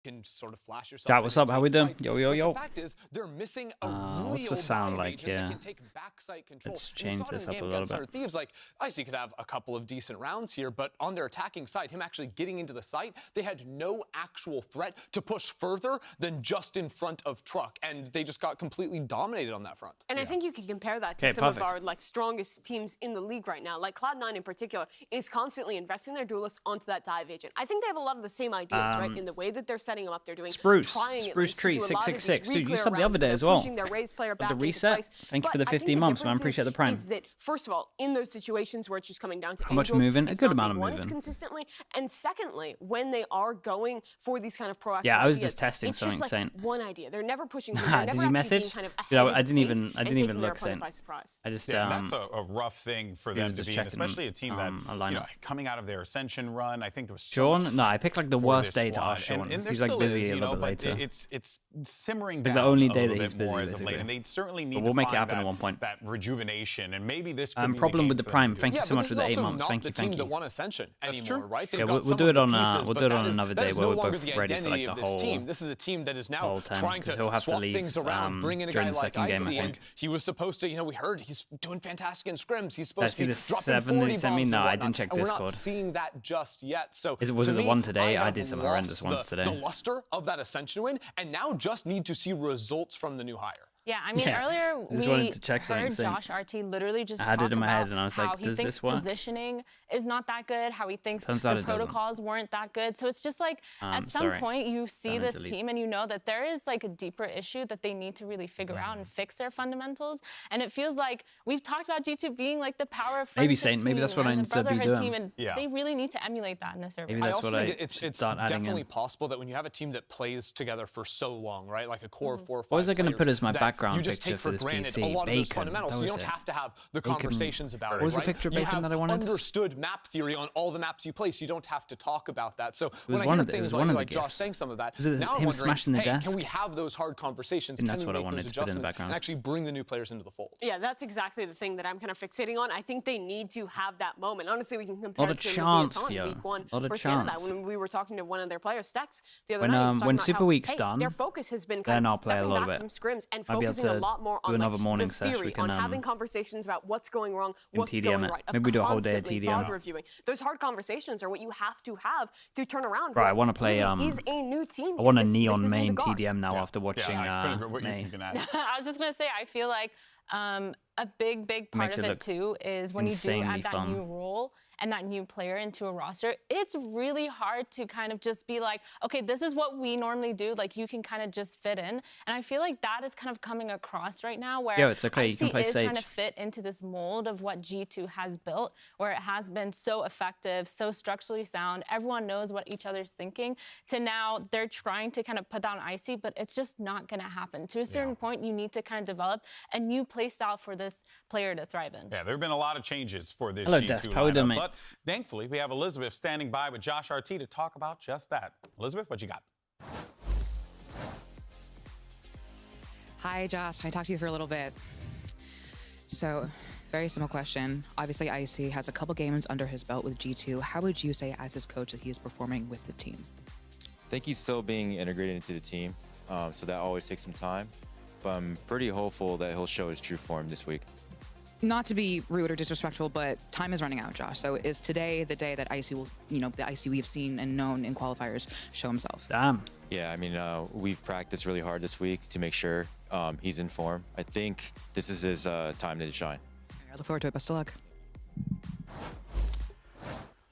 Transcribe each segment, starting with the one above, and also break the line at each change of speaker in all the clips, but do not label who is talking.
can sort of flash yourself.
Chat, what's up? How we doing? Yo, yo, yo.
The fact is, they're missing a
What's the sound like here?
Can take backside control.
Let's change this up a little bit.
Thieves, like, Icy could have a couple of decent rounds here, but on their attacking side, him actually getting into the site, they had no actual threat to push further than just in front of Truck, and they just got completely dominated on that front.
And I think you can compare that to some of our strongest teams in the league right now. Like Cloud9 in particular is constantly investing their duelists onto that dive agent. I think they have a lot of the same ideas, right? In the way that they're setting them up, they're doing
Spruce Tree 666. Dude, you subbed the other day as well. The reset. Thank you for the 15 months, man. Appreciate the prime.
Is that first of all, in those situations where it's just coming down to
how much moving? A good amount of moving.
Consistently, and secondly, when they are going for these kind of proactive
I was
ideas,
just testing something insane.
One idea. They're never pushing.
Did you message?
Kind of
I didn't even look. Saying. I just
that's a rough thing for them to be in, especially a team that coming out of their Ascension run. I think there was
Sean. No, I picked like the worst day to ask Sean. He's like busy a little bit later.
It's simmering down
the only day
a
that
little
he's
bit
busy,
more as of late, and they certainly need
we'll
to
make it
find
happen at one point.
That rejuvenation, and maybe this could be
problem with the prime. Thank you so much
for
the 8 months. Thank you, thank you.
That won Ascension anymore, right?
Yeah, we'll do it on another day where we're both ready for like the whole
team. This is a team that is now trying to swap things around, bring in a
during
guy
the
like
second game,
Icy,
I
and
think.
he was supposed to, we heard he's doing fantastic in scrims. He's supposed
to
be
the
dropping
7 that he
40
sent me?
bombs
No,
and
I didn't check
whatnot, and
Discord.
we're not seeing that just yet. So
was it the one today? I did some
have
horrendous
lost
ones today.
The luster of that Ascension win, and now just need to see results from the new hire.
Yeah, I mean, earlier we heard JoshRT literally just talk about how he thinks positioning is not that good, how he thinks the protocols weren't that good. So it's just like, at some point, you see this team and you know that there is like a deeper issue that they need to really figure out and fix their fundamentals. And it feels like we've talked about G2 being like the power of
maybe Saint, maybe that's what I need to be doing.
And they really need to emulate that in a server.
Maybe that's what I
it's definitely possible that when you have a team that plays together for so long, right, like a core of 4 or 5
what was I going to put as my background
you just
picture
take for
this
granted
PC?
a lot of those
Bacon.
fundamentals, so you don't have to have the conversations about it.
What was the picture of Bacon that I wanted?
Understood map theory on all the maps you play, so you don't have to talk about that. So
when
I hear things like Josh saying some of that, now I'm wondering, hey, can we have those hard conversations? Can we make those adjustments and actually bring the new players into the fold?
Yeah, that's exactly the thing that I'm kind of fixating on. I think they need to have that moment. Honestly, we can compare it to week 1 for Canada when we were talking to one of their players, Stacks, the other night.
When Super Week's done,
their focus has been kind of stepping back from scrims and focusing a lot more on
morning
the theory, on having conversations about what's going wrong, what's going right.
Maybe we do a whole day of TDM.
Reviewing. Those hard conversations are what you have to turn around.
Right, I want to play.
Is a new team.
I want a neon main TDM now after watching May.
I was just gonna say, I feel like a big part of it too is when you do add that new role and that new player into a roster, it's really hard to kind of just be like, okay, this is what we normally do. Like, you can kind of just fit in. And I feel like that is kind of coming across right now where
it's okay. You can play Sage.
Trying to fit into this mold of what G2 has built, where it has been so effective, so structurally sound. Everyone knows what each other's thinking. To now, they're trying to kind of put down Icy, but it's just not going to happen. To a certain point, you need to kind of develop a new play style for this player to thrive in.
Yeah, there have been a lot of changes for this
Hello,
G2 lineup, but thankfully, we have Elizabeth standing by with JoshRT to talk about just that. Elizabeth, what you got?
Hi, Josh. I talked to you for a little bit. So, very simple question. Obviously, Icy has a couple games under his belt with G2. How would you say, as his coach, that he is performing with the team?
I think he's still being integrated into the team, so that always takes some time. But I'm pretty hopeful that he'll show his true form this week.
Not to be rude or disrespectful, but time is running out, Josh. So is today the day that Icy will, the Icy we've seen and known in qualifiers show himself?
Damn.
Yeah, I mean, we've practiced really hard this week to make sure he's in form. I think this is his time to shine.
I look forward to it. Best of luck.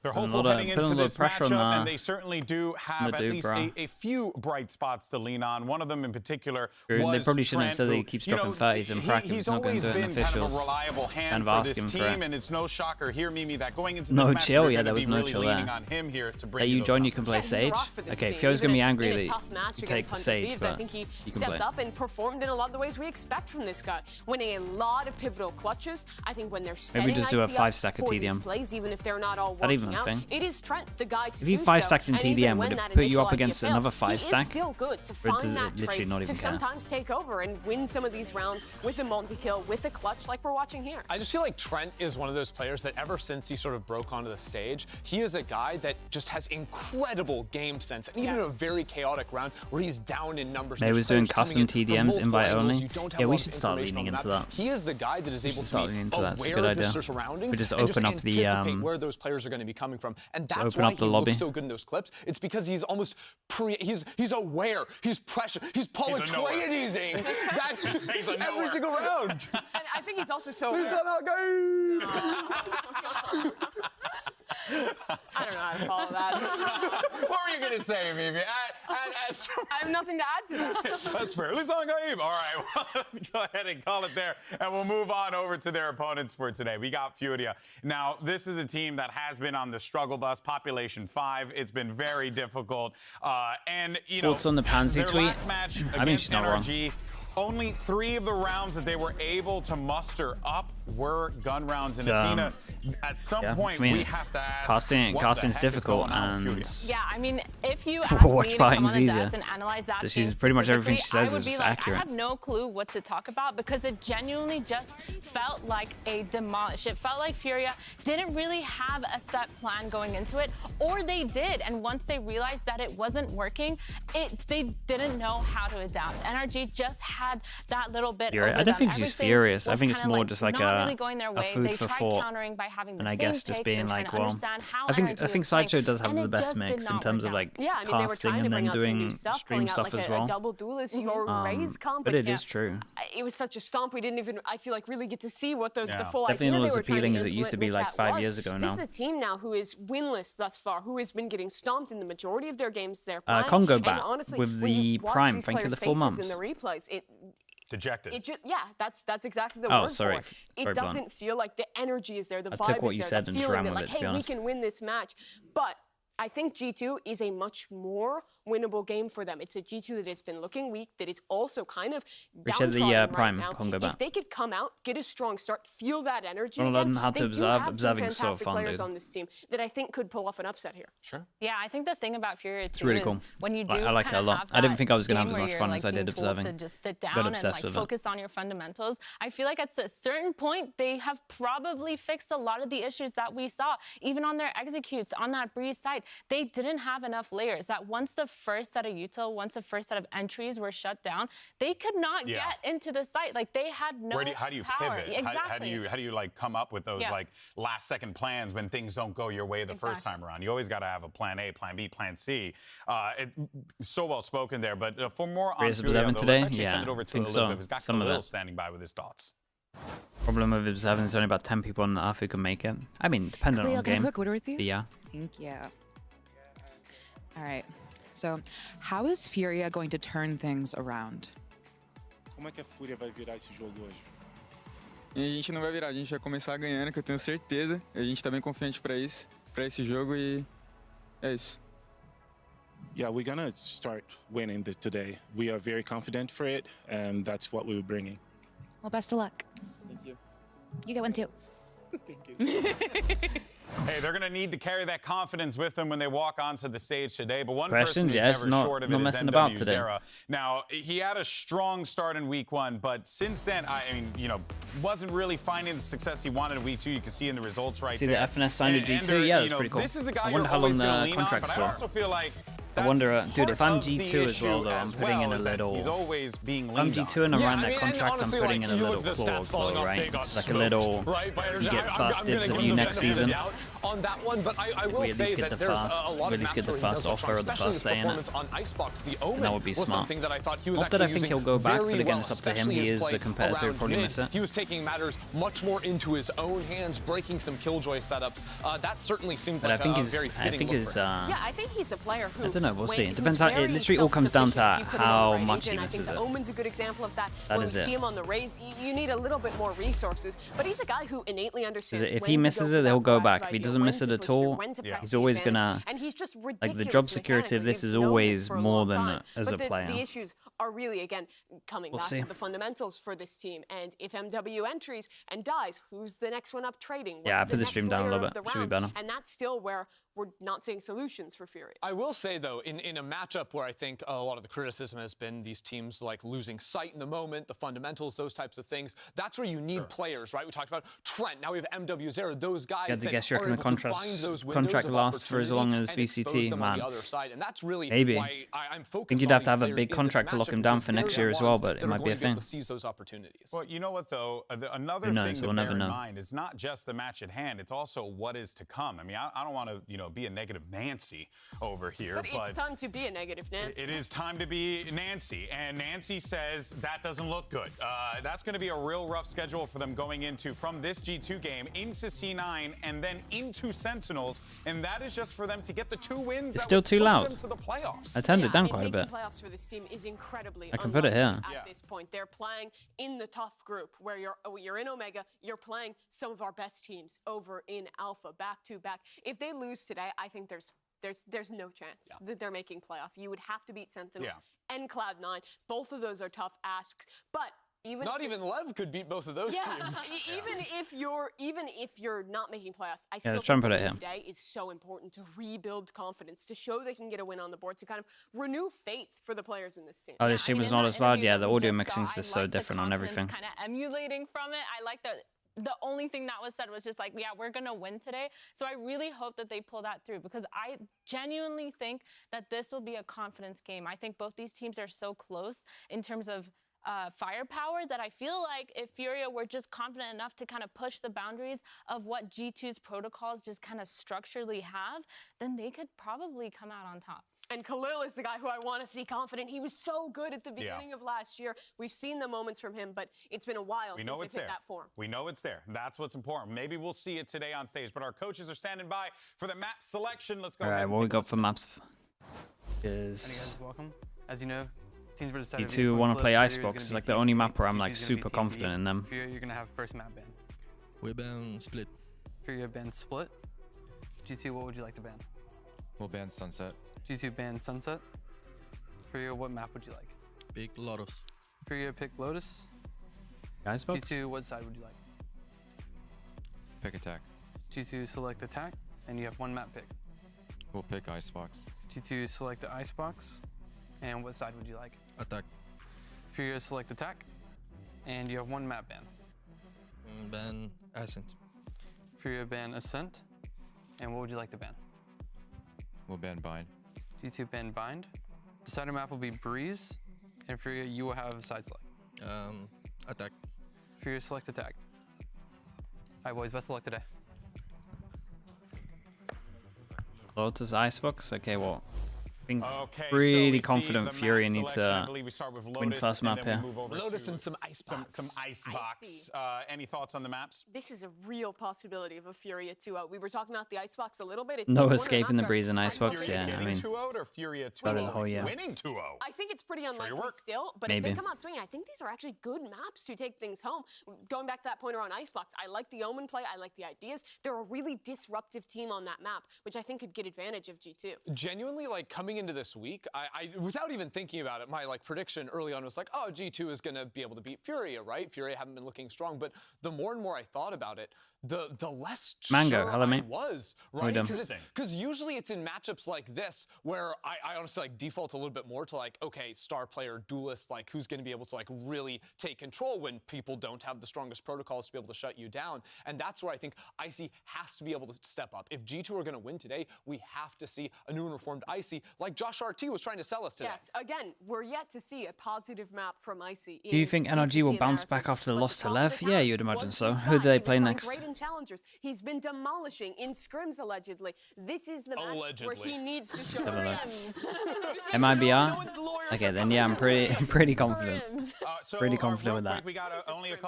They're hopeful heading into this matchup, and they certainly do have at least a few bright spots to lean on. One of them in particular was
they probably shouldn't
Trent,
have said that he keeps dropping 30s in practice.
He's
not going
always
to do it in
been kind of
officials.
a reliable hand for this team, and it's no shocker here, Mimi, that going into this match,
chill,
they're
there was
going to
no
be
chill
really
there.
leaning on him here to bring
you join, you can play Sage. Okay, Fio's going to be angry that you take the Sage, but
I think he
you can
stepped
play.
up and performed in a lot of the ways we expect from this guy, winning a lot of pivotal clutches. I think when they're setting
maybe just do a
IC
5-stack of
for these
TDM.
plays, even if they're not all
That even
playing out,
thing.
it is Trent the guy to
if he
do
5-stacked in
so.
TDM, would it put you up against another 5-stack?
He is still good to find that trait to sometimes take over and win some of these rounds with a multi-kill, with a clutch like we're watching here.
I just feel like Trent is one of those players that ever since he sort of broke onto the stage, he is a guy that just has incredible game sense. And even in a very chaotic round where he's down in numbers.
They was doing custom TDMs, invite only. Yeah, we should start leaning into that.
He is the guy that is able to be aware
of
his surroundings
and just
anticipate where those players are going to be coming from. And that's why he looks so good in those clips. It's because he's almost he's aware, he's pressure, he's polytroidizing every single round.
And I think he's also so aware. I don't know how to follow that.
What were you going to say, Mimi?
I have nothing to add to that.
That's fair. All right, well, go ahead and call it there, and we'll move on over to their opponents for today. We got Furia. Now, this is a team that has been on the struggle bus, population 5. It's been very difficult. And, you know,
on the Pansy tweet.
Last match
I mean, she's not
NRG, wrong. Only 3 of the rounds that they were able to muster up were gun rounds in Athena. At some point, we have to ask,
casting's difficult, and
yeah, I mean, if you ask me to come on the desk and analyze that,
she's pretty much everything she says is accurate.
I have no clue what to talk about because it genuinely just felt like a demolish. It felt like Furia didn't really have a set plan going into it, or they did, and once they realized that it wasn't working, they didn't know how to adapt. NRG just had that little bit.
I don't think she's furious. I think it's more just like
not really going their way.
food
they
for
tried
thought.
Countering by having the
and I
same
guess just being like, well,
I
think Sideshow does have the best mix in terms of like casting and then doing stream stuff as well.
Double duelist, your raise comp,
but it is true.
It was such a stomp. We didn't even, I feel like, really get to see what the full
definitely
idea
not
they
as
were trying
appealing
to
as it used to be like 5 years ago now.
This is a team now who is winless thus far, who has been getting stomped in the majority of their games they're playing.
Congo back
honestly,
with the Prime. Thank you for the 4 months.
In the replays,
dejected.
That's exactly the word
sorry.
for it. It doesn't feel like the energy is there, the vibe
took what
is
you
there,
said
the
and
feeling
ran
that,
with
like,
it, to be
hey, we
honest.
can win this match. But I think G2 is a much more winnable game for them. It's a G2 that has been looking weak, that is also kind of downtrodden
Prime
right now.
Congo back.
If they could come out, get a strong start, feel that energy
Well,
again,
how to
they
observe.
do have
Observing
some fantastic
so fun,
players
dude.
on this team that I think could pull off an upset here.
Sure.
Yeah, I think the thing about Furia too
really
is
cool.
when you do
I like it a lot. I didn't think I was going to have as much fun as I did observing.
To just sit down and like focus on your fundamentals. I feel like at a certain point they have probably fixed a lot of the issues that we saw, even on their executes on that Breeze side. They didn't have enough layers. That once the first set of util, once the first set of entries were shut down, they could not get into the site. Like they had no
how do you
power.
pivot?
Exactly.
How do you like come up with those like last second plans when things don't go your way the first time around? You always got to have a plan A, plan B, plan C. So well spoken there. But for more on Furia,
today,
let's send it over to Elizabeth, who's got Khalil standing by with his thoughts.
Problem with observing, there's only about 10 people on the earth who can make it. I mean, depending on the game.
Quick order with you?
Yeah.
Thank you. All right. So, how is Furia going to turn things around?
Como é que a Fúria vai virar esse jogo hoje? A gente não vai virar, a gente vai começar ganhando, que eu tenho certeza. A gente tá bem confiante para esse jogo e é isso.
Yeah, we're gonna start winning this today. We are very confident for it, and that's what we were bringing.
Well, best of luck.
Thank you.
You get one too.
Thank you.
Hey, they're going to need to carry that confidence with them when they walk onto the stage today. But one
Questions?
person who's never short of it is
about today.
Zera. Now, he had a strong start in week 1, but since then, I mean, you know, wasn't really finding the success he wanted in week 2. You can see in the results right there.
See the FNS signed to G2? Yeah, that's pretty cool.
This is a guy
I wonder how long the contract's
for.
for.
I also feel like
I wonder, dude, if I'm G2 as well, though, I'm putting in a little...
He's always being
I'm G2 and I run that contract, I'm putting in a little clause, though, right? It's like a little, you get first dibs of you next season.
On that one, but I will say that there's a lot of
get the first offer or the first say in it.
On Icebox, the Omen
that would be
was
smart.
something that I thought he was
Not that I think he'll go back, but again,
well,
it's up to him. He is a competitor, he'll probably miss it.
He was taking matters much more into his own hands, breaking some Killjoy setups. That certainly seemed like a very fitting look for him.
Yeah, I think he's a player who...
I don't know, we'll see. It depends how, it literally all comes down to how much he misses it.
I think the Omen's a good example of that.
That
when
is
you
it.
see him on the raise, you need a little bit more resources. But he's a guy who innately understands
if he misses it, he'll go back. If he doesn't doesn't miss it at all. He's always gonna,
and he's just
like, the job security of this is always more than as a player.
The issues are really, again, coming back to the fundamentals for this team. And if MW entries and dies, who's the next one up trading?
Yeah, I put the stream down a little bit. Should be better.
And that's still where we're not seeing solutions for Furia.
I will say, though, in a matchup where I think a lot of the criticism has been these teams like losing sight in the moment, the fundamentals, those types of things, that's where you need players, right? We talked about Trent, now we have MW0, those guys that
guess you reckon
are able
the
to find those windows
contract
of
lasts for as long as
opportunity and
VCT,
them
man.
on the other side. And that's really
Maybe.
why I'm focused
I think you'd
on
have to have a
these
big
players in
contract
this
to lock
matchup
him down
because
for next
they're
year
the
as well,
ones
but
that
it
are
might be a
going to be able
thing.
to seize those opportunities.
Well, you know what, though? Another
knows?
thing
We'll
to
never
bear in
know.
mind is not just the match at hand. It's also what is to come. I mean, I don't want to, be a negative Nancy over here.
But it's time to be a negative Nancy.
It is time to be Nancy. And Nancy says that doesn't look good. That's going to be a real rough schedule for them going from this G2 game into C9 and then into Sentinels. And that is just for them to get the 2 wins.
It's still too loud.
To the playoffs.
I turned it down quite a bit.
Playoffs for this team is incredibly
I can put it here.
At this point, they're playing in the tough group where you're in Omega. You're playing some of our best teams over in Alpha, back to back. If they lose today, I think there's no chance that they're making playoff. You would have to beat Sentinels and Cloud9. Both of those are tough asks, but even
Lev could beat both of those teams.
Even if you're not making playoffs, I still
try and
think
put it here.
Today is so important to rebuild confidence, to show they can get a win on the board, to kind of renew faith for the players in this team.
Oh, this stream was not as loud. Yeah, the audio mixing is just so different on everything.
Kind of emulating from it. I like the only thing that was said was just like, yeah, we're going to win today. So I really hope that they pull that through because I genuinely think that this will be a confidence game. I think both these teams are so close in terms of firepower that I feel like if Furia were just confident enough to kind of push the boundaries of what G2's protocols just kind of structurally have, then they could probably come out on top.
And Khalil is the guy who I want to see confident. He was so good at the beginning of last year. We've seen the moments from him, but it's been a while since they've hit that form.
We know it's there. That's what's important. Maybe we'll see it today on stage, but our coaches are standing by for the map selection. Let's go.
All right, what we got for maps is...
guys, welcome. As you know, teams were decided
G2 want to play Icebox. It's like the only map where I'm like super confident in them.
Furia, you're going to have first map ban.
We ban Split.
Furia ban Split. G2, what would you like to ban?
We'll ban Sunset.
G2 ban Sunset. Furia, what map would you like?
Pick Lotus.
Furia, pick Lotus.
Icebox?
G2, what side would you like?
Pick Attack.
G2, select Attack, and you have 1 map pick.
We'll pick Icebox.
G2, select the Icebox, and what side would you like?
Attack.
Furia, select Attack, and you have 1 map ban.
Ban Ascent.
Furia, ban Ascent, and what would you like to ban?
We'll ban Bind.
G2 ban Bind. Decider map will be Breeze, and Furia, you will have side select.
Attack.
Furia, select Attack. All right, boys, best of luck today.
Lotus Icebox? Okay, well, I think pretty confident Furia needs to win first map here.
Lotus and some Icebox.
Some Icebox. Any thoughts on the maps?
This is a real possibility of a Furia 2-0. We were talking about the Icebox a little bit.
No escaping the Breeze and Icebox, yeah. I mean,
2-0 or Furia 2-0 winning 2-0?
I think it's pretty unlikely still, but if they come out swinging, I think these are actually good maps to take things home. Going back to that point around Icebox, I like the Omen play. I like the ideas. They're a really disruptive team on that map, which I think could get advantage of G2.
Genuinely, like, coming into this week, I without even thinking about it, my prediction early on was like, oh, G2 is going to be able to beat Furia, right? Furia haven't been looking strong, but the more and more I thought about it, the less
Mango,
sure
hello, mate.
I was, right? Because usually it's in matchups like this where I honestly default a little bit more to okay, star player, duelist, who's going to be able to really take control when people don't have the strongest protocols to be able to shut you down. And that's where I think Icy has to be able to step up. If G2 are going to win today, we have to see a new and reformed Icy like JoshRT was trying to sell us today.
Yes, again, we're yet to see a positive map from Icy.
Do you think NRG will bounce back after the loss to Lev? Yeah, you'd imagine so. Who do they play next?
Challengers. He's been demolishing in scrims allegedly. This is the match where he needs to show scrims.
MIBR? Okay, then yeah, I'm pretty confident. Pretty confident with that.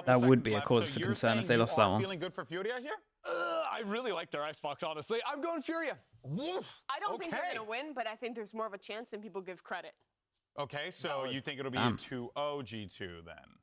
That would be a cause for concern if they lost that one.
Feeling good for Furia here?
I really like their Icebox, honestly. I'm going Furia.
I don't think they're going to win, but I think there's more of a chance than people give credit.
Okay, so you think it'll be a 2-0 G2 then?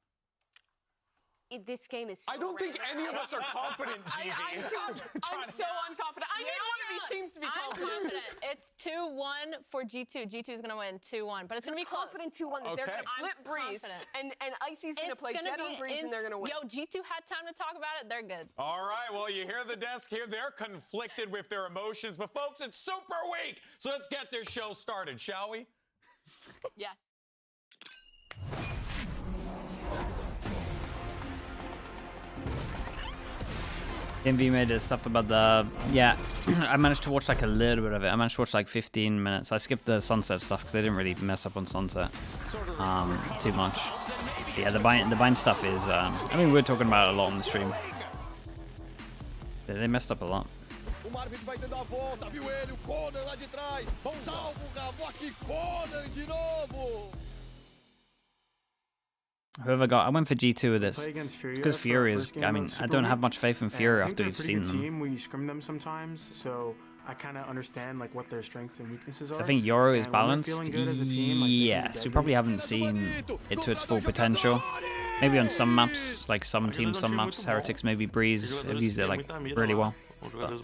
this game is so
I don't think
random.
any of us are confident, GB.
I'm so unconfident. I need one of these teams to be confident.
It's 2-1 for G2. G2 is going to win 2-1, but it's going to be
confident 2-1 that they're going to flip Breeze, and Icy's going to play Jet on Breeze, and they're going to win.
Yo, G2 had time to talk about it. They're good.
All right, well, you hear the desk here. They're conflicted with their emotions, but folks, it's Super Week, so let's get this show started, shall we?
Yes.
MV made his stuff about the, yeah, I managed to watch like a little bit of it. I managed to watch like 15 minutes. I skipped the sunset stuff because they didn't really mess up on sunset too much. But yeah, the bind stuff is, I mean, we were talking about it a lot on the stream. They messed up a lot. Whoever got, I went for G2 with this because Furia is. I mean, I don't have much faith in Furia after we've seen them.
Team. We scrim them sometimes, so I kind of understand like what their strengths and weaknesses are.
I think Euro is balanced. Yes, we probably haven't seen it to its full potential. Maybe on some maps, like some teams, some maps, Heretics, maybe Breeze have used it like really well. But I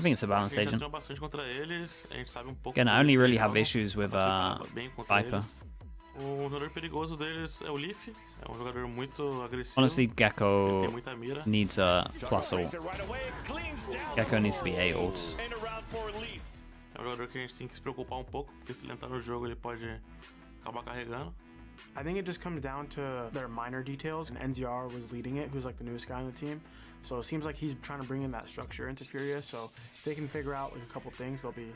think it's a balanced agent. Again, I only really have issues with Viper. Honestly, Gecko needs a plus ult. Gecko needs to be 8 ults.
I think it just comes down to their minor details, and NZR was leading it, who's like the newest guy on the team. So it seems like he's trying to bring in that structure into Furia. So if they can figure out like a couple things, they'll be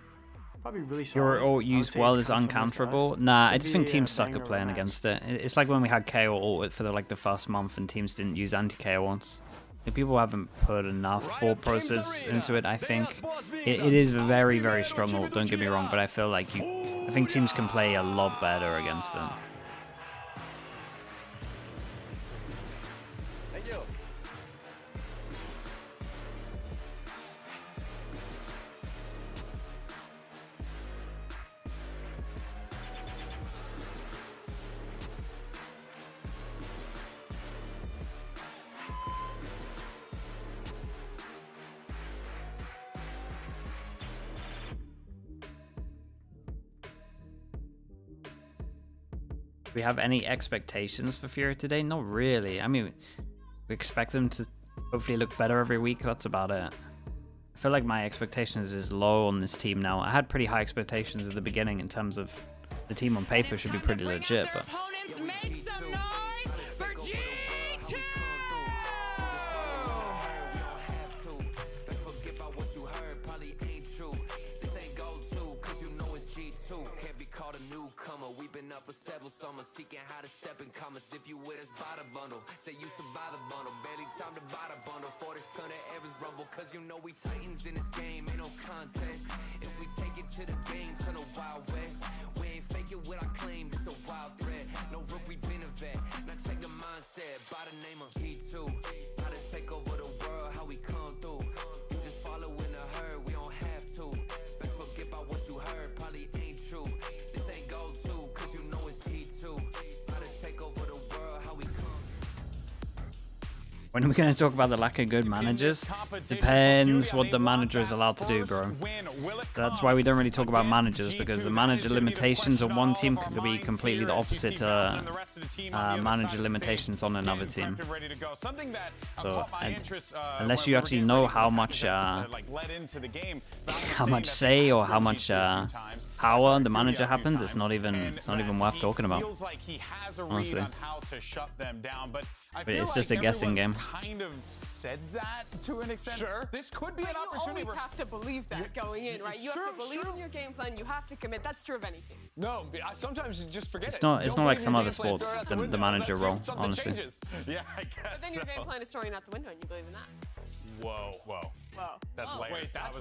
probably really solid.
Your ult used well is uncounterable. Nah, I just think teams suck at playing against it. It's like when we had KO ult for the first month and teams didn't use anti-KO once. People haven't put enough thought process into it, I think. It is a very, very strong ult, don't get me wrong, but I feel like I think teams can play a lot better against it. Do we have any expectations for Furia today? Not really. I mean, we expect them to hopefully look better every week. That's about it. I feel like my expectations is low on this team now. I had pretty high expectations at the beginning in terms of the team on paper should be pretty legit, but
Make some noise for G2! We've been up for several summers, seeking how to step in commas. If you with us, buy the bundle. Say you survive the bundle. Barely time to buy the bundle. For this ton of errors rumble. Cause you know we titans in this game, ain't no contest. If we take it to the game, turn a wild west. We ain't faking what I claim, it's a wild threat. No rook, we been a vet. Now check the mindset, by the name of G2. How to take over the world, how we come through. You just follow in the herd, we don't have to. Best forget about what you heard, probably ain't true. This ain't go to.
when are we going to talk about the lack of good managers? Depends what the manager is allowed to do, bro. That's why we don't really talk about managers, because the manager limitations on one team could be completely the opposite to manager limitations on another team. So, unless you actually know how much say or how much power the manager happens, it's not even worth talking about. Honestly. But it's just a guessing game.
Kind of said that to an extent.
Sure.
This could be an opportunity.
You always have to believe that going in, right? You have to believe in your game plan. You have to commit. That's true of any team.
No, I sometimes just forget it.
It's not like some other sports, the manager role, honestly.
Yeah, I guess.
But then your game plan is throwing out the window, and you believe in that.
Whoa. That's layers. I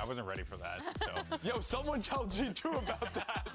wasn't ready for that. So.
Yo, someone tell G2 about that.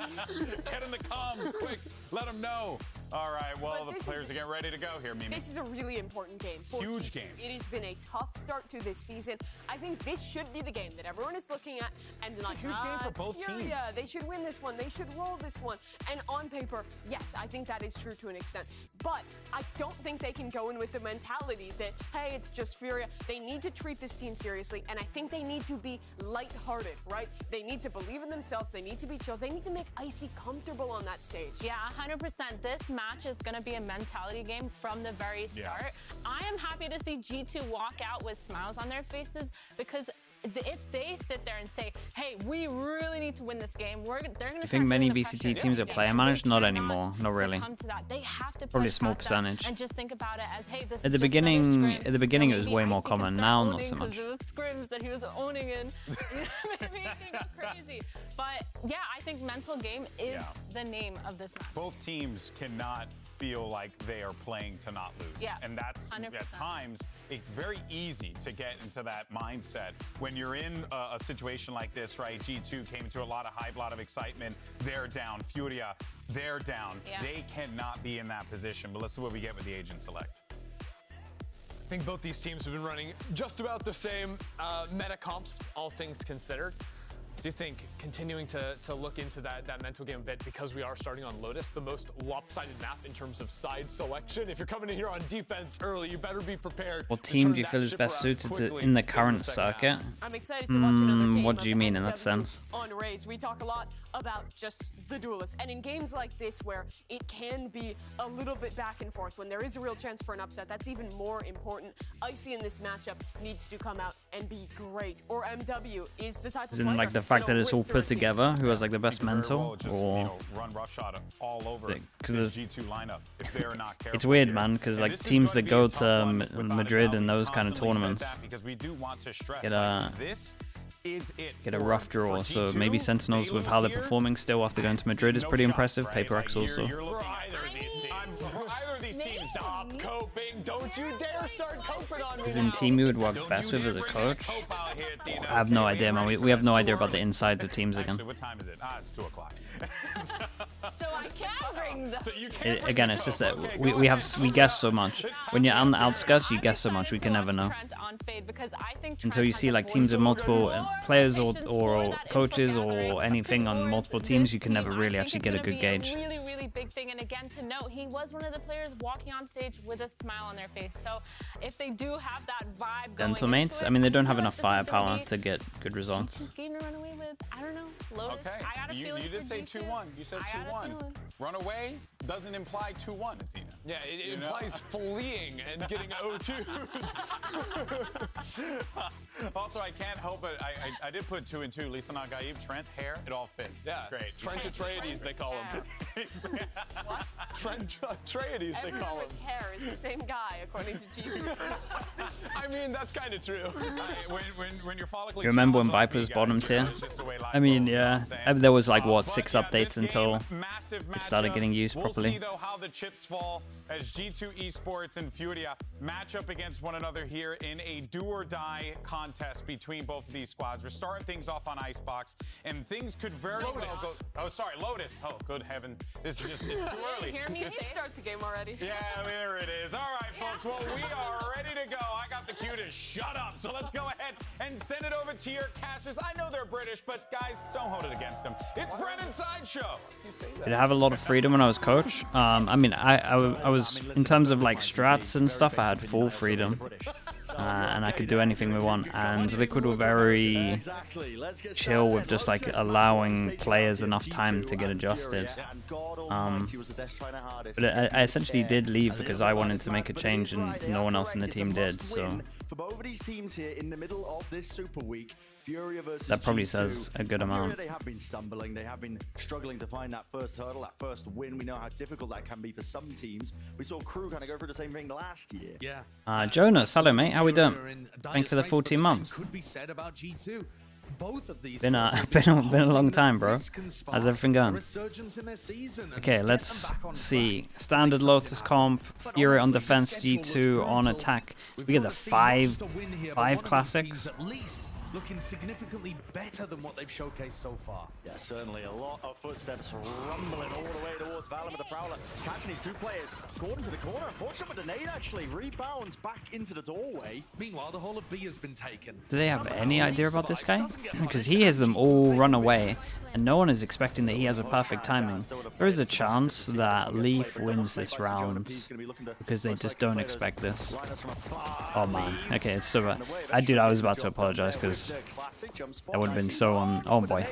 Get in the comms quick. Let them know. All right, well, the players are getting ready to go here, Mimi.
This is a really important game.
Huge game.
It has been a tough start to this season. I think this should be the game that everyone is looking at and being like,
huge game for both
Furia.
teams.
They should win this one. They should roll this one. And on paper, yes, I think that is true to an extent. But I don't think they can go in with the mentality that, hey, it's just Furia. They need to treat this team seriously, and I think they need to be lighthearted, right? They need to believe in themselves. They need to be chill. They need to make Icy comfortable on that stage.
Yeah, 100%. This match is going to be a mentality game from the very start. Yeah. I am happy to see G2 walk out with smiles on their faces, because if they sit there and say, hey, we really need to win this game, they're going to.
I think many VCT teams are player managed? Not anymore. Not really.
They have to
probably a small percentage.
And just think about it as, hey, this
at the beginning, it was way more common. Now, not so much.
It was scrims that he was owning in, making it crazy. But yeah, I think mental game is the name of this match.
Both teams cannot feel like they are playing to not lose.
Yeah,
and that's
100%.
At times it's very easy to get into that mindset when you're in a situation like this, right? G2 came to a lot of hype, a lot of excitement. They're down. Furia, they're down.
Yeah.
They cannot be in that position. But let's see what we get with the agent select.
I think both these teams have been running just about the same meta comps, all things considered. Do you think continuing to look into that mental game a bit, because we are starting on Lotus, the most lopsided map in terms of side selection? If you're coming in here on defense early, you better be prepared.
What team do you feel is best suited to in the current circuit?
I'm excited to watch another game.
What do you mean in that sense?
On Raze, we talk a lot about just the duelists, and in games like this where it can be a little bit back and forth, when there is a real chance for an upset, that's even more important. Icy in this matchup needs to come out and be great, or MW is the type of player,
like the fact that it's all put together, who has like the best mental, or
run roughshot all over
because
G2 lineup if they're not careful.
It's weird, man, because like teams that go to Madrid and those kind of tournaments get a rough draw. So maybe Sentinels, with how they're performing still after going to Madrid, is pretty impressive. Paper X also.
Either of these teams, stop coping. Don't you dare start coping on me.
Is in team you would work best with as a coach? I have no idea, man. We have no idea about the insides of teams again.
What time is it? It's 2 o'clock.
So I can bring the...
Again, it's just that we guess so much. When you're on the outskirts, you guess so much. We can never know. Until you see like teams of multiple players or coaches or anything on multiple teams, you can never really actually get a good gauge.
Really big thing, and again, to note, he was one of the players walking on stage with a smile on their face. So if they do have that vibe going
Dental mates, I mean, they don't have enough firepower to get good results.
Game to run away with, I don't know, Lotus.
Okay,
I got a feeling
you did say 2-1. You said 2-1. Run away doesn't imply 2-1, Athena.
Yeah, it implies fleeing and getting 0-2.
Also, I can't help it. I did put 2 and 2. Lisa Nagaev, Trent, hair, it all fits.
Yeah,
it's great.
Trent Atreides, they call him.
What?
Trent Atreides, they call him.
With hair is the same guy, according to G2.
I mean, that's kind of true.
When you're follically,
You remember when Viper's bottom tier? I mean, yeah. There was like, what, 6 updates until it started getting used properly.
We'll see, though, how the chips fall as G2 Esports and Furia match up against one another here in a do-or-die contest between both of these squads. We're starting things off on Icebox, and things could very well go... Oh, sorry, Lotus. Oh, good heaven. This is just, it's too early.
Hear me start the game already.
Yeah, there it is. All right, folks. Well, we are ready to go. I got the cue to shut up. So let's go ahead and send it over to your casters. I know they're British, but guys, don't hold it against them. It's Brennan's Sideshow.
Did I have a lot of freedom when I was coach? I mean, I was, in terms of like strats and stuff, I had full freedom. And I could do anything we want. And Liquid were very chill with just like allowing players enough time to get adjusted. But I essentially did leave because I wanted to make a change and no one else in the team did. So
for both of these teams here in the middle of this Super Week, Furia versus
that probably
G2.
says a good amount.
Furia, they have been stumbling. They have been struggling to find that first hurdle, that first win. We know how difficult that can be for some teams. We saw Crew kind of go through the same thing last year.
Yeah.
Jonas, hello mate, how we doing? Thank you for the 14 months.
Could be said about G2. Both of these
been a long time, bro. How's everything going? Okay, let's see. Standard Lotus comp, Furia on defense, G2 on attack. We get the five classics.
looking significantly better than what they've showcased so far.
Yeah, certainly a lot of footsteps rumbling all the way towards Valen with the Prowler. Catching these two players. Gordon to the corner. Unfortunately, with the nade actually rebounds back into the doorway.
Meanwhile, the whole of B has been taken.
Do they have any idea about this guy? Because he has them all run away, and no one is expecting that he has a perfect timing. There is a chance that Leaf wins this round because they just don't expect this. Oh man. Okay, it's so bad. Dude, I was about to apologize because that would have been so on. Oh boy.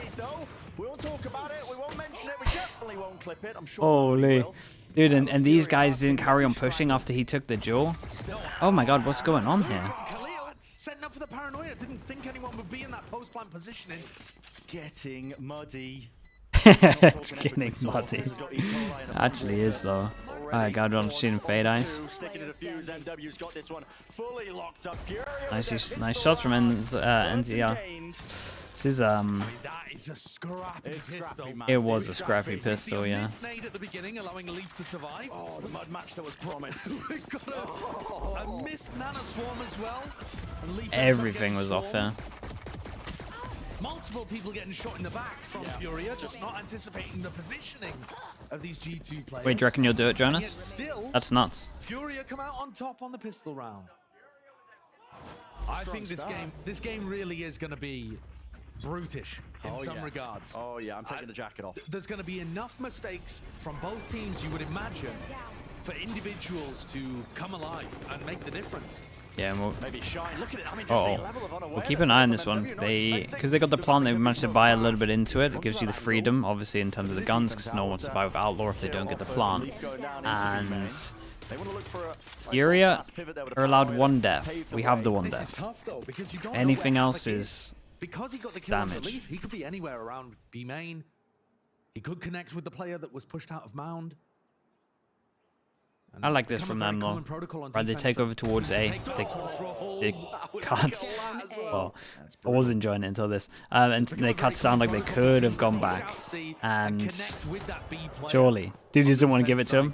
Holy. Dude, and these guys didn't carry on pushing after he took the duel. Oh my god, what's going on here?
Setting up for the paranoia. Didn't think anyone would be in that post-plant positioning.
Getting muddy.
It's getting muddy. Actually is though. Alright, God, I'm shooting fade ice. Nice shots from NZR. This is it was a scrappy pistol, yeah.
At the beginning, allowing Leaf to survive.
Oh, the mud match that was promised.
We've got a missed Nana Swarm as well.
Everything was off there.
Multiple people getting shot in the back from Furia, just not anticipating the positioning of these G2 players.
Wait, do you reckon you'll do it, Jonas? That's nuts.
Furia come out on top on the pistol round. I think this game really is going to be brutish in some regards.
Oh yeah, I'm taking the jacket off.
There's going to be enough mistakes from both teams, you would imagine, for individuals to come alive and make the difference.
Yeah, and
maybe shine. Look at it. I mean, just
we'll keep an eye on this one. Because they got the plant, they managed to buy a little bit into it. It gives you the freedom, obviously, in terms of the guns, because no one wants to buy with Outlaw if they don't get the plant. And Furia are allowed one death. We have the one death. Anything else is
because he got the kill on the
damage.
Leaf, he could be anywhere around B main. He could connect with the player that was pushed out of Mound.
I like this from them though. Right, they take over towards A. They cut. Well, I was enjoying it until this. And they cut sound like they could have gone back. And surely, dude doesn't want to give it to him.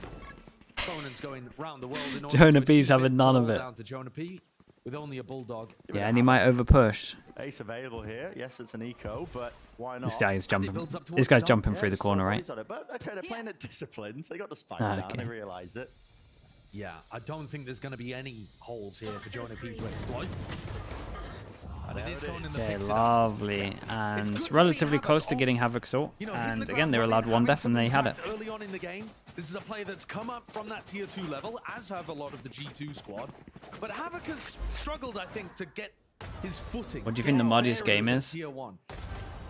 Jonah P's having none of it.
With only a bulldog.
Yeah, and he might overpush.
Ace available here. Yes, it's an eco, but why not?
This guy is jumping. This guy's jumping through the corner, right?
But okay, they're playing it disciplined. They got the spike down. They realize it.
Yeah, I don't think there's going to be any holes here for Jonah P to exploit.
Okay, lovely. And it's relatively close to getting Havoc Sword. And again, they were allowed one death and they had it.
Early on in the game, this is a player that's come up from that tier 2 level, as have a lot of the G2 squad. But Havoc has struggled, I think, to get his footing.
What do you think the muddiest game is?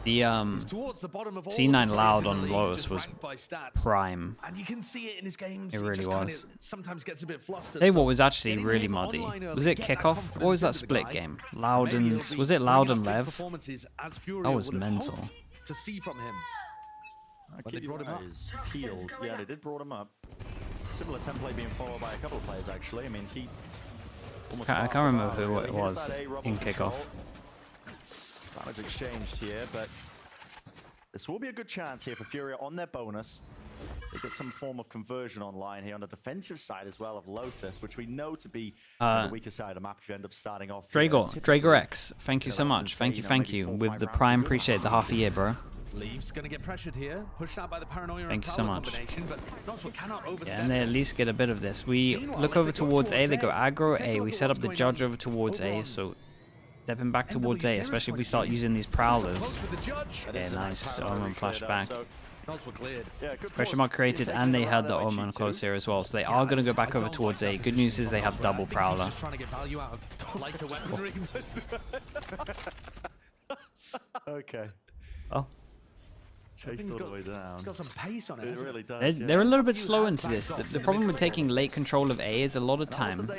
The C9 Loud on Lotus was prime.
And you can see it in his games.
It really was.
Sometimes gets a bit flustered.
Tell you what was actually really muddy. Was it kickoff? Or was that split game? Loud and was it Loud and Lev? That was mental.
To see from him.
They brought him up. Healed. Yeah, they did brought him up. Similar template being followed by a couple of players actually. I mean, he.
I can't remember who it was in kickoff.
Damage exchanged here, but this will be a good chance here for Furia on their bonus. They get some form of conversion online here on the defensive side as well of Lotus, which we know to be on the weaker side of the map if you end up starting off.
Drago X, thank you so much. Thank you. With the Prime, appreciate the half a year, bro.
Leaf's gonna get pressured here, pushed out by the paranoia.
Thank you so much.
But
yeah, and they at least get a bit of this. We look over towards A, they go aggro A. We set up the judge over towards A, so stepping back towards A, especially if we start using these prowlers. Yeah, nice. Omen flashback. Question mark created, and they had the Omen close here as well, so they are going to go back over towards A. Good news is they have double prowler.
Okay.
Oh.
Chased all the way down.
It's got some pace on it.
It really does.
They're a little bit slow into this. The problem with taking late control of A is a lot of time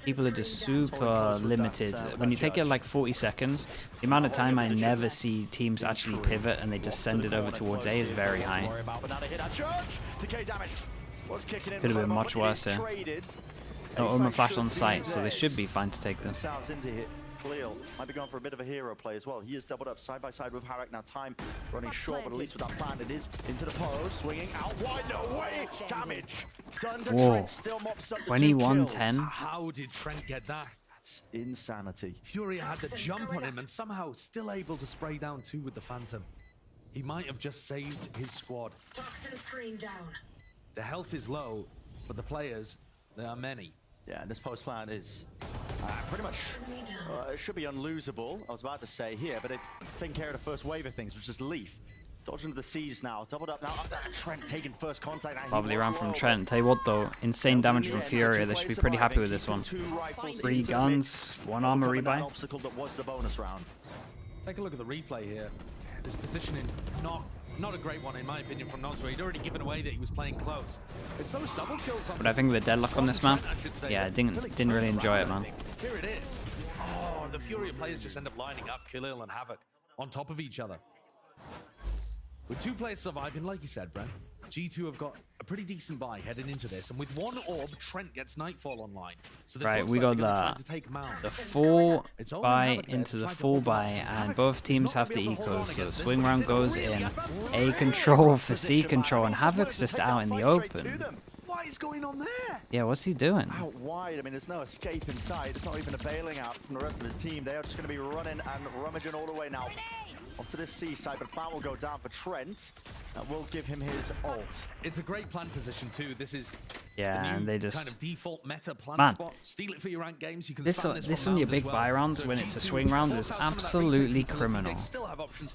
people are just super limited. When you take it like 40 seconds, the amount of time I never see teams actually pivot and they just send it over towards A is very high. Could have been much worse here. No Omen flash on site, so they should be fine to take this.
Khalil might be going for a bit of a hero play as well. He is doubled up side by side with Harak. Now time running short, but at least with that plan, it is into the post, swinging out wide. No way! Damage. Done to Trent, still mops up the
21-10.
How did Trent get that?
It's insanity.
Furia had the jump on him and somehow still able to spray down 2 with the Phantom. He might have just saved his squad.
Toxin screen down.
The health is low, but the players, there are many.
Yeah, and this post plant is pretty much, it should be unlosable, I was about to say here, but they've taken care of the first wave of things, which is Leaf. Dodging the siege now, doubled up now. Trent taking first contact.
Lovely round from Trent. Tell you what though, insane damage from Furia. They should be pretty happy with this one. 3 guns, 1 armor rebuy.
Obstacle that was the bonus round.
Take a look at the replay here. This positioning, not a great one in my opinion from Nonsra. He'd already given away that he was playing close. It's those double kills on.
But I think the deadlock on this map, yeah, I didn't really enjoy it, man.
Here it is. Oh, the Furia players just end up lining up Khalil and Havoc on top of each other. With 2 players surviving, like you said, Brent, G2 have got a pretty decent buy heading into this, and with 1 orb, Trent gets Nightfall online. So
right, we got the full buy into the full buy, and both teams have the eco, so swing round goes in A control for C control, and Havoc's just out in the open.
What is going on there?
Yeah, what's he doing?
Out wide, I mean, there's no escape inside. It's not even a bailing out from the rest of his team. They are just going to be running and rummaging all the way now. Off to the C side, but plan will go down for Trent. That will give him his ult.
It's a great plan position too. This is
and they just
kind of default meta plan spot. Steal it for your rank games. You can
this on your big buy rounds when it's a swing round is absolutely criminal.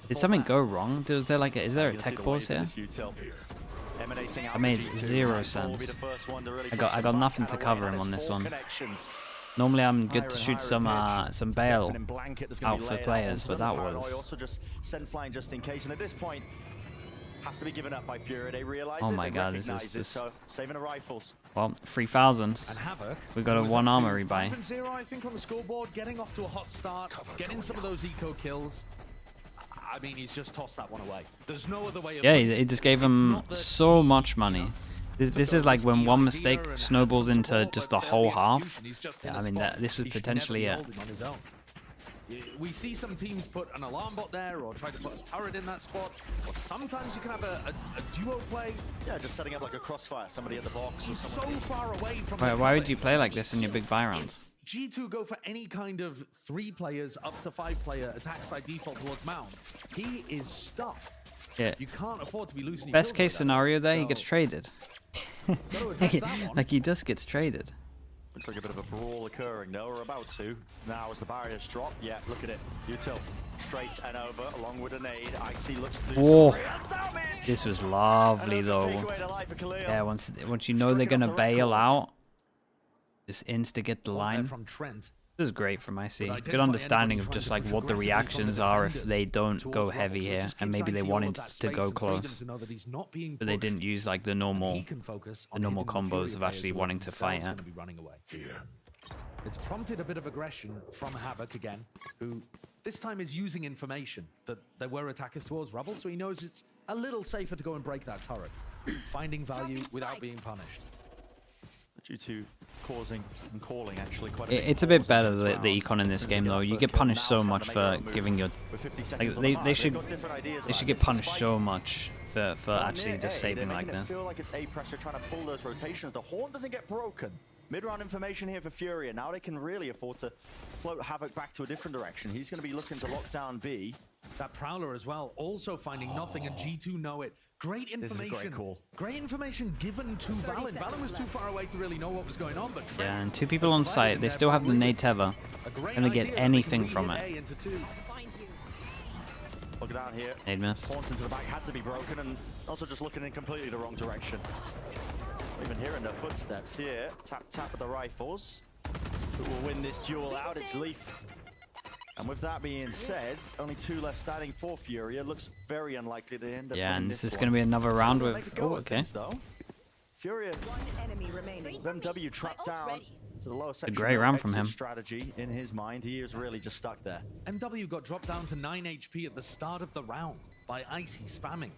Did something go wrong? Is there a tech pause here? I made 0 sense. I got nothing to cover him on this one. Normally I'm good to shoot some bail out for players, but that was.
Also just send flying just in case, and at this point has to be given up by Furia. They realize
oh my god, this is just
so saving the rifles.
Well, 3,000. We got a 1 armor rebuy.
7-0, I think, on the scoreboard, getting off to a hot start, getting some of those eco kills. I mean, he's just tossed that one away. There's no other way.
Yeah, he just gave him so much money. This is like when one mistake snowballs into just the whole half. Yeah, I mean, this was potentially it.
We see some teams put an alarm bot there or try to put a turret in that spot. Or sometimes you can have a duo play.
Yeah, just setting up like a crossfire, somebody at the box.
He's so far away from.
Why would you play like this in your big buy rounds?
G2 go for any kind of 3 players up to 5 player attack side default towards Mount. He is stuffed.
Yeah.
You can't afford to be losing.
Best case scenario there, he gets traded. Like he just gets traded.
Looks like a bit of a brawl occurring. No, we're about to. Now as the barriers drop, yeah, look at it. Util straight and over along with a nade. Icy looks to do
this was lovely though. Yeah, once you know they're gonna bail out, just insta get the line.
From Trent.
This is great from IC. Good understanding of just like what the reactions are if they don't go heavy here, and maybe they wanted to go close, but they didn't use like the normal combos of actually wanting to fight it.
It's prompted a bit of aggression from Havoc again, who this time is using information that there were attackers towards Rubble, so he knows it's a little safer to go and break that turret, finding value without being punished.
Due to causing and calling actually quite
it's a bit better the econ in this game though. You get punished so much for giving your they should get punished so much for actually just saving like this.
I feel like it's A pressure trying to pull those rotations. The horn doesn't get broken. Mid-round information here for Furia. Now they can really afford to float Havoc back to a different direction. He's going to be looking to lock down B.
That Prowler as well, also finding nothing, and G2 know it. Great information.
This is a great call.
Great information given to Valen. Valen was too far away to really know what was going on, but
yeah, and 2 people on site. They still have the nade tether. Gonna get anything from it.
Look down here.
Nade miss.
Horns into the back had to be broken, and also just looking in completely the wrong direction. Even hearing their footsteps here. Tap tap with the rifles. Who will win this duel out? It's Leaf. And with that being said, only 2 left standing for Furia. Looks very unlikely to end up.
Yeah, and this is going to be another round with. Oh, okay.
Furia. MW trapped down to the lower section.
A great round from him.
Strategy in his mind. He is really just stuck there.
MW got dropped down to 9 HP at the start of the round by Icy spamming.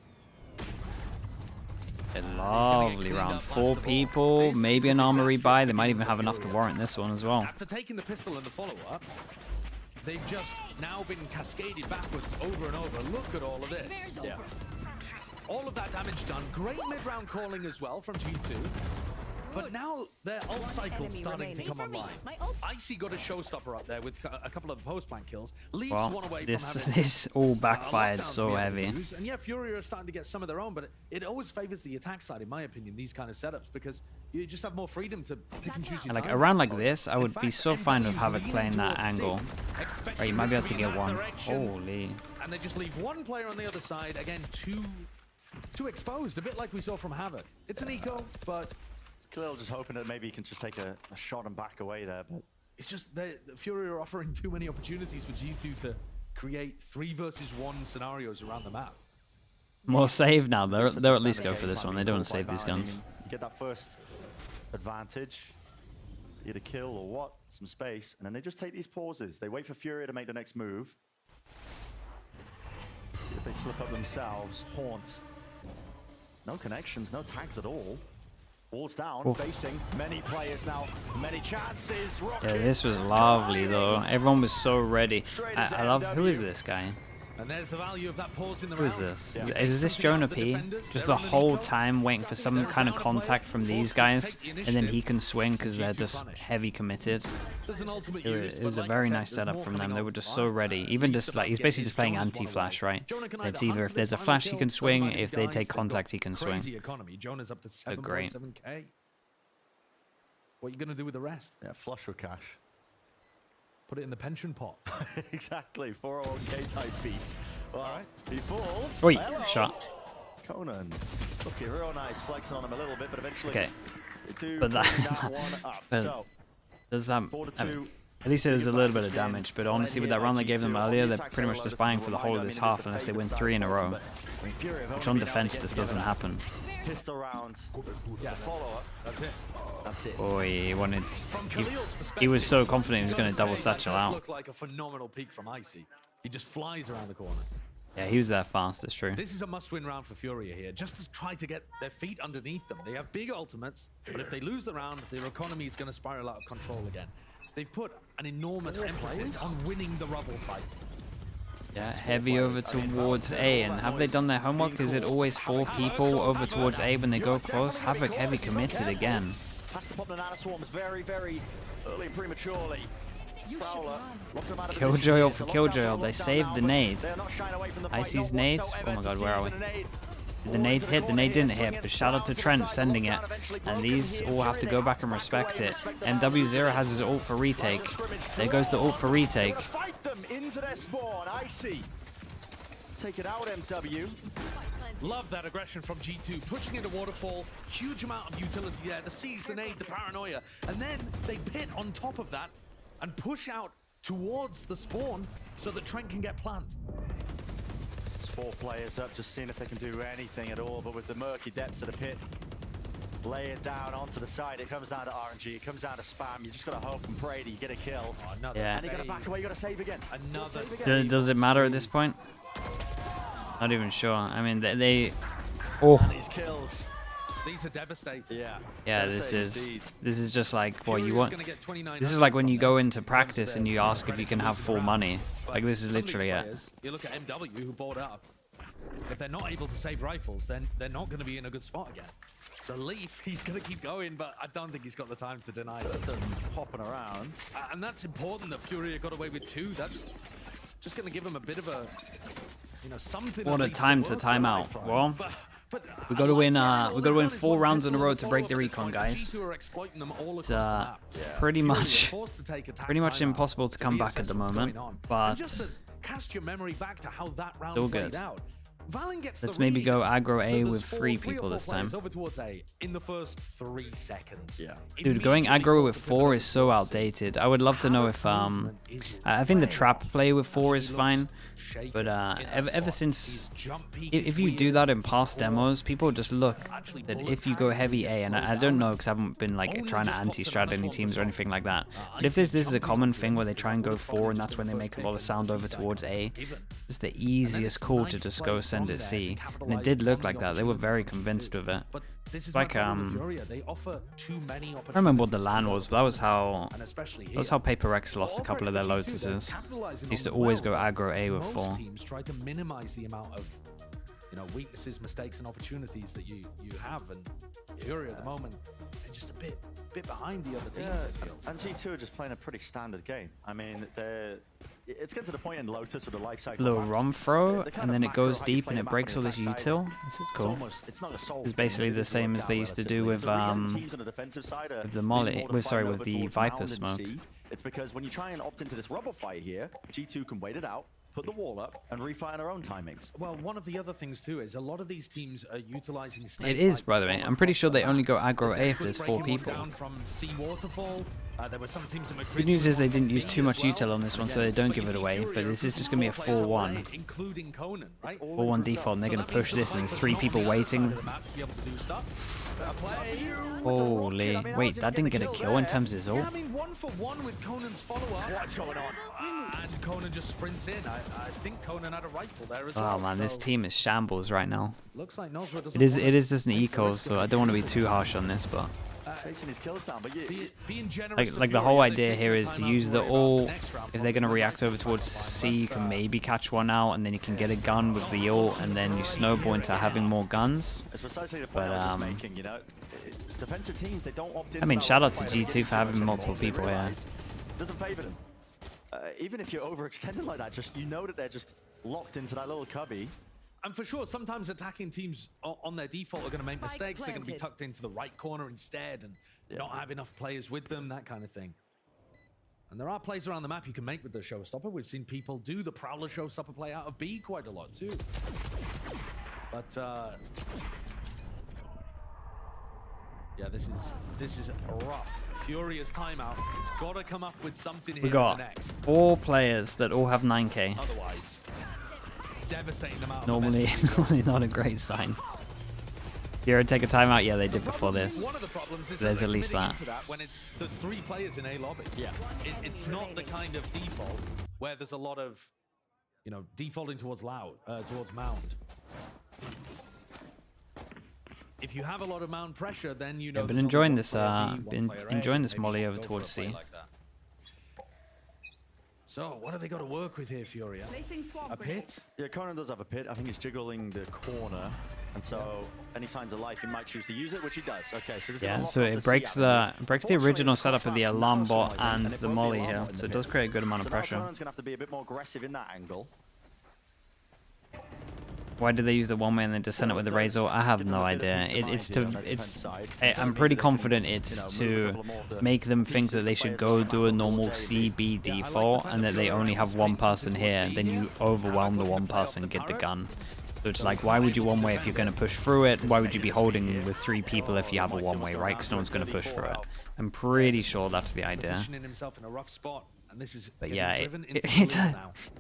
A lovely round. 4 people, maybe an armor rebuy. They might even have enough to warrant this one as well.
After taking the pistol and the follow-up, they've just now been cascaded backwards over and over. Look at all of this.
Yeah.
All of that damage done. Great mid-round calling as well from G2. But now their ult cycle's starting to come online. Icy got a showstopper up there with a couple of post-plant kills. Leaves one away from
this all backfired so heavy.
And yeah, Furia are starting to get some of their own, but it always favors the attack side, in my opinion, these kind of setups, because you just have more freedom to pick and choose your
Like
time.
around like this, I would be so fine with Havoc playing that angle. Right, you might be able to get one. Holy.
And they just leave one player on the other side, again, too exposed, a bit like we saw from Havoc. It's an eco, but
Khalil just hoping that maybe he can just take a shot and back away there, but
it's just the Furia are offering too many opportunities for G2 to create 3 versus 1 scenarios around the map.
More save now. They'll at least go for this one. They don't want to save these guns.
You get that first advantage, either kill or what, some space, and then they just take these pauses. They wait for Furia to make the next move. See if they slip up themselves. Haunt. No connections, no tags at all. Balls down, facing many players now, many chances.
Yeah, this was lovely though. Everyone was so ready. I love. Who is this guy?
And there's the value of that pause in the
Who is this? Is this JoshRT? Just the whole time waiting for some kind of contact from these guys, and then he can swing because they're just heavy committed. It was a very nice setup from them. They were just so ready. Even just like, he's basically just playing anti-flash, right? It's either if there's a flash he can swing, if they take contact he can swing. They're great.
What are you going to do with the rest?
Yeah, flush with cash.
Put it in the pension pot.
Exactly, 401k type beat. All right, he falls.
Wait, shot.
Conan, looking real nice, flexing on him a little bit, but eventually
okay.
They do
but that
one up. So,
does that? I mean, at least it was a little bit of damage, but honestly, with that run they gave them earlier, they're pretty much just buying for the whole of this half unless they win 3 in a row, which on defense just doesn't happen.
Pistol round. Yeah, follow-up. That's it. That's it.
Boy, he was so confident he was going to double satchel out.
Look like a phenomenal peak from Icy. He just flies around the corner.
Yeah, he was there fast, it's true.
This is a must-win round for Furia here, just to try to get their feet underneath them. They have big ultimates, but if they lose the round, their economy is going to spiral out of control again. They've put an enormous emphasis on winning the rubble fight.
Yeah, heavy over towards A, and have they done their homework? Is it always 4 people over towards A when they go close? Havoc heavy committed again.
Has to pop the nanoswarms very, very early and prematurely.
Killjoy up for Killjoy. They saved the nade. Icy's nade. Oh my god, where are we? Did the nade hit? The nade didn't hit, but shout out to Trent sending it. And these all have to go back and respect it. MW0 has his ult for retake. There goes the ult for retake.
Fight them into their spawn. Icy. Take it out, MW.
Love that aggression from G2, pushing into waterfall, huge amount of utility there, the C's, the nade, the paranoia, and then they pit on top of that and push out towards the spawn so that Trent can get plant.
This is 4 players up, just seeing if they can do anything at all, but with the murky depths of the pit, lay it down onto the side. It comes down to RNG, it comes down to spam. You just gotta hope and pray that you get a kill.
Yeah.
And you gotta back away, you gotta save again.
Does it matter at this point? Not even sure. I mean, they oh.
These kills.
These are devastating.
Yeah, this is just like what you want. This is like when you go into practice and you ask if you can have full money. Like this is literally it.
You look at MW who bought up. If they're not able to save rifles, then they're not going to be in a good spot again. So Leaf, he's going to keep going, but I don't think he's got the time to deny it.
Hopping around.
And that's important that Furia got away with 2. That's just going to give him a bit of a, you know, something.
What a time to time out. Well, we got to win. We got to win 4 rounds in a row to break the recon, guys. It's pretty much impossible to come back at the moment, but still good. Let's maybe go aggro A with 3 people this time.
In the first 3 seconds.
Dude, going aggro with 4 is so outdated. I would love to know if I think the trap play with 4 is fine, but ever since, if you do that in past demos, people just look that if you go heavy A, and I don't know because I haven't been like trying to anti-strat any teams or anything like that, but if this is a common thing where they try and go 4 and that's when they make a lot of sound over towards A, it's the easiest call to just go send it C, and it did look like that. They were very convinced with it. It's like I don't remember what the LAN was, but that was how Paper Rex lost a couple of their Lotuses. They used to always go aggro A with 4.
Teams try to minimize the amount of, you know, weaknesses, mistakes, and opportunities that you have, and Furia at the moment, just a bit behind the other team.
Yeah, and G2 are just playing a pretty standard game. I mean, it's getting to the point in Lotus with the life cycle.
Little ROM throw, and then it goes deep and it breaks all this util. This is cool. It's basically the same as they used to do with the Molly. With the Viper smoke.
It's because when you try and opt into this rubber fight here, G2 can wait it out, put the wall up, and refire their own timings.
Well, one of the other things too is a lot of these teams are utilizing.
It is, by the way. I'm pretty sure they only go aggro A if there's 4 people.
There were some teams in
Good news is they didn't use too much util on this one, so they don't give it away. But this is just going to be a 4-1. 4-1 default, and they're going to push this, and there's 3 people waiting. Holy. Wait, that didn't get a kill in terms of his ult?
Yeah, I mean, 1-for-1 with Conan's follow-up. What's going on? And Conan just sprints in. I think Conan had a rifle there as well.
Oh man, this team is shambles right now.
Looks like Nosra
it is just an eco, so I don't want to be too harsh on this, but
chasing his kills down, but
like the whole idea here is to use the ult. If they're gonna react over towards C, you can maybe catch one out, and then you can get a gun with the ult, and then you snowball into having more guns. But
you know, defensive teams, they don't opt in.
I mean, shout out to G2 for having multiple people here.
Doesn't favor them. Even if you're overextended like that, just you know that they're just locked into that little cubby.
And for sure, sometimes attacking teams on their default are going to make mistakes. They're going to be tucked into the right corner instead and not have enough players with them, that kind of thing. And there are plays around the map you can make with the Showstopper. We've seen people do the Prowler Showstopper play out of B quite a lot too. But yeah, this is rough. Furia's timeout. It's got to come up with something here.
We got
in the next.
4 players that all have 9k.
Otherwise, devastating them out.
Normally not a great sign. Furia take a timeout? Yeah, they did before this.
One of the problems is
there's at least that.
When there's 3 players in a lobby. Yeah, it's not the kind of default where there's a lot of, you know, defaulting towards mound. If you have a lot of mound pressure, then you know.
Yeah, been enjoying this. Enjoying this molly over towards C.
So, what have they got to work with here, Furia? A pit?
Yeah, Conan does have a pit. I think he's jiggling the corner, and so any signs of life, he might choose to use it, which he does. Okay, so
yeah, so it breaks the original setup of the alarm bot and the molly here, so it does create a good amount of pressure.
Conan's gonna have to be a bit more aggressive in that angle.
Why did they use the one way and then just send it with the Razor? I have no idea. I'm pretty confident it's to make them think that they should go do a normal CB default and that they only have one person here, and then you overwhelm the one person and get the gun. So it's like, why would you one way if you're going to push through it? Why would you be holding with 3 people if you have a one way, right? Because no one's going to push through it. I'm pretty sure that's the idea. But yeah,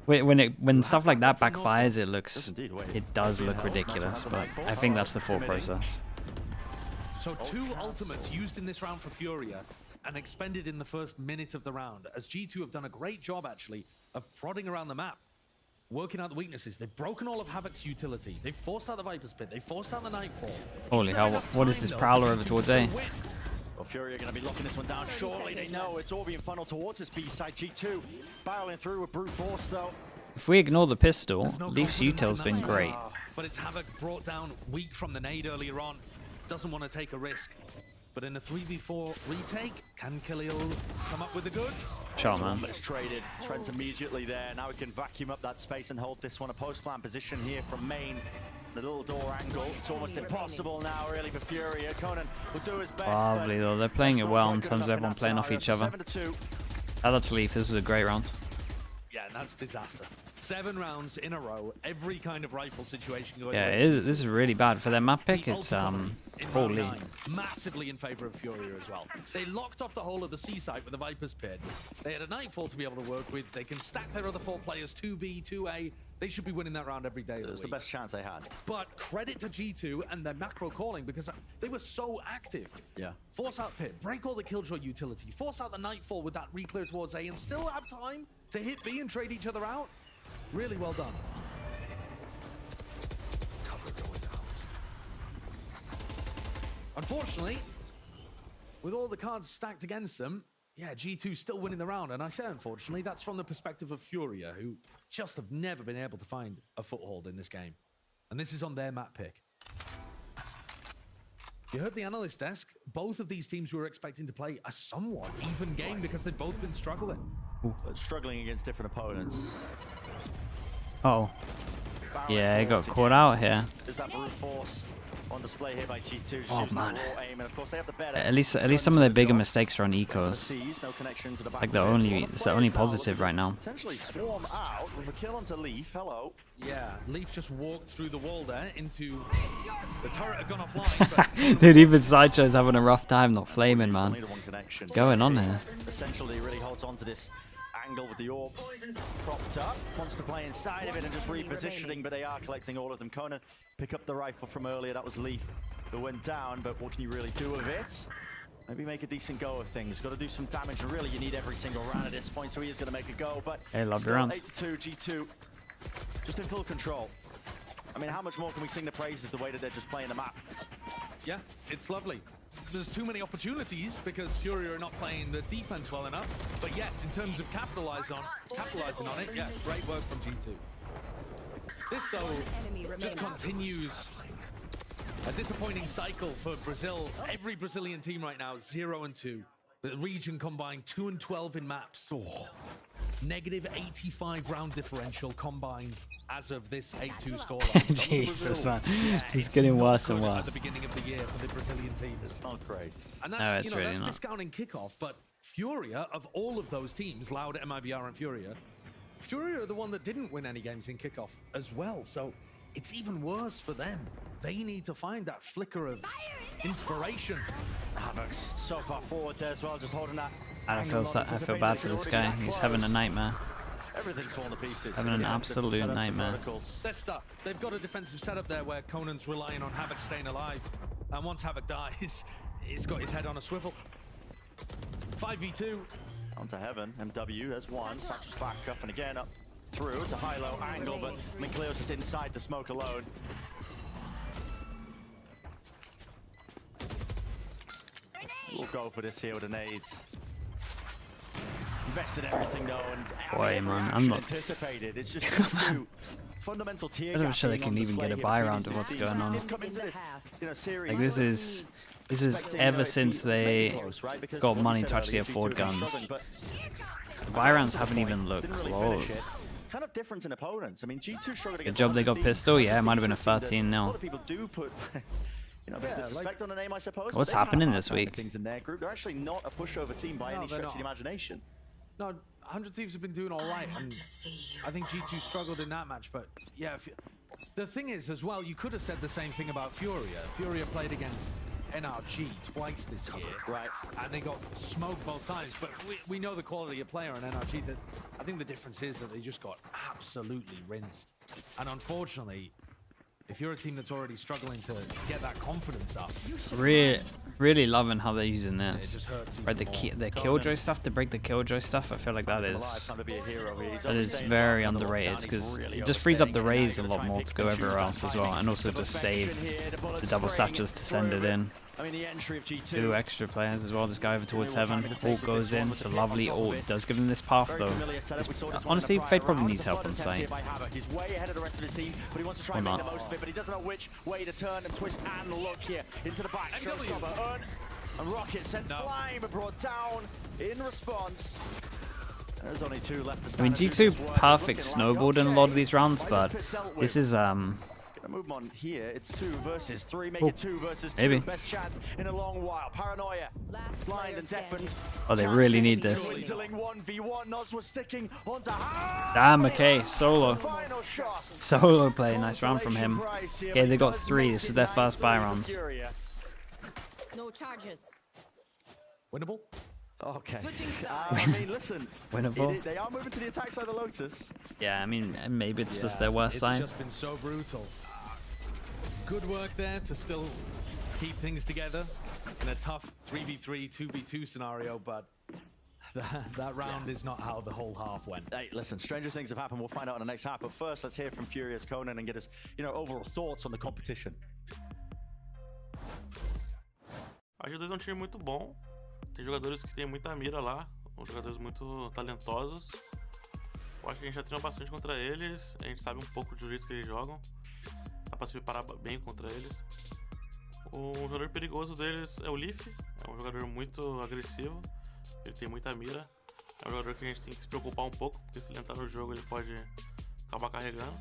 when stuff like that backfires, it does look ridiculous. But I think that's the thought process.
So 2 ultimates used in this round for Furia and expended in the first minute of the round, as G2 have done a great job actually of prodding around the map, working out the weaknesses. They've broken all of Havoc's utility. They've forced out the Viper's Pit. They've forced out the Nightfall.
Holy hell! What is this Prowler over towards A?
Well, Furia going to be locking this one down. Surely they know it's all being funneled towards this B side. G2 barreling through with brute force though.
If we ignore the pistol, Leaf's util's been great.
But it's Havoc brought down weak from the nade earlier on. Doesn't want to take a risk. But in a 3v4 retake, can Khalil come up with the goods?
Sure, man.
It's traded. Trent's immediately there. Now we can vacuum up that space and hold this one. A post-plant position here from main. The little door angle. It's almost impossible now, really, for Furia. Conan will do his best.
Probably, though. They're playing it well in terms of everyone playing off each other. That's Leaf. This is a great round.
Yeah, that's disaster. 7 rounds in a row, every kind of rifle situation going.
Yeah, this is really bad for their map pick. It's holy.
Massively in favor of Furia as well. They locked off the whole of the C site with the Viper's Pit. They had a Nightfall to be able to work with. They can stack their other 4 players, 2B, 2A. They should be winning that round every day.
It was the best chance they had.
But credit to G2 and their macro calling, because they were so active.
Yeah.
Force out Pit, break all the Killjoy utility, force out the Nightfall with that re-clear towards A, and still have time to hit B and trade each other out. Really well done. Cover going out. Unfortunately, with all the cards stacked against them, yeah, G2 still winning the round. And I say unfortunately, that's from the perspective of Furia, who just have never been able to find a foothold in this game. And this is on their map pick. You heard the analyst desk. Both of these teams were expecting to play a somewhat even game because they've both been struggling.
But struggling against different opponents.
Oh. Yeah, he got caught out here.
There's that brute force on display here by G2.
Oh man.
Aim, and of course they have the better.
At least some of their bigger mistakes are on ecos. Like it's the only positive right now.
Potentially swarm out with a kill onto Leaf. Hello.
Yeah, Leaf just walked through the wall there into the turret had gone offline.
Dude, even Sideshow's having a rough time not flaming, man. What's going on here?
Essentially really holds on to this angle with the orb propped up, wants to play inside of it and just repositioning, but they are collecting all of them. Conan pick up the rifle from earlier, that was Leaf that went down, but what can you really do with it? Maybe make a decent go of things. Got to do some damage, and really you need every single round at this point, so he is going to make a go, but
hey, love
still
rounds.
8-2, G2 just in full control. I mean, how much more can we sing the praises of the way that they're just playing the map?
Yeah, it's lovely. There's too many opportunities because Furia are not playing the defense well enough. But yes, in terms of capitalizing on it, yeah, great work from G2. This though just continues a disappointing cycle for Brazil. Every Brazilian team right now 0-2. The region combined 2-12 in maps. Oh. Negative 85 round differential combined as of this 8-2 scoreline.
Jesus, man. It's getting worse and worse.
At the beginning of the year for the Brazilian teams.
It's not great.
And that's, that's discounting kickoff, but Furia, of all of those teams, Loud, MIBR, and Furia are the one that didn't win any games in kickoff as well, so it's even worse for them. They need to find that flicker of inspiration.
Havoc's so far forward there as well, just holding that.
I feel bad for this guy. He's having a nightmare.
Everything's falling to pieces.
Having an absolute nightmare.
They're stuck. They've got a defensive setup there where Conan's relying on Havoc staying alive. And once Havoc dies, he's got his head on a swivel. 5v2.
Onto Heaven. MW, there's one. Satchel's back up and again up through. It's a high-low angle, but McLeod's just inside the smoke alone. We'll go for this here with a nade. Invested everything though, and
boy, man, I'm not
anticipated. It's just too fundamental tier.
I'm not sure they can even get a buy round of what's going on. Like this is ever since they got money to actually afford guns. The buy rounds haven't even looked close.
Kind of difference in opponents. I mean, G2 struggled against.
Good job they got pistol. Yeah, it might have been a 13-0.
A lot of people do put. You know, there's disrespect on the name, I suppose.
What's happening this week?
Things in their group. They're actually not a pushover team by any stretch of the imagination.
No, 100 Thieves have been doing all right, and I think G2 struggled in that match. But yeah, the thing is as well, you could have said the same thing about Furia. Furia played against NRG twice this year,
right?
And they got smoked both times. But we know the quality of player on NRG. That I think the difference is that they just got absolutely rinsed, and unfortunately. If you're a team that's already struggling to get that confidence up,
really loving how they're using this.
It just hurts
right, the killjoy stuff to break the killjoy stuff. I feel like that is very underrated because it just frees up the raise a lot more to go everywhere else as well, and also just save the double satchels to send it in.
I mean, the entry of G2.
2 extra players as well. This guy over towards Heaven. Ult goes in. It's a lovely ult. It does give him this path though. Honestly, Fade probably needs help on site.
He's way ahead of the rest of his team, but he wants to try and make the most of it, but he doesn't know which way to turn and twist and look here into the back. Showstopper, and Rocket sent flying but brought down in response. There's only 2 left to stand.
I mean, G2 perfect snowboard in a lot of these rounds, but this is
Move on here. It's 2 versus 3. Make it 2 versus 2.
Maybe.
Best chance in a long while. Paranoia, blind and deafened.
Oh, they really need this.
1v1. Noz was sticking onto.
Damn. Okay. Solo. Solo play. Nice round from him. Okay, they got 3. This is their first buy rounds.
No charges.
Winnable.
Okay. I mean, listen.
Winnable.
They are moving to the attack side of Lotus.
Yeah, I mean, maybe it's just their worst side.
It's just been so brutal. Good work there to still keep things together in a tough 3v3, 2v2 scenario, but that round is not how the whole half went.
Hey, listen, stranger things have happened. We'll find out in the next half. But first, let's hear from Furia's Conan and get his, overall thoughts on the competition.
A G2 é um time muito bom. Tem jogadores que tem muita mira lá, jogadores muito talentosos. Eu acho que a gente já treinou bastante contra eles, a gente sabe um pouco do jeito que eles jogam. Dá pra se preparar bem contra eles. O jogador perigoso deles é o Leaf. É um jogador muito agressivo. Ele tem muita mira. É um jogador que a gente tem que se preocupar um pouco, porque se ele entrar no jogo ele pode acabar carregando.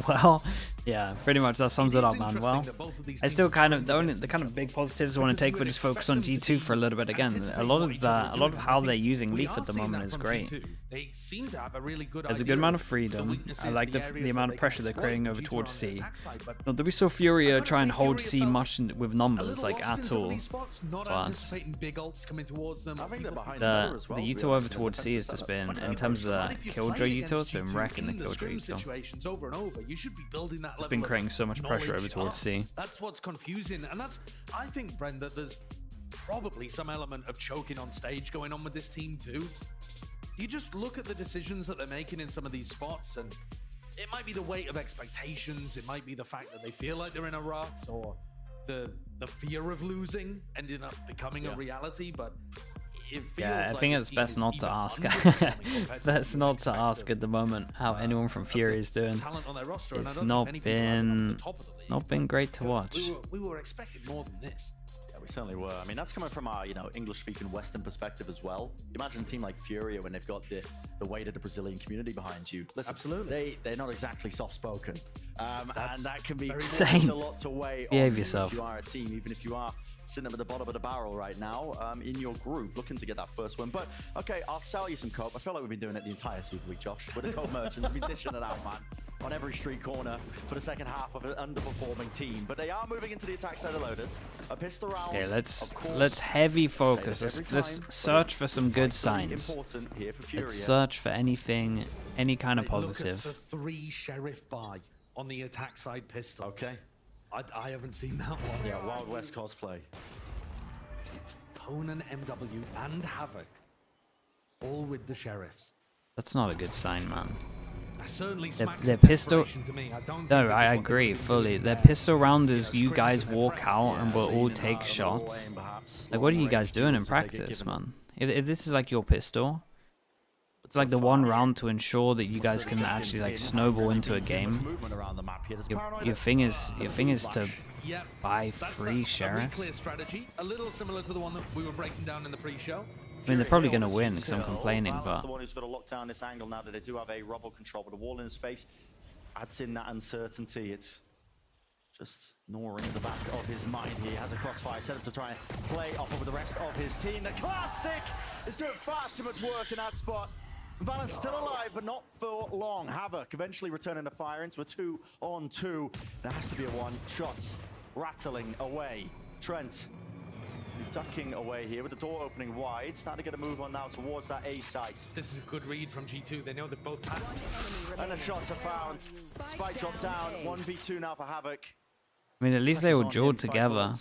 Well, yeah, pretty much that sums it up, man. Well, I still kind of the kind of big positives I want to take, but just focus on G2 for a little bit again. A lot of how they're using Leaf at the moment is great. There's a good amount of freedom. I like the amount of pressure they're creating over towards C. Not that we saw Furia try and hold C much with numbers, like at all, but the util over towards C has just been, in terms of the Killjoy util, it's been wrecking the Killjoy util.
You should be building that.
It's been creating so much pressure over towards C.
That's what's confusing, and I think, Brent, that there's probably some element of choking on stage going on with this team too. You just look at the decisions that they're making in some of these spots, and it might be the weight of expectations, it might be the fact that they feel like they're in a rut, or the fear of losing ending up becoming a reality, but
yeah, I think it's best not to ask. Best not to ask at the moment how anyone from Furia is doing. It's not been great to watch.
We were expecting more than this.
Yeah, we certainly were. I mean, that's coming from our, English-speaking Western perspective as well. Imagine a team like Furia when they've got the weight of the Brazilian community behind you. Listen, absolutely, they're not exactly soft-spoken, and that can be
Same.
a lot to weigh
Behave
on
yourself.
if you are a team, even if you are sitting up at the bottom of the barrel right now in your group, looking to get that first win. But, okay, I'll sell you some coke. I feel like we've been doing it the entire Super Week, Josh. We're the coke merchants. We've been dishing it out, man, on every street corner for the second half of an underperforming team. But they are moving into the attack side of Lotus. A pistol round.
Okay, let's heavy focus. Let's search for some good signs. Let's search for anything, any kind of positive.
Look at the 3 Sheriff buy on the attack side pistol.
Okay.
I haven't seen that one.
Yeah, Wild West cosplay.
Conan, MW, and Havoc, all with the Sheriffs.
That's not a good sign, man.
Certainly
their pistol. No, I agree fully. Their pistol round is you guys walk out and we'll all take shots. Like, what are you guys doing in practice, man? If this is like your pistol, it's like the one round to ensure that you guys can actually like snowball into a game. Your thing is to buy free sheriffs.
Clear strategy, a little similar to the one that we were breaking down in the pre-show.
I mean, they're probably going to win because I'm complaining, but
the one who's got to lock down this angle now that they do have a rubble control, but a wall in his face adds in that uncertainty. It's just gnawing at the back of his mind. He has a crossfire set up to try and play off with the rest of his team. The Classic is doing far too much work in that spot. Valent's still alive, but not for long. Havoc eventually returning to fire into a 2-on-2. There has to be a one. Shots rattling away. Trent ducking away here with the door opening wide. Starting to get a move on now towards that A site.
This is a good read from G2. They know they've both had.
And the shots are found. Spike dropped down. 1v2 now for Havoc.
I mean, at least they were jawed together.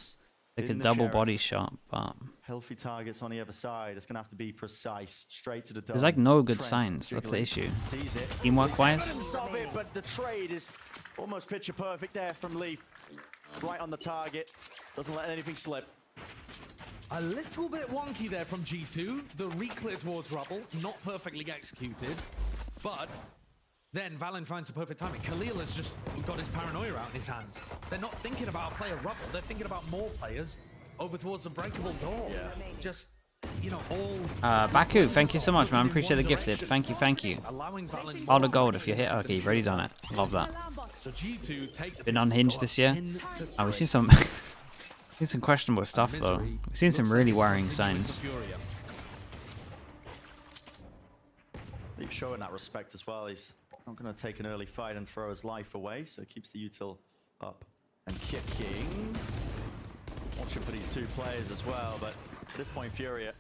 Like a double body shot, but
healthy targets on the other side. It's gonna have to be precise, straight to the dome.
There's like no good signs. That's the issue. Teamwork wise.
But the trade is almost picture perfect there from Leaf. Right on the target. Doesn't let anything slip.
A little bit wonky there from G2. The re-clear towards rubble, not perfectly executed, but then Valen finds the perfect timing. Khalil has just got his paranoia out in his hands. They're not thinking about a player rubble. They're thinking about more players over towards the breakable door. Yeah. Just, all...
Baku, thank you so much, man. Appreciate the gifted. Thank you, thank you. All the gold if you're hit. Okay, you've already done it. Love that.
So G2 take
been unhinged this year. Oh, we've seen some... We've seen some questionable stuff, though. We've seen some really worrying signs.
He's showing that respect as well. He's not going to take an early fight and throw his life away, so he keeps the util up and kicking. Watching for these two players as well, but at this point, Furia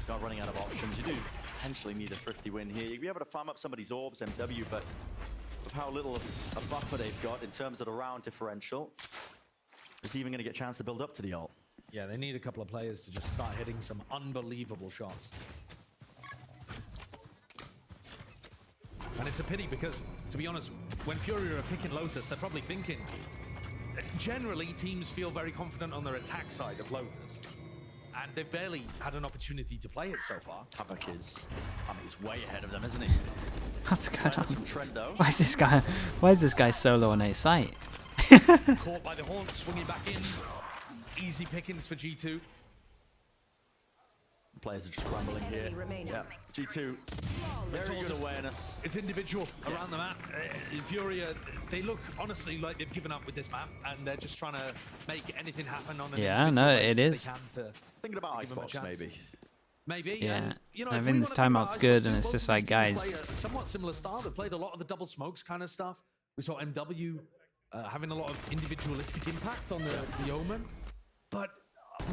not running out of options. You do essentially need a thrifty win here. You'll be able to farm up somebody's orbs, MW, but with how little of a buffer they've got in terms of the round differential, is he even going to get a chance to build up to the ult?
Yeah, they need a couple of players to just start hitting some unbelievable shots. And it's a pity because, to be honest, when Furia are picking Lotus, they're probably thinking... Generally, teams feel very confident on their attack side of Lotus. And they've barely had an opportunity to play it so far.
Havoc is... I mean, he's way ahead of them, isn't he?
What's going on? Why is this guy solo on A site?
Caught by the horn, swinging back in. Easy pickings for G2.
Players are just crumbling here. Yeah. G2, very good awareness.
It's individual around the map. Furia, they look honestly like they've given up with this map, and they're just trying to make anything happen on an
no, it is.
Thinking about Icebox, maybe.
Maybe,
yeah.
You know,
I think this timeout's good, and it's just like, guys.
Play a somewhat similar style. They played a lot of the double smokes kind of stuff. We saw MW having a lot of individualistic impact on the Omen. But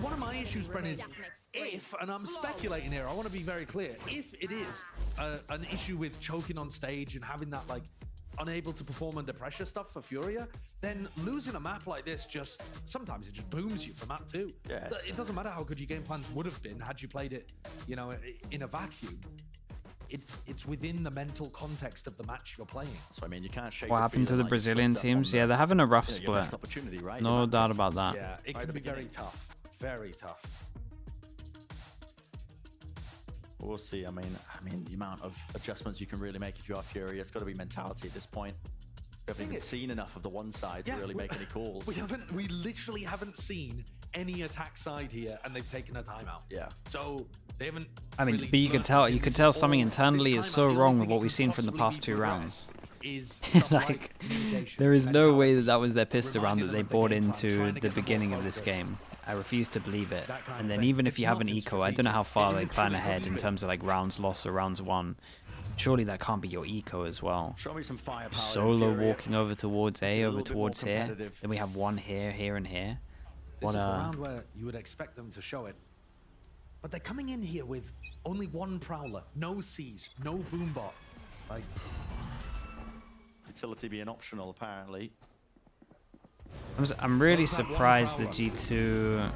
one of my issues, Brent, is if, and I'm speculating here, I want to be very clear, if it is an issue with choking on stage and having that, like, unable to perform under pressure stuff for Furia, then losing a map like this sometimes it just booms you for map 2.
Yeah,
it doesn't matter how good your game plans would have been had you played it, you know, in a vacuum. It's within the mental context of the match you're playing.
So I mean, you can't shake.
What happened to the Brazilian teams? Yeah, they're having a rough split.
Right?
No doubt about that.
Yeah, it can be very tough. Very tough.
We'll see. I mean, the amount of adjustments you can really make if you are Furia, it's got to be mentality at this point. We haven't even seen enough of the one side to really make any calls.
We literally haven't seen any attack side here, and they've taken a timeout.
Yeah.
So they haven't.
I mean, but you could tell something internally is so wrong with what we've seen from the past 2 rounds. Like, there is no way that was their pistol round that they bought into the beginning of this game. I refuse to believe it. And then even if you have an eco, I don't know how far they plan ahead in terms of like rounds lost or rounds won. Surely that can't be your eco as well.
Show me some firepower.
Solo walking over towards A, over towards here. Then we have one here, here, and here.
This is the round where you would expect them to show it. But they're coming in here with only one Prowler, no C's, no Boombot. Like,
utility being optional, apparently.
I'm really surprised that G2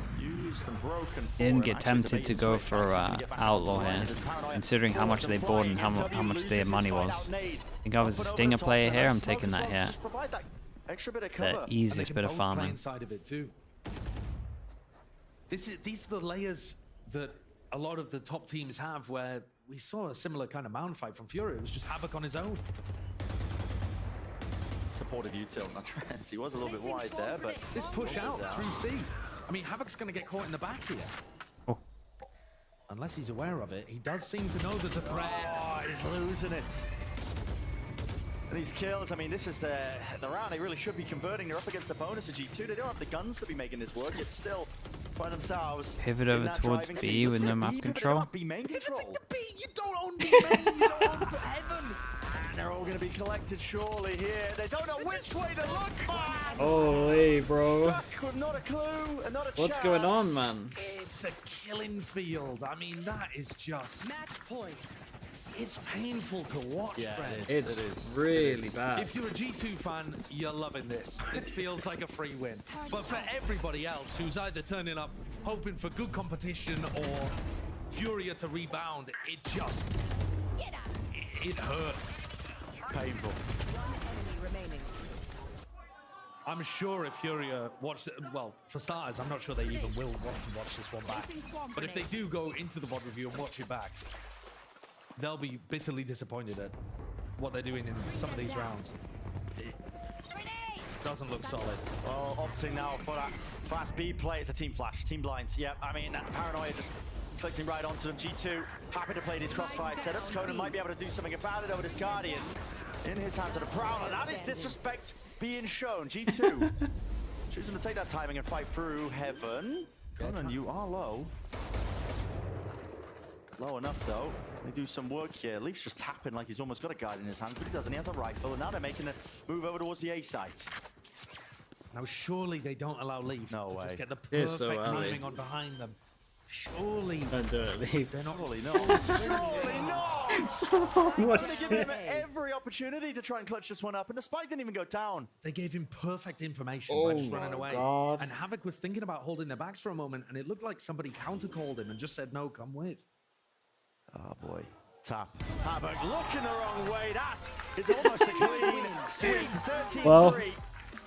didn't get tempted to go for Outlaw here, considering how much they bought and how much their money was. I think I was a Stinger player here, I'm taking that here. The easiest bit of farming.
These are the layers that a lot of the top teams have, where we saw a similar kind of mound fight from Furia. It was just Havoc on his own.
Supportive util on Trent. He was a little bit wide there, but
this push out through C. I mean, Havoc's going to get caught in the back here.
Oh.
Unless he's aware of it. He does seem to know there's a threat.
Oh, he's losing it. And these kills, I mean, this is the round they really should be converting. They're up against the bonus of G2. They don't have the guns to be making this work. It's still by themselves.
Pivot over towards B with no map control.
B main control.
The B, you don't own B main, you don't own heaven.
They're all going to be collected surely here. They don't know which way to look.
Holy, bro.
Stuck with not a clue and not a
What's going on, man?
It's a killing field. I mean, that is just...
Match point.
It's painful to watch, Brent.
It is really bad.
If you're a G2 fan, you're loving this. It feels like a free win. But for everybody else who's either turning up hoping for good competition or Furia to rebound, it just... It hurts.
Painful.
I'm sure if Furia watch it, well, for starters, I'm not sure they even will want to watch this one back. But if they do go into the VOD review and watch it back, they'll be bitterly disappointed at what they're doing in some of these rounds. It doesn't look solid.
Well, opting now for that fast B play. It's a team flash, team blinds. Yep, I mean, Paranoia just clicking right onto them. G2 happy to play these crossfire setups. Conan might be able to do something about it over this Guardian. In his hands of the Prowler. That is disrespect being shown. G2 choosing to take that timing and fight through Heaven. Conan, you are low. Low enough though. They do some work here. Leaf's just tapping like he's almost got a Guardian in his hands, but he doesn't. He has a rifle, and now they're making the move over towards the A site.
Now surely they don't allow Leaf to
way.
just get the perfect timing on behind them. Surely.
Don't do it, Leaf.
They're not.
Surely not. Surely not. They're going to give him every opportunity to try and clutch this one up, and the spike didn't even go down.
They gave him perfect information by just running away.
God.
And Havoc was thinking about holding their backs for a moment, and it looked like somebody counter-called him and just said, no, come with.
Oh boy. Tap. Havoc looking the wrong way. That is almost a clean sweep. 13-3.
Well,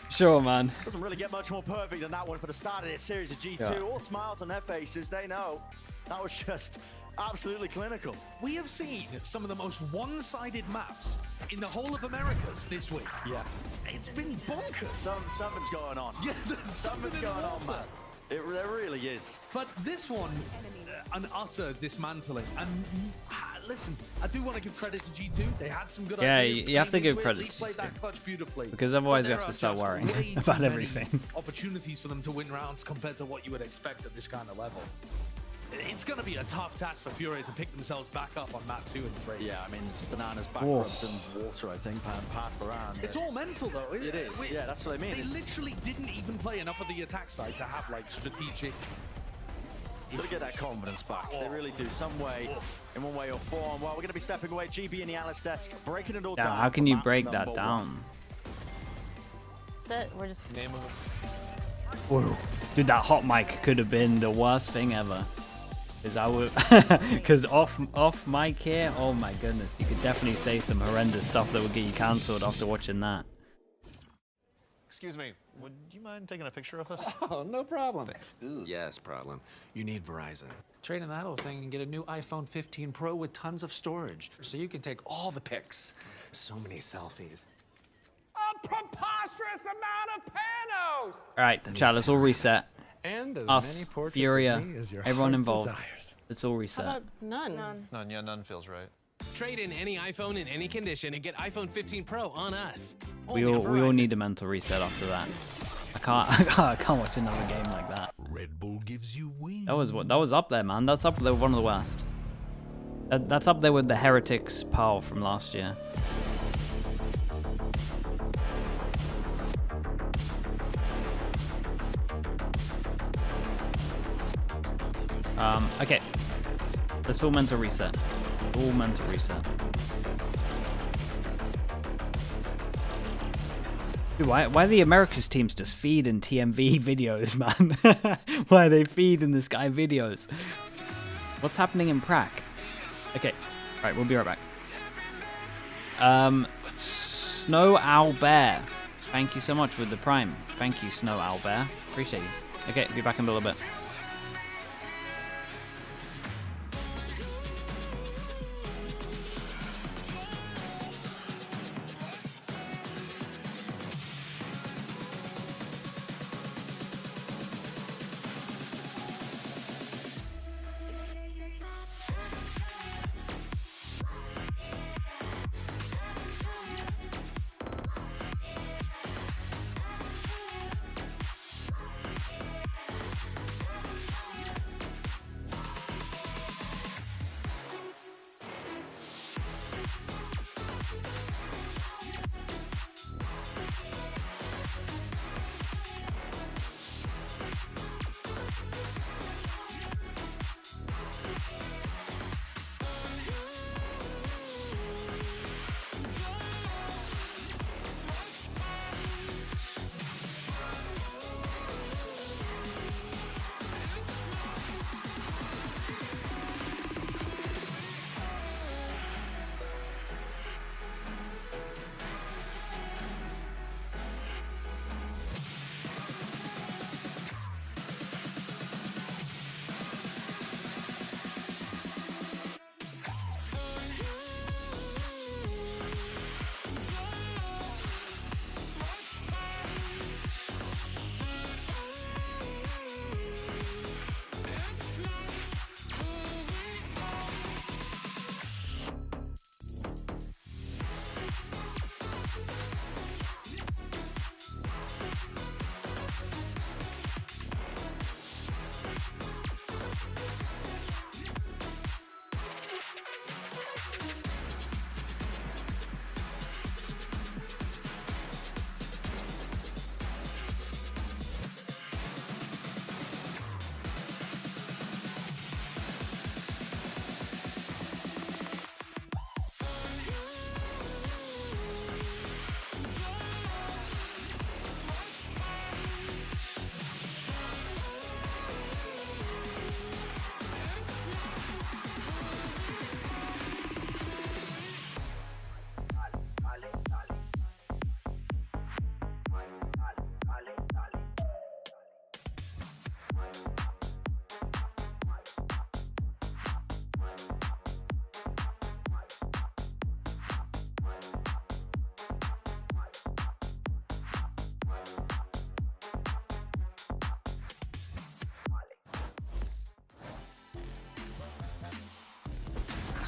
sure, man.
Doesn't really get much more perfect than that one for the start of this series of G2.
Yeah.
All smiles on their faces. They know that was just absolutely clinical.
We have seen some of the most one-sided maps in the whole of Americas this week.
Yeah.
It's been bonkers.
Something's going on.
Yeah, something's
going on, man. There really is.
But this one, an utter dismantling. And listen, I do want to give credit to G2. They had some good ideas.
You have to give credit to
played that clutch beautifully.
Because otherwise we have to start worrying about everything.
Opportunities for them to win rounds compared to what you would expect at this kind of level. It's going to be a tough task for Furia to pick themselves back up on map 2 and 3.
Yeah, I mean, it's bananas, backwards, and water, I think, passed around.
It's all mental, though, isn't it?
It is, yeah, that's what I mean.
They literally didn't even play enough of the attack side to have, like, strategic...
Gotta get that confidence back. They really do, some way, in one way or form. Well, we're going to be stepping away. GB in the Alice desk, breaking it all down.
How can you break that down?
That's it. We're just...
Whoa. Dude, that hot mic could have been the worst thing ever. Because off mic here, oh my goodness, you could definitely say some horrendous stuff that would get you cancelled after watching that.
Excuse me, would you mind taking a picture of this?
Oh, no problem.
Thanks.
Ooh, yes, problem. You need Verizon. Trade in that old thing and get a new iPhone 15 Pro with tons of storage, so you can take all the pics. So many selfies.
A preposterous amount of panos!
Alright, chat, let's all reset.
And as
Us,
many portraits
Furia,
of me as your
everyone
heart
involved.
desires.
Let's all reset.
How about none?
None, yeah, none feels right.
Trade in any iPhone in any condition and get iPhone 15 Pro on us.
We all need a mental reset after that. I can't watch another game like that.
Red Bull gives you wings.
That was up there, man. That's up there, one of the worst. That's up there with the Heretics PAL from last year. Okay. Let's all mental reset. All mental reset. Dude, why are the Americas teams just feeding TMV videos, man? Why are they feeding this guy videos? What's happening in Prague? Okay. Alright, we'll be right back. Snow Owl Bear. Thank you so much with the Prime. Thank you, Snow Owl Bear. Appreciate you. Okay, be back in a little bit.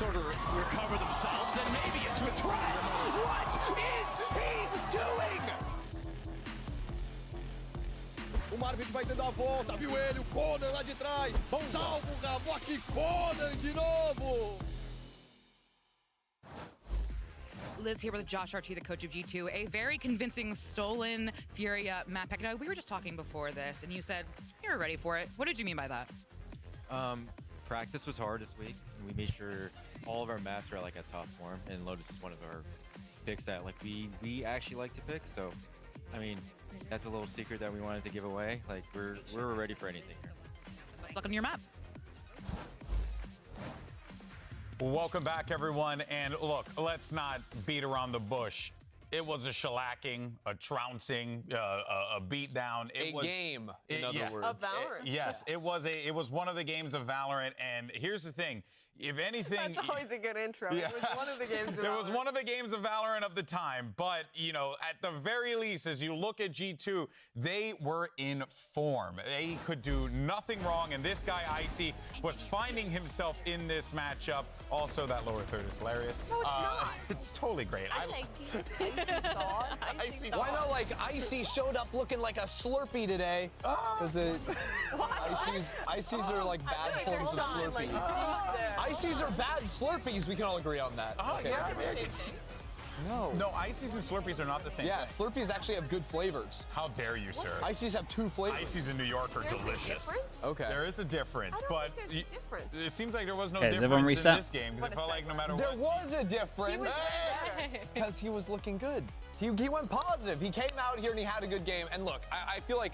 sort of recover themselves and maybe into a Trent. What is he doing?
O Marvin vai tendo a volta, viu ele, o Conan lá de trás. Salva o Gavok, Conan de novo.
Liz here with JoshRT, the coach of G2. A very convincing stolen Furia map pick. Now, we were just talking before this, and you said you were ready for it. What did you mean by that?
Practice was hard this week. We made sure all of our maps are like at top form, and Lotus is one of our picks that like we actually like to pick. So, I mean, that's a little secret that we wanted to give away. Like we're ready for anything here.
Let's look on your map.
Welcome back, everyone. And look, let's not beat around the bush. It was a shellacking, a trouncing, a beatdown. It was
game, in other words.
Of Valorant.
Yes, it was one of the games of Valorant. And here's the thing. If anything,
that's always a good intro.
Yeah.
It was one of the games of
It
Valorant.
was one of the games of Valorant of the time. But, you know, at the very least, as you look at G2, they were in form. They could do nothing wrong. And this guy, Icy, was finding himself in this matchup. Also, that lower third is hilarious.
No, it's not.
It's totally great.
Icy thought.
Why not, like, Icy showed up looking like a Slurpee today? Because Icy's are like bad forms of Slurpees. Icy's are bad Slurpees, we can all agree on that.
Oh,
okay.
yeah. No, Icy's and Slurpees are not the same.
Yeah,
thing.
Slurpees actually have good flavors.
How dare you, sir?
Icy's have two flavors.
Icy's in New York are
There's
delicious.
A difference?
Okay.
There is a difference, but
there's a difference.
It seems like there was no
Okay, is everyone
difference in
reset?
this game because it felt like no matter
There
what.
was a difference because he was looking good. He went positive. He came out here and he had a good game. And look, I feel like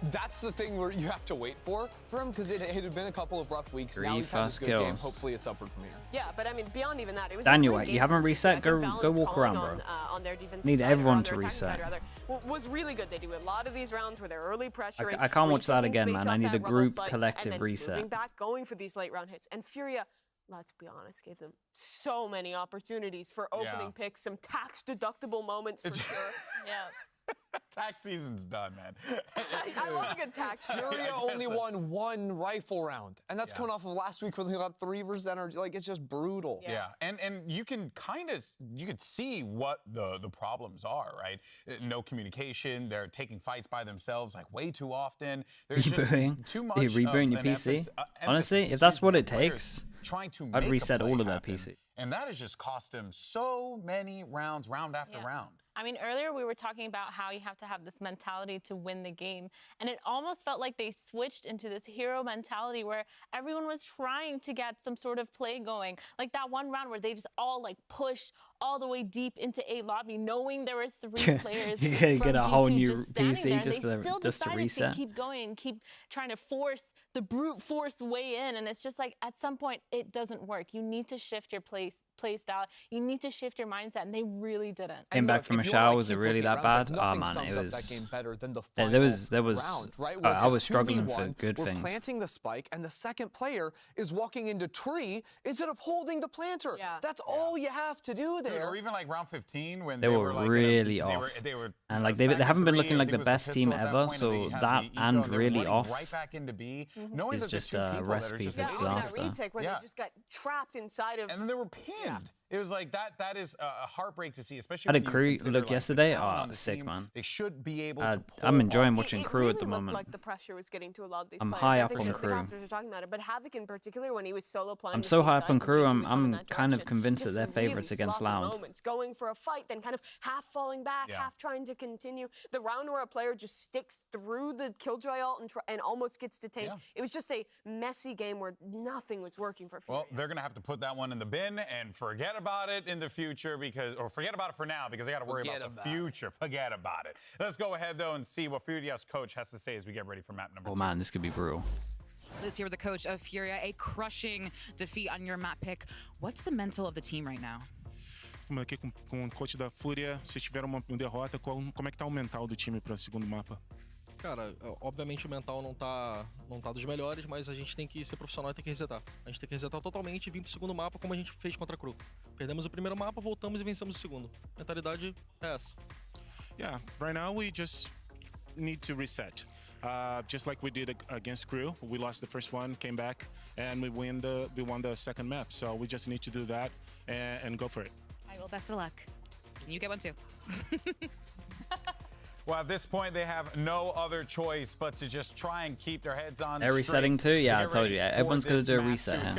that's the thing where you have to wait for him because it had been a couple of rough weeks. Now he's had a good game. Hopefully it's upward from here.
Yeah, but I mean, beyond even that, it was
Daniel,
a great
you
game
haven't
for
reset?
G2. I
Go
think
walk
Valorant's
around,
calling
bro.
on their defensive
Need
side or
everyone
on
to
their attacking
reset.
side, rather, was really good. They do a lot of these rounds where they're early pressuring.
I can't watch that again,
space
man.
off
I need
that
a
rubble
group
fight,
collective
and then
reset.
Moving back, going for these late round hits. And Furia, let's be honest, gave them so many opportunities for opening picks, some tax deductible moments for sure.
Yeah.
Tax season's done, man.
I love a good tax.
Furia only won one rifle round, and that's coming off of last week where they got 3 versus energy. Like, it's just brutal.
Yeah, and you can you could see what the problems are, right? No communication. They're taking fights by themselves like way too often. There's just too much.
Rebooting your PC. Honestly, if that's what it takes, I'd reset all of their PC.
And that has just cost him so many rounds, round after round.
I mean, earlier we were talking about how you have to have this mentality to win the game. And it almost felt like they switched into this hero mentality where everyone was trying to get some sort of play going. Like that one round where they just all like pushed all the way deep into A lobby, knowing there were 3 players
You
from
get a
G2
whole new
just standing
PC
there.
just
They
for
still
just to
decided
reset.
to keep going and keep trying to force the brute force way in. And it's just like, at some point, it doesn't work. You need to shift your play style. You need to shift your mindset, and they really didn't.
Came back from a shower. Was it really that bad? Oh man, it was.
That game better than the
There was.
round, right?
I was struggling
2v1,
for good
we're
things.
planting the spike, and the second player is walking into tree instead of holding the planter.
Yeah.
That's all you have to do there.
Or even like round 15 when
They were
like
really off.
They were
And like they haven't been looking like the best team ever. So that and really off
right back into B.
is just a recipe for disaster.
Retake where they just got trapped inside of.
And then they were pinned. It was like that is a heartbreak to see, especially.
I had a
when you
crew
consider,
look
like,
yesterday.
the talent on
Oh,
the
sick
team.
man.
They should be able to.
I'm enjoying
off.
watching
It
crew
really
at the
looked
moment.
like the pressure was getting to a lot of these
I'm
players.
high
I
up
think
on
the
crew.
casters are talking about it, but Havoc in particular, when he was solo playing.
I'm
the
so
C
high up
side,
on crew.
continuing
I'm
in that
kind of
direction.
convinced that
Just
they're
really
favorites against
sloppy
Loud.
moments, going for a fight, then kind of half falling back, half trying to continue. The round where a player just sticks through the Killjoy ult and almost gets detained.
Yeah.
It was just a messy game where nothing was working for Furia.
Well, they're gonna have to put that one in the bin and forget about it in the future or forget about it for now because they got to worry about the future. Forget about it. Let's go ahead though and see what Furia's coach has to say as we get ready for map number 2.
Oh man, this could be brutal.
Liz here with the coach of Furia, a crushing defeat on your map pick. What's the mental of the team right now?
Estamos aqui com o coach da Fúria. Vocês tiveram uma derrota. Como é que tá o mental do time para o segundo mapa?
Cara, obviamente o mental não tá dos melhores, mas a gente tem que ser profissional e tem que resetar. A gente tem que resetar totalmente e vir pro segundo mapa como a gente fez contra a Cru. Perdemos o primeiro mapa, voltamos e vencemos o segundo. A mentalidade é essa.
Yeah, right now we just need to reset. just like we did against Crew. We lost the first one, came back, and we won the second map. So we just need to do that and go for it.
All right, well, best of luck. You get one too.
Well, at this point, they have no other choice but to just try and keep their heads on.
They're resetting too? Yeah, I told you. Everyone's going to do a reset here.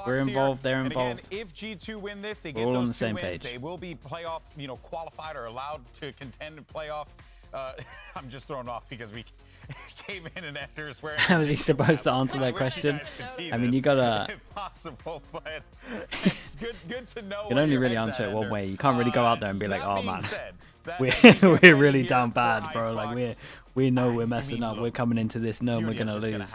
We're involved, they're involved.
If G2 win this, they get
all on
those
the same
2 wins.
page.
They will be playoff, qualified or allowed to contend in playoff. I'm just thrown off because we came in and Ender's wearing.
How was he supposed to answer that question? I mean, you gotta.
Impossible, but it's good to know.
You can only really answer it one way. You can't really go out there and be like, "Oh man, we're really down bad, bro. Like we know we're messing up. We're coming into this knowing we're gonna lose."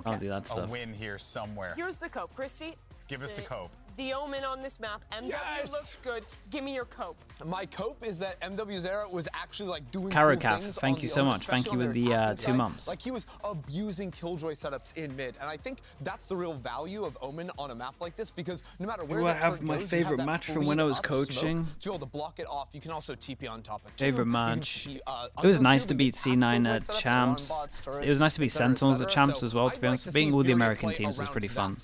Can't do that stuff.
A win here somewhere.
Here's the cope, Christy.
Give us the cope.
The Omen on this map. MW looks good. Give me your cope.
My cope is that MW's era was actually like doing
Carrot
cool
Calf,
things
thank
on
you
the
so
Omen,
much. Thank
especially
you
on
with
their
the
attacking
2
side.
months.
Like he was abusing Killjoy setups in mid, and I think that's the real value of Omen on a map like this because no matter where
I
that
have
turret
my
goes, you
favorite
that
match from
bleed
when I was
up
coaching.
smoke to be able to block it off. You can also TP on top of it.
Favorite match. It was nice to beat C9 at Champs. It was nice to beat Sentinels at Champs as well, to be honest. Beating all the American teams was pretty fun.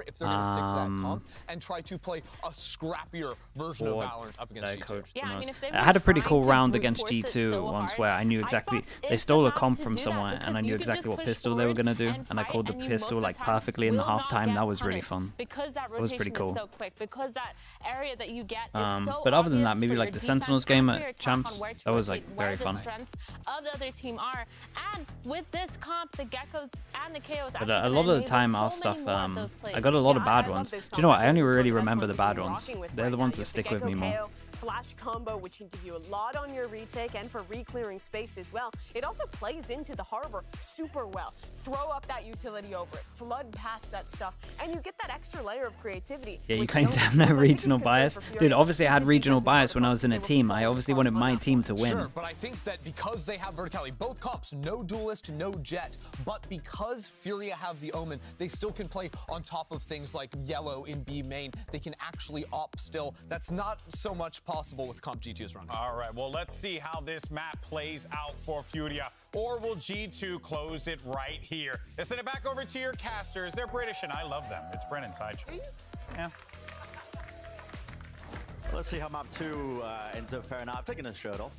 If they're going to stick to that comp and try to play a scrappier version of Valorant up against G2.
I had a pretty cool round against G2 once where I knew exactly, they stole a comp from somewhere and I knew exactly what pistol they were going to do, and I called the pistol like perfectly in the halftime. That was really fun. That was pretty cool. But other than that, maybe like the Sentinels game at Champs, that was like very fun.
Of the other team are, and with this comp, the Geckos and the KOs.
But a lot of the time, our stuff, I got a lot of bad ones. Do you know what? I only really remember the bad ones. They're the ones that stick with me more.
Flash combo, which can give you a lot on your retake and for re-clearing space as well. It also plays into the harbor super well. Throw up that utility over it, flood past that stuff, and you get that extra layer of creativity.
Yeah, you claim to have no regional bias. Dude, obviously I had regional bias when I was in a team. I obviously wanted my team to win.
Sure, but I think that because they have verticality, both comps, no duelist, no jet, but because Furia have the Omen, they still can play on top of things like yellow in B main. They can actually op still. That's not so much possible with comp G2's run.
All right, well, let's see how this map plays out for Furia. Or will G2 close it right here? Let's send it back over to your casters. They're British, and I love them. It's Brennan Sideshow. Yeah.
Let's see how map 2 ends up faring out. I've taken the shirt off.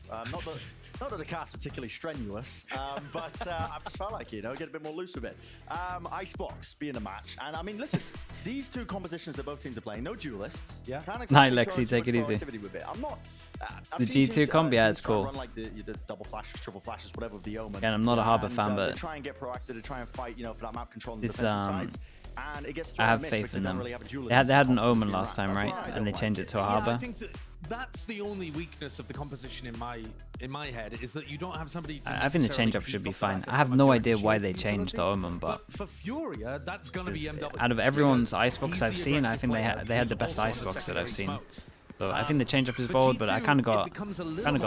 Not that the cast's particularly strenuous, but I just felt like, get a bit more loose with it. Icebox being the match. And I mean, listen, these two compositions that both teams are playing, no duelists.
Yeah. Night, Lexi, take it easy.
I'm not.
The G2 comp, yeah, it's cool.
Run like the double flashes, triple flashes, whatever with the Omen.
Yeah, I'm not a Harbor fan, but
they try and get proactive, to try and fight, for that map control on the defensive sides. And it gets
I have faith in them. Really they had an Omen last time, right? And they changed it to a Harbor.
I think that's the only weakness of the composition in my head, is that you don't have somebody.
I think the change-up should be fine. I have no idea why they changed the Omen, but
for Furia, that's gonna be MW.
Out of everyone's Icebox I've seen, I think they had the best Icebox that I've seen. So I think the change-up is bold, but I kind of got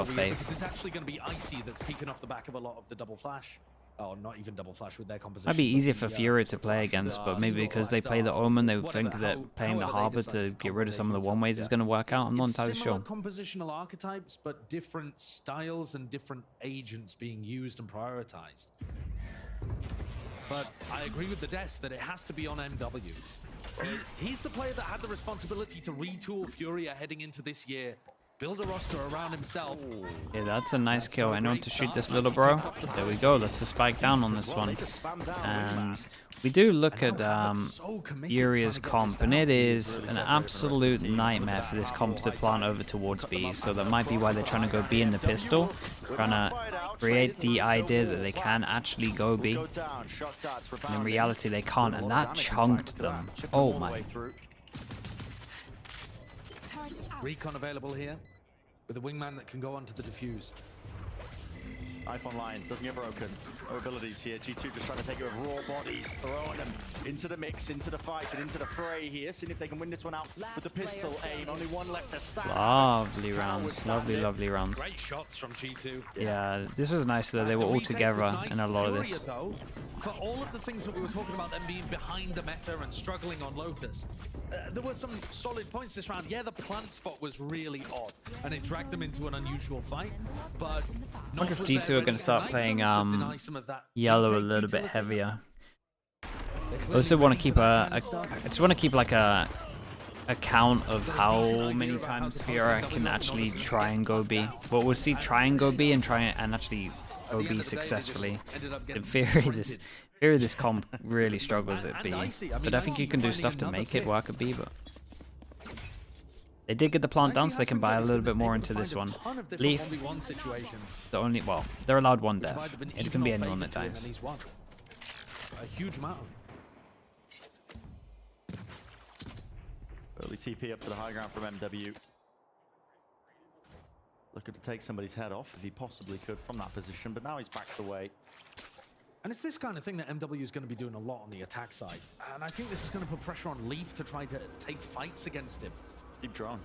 faith.
Because it's actually going to be Icy that's peeking off the back of a lot of the double flash. Oh, not even double flash with their composition.
Might be easier for Furia to play against, but maybe because they play the Omen, they think that playing the Harbor to get rid of some of the one-ways is going to work out. I'm not entirely sure.
Compositional archetypes, but different styles and different agents being used and prioritized. But I agree with the Des that it has to be on MW. He's the player that had the responsibility to retool Furia heading into this year. Build a roster around himself.
Yeah, that's a nice kill. Anyone to shoot this little bro? There we go. That's the spike down on this one. And we do look at Furia's comp, and it is an absolute nightmare for this comp to plant over towards B. So that might be why they're trying to go B in the pistol, trying to create the idea that they can actually go B. And in reality, they can't, and that chunked them. Oh my.
Recon available here with a wingman that can go onto the defuse.
Knife online, doesn't get broken. No abilities here. G2 just trying to take it with raw bodies, throwing them into the mix, into the fight, and into the fray here. Seeing if they can win this one out with the pistol aim. Only one left to stand.
Lovely rounds. Lovely rounds.
Great shots from G2.
Yeah, this was nice that they were all together in a lot of this.
Though, for all of the things that we were talking about, them being behind the meta and struggling on Lotus, there were some solid points this round. Yeah, the plant spot was really odd, and it dragged them into an unusual fight, but
I wonder if G2 are going to start playing yellow a little bit heavier. I also want to keep I just want to keep like a count of how many times Furia can actually try and go B. But we'll see try and go B and actually go B successfully. In Furia, this comp really struggles at B. But I think you can do stuff to make it work at B. But they did get the plant down, so they can buy a little bit more into this one. Leaf, they're allowed one death. It can be anyone that dies.
A huge amount.
Early TP up to the high ground from MW. Looking to take somebody's head off if he possibly could from that position, but now he's backed away.
And it's this kind of thing that MW is going to be doing a lot on the attack side. And I think this is going to put pressure on Leaf to try to take fights against him.
Deep drone.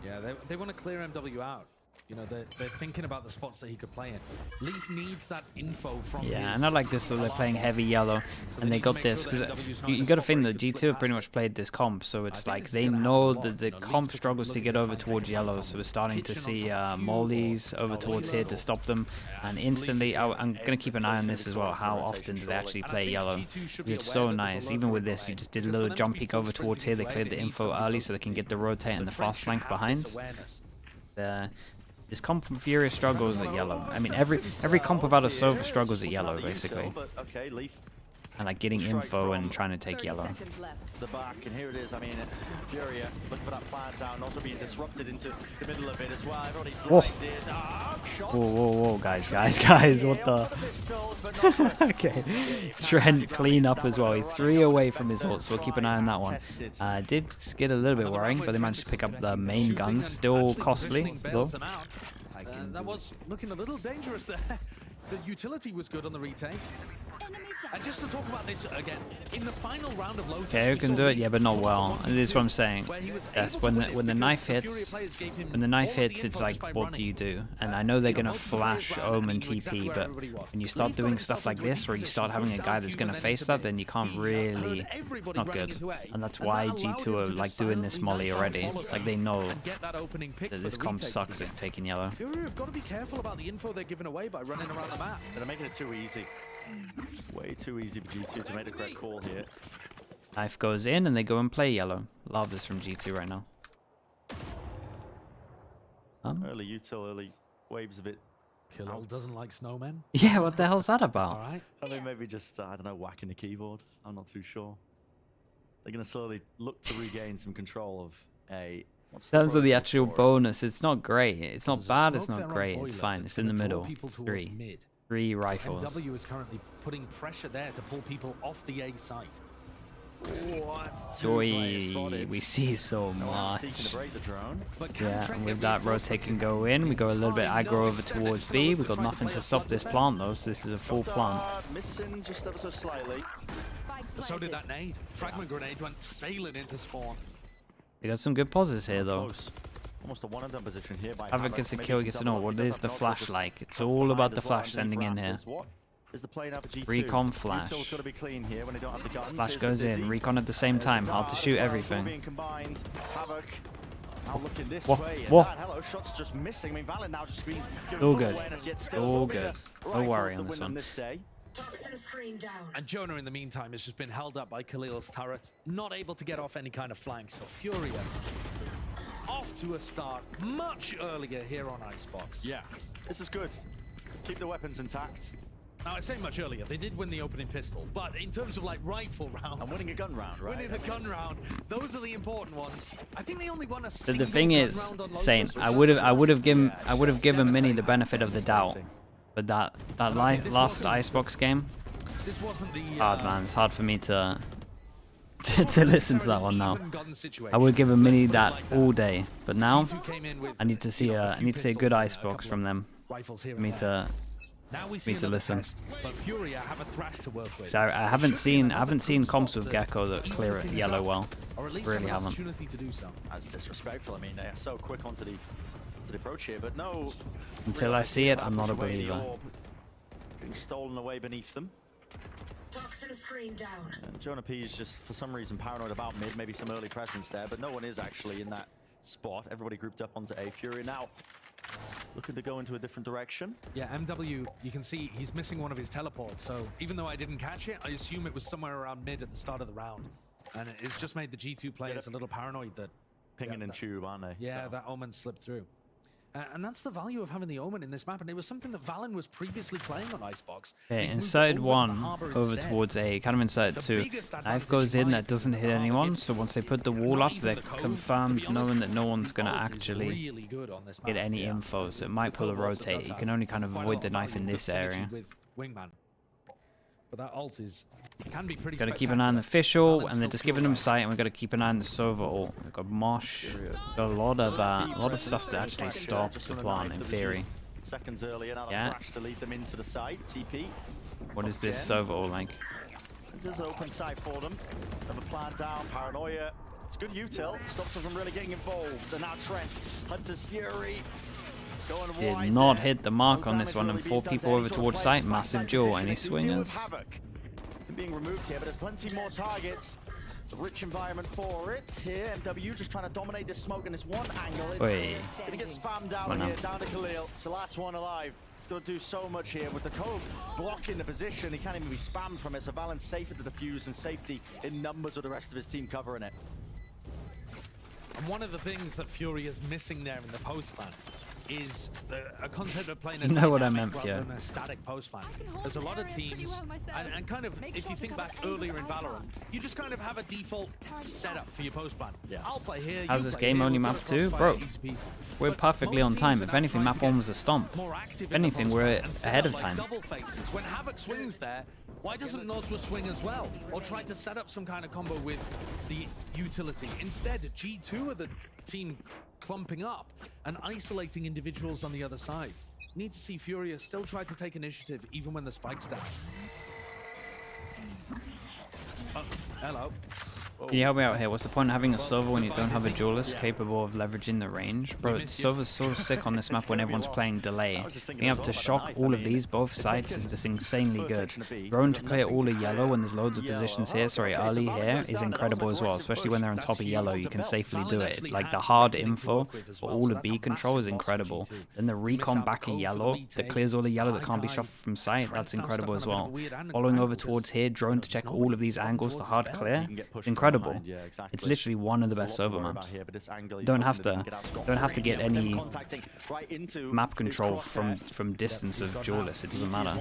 Yeah, they want to clear MW out. You know, they're thinking about the spots that he could play in. Leaf needs that info from
yeah, and I like this, so they're playing heavy yellow, and they got this, because you got to think that G2 have pretty much played this comp, so it's like they know that the comp struggles to get over towards yellow, so we're starting to see mollies over towards here to stop them, and instantly, I'm going to keep an eye on this as well, how often do they actually play yellow. It's so nice, even with this, you just did a little jump peek over towards here, they cleared the info early so they can get the rotate and the fast flank behind. This comp from Furia struggles at yellow. I mean, every comp without a Sova struggles at yellow, basically. And like getting info and trying to take yellow.
The back, and here it is. I mean, Furia looking for that plant down, also being disrupted into the middle of it as well. Everybody's blinded.
Whoa, guys, what the? Okay, Trent clean up as well. He's 3 away from his ult, so we'll keep an eye on that one. Did get a little bit worrying, but they managed to pick up the main guns. Still costly, though.
That was looking a little dangerous there. The utility was good on the retake. And just to talk about this again, in the final round of Lotus,
okay, who can do it? Yeah, but not well. And this is what I'm saying. Yes, when the knife hits, it's like, what do you do? And I know they're gonna flash Ohm and TP, but when you start doing stuff like this, or you start having a guy that's gonna face that, then you can't really, not good. And that's why G2 are like doing this molly already. Like they know that this comp sucks at taking yellow.
Furia have got to be careful about the info they're giving away by running around the map.
They're making it too easy. Way too easy for G2 to make the correct call here.
Knife goes in and they go and play yellow. Love this from G2 right now.
Early util, early waves of it.
Khalil doesn't like snowmen?
Yeah, what the hell's that about?
All right.
I mean, maybe just, I don't know, whacking the keyboard. I'm not too sure. They're going to slowly look to regain some control of A.
In terms of the actual bonus, it's not great. It's not bad, it's not great. It's fine. It's in the middle. 3 rifles.
MW is currently putting pressure there to pull people off the A site.
We see so much. Yeah, and with that rotate can go in. We go a little bit aggro over towards B. We got nothing to stop this plant though, so this is a full plant.
Missing just ever so slightly.
So did that nade. Fragment grenade went sailing into spawn.
We got some good pauses here though.
Almost a one-and-done position here by
Havoc gets a kill, gets to know what is the flash like. It's all about the flash sending in here. Recon flash. Flash goes in, recon at the same time, hard to shoot everything. Whoa.
Shots just missing. I mean, Valen now just being
all good. All good. No worry on this one.
And Jonah, in the meantime, has just been held up by Khalil's turret, not able to get off any kind of flank. So Furia off to a start much earlier here on Icebox.
Yeah, this is good. Keep the weapons intact.
Now, I say much earlier, they did win the opening pistol, but in terms of like rifle rounds...
And winning a gun round, right?
Winning a gun round, those are the important ones. I think they only won a single
the thing is, Saint, I would have given Mini the benefit of the doubt. But that last Icebox game, hard man, it's hard for me to listen to that one now. I would give a Mini that all day, but now I need to see a good Icebox from them for me to listen.
But Furia have a thrash to work with.
So I haven't seen comps with Gecko that clear it yellow well. Really haven't.
That's disrespectful. I mean, they're so quick onto the approach here, but no.
Until I see it, I'm not a believer.
Getting stolen away beneath them.
Toxin screen down.
And Jonah P is just for some reason paranoid about mid, maybe some early presence there, but no one is actually in that spot. Everybody grouped up onto A. Furia now looking to go into a different direction.
Yeah, MW, you can see he's missing one of his teleports. So even though I didn't catch it, I assume it was somewhere around mid at the start of the round. And it's just made the G2 players a little paranoid that...
Pinging and tube, aren't they?
Yeah, that Omen slipped through. And that's the value of having the Omen in this map, and it was something that Valen was previously playing on Icebox.
Okay, inside 1, over towards A, kind of inside 2. Knife goes in, that doesn't hit anyone, so once they put the wall up, they're confirmed knowing that no one's going to actually get any info, so it might pull a rotate. You can only kind of avoid the knife in this area.
But that ult can be pretty.
Got to keep an eye on the official, and they're just giving them sight, and we've got to keep an eye on the Sova ult. We've got Mosh, got a lot of stuff to actually stop the plan in theory.
Seconds earlier, now
yeah.
Flash to lead them into the site. TP.
What is this Sova ult like?
There's an open site for them. Have a plan down. Paranoia. It's good util. Stops them from really getting involved. And now Trent. Hunter's Fury.
Did not hit the mark on this one, and 4 people over towards site. Massive duel. Any swingers?
Being removed here, but there's plenty more targets. It's a rich environment for it. Here, MW just trying to dominate this smoke in this one angle. It's going to get spammed down here, down to Khalil. It's the last one alive. It's going to do so much here with the cove blocking the position. He can't even be spammed from it, so Valen's safe at the defuse and safety in numbers with the rest of his team covering it.
And one of the things that Fury is missing there in the post plan is a concept of playing
you know what I meant, yeah.
A static post plan. There's a lot of teams, and kind of, if you think back earlier in Valorant, you just kind of have a default setup for your post plan. Yeah. I'll play here.
How's this game only map 2? Bro, we're perfectly on time. If anything, map 1 was a stomp. If anything, we're ahead of time.
Double faces. When Havoc swings there, why doesn't Noswa swing as well? Or try to set up some kind of combo with the utility? Instead, G2 are the team clumping up and isolating individuals on the other side. You need to see Furia still try to take initiative even when the spike's down. Hello.
Can you help me out here? What's the point of having a Sova when you don't have a duelist capable of leveraging the range? Bro, Sova's so sick on this map when everyone's playing delay. Being able to shock all of these, both sides, is just insanely good. Drone to clear all of yellow when there's loads of positions here, early here, is incredible as well. Especially when they're on top of yellow, you can safely do it. Like, the hard info for all of B control is incredible. Then the recon back of yellow that clears all the yellow that can't be shot from sight, that's incredible as well. Following over towards here, drone to check all of these angles to hard clear, incredible. It's literally one of the best Sova maps. Don't have to get any map control from distance of duelist. It doesn't matter.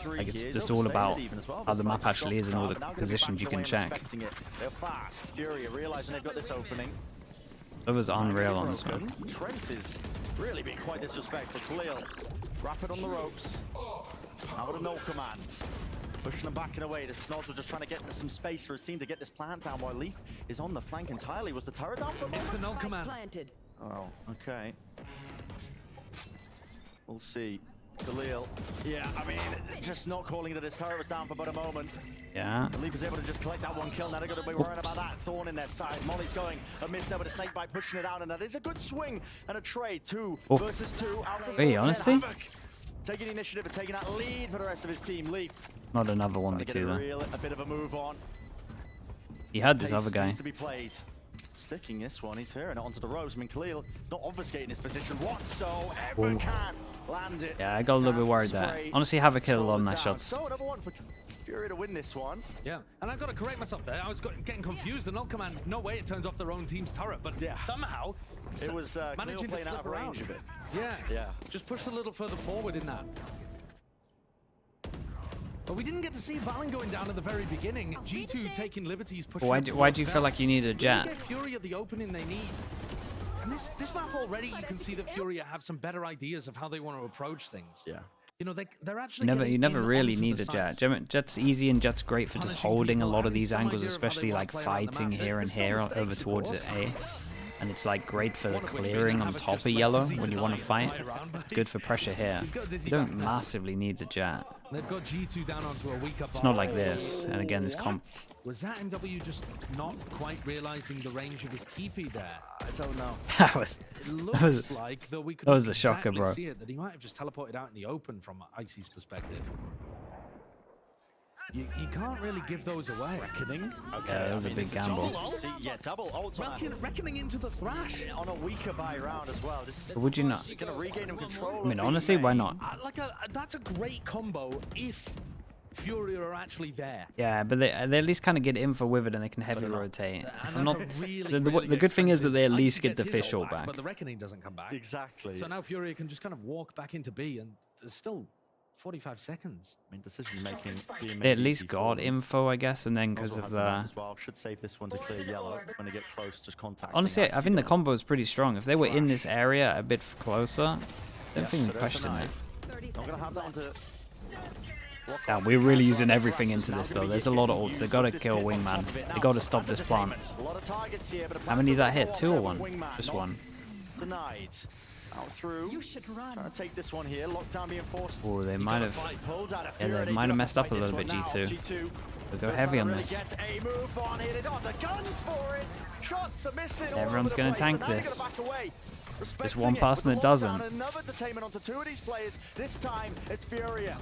Like, it's just all about how the map actually is and all the positions you can check. That was unreal on this map.
Trent is really being quite disrespectful. Khalil, rapid on the ropes. Now with a no command. Pushing them back and away. This is Noz just trying to get some space for his team to get this plant down while Leaf is on the flank entirely. Was the turret down for a moment?
It's the no command.
Oh, okay. We'll see. Khalil. Yeah, I mean, just not calling that his turret was down for about a moment.
Yeah.
Leaf is able to just collect that one kill. Now they're going to be worrying about that thorn in their side. Molly's going a miss there with a snake bite, pushing it out, and that is a good swing and a trade. 2 versus 2.
Wait, honestly?
Taking initiative and taking that lead for the rest of his team. Leaf.
Not another 1v2 though.
A bit of a move on.
He had this other guy.
Needs to be played. Sticking this one, he's hearing it onto the ropes. I mean, Khalil is not obfuscating his position whatsoever. Can land it.
Yeah, I got a little bit worried there. Honestly, Havoc hit a lot of nice shots.
So another one for Furia to win this one.
Yeah, and I've got to correct myself there. I was getting confused. The null command, no way it turns off their own team's turret, but somehow
it was
managing to slip around a bit. Yeah, just pushed a little further forward in that. But we didn't get to see Valen going down at the very beginning. G2 taking liberties, pushing.
Why do you feel like you need a jet?
They get Furia the opening they need. And this map already, you can see that Furia have some better ideas of how they want to approach things.
Yeah.
You know, they're actually
you never really need a jet. Jet's easy and Jet's great for just holding a lot of these angles, especially like fighting here and here over towards it A. And it's like great for the clearing on top of yellow when you want to fight. It's good for pressure here. You don't massively need the jet.
They've got G2 down onto a weak up.
It's not like this. And again, this comp.
Was that MW just not quite realizing the range of his TP there?
I don't know.
That was
a
shocker, bro.
See it, that he might have just teleported out in the open from Icy's perspective. You can't really give those away.
Reckoning. Okay,
Yeah, that was a big gamble.
Double ult.
Reckoning into the Thrash.
On a weaker buy round as well. This is
But would you not?
gonna regain control.
I mean, honestly, why not?
That's a great combo if Furia are actually there.
Yeah, but they at least kind of get info with it and they can heavy rotate.
And
I'm not.
that's a really,
The
really
good thing is that they at
Icy
least get the
gets his
fish
ult
all back.
But the Reckoning doesn't come back.
Exactly.
So now Furia can just kind of walk back into B, and there's still 45 seconds.
I mean, decision making.
They at least got info, I guess, and then because of the.
As well, should save this one to clear yellow when they get close. Just contact.
Honestly, I think the combo is pretty strong. If they were in this area a bit closer, I don't think you
so
question it.
I'm gonna have that onto.
Yeah, we're really using everything into this though. There's a lot of ults. They gotta kill Wingman. They gotta stop this plant. How many did that hit? 2 or 1? Just 1.
Denied. Out through. Trying to take this one here. Lockdown being forced.
Oh, they might have. Yeah, they might have messed up a little bit. G2. We'll go heavy on this. Everyone's gonna tank this. There's one person that doesn't.
Another detainment onto 2 of these players. This time it's Furia.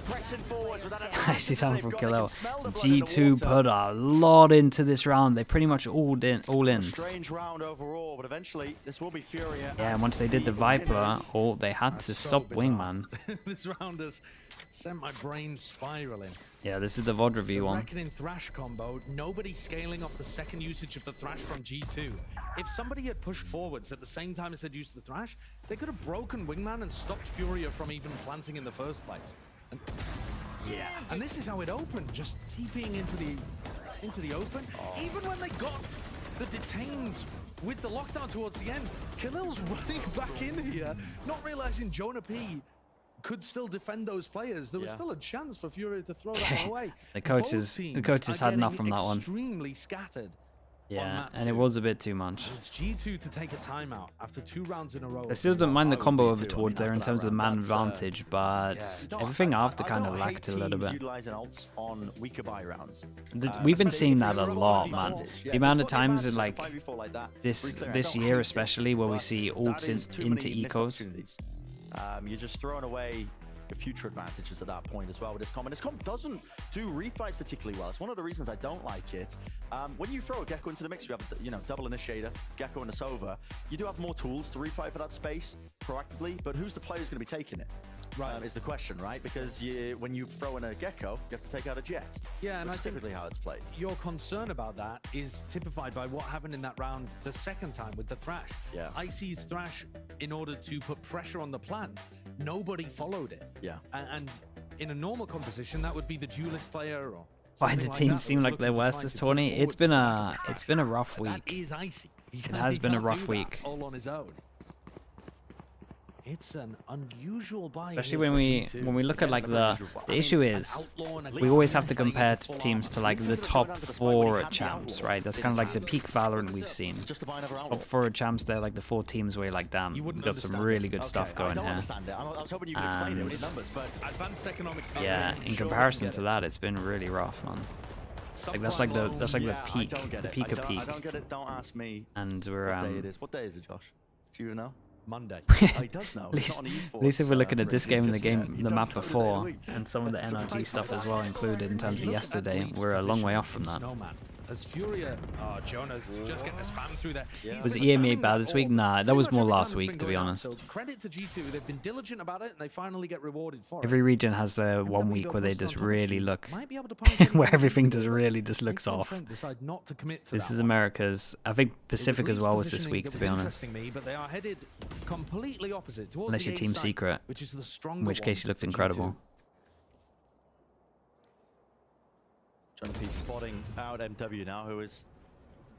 Pressing forwards with that.
Nicely done from Khalil. G2 put a lot into this round. They pretty much all in.
Strange round overall, but eventually this will be Furia.
Yeah, and once they did the Viper, they had to stop Wingman.
This round has sent my brain spiraling.
Yeah, this is the VOD review one.
Reckoning Thrash combo. Nobody scaling off the second usage of the Thrash from G2. If somebody had pushed forwards at the same time as they'd used the Thrash, they could have broken Wingman and stopped Furia from even planting in the first place. And yeah, and this is how it opened, just TPing into the open. Even when they got the detained with the lockdown towards the end, Khalil's running back in here, not realizing Jonah P could still defend those players. There was still a chance for Furia to throw that one away.
The coaches had enough from that one.
Extremely scattered.
Yeah, and it was a bit too much.
It's G2 to take a timeout after 2 rounds in a row.
I still don't mind the combo over towards there in terms of the man advantage, but everything after kind of lacked a little bit.
Utilizing ults on weaker buy rounds.
We've been seeing that a lot, man. The amount of times in like this year especially where we see ults into ecos.
You're just throwing away the future advantages at that point as well with this comp. And this comp doesn't do refights particularly well. It's one of the reasons I don't like it. When you throw a Gecko into the mix, you have double initiator, Gecko and a Sova. You do have more tools to refight for that space proactively, but who's the player who's going to be taking it? Right, is the question, right? Because when you throw in a Gecko, you have to take out a Jet.
Yeah, and
that's typically how it's played.
Your concern about that is typified by what happened in that round the second time with the Thrash.
Yeah.
Icy's Thrash, in order to put pressure on the plant, nobody followed it.
Yeah.
And in a normal composition, that would be the duelist player or.
Why do teams seem like they're worse this tourney? It's been a rough week.
That is Icy.
It has been a rough week.
All on his own. It's an unusual buy.
Especially when we look at like the issue is we always have to compare teams to like the top 4 at champs, right? That's kind of like the peak Valorant we've seen. Top 4 at champs, they're like the 4 teams where you're like, damn, we've got some really good stuff going here.
I was hoping you could explain it with numbers, but
advanced economic.
Yeah, in comparison to that, it's been really rough, man. Like that's like the peak, the peak of peak.
I don't get it. Don't ask me.
And we're
what day it is. What day is it, Josh? Do you know?
Monday.
Oh, he does know.
At least if we're looking at this game and the map before, and some of the NRG stuff as well included in terms of yesterday, we're a long way off from that.
As Furia, Jonah's just getting a spam through there.
Was EMEA bad this week? Nah, that was more last week, to be honest.
So credit to G2, they've been diligent about it, and they finally get rewarded for it.
Every region has their 1 week where they just really look, where everything just looks off. This is America's. I think Pacific as well was this week, to be honest.
But they are headed completely opposite towards
unless you're Team Secret, in which case you looked incredible.
Jonah P spotting out MW now, who is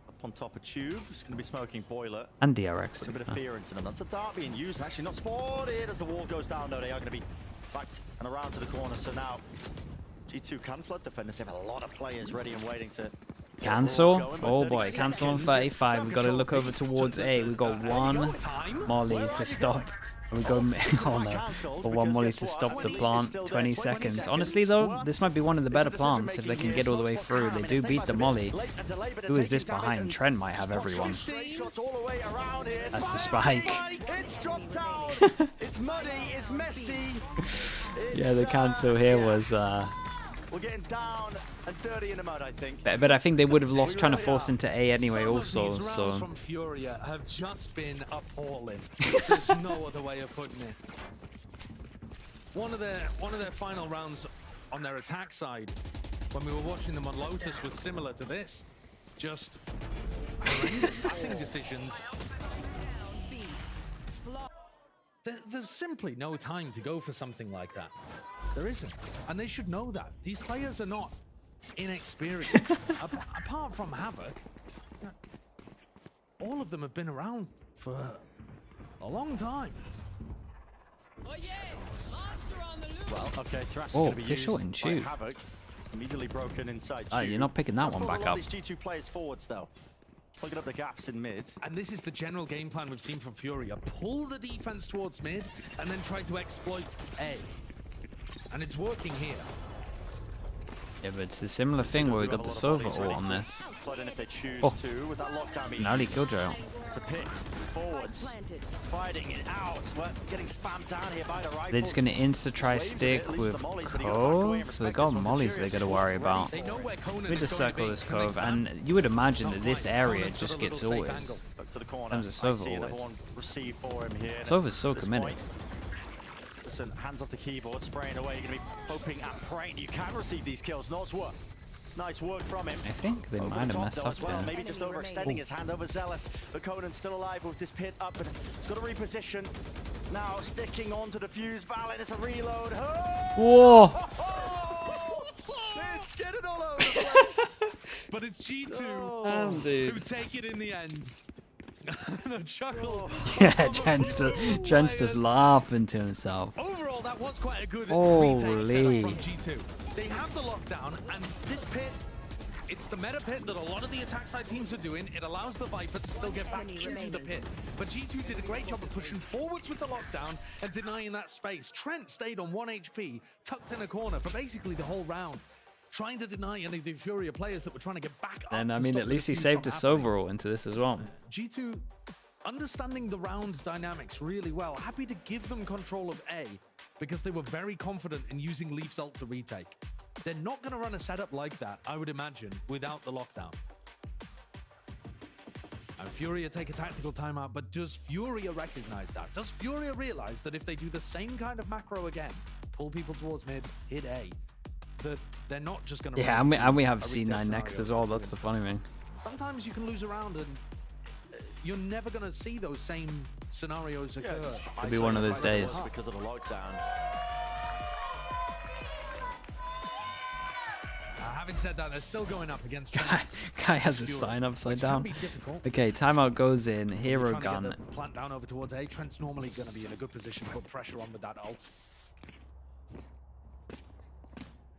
up on top of Tube. He's going to be smoking Boiler.
And DRX.
Put a bit of fear into them. That's a dart being used, actually not spotted as the wall goes down, though. They are going to be backed and around to the corner. So now G2 can flood defenders. They have a lot of players ready and waiting to
cancel. Oh boy, cancel on 35. We've got to look over towards A. We've got one molly to stop. We go oh no, for one molly to stop the plant, 20 seconds. Honestly though, this might be one of the better plants if they can get all the way through. They do beat the molly. Who is this behind? Trent might have everyone. That's the spike.
It's muddy, it's messy.
Yeah, the cancel here was
We're getting down and dirty in the mud, I think.
But I think they would have lost trying to force into A anyway also,
Some of these
so...
rounds from Furia have just been appalling. There's no other way of putting it. One of their final rounds on their attack side, when we were watching them on Lotus, was similar to this. Just horrendous batting decisions. There's simply no time to go for something like that. There isn't. And they should know that. These players are not inexperienced. Apart from Havoc, all of them have been around for a long time.
Well, okay, Thrash
Oh,
going to be
official
used
and
by
shoot.
Havoc. Immediately broken inside.
Oh, you're not picking that one back up.
These G2 players forwards, though. Plugging up the gaps in mid.
And this is the general game plan we've seen from Furia. Pull the defense towards mid and then try to exploit A. And it's working here.
Yeah, but it's a similar thing where we got the Sova ult on this.
Flooding if they choose
Oh,
to, with that lockdown being
an early killjoy.
It's a pit. Forwards. Fighting it out. We're getting spammed down here by the rifles.
They're just going to insta-try stick with Cove. So they got mollies they got to worry about. We just circle this Cove, and you would imagine that this area just gets ulted. In terms of Sova ulted. Sova's so committed.
Listen, hands off the keyboard, spraying away. You're going to be hoping at Brain. You can receive these kills. Nosworth. It's nice work from him.
I think they might have messed up there.
Maybe just overextending his hand over Zealous. But Conan's still alive with this pit up, and it's got to reposition. Now sticking onto the fuse. Valen, it's a reload.
Whoa!
It's getting all over the place.
But it's G2 who take it in the end. The chuckle.
Yeah, Trent's just laughing to himself.
Overall, that was quite a good
Holy.
retake setup from G2. They have the lockdown, and this pit, it's the meta pit that a lot of the attack side teams are doing. It allows the Viper to still get back into the pit. But G2 did a great job of pushing forwards with the lockdown and denying that space. Trent stayed on 1 HP, tucked in a corner for basically the whole round, trying to deny any of the Furia players that were trying to get back up.
And I mean, at least he saved his Sova ult into this as well.
G2 understanding the round dynamics really well, happy to give them control of A because they were very confident in using Leaf's ult to retake. They're not going to run a setup like that, I would imagine, without the lockdown. And Furia take a tactical timeout, but does Furia recognize that? Does Furia realize that if they do the same kind of macro again, pull people towards mid, hit A, that they're not just going to...
Yeah, and we have C9 next as well. That's the funny thing.
Sometimes you can lose a round and you're never going to see those same scenarios occur.
It'll be one of those days.
Because of the lockdown.
Having said that, they're still going up against Trent.
Guy has his sign upside down. Okay, timeout goes in. Hero gun.
Plant down over towards A. Trent's normally going to be in a good position to put pressure on with that ult.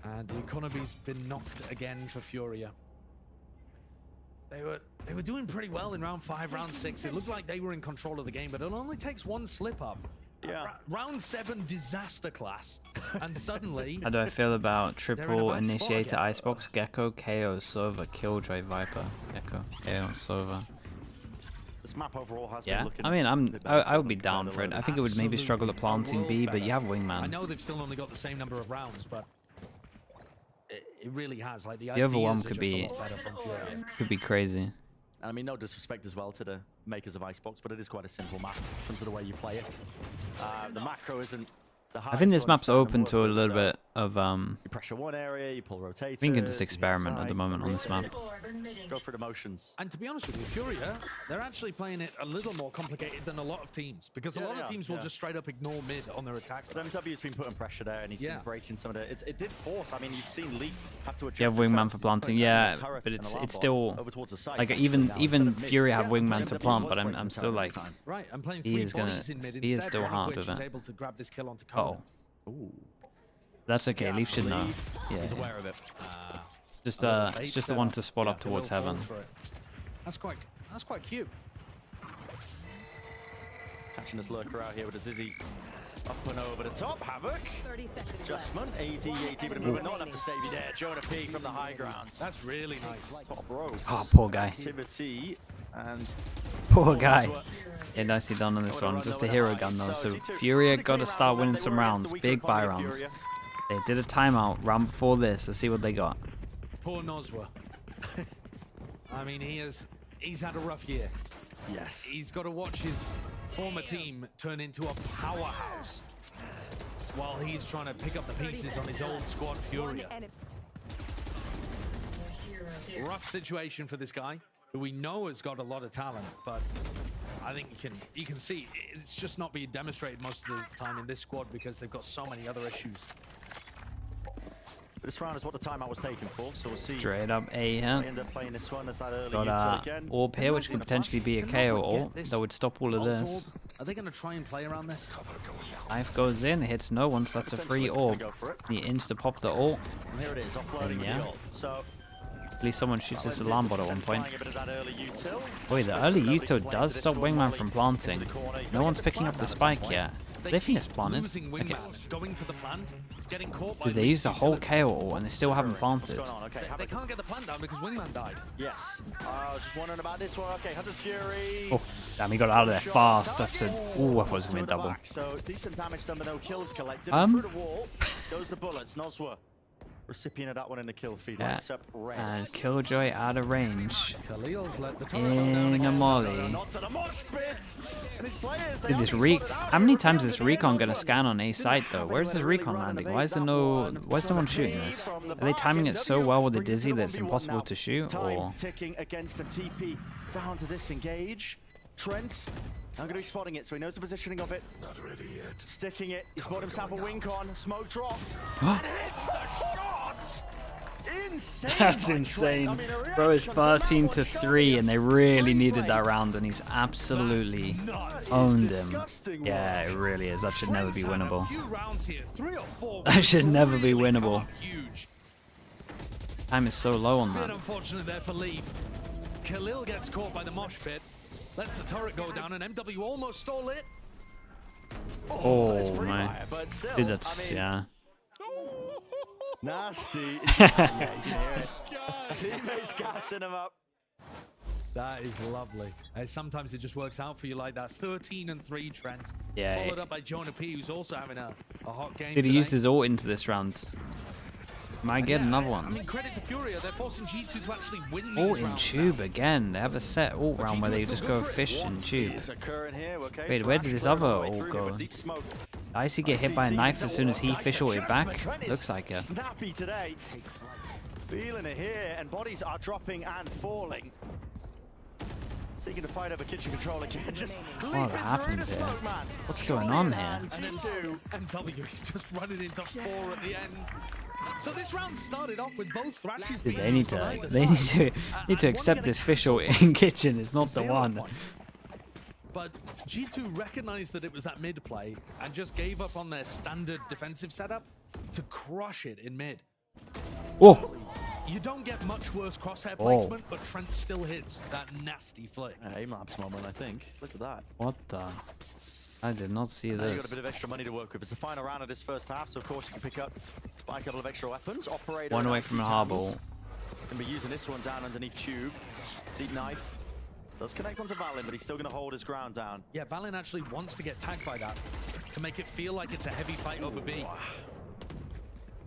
And the economy's been knocked again for Furia. They were doing pretty well in round 5, round 6. It looked like they were in control of the game, but it only takes one slip up.
Yeah.
Round 7 disaster class, and suddenly.
How do I feel about triple initiator Icebox, Gecko, KO, Sova, Killjoy, Viper, Gecko, KO, Sova?
This map overall has
Yeah,
been looking
I mean, I would be down for it. I think it would maybe struggle at planting B, but you have Wingman.
I know they've still only got the same number of rounds, but it really has. Like the
other one
could
be crazy.
I mean, no disrespect as well to the makers of Icebox, but it is quite a simple map in terms of the way you play it. The macro isn't the
I think this map's
hardest
open to a
one,
little
so
bit of
you pressure one area, you pull rotators.
I think it's just experiment at the moment on this map.
Go for the motions.
And to be honest with you, Furia, they're actually playing it a little more complicated than a lot of teams, because a lot of teams will just straight up ignore mid on their attacks.
But MW's been putting pressure there, and he's been breaking some of the. It did force. I mean, you've seen Leaf have to adjust.
You have Wingman for planting, yeah, but it's still like even Furia have Wingman to plant, but I'm still like,
right, I'm playing
he is still hard with it.
Able to grab this kill onto
Oh. That's okay, Leaf should know. Yeah.
He's aware of it.
It's just the one to spot up towards heaven.
That's quite cute.
Catching this lurker out here with a dizzy up and over the top. Havoc. Adjustment. AD, but movement not enough to save you there. Jonah P from the high ground.
That's really nice.
Top row.
Oh, poor guy.
Activity and
poor guy. Yeah, nicely done on this one. Just a hero gun though. So Furia got to start winning some rounds, big buy rounds. They did a timeout round before this. Let's see what they got.
Poor Noswa. I mean, he's had a rough year.
Yes.
He's got to watch his former team turn into a powerhouse while he's trying to pick up the pieces on his old squad Furia. Rough situation for this guy, who we know has got a lot of talent, but I think you can see it's just not being demonstrated most of the time in this squad because they've got so many other issues.
This round is what the timeout was taken for, so we'll see.
Straight up A here.
End up playing this one as that early
Got orb here, which could potentially be a KO ult that would stop all of this.
Are they going to try and play around this?
Knife goes in, hits no one, so that's a free orb. He insta pop the ult.
And here it is, offloading the ult. So
at least someone shoots this alarm bot at one point. Wait, the early util does stop Wingman from planting. No one's picking up the spike yet. They think it's planted. Okay.
Going for the plant, getting caught by
Dude, they used the whole KO ult and they still haven't planted.
They can't get the plant down because Wingman died.
Yes. I was just wondering about this one. Okay, Hunter's Fury.
Oh, damn, he got out of there fast. That's a... Ooh, I thought it was going to be a double.
So decent damage done, but no kills collected. Through the wall goes the bullets. Noswa, recipient of that one in the kill feed. Lights up red.
And Killjoy out of range.
Khalil's let the turret go down
In a molly.
Not to the mosh pit. And his players,
Dude, this how many times is this recon gonna scan on A site though? Where's this recon landing? Why is there no one shooting this? Are they timing it so well with the dizzy that it's impossible to shoot? Or
ticking against the TP down to disengage. Trent now going to be spotting it, so he knows the positioning of it. Not ready yet. Sticking it. He's bought himself a wink on. Smoke dropped. And hits the shot. Insane.
That's insane. I mean, bro is 13-3 and they really needed that round and he's absolutely owned him. Yeah, it really is. That should never be winnable. That should never be winnable. Time is so low on that.
Unfortunate there for Leaf. Khalil gets caught by the mosh pit. Lets the turret go down and MW almost stole it.
Oh my. Dude, that's, yeah.
Nasty. Yeah, you can hear it. Teammates gassing him up.
That is lovely. Sometimes it just works out for you like that. 13-3 Trent.
Yeah.
Followed up by Jonah P, who's also having a hot game.
Did he use his ult into this round? Might get another one.
I mean, credit to Furia, they're forcing G2 to actually win
Ult
these
in
rounds
tube again. They have a set ult round where they just go fish in tube. Wait, where did his other ult go? Did Icy get hit by a knife as soon as he fish ulted back? Looks like it.
Snappy today. Feeling it here, and bodies are dropping and falling. Seeking to fight over kitchen control again. Just
what happened here? What's going on here?
MW is just running into 4 at the end. So this round started off with both Thrashes
Dude,
being
they need to accept this fish ult in kitchen. It's not the one.
But G2 recognized that it was that mid play and just gave up on their standard defensive setup to crush it in mid.
Oh!
You don't get much worse crosshair placement, but Trent still hits that nasty flick.
Aim-lapse moment, I think. Look at that.
What the? I did not see this.
You've got a bit of extra money to work with. It's the final round of this first half, so of course you can pick up, buy a couple of extra weapons. Operator
one away from a harbor.
Can be using this one down underneath tube. Deep knife. Does connect onto Valin, but he's still going to hold his ground down.
Yeah, Valin actually wants to get tagged by that to make it feel like it's a heavy fight over B.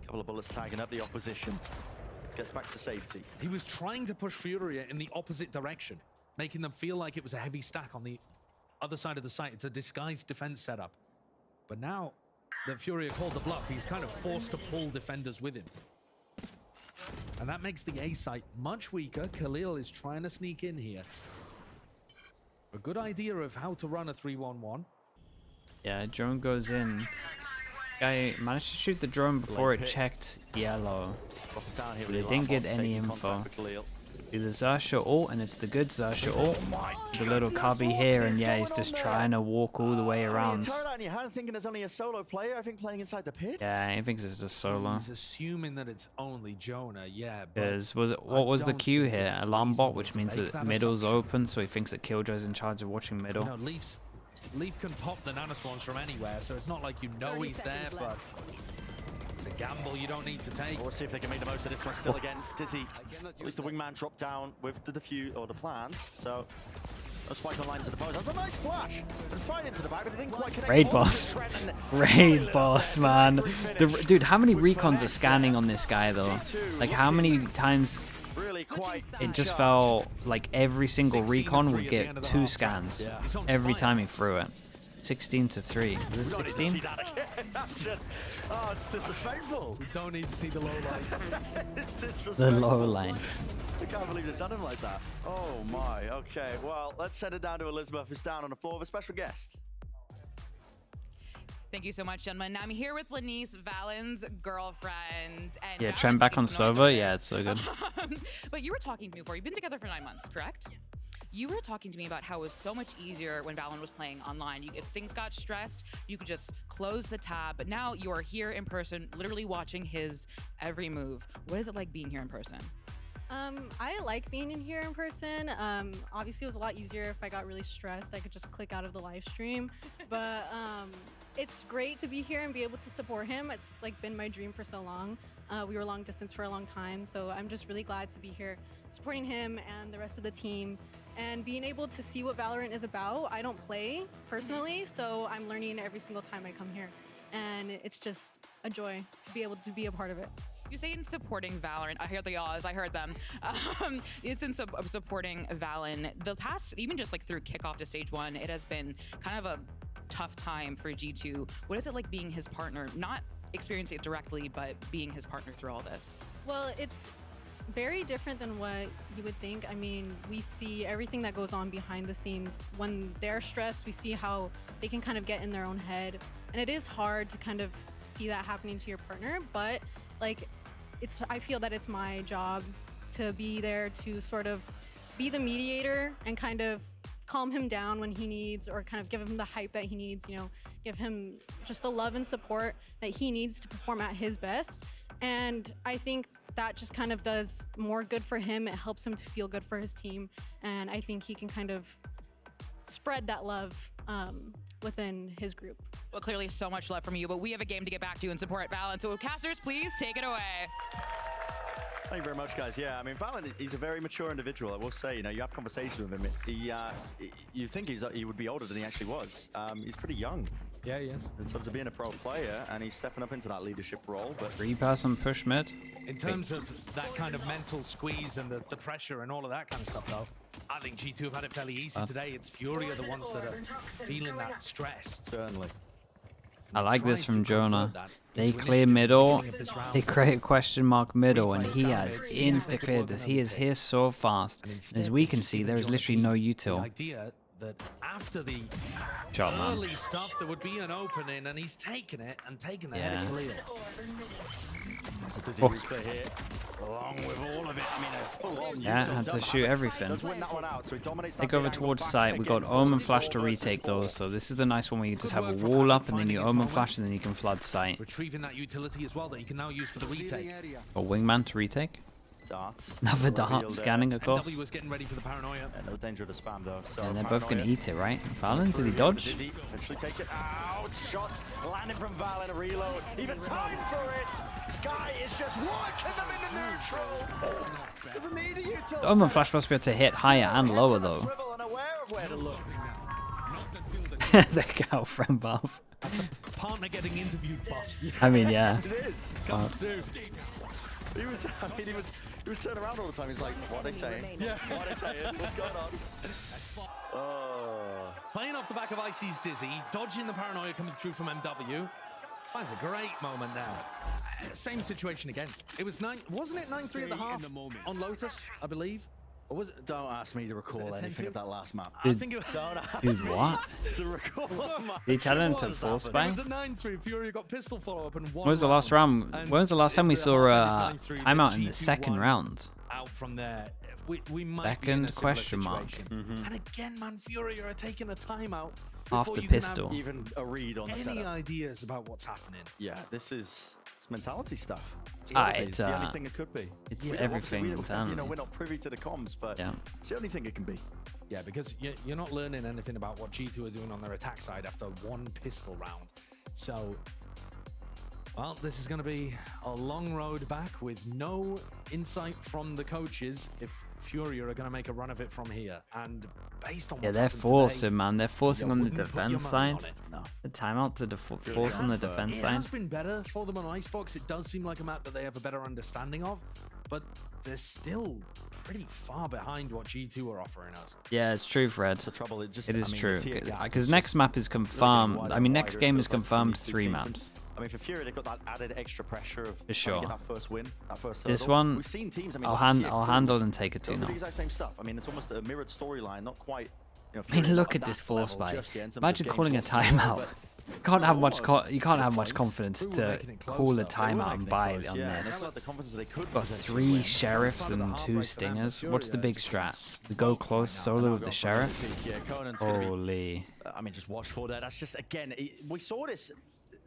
Couple of bullets tagging up the opposition. Gets back to safety.
He was trying to push Furia in the opposite direction, making them feel like it was a heavy stack on the other side of the site. It's a disguised defense setup. But now that Furia called the bluff, he's kind of forced to pull defenders with him. And that makes the A site much weaker. Khalil is trying to sneak in here. A good idea of how to run a 3-1-1.
Yeah, drone goes in. Guy managed to shoot the drone before it checked yellow. They didn't get any info. Do the Xerxia ult, and it's the good Xerxia ult. The little cubby here, and yeah, he's just trying to walk all the way around.
Thinking there's only a solo player, I think, playing inside the pit.
Yeah, he thinks it's just solo.
He's assuming that it's only Jonah, yeah.
Because what was the cue here? Alarm bot, which means that middle's open, so he thinks that Killjoy's in charge of watching middle.
You know, Leaf can pop the nanoswarms from anywhere, so it's not like you know he's there, but it's a gamble you don't need to take.
We'll see if they can make the most of this one still again. Dizzy, at least the wingman dropped down with the defuse or the plant, so A spike online to the post. That's a nice flash. And fight into the back, but it didn't quite connect.
Raid boss. Raid boss, man. Dude, how many recons are scanning on this guy, though? Like, how many times... It just felt like every single recon would get 2 scans every time he threw it. 16 to 3. Was it 16?
That's just, oh, it's disrespectful.
We don't need to see the low lights.
It's disrespectful.
The low lines.
I can't believe they've done him like that. Oh my. Okay. Well, let's send it down to Elizabeth, who's down on the floor with a special guest.
Thank you so much, gentlemen. Now I'm here with Lanice, Valen's girlfriend. And
Yeah, Trent back on server. Yeah, it's so good.
But you were talking to me before. You've been together for 9 months, correct? Yeah. You were talking to me about how it was so much easier when Valen was playing online. If things got stressed, you could just close the tab. But now you are here in person, literally watching his every move. What is it like being here in person?
I like being in here in person. Obviously, it was a lot easier if I got really stressed. I could just click out of the live stream. But it's great to be here and be able to support him. It's like been my dream for so long. We were long distance for a long time. So I'm just really glad to be here supporting him and the rest of the team. And being able to see what Valorant is about. I don't play personally, so I'm learning every single time I come here. And it's just a joy to be able to be a part of it.
You say in supporting Valorant, I hear the yaws, I heard them. It's in supporting Valen. The past, even just like through kickoff to stage 1, it has been kind of a tough time for G2. What is it like being his partner? Not experiencing it directly, but being his partner through all this?
Well, it's very different than what you would think. I mean, we see everything that goes on behind the scenes. When they're stressed, we see how they can kind of get in their own head. And it is hard to kind of see that happening to your partner, but like, I feel that it's my job to be there to sort of be the mediator and kind of calm him down when he needs, or kind of give him the hype that he needs, you know, give him just the love and support that he needs to perform at his best. And I think that just kind of does more good for him. It helps him to feel good for his team. And I think he can kind of spread that love within his group.
Well, clearly so much love from you, but we have a game to get back to and support Valen. So casters, please take it away.
Thank you very much, guys. Yeah, I mean, Valen, he's a very mature individual. I will say, you know, you have conversations with him. You think he would be older than he actually was. He's pretty young.
Yeah, he is.
In terms of being a pro player, and he's stepping up into that leadership role. But
3 pass and push mid.
In terms of that kind of mental squeeze and the pressure and all of that kind of stuff, though, I think G2 have had it fairly easy today. It's Furia the ones that are feeling that stress.
Certainly.
I like this from Jonah. They clear middle, they create question mark middle, and he has insta-cleared this. He is here so fast. And as we can see, there is literally no util.
Idea that after the
Shot, man.
early stuff, there would be an opening, and he's taken it and taken the head of Khalil.
So does he replay here? Along with all of it, I mean, a full-on
Yeah, had to shoot everything.
Does win that one out, so he dominates that
Take over
mid angle
towards
back
site.
in
We got
again.
Omen Flash to retake those, so this is the nice one where you just have a wall up and then you Omen Flash and then you can flood site.
Retrieving that utility as well that you can now use for the retake.
Or Wingman to retake.
Dart.
Another dart scanning, of course.
NW was getting ready for the paranoia.
No danger of the spam though. So
And they're both going to
Paranoia.
eat it, right? Valen, did he dodge?
Did he eventually take it out? Shots landing from Valen, a reload. Even time for it. Sky is just working them into neutral. Doesn't need a utility.
The Omen Flash must be able to hit higher and lower, though.
Swivel and aware of where to look.
The girlfriend buff.
Partner getting interviewed buff.
I mean, yeah.
It is.
Comes soon.
He was turning around all the time. He's like, what are they saying?
Yeah.
What are they saying? What's going on? Oh.
Playing off the back of Icy's Dizzy, dodging the paranoia coming through from MW. Finds a great moment there. Same situation again. It was wasn't it 9-3 at the half on Lotus, I believe? Or was it?
Don't ask me to recall anything of that last map.
I think it
Don't ask
Dude,
me
what?
to recall that map.
Did he tell him to force
It
bang?
was a 9-3. Furia got pistol follow-up and one
When was the last round?
And
When was the last time we saw a
9-3
timeout in the
G2
second
won.
round?
Out from there. We might be in
Second
a similar
question mark.
situation. And again, man, Furia are taking a timeout.
After
before you can have
pistol.
Even a read on the
Any
setup.
ideas about what's happening?
Yeah, it's mentality stuff.
It's
It's the only thing it could be.
it's
Obviously,
everything
You know,
internally.
we're not privy to the comms, but
Yeah.
it's the only thing it can be.
Yeah, because you're not learning anything about what G2 are doing on their attack side after one pistol round. So Well, this is going to be a long road back with no insight from the coaches if Furia are going to make a run of it from here. And based on
they're forcing, today, man. They're forcing on the defense side. No. The timeout to force on the defense side.
It has been better for them on Icebox. It does seem like a map that they have a better understanding of, but they're still pretty far behind what G2 are offering us.
Yeah, it's true, Fred.
The trouble, it
is true. Because next map is confirmed. I mean, next game is confirmed 3 maps.
I mean, for Furia, they've got that added extra pressure of
for sure.
Get that first win, that first
this
hurdle.
one,
we've seen teams. I mean,
I'll handle and take it 2-0.
The exact same stuff. I mean, it's almost a mirrored storyline, not quite. You know,
I mean, look at this force buy. Imagine calling a timeout. You can't have much confidence to call a timeout and buy on this. Got 3 sheriffs and 2 stingers. What's the big strat? We go close solo with the sheriff. Holy!
I mean, just watch for that. That's just again, we saw this.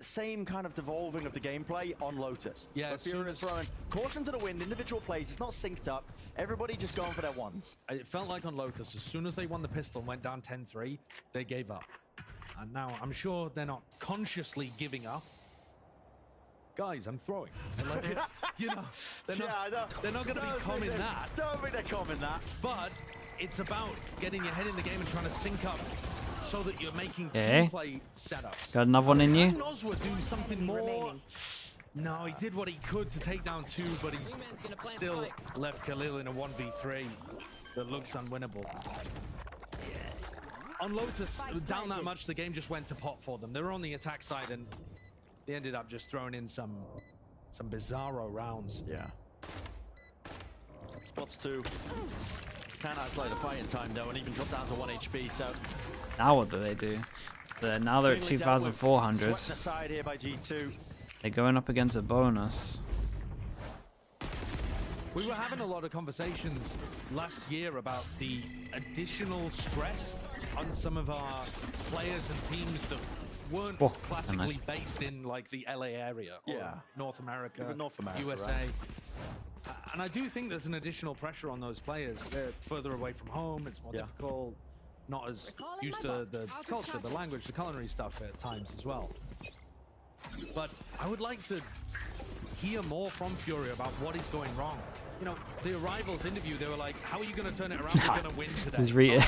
Same kind of devolving of the gameplay on Lotus.
Yeah,
Furia is throwing caution to the wind, individual plays, it's not synced up, everybody just going for their ones.
It felt like on Lotus, as soon as they won the pistol and went down 10-3, they gave up. And now I'm sure they're not consciously giving up. Guys, I'm throwing. Like it's, you know, they're not going to be common that.
Don't think they're common that.
But it's about getting your head in the game and trying to sync up so that you're making team play setups.
Got another one in you?
Noswa do something more. No, he did what he could to take down 2, but he's still left Khalil in a 1v3 that looks unwinnable. On Lotus, down that much, the game just went to pot for them. They were on the attack side, and they ended up just throwing in some bizarro rounds.
Yeah. Spots 2. Can't isolate the fighting time though, and even drop down to 1 HP. So
now what do they do? Now they're at 2,400.
Aside here by G2.
They're going up against a bonus.
We were having a lot of conversations last year about the additional stress on some of our players and teams that weren't classically based in like the LA area or North America, USA. Right. And I do think there's an additional pressure on those players. They're further away from home, it's more difficult, not as used to the culture, the language, the culinary stuff at times as well. But I would like to hear more from Furia about what is going wrong. You know, the Arrivals interview, they were like, how are you going to turn it around? You're going to win today.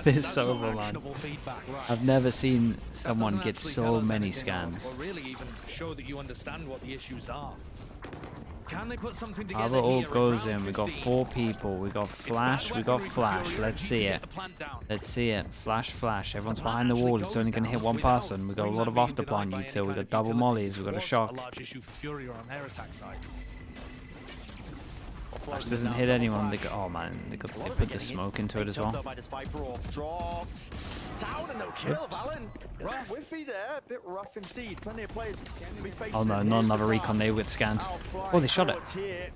This is so over, man. I've never seen someone get so many scans.
Or really even show that you understand what the issues are. Can they put something together?
How the ult goes in. We got 4 people. We got Flash. We got Flash. Let's see it. Let's see it. Flash, Flash. Everyone's behind the wall. It's only going to hit 1 person. We got a lot of afterplan util. We got double mollies. We got a shock. Flash doesn't hit anyone. They go, oh man, they put the smoke into it as well. Oh no, not another recon. They would scanned. Oh, they shot it.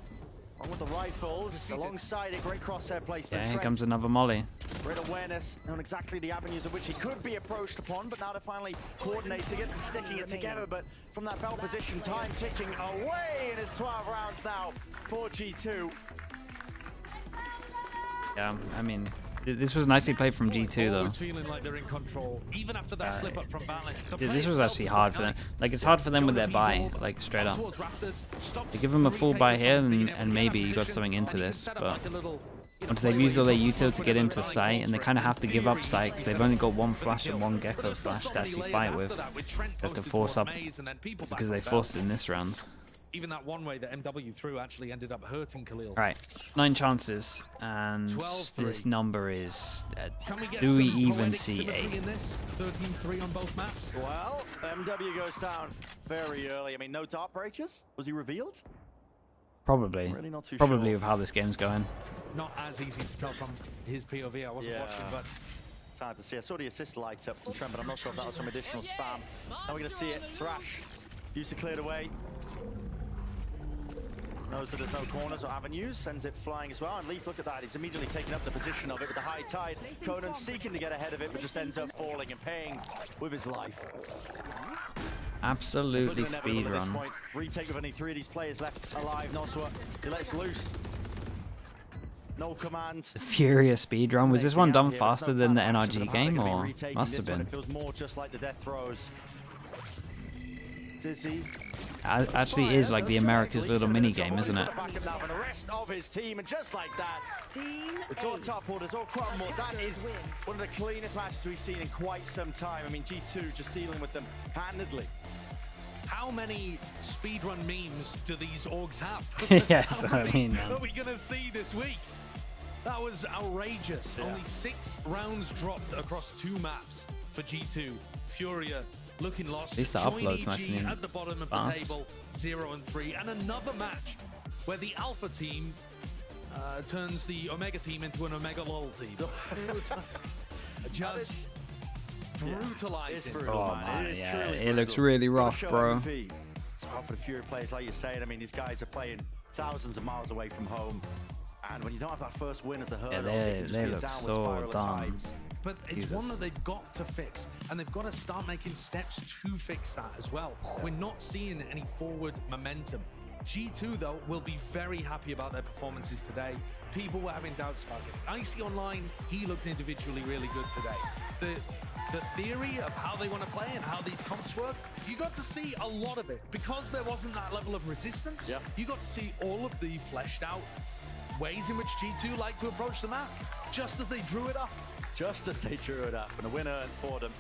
With the rifles alongside it, great crosshair placement.
Yeah, here comes another molly.
Great awareness on exactly the avenues of which he could be approached upon, but now they're finally coordinating it and sticking it together. But from that bell position, time ticking away, and it's 12 rounds now for G2.
Yeah, I mean, this was nicely played from G2 though.
Feeling like they're in control, even after that slip up from
this was actually hard for them. Like, it's hard for them with their buy, like straight up. They give them a full buy here, and maybe you got something into this, but once they've used all their util to get into sight, and they kind of have to give up sight because they've only got 1 flash and 1 gecko flash to actually fight with. They have to force up because they forced it in this round.
Even that one way that MW threw actually ended up hurting Khalil.
Right, 9 chances, and this number is. Do we even see 8?
13-3 on both maps.
Well, MW goes down very early. I mean, no dart breakers. Was he revealed?
Probably.
Really not too
Probably
sure.
with how this game's going.
Not as easy to tell from his POV. I wasn't watching, but
it's hard to see. I saw the assist light up from Trent, but I'm not sure if that was from additional spam. Now we're going to see it. Thrash used to clear it away. Knows that there's no corners or avenues, sends it flying as well. And Leaf, look at that, he's immediately taken up the position of it with the high tide. Conan seeking to get ahead of it, but just ends up falling and paying with his life.
Absolutely speedrun.
Retake with only 3 of these players left alive. Noswa, he lets loose. No command.
The Furia speedrun. Was this one done faster than the NRG game, or must have been?
It feels more just like the death throws. Dizzy.
actually is like the America's little mini game, isn't it?
The rest of his team, and just like that, it's all top orders, all crumble. That is one of the cleanest matches we've seen in quite some time. I mean, G2 just dealing with them handedly.
How many speedrun memes do these orgs have?
Yes, I mean,
are we going to see this week? That was outrageous. Only 6 rounds dropped across 2 maps for G2. Furia looking lost.
At least the upload's nice and
at the bottom of the table, 0-3. And another match where the Alpha team turns the Omega team into an Omega LOL team. Just brutalizing.
Oh man, yeah, it looks really rough, bro.
So for the Fury players, like you're saying, I mean, these guys are playing thousands of miles away from home, and when you don't have that first win as a hurdle,
they look so dumb.
But it's one that they've got to fix, and they've got to start making steps to fix that as well. We're not seeing any forward momentum. G2, though, will be very happy about their performances today. People were having doubts about it. Icy online, he looked individually really good today. The theory of how they want to play and how these comps work, you got to see a lot of it. Because there wasn't that level of resistance, you got to see all of the fleshed out ways in which G2 like to approach the map, just as they drew it up.
Just as they drew it up, and a winner for them.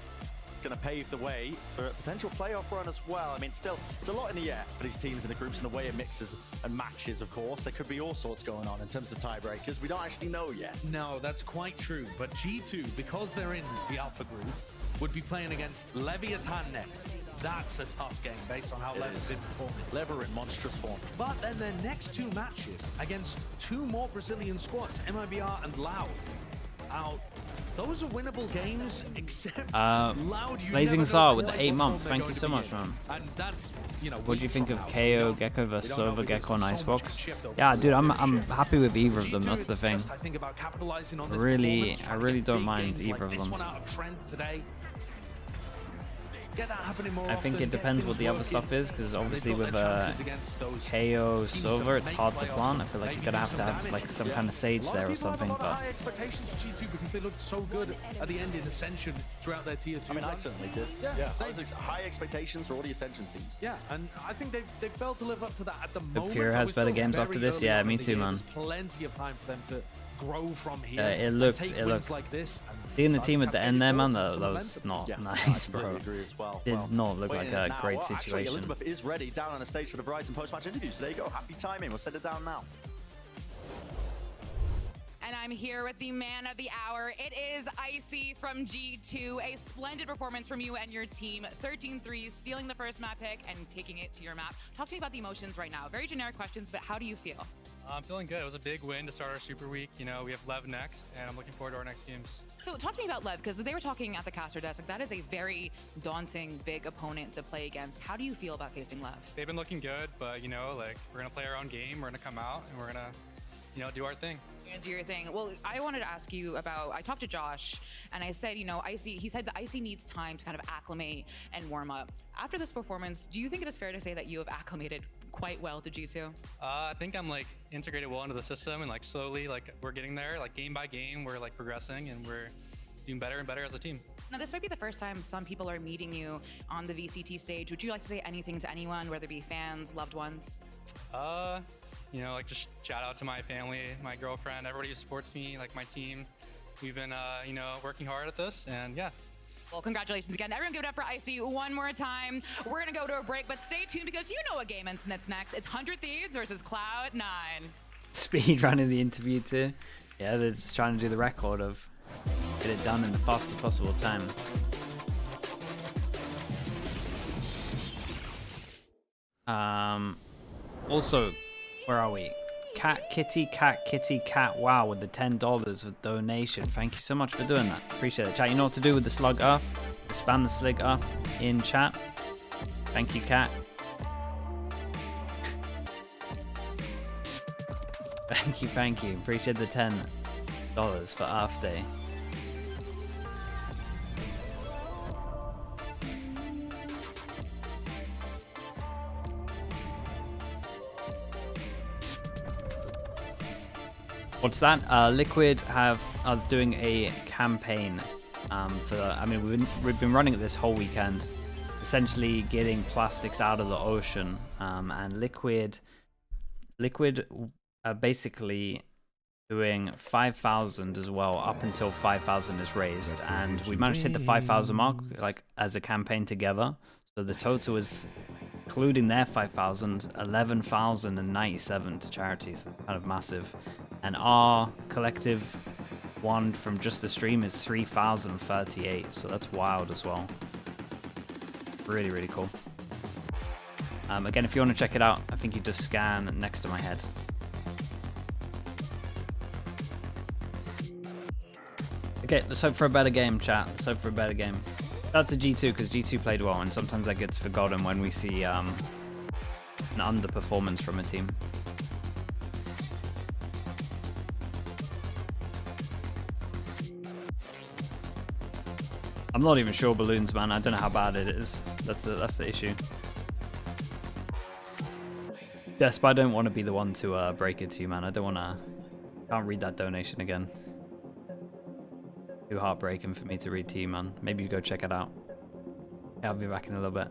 It's going to pave the way for a potential playoff run as well. I mean, still, it's a lot in the air for these teams in the groups and the way it mixes and matches, of course. There could be all sorts going on in terms of tiebreakers. We don't actually know yet.
No, that's quite true. But G2, because they're in the Alpha group, would be playing against Leviathan next. That's a tough game based on how Levi's been performing.
Lever in monstrous form.
But then their next 2 matches against 2 more Brazilian squads, MIBR and Loud. Those are winnable games, except Loud.
Blazing Star with the 8 months. Thank you so much, man.
And that's, you know,
what do you think of KO, Gecko versus Silver Gecko on Icebox? Yeah, dude, I'm happy with either of them. That's the thing. I really don't mind either of them. I think it depends what the other stuff is, because obviously with KO Silver, it's hard to plant. I feel like you're gonna have to have like some kind of Sage there or something. But
high expectations for G2 because they looked so good at the end in Ascension throughout their tier 2.
I mean, I certainly did. Yeah. High expectations for all the Ascension teams.
Yeah, and I think they've failed to live up to that at the moment.
Furia has better games after this. Yeah, me too, man.
There's plenty of time for them to grow from here.
It looks like this. Seeing the team at the end there, man, that was not nice, bro. Did not look like a great situation.
Actually, Elizabeth is ready down on the stage for the Verizon post-match interview. So there you go. Happy timing. We'll send it down now.
And I'm here with the man of the hour. It is Icy from G2. A splendid performance from you and your team. 13-3, stealing the first map pick and taking it to your map. Talk to me about the emotions right now. Very generic questions, but how do you feel?
I'm feeling good. It was a big win to start our Super Week. You know, we have Lev next, and I'm looking forward to our next games.
So talk to me about Lev, because they were talking at the caster desk. Like, that is a very daunting, big opponent to play against. How do you feel about facing Lev?
They've been looking good, but, you know, like, we're going to play our own game. We're going to come out, and we're going to, you know, do our thing.
You're going to do your thing. Well, I wanted to ask you about, I talked to Josh, and I said, you know, Icy, he said that Icy needs time to kind of acclimate and warm up. After this performance, do you think it is fair to say that you have acclimated quite well to G2?
I think I'm like integrated well into the system, and like slowly, like we're getting there, like game by game, we're like progressing and we're doing better and better as a team.
Now, this might be the first time some people are meeting you on the VCT stage. Would you like to say anything to anyone, whether it be fans, loved ones?
You know, like just shout out to my family, my girlfriend, everybody who supports me, like my team. We've been, you know, working hard at this, and yeah.
Well, congratulations again. Everyone give it up for Icy one more time. We're going to go to a break, but stay tuned because you know what game that's next. It's 100 Thieves versus Cloud9.
Speed running the interview too. Yeah, they're just trying to do the record of get it done in the fastest possible time. Also, where are we? Cat Kitty Cat wow with the $10 of donation. Thank you so much for doing that. Appreciate it, chat. You know what to do with the slug off. Spam the slug off in chat. Thank you, Cat. Thank you. Appreciate the $10 for Earth Day. What's that? Liquid are doing a campaign for. I mean, we've been running it this whole weekend. essentially getting plastics out of the ocean, and Liquid are basically doing 5,000 as well up until 5,000 is raised, and we managed to hit the 5,000 mark like as a campaign together. So the total is, including their 5,000, 11,097 to charities, kind of massive. And our collective one from just the stream is 3,038, so that's wild as well. Really, really cool. Again, if you want to check it out, I think you just scan next to my head. Okay, let's hope for a better game, chat. Let's hope for a better game. That's a G2, because G2 played well, and sometimes that gets forgotten when we see an underperformance from a team. I'm not even sure balloons, man. I don't know how bad it is. That's the issue. Desp, I don't want to be the one to break it to you, man. I don't want to. Can't read that donation again. Too heartbreaking for me to read to you, man. Maybe you go check it out. Yeah, I'll be back in a little bit.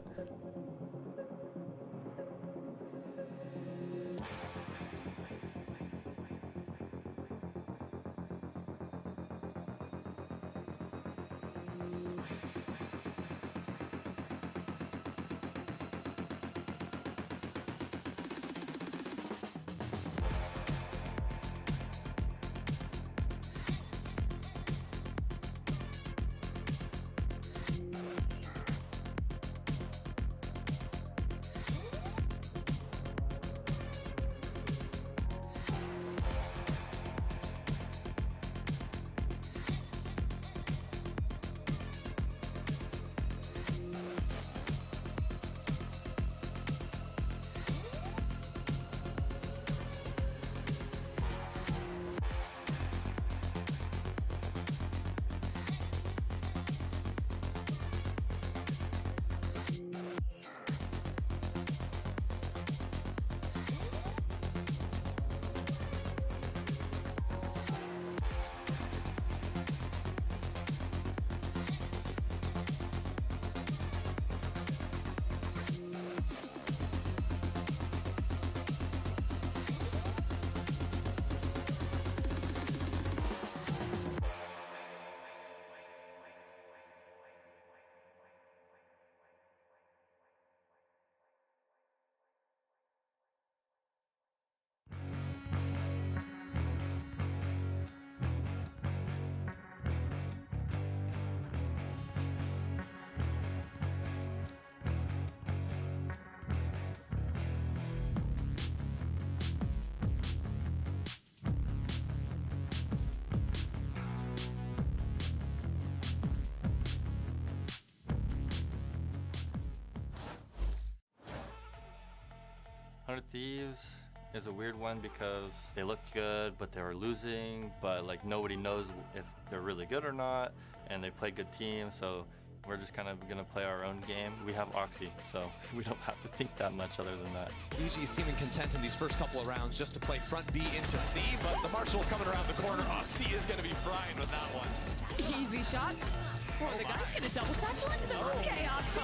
Thieves is a weird one because they look good, but they were losing, but like nobody knows if they're really good or not, and they play good teams, so we're just kind of gonna play our own game. We have Oxy, so we don't have to think that much other than that.
EG is seeming content in these first couple of rounds just to play front B into C, but the Marshal coming around the corner. Oxy is gonna be frying with that one.
Easy shots. Oh, the guy's gonna double satchel into the okay, Oxy.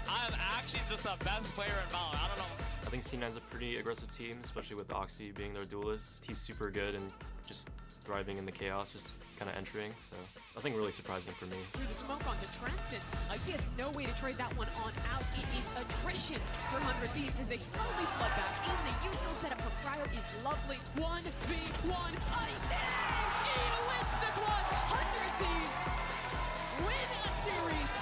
I'm actually just the best player in Valorant. I don't know.
I think C9's a pretty aggressive team, especially with Oxy being their duelist. He's super good and just thriving in the chaos, just kind of entering, so nothing really surprising for me.
Through the smoke onto Trent, and Icy has no way to trade that one on out. It is attrition for 100 Thieves as they slowly flood back in. The util setup for Cryo is lovely. 1v1, Icy! He wins the clutch! 100 Thieves win a series!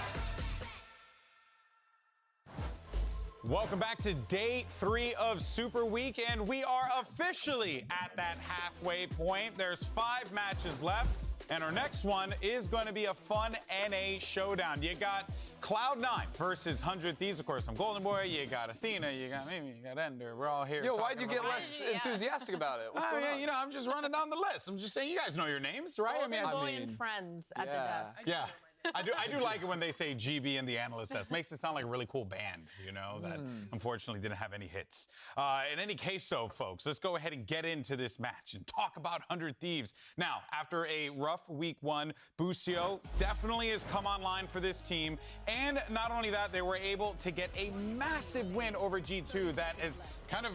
Welcome back to day 3 of Super Week, and we are officially at that halfway point. There's 5 matches left, and our next one is going to be a fun NA showdown. You got Cloud9 versus 100 Thieves. Of course, I'm Golden Boy. You got Athena. You got me. You got Ender. We're all here.
Yo, why'd you get less enthusiastic about it? What's going on?
You know, I'm just running down the list. I'm just saying, you guys know your names, right?
Golden Boy and friends at the desk.
Yeah. I do like it when they say GB in the analyst desk. Makes it sound like a really cool band, you know, that unfortunately didn't have any hits. In any case, though, folks, let's go ahead and get into this match and talk about 100 Thieves. Now, after a rough week 1, Busio definitely has come online for this team. And not only that, they were able to get a massive win over G2 that has kind of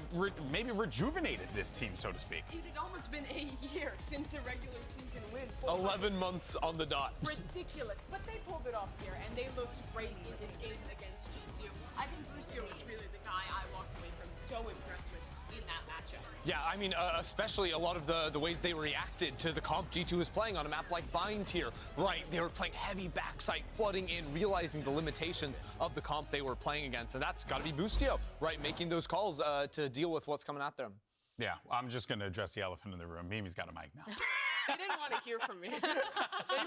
maybe rejuvenated this team, so to speak.
It had almost been a year since a regular season win.
11 months on the dot.
Ridiculous. But they pulled it off here, and they looked great in this game against G2. I think Busio was really the guy I walked away from so impressed with in that matchup.
Yeah, I mean, especially a lot of the ways they reacted to the comp G2 was playing on a map like Bind here. Right, they were playing heavy backside, flooding in, realizing the limitations of the comp they were playing against. And that's got to be Busio, right, making those calls to deal with what's coming at them.
Yeah, I'm just going to address the elephant in the room. Mimi's got a mic now.
They didn't want to hear from me.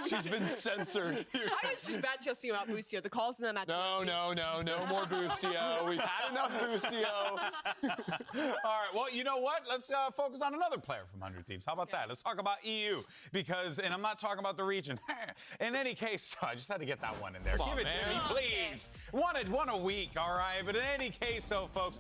She's been censored.
I was just bad chelsea about Busio. The calls in that match.
No more Busio. We've had enough Busio.
All right, well, you know what? Let's focus on another player from 100 Thieves. How about that? Let's talk about EU, because, and I'm not talking about the region. In any case, I just had to get that one in there. Give it to me, please. One a week, all right? But in any case, so, folks,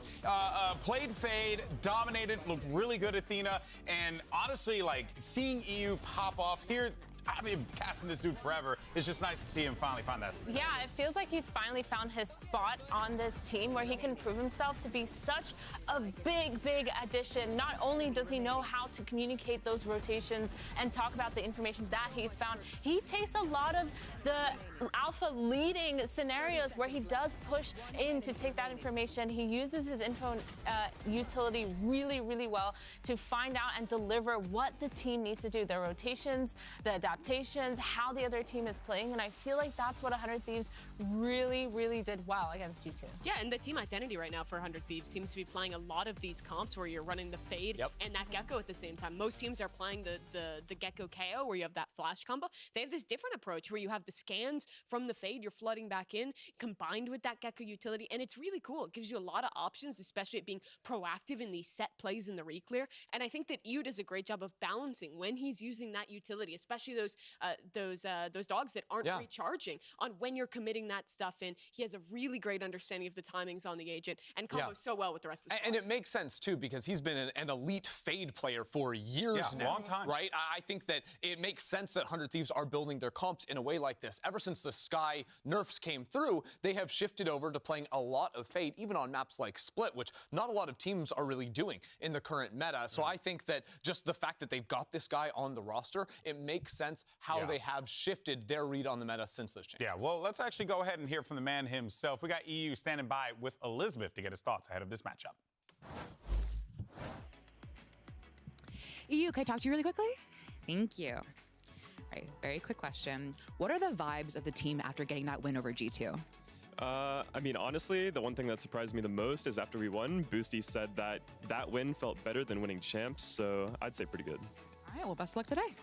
played Fade, dominated, looked really good, Athena, and honestly, like, seeing EU pop off here, I've been casting this dude forever. It's just nice to see him finally find that success.
Yeah, it feels like he's finally found his spot on this team where he can prove himself to be such a big addition. Not only does he know how to communicate those rotations and talk about the information that he's found, he takes a lot of the alpha leading scenarios where he does push in to take that information. He uses his info utility really well to find out and deliver what the team needs to do, their rotations, the adaptations, how the other team is playing, and I feel like that's what 100 Thieves really did well against G2.
Yeah, and the team identity right now for 100 Thieves seems to be playing a lot of these comps where you're running the Fade and that Gecko at the same time. Most teams are playing the Gecko KO where you have that flash combo. They have this different approach where you have the scans from the Fade, you're flooding back in, combined with that Gecko utility, and it's really cool. It gives you a lot of options, especially at being proactive in these set plays in the reclear, and I think that EU does a great job of balancing when he's using that utility, especially those dogs that aren't recharging on when you're committing that stuff in. He has a really great understanding of the timings on the agent and combos so well with the rest of the squad.
And it makes sense too, because he's been an elite Fade player for years now.
Long time.
Right? I think that it makes sense that 100 Thieves are building their comps in a way like this. Ever since the Sky nerfs came through, they have shifted over to playing a lot of Fade, even on maps like Split, which not a lot of teams are really doing in the current meta. So I think that just the fact that they've got this guy on the roster, it makes sense how they have shifted their read on the meta since those changes.
Yeah, well, let's actually go ahead and hear from the man himself. We got EU standing by with Elizabeth to get his thoughts ahead of this matchup.
EU, can I talk to you really quickly? Thank you. All right, very quick question. What are the vibes of the team after getting that win over G2?
I mean, honestly, the one thing that surprised me the most is after we won, Boosty said that that win felt better than winning champs, so I'd say pretty good.
All right, well, best of luck today.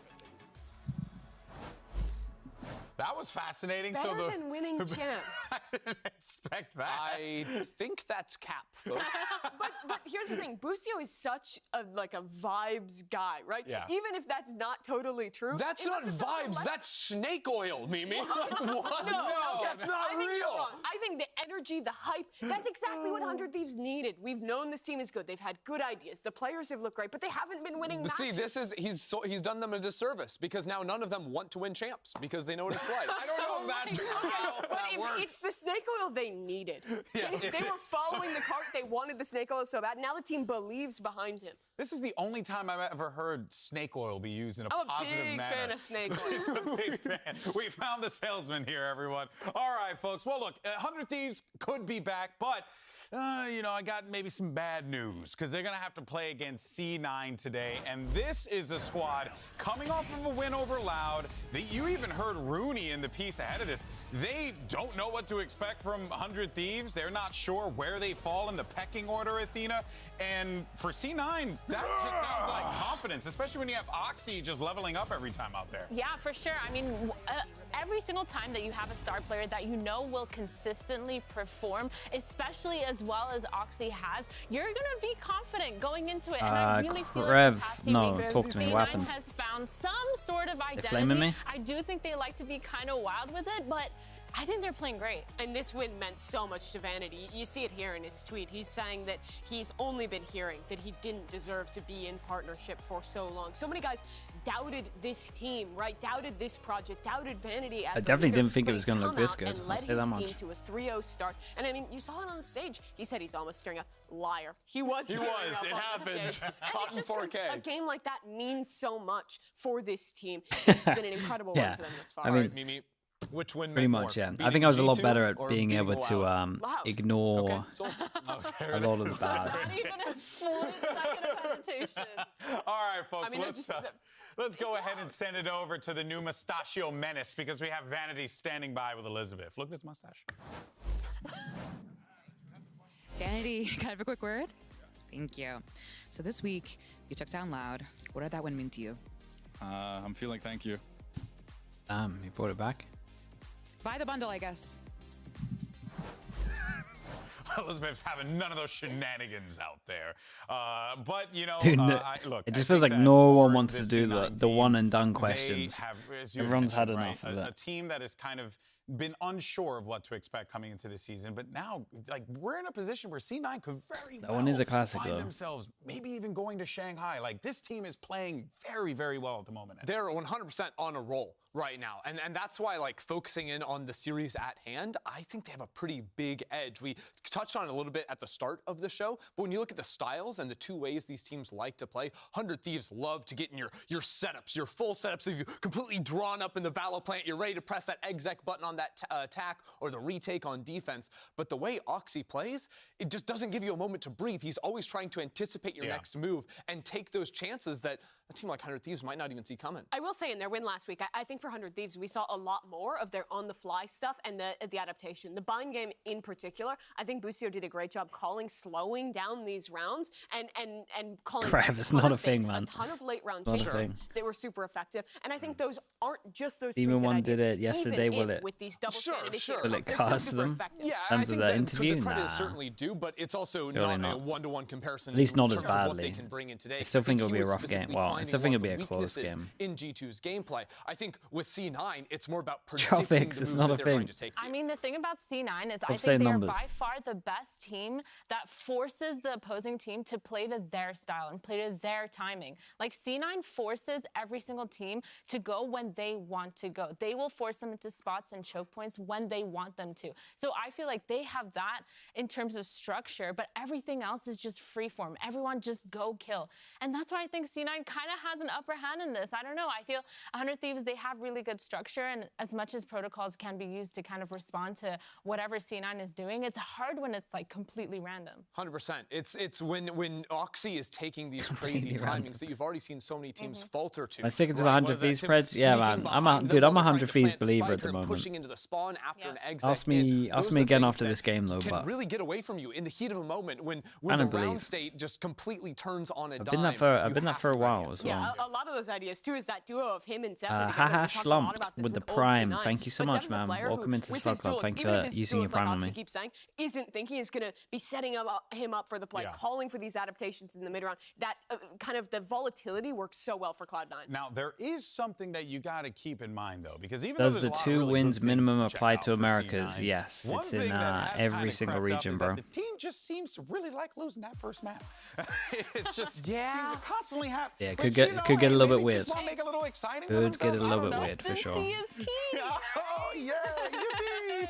That was fascinating.
Better than winning champs.
I didn't expect that.
I think that's cap, folks.
but here's the thing. Busio is such a vibes guy, right?
Yeah.
Even if that's not totally true.
That's not vibes. That's snake oil, Mimi. Like, what?
No,
that's not
I think
real.
you're wrong. I think the energy, the hype, that's exactly what 100 Thieves needed. We've known this team is good. They've had good ideas. The players have looked great, but they haven't been winning matches.
See, this is he's done them a disservice because now none of them want to win champs because they know what it's like.
I don't know if that's how that works.
It's the snake oil they needed.
Yes.
They were following the cart. They wanted the snake oil so bad. Now the team believes behind him.
This is the only time I've ever heard snake oil be used in a positive manner.
I'm a big fan of snake oil.
He's a big fan. We found the salesman here, everyone. All right, folks. Well, look, 100 Thieves could be back, but, you know, I got maybe some bad news because they're going to have to play against C9 today. And this is a squad coming off of a win over Loud. You even heard Rooney in the piece ahead of this. They don't know what to expect from 100 Thieves. They're not sure where they fall in the pecking order, Athena. And for C9, That just sounds like confidence, especially when you have Oxy just leveling up every time out there.
Yeah, for sure. I mean, every single time that you have a star player that you know will consistently perform, especially as well as Oxy has, you're going to be confident going into it. And I really feel like the past few weeks,
talk to me. What happened?
C9 has found some sort of identity.
They flaming me?
I do think they like to be kind of wild with it, but I think they're playing great.
And this win meant so much to Vanity. You see it here in his tweet. He's saying that he's only been hearing that he didn't deserve to be in partnership for so long. So many guys doubted this team, right? Doubted this project, doubted Vanity as
I definitely
leader,
didn't think
but
it was
he's
going to look
come
this
out
good.
and
I'll
led
say that
his
much.
team to a 3-0 start. And I mean, you saw it on the stage. He said he's almost doing a liar. He was.
He
tearing
was.
up
It
on the
happened.
stage.
Caught in
And it's just 'cause
4K.
a game like that means so much for this team. It's been an incredible
Yeah.
run for them this far.
I mean,
All right, Mimi, which win
pretty
meant
much,
more?
yeah. I
Beating
think I was a lot
G2
better at
or
being
beating
able to
Loud?
ignore
There
a
it
lot of the
is.
bad.
Not even a split second of hesitation.
All right, folks,
I mean,
let's go ahead and send it over to the new Mustachio Menace because we have Vanity standing by with Elizabeth. Look at his mustache.
Vanity, can I have a quick word? Thank you. So this week, you took down Loud. What did that win mean to you?
I'm feeling thank you.
You brought it back.
Buy the bundle, I guess.
Elizabeth's having none of those shenanigans out there. But, you know,
Dude,
look,
it just feels like no one wants to do the one and done questions. Everyone's had enough of
a
that.
team that has kind of been unsure of what to expect coming into the season, but now, like, we're in a position where C9 could very
That one is a classic,
find
though.
themselves maybe even going to Shanghai. Like, this team is playing very, very well at the moment.
They're 100% on a roll right now. And that's why, like, focusing in on the series at hand, I think they have a pretty big edge. We touched on it a little bit at the start of the show, but when you look at the styles and the two ways these teams like to play, 100 Thieves love to get in your setups, your full setups. If you're completely drawn up in the Valor plant, you're ready to press that exec button on that attack or the retake on defense. But the way Oxy plays, it just doesn't give you a moment to breathe. He's always trying to anticipate your next move and take those chances that a team like 100 Thieves might not even see coming.
I will say in their win last week, I think for 100 Thieves, we saw a lot more of their on-the-fly stuff and the adaptation. The bind game in particular, I think Busio did a great job slowing down these rounds and calling
Crap, it's not a thing, man.
A ton of late round
Not a
changes
thing.
that were super effective. And I think those aren't just those
Demon
preset
One
ideas.
did it yesterday,
Even
will
if
it?
with these double
Sure.
Will it
they're still
cost
super
them?
effective.
Yeah,
In
I
terms of
think
that
that
interview?
the credit
Nah.
certainly do, but it's also
Surely
not a
not.
one-to-one comparison.
At least
in
not as
terms of what
badly.
they can bring in today.
I still think
think
it'll
he
be a
was
rough game.
specifically
Well, I
finding
still think
one
it'll be
of
a
the
close
weaknesses
game.
in G2's gameplay. I think with C9, it's more about predicting
Tropics,
the
it's
moves
not
that
a
they're trying
thing.
to take to
I
you.
mean, the thing about C9 is I think
saying
they
numbers.
are by far the best team that forces the opposing team to play to their style and play to their timing. Like, C9 forces every single team to go when they want to go. They will force them into spots and choke points when they want them to. So I feel like they have that in terms of structure, but everything else is just freeform. Everyone just go kill. And that's why I think C9 kind of has an upper hand in this. I don't know. I feel 100 Thieves, they have really good structure, and as much as protocols can be used to kind of respond to whatever C9 is doing, it's hard when it's like completely random.
100%. It's when Oxy is taking these crazy
Completely random.
timings that you've already seen so many teams falter to.
Am I sticking to the
right?
100
Whether
Thieves
that's him
spreads? Yeah,
sneaking
man. I'm a
behind them
dude.
while
I'm a
they're trying
100
to
Thieves
plant the
believer
spike
at the
or
moment.
pushing into the spawn after an exec.
Ask me
Those are
again
the
after
things
this game, though.
that
But
can really get away from you in the heat of a moment when
I
the
don't believe.
round state just completely turns on a
I've
dime.
been that for
you
a
have to be
while
ready.
as well.
Yeah, a lot of those ideas too is that duo of him and Zephyr.
Haha Schlumped with the Prime. Thank you so much, man.
Player
Welcome into the
with
Slug
his
Club.
duels,
Thank you
even if
for
his
using your
duels, like
Prime on
Oxy
me.
keeps saying, isn't thinking is going to be setting him up for the play, calling for these adaptations in the mid round. That kind of the volatility works so well for Cloud9.
Now, there is something that you got to keep in mind, though, because even
Does
though
the
there's a lot of
2
really
wins
good
minimum
things to check
apply
out
to
for
Americas?
C9,
Yes,
one
it's in
thing that has
every
kinda
single
crept up
region,
is
bro.
that the team just seems to really like losing that first map. It's just seems to constantly happen.
Yeah, it
But,
could get
you know,
could get a little bit
maybe
weird.
just wanna make it a little exciting for
Could get a
themselves. I
little
don't
bit
know.
weird for sure.
Oh yeah, yippee!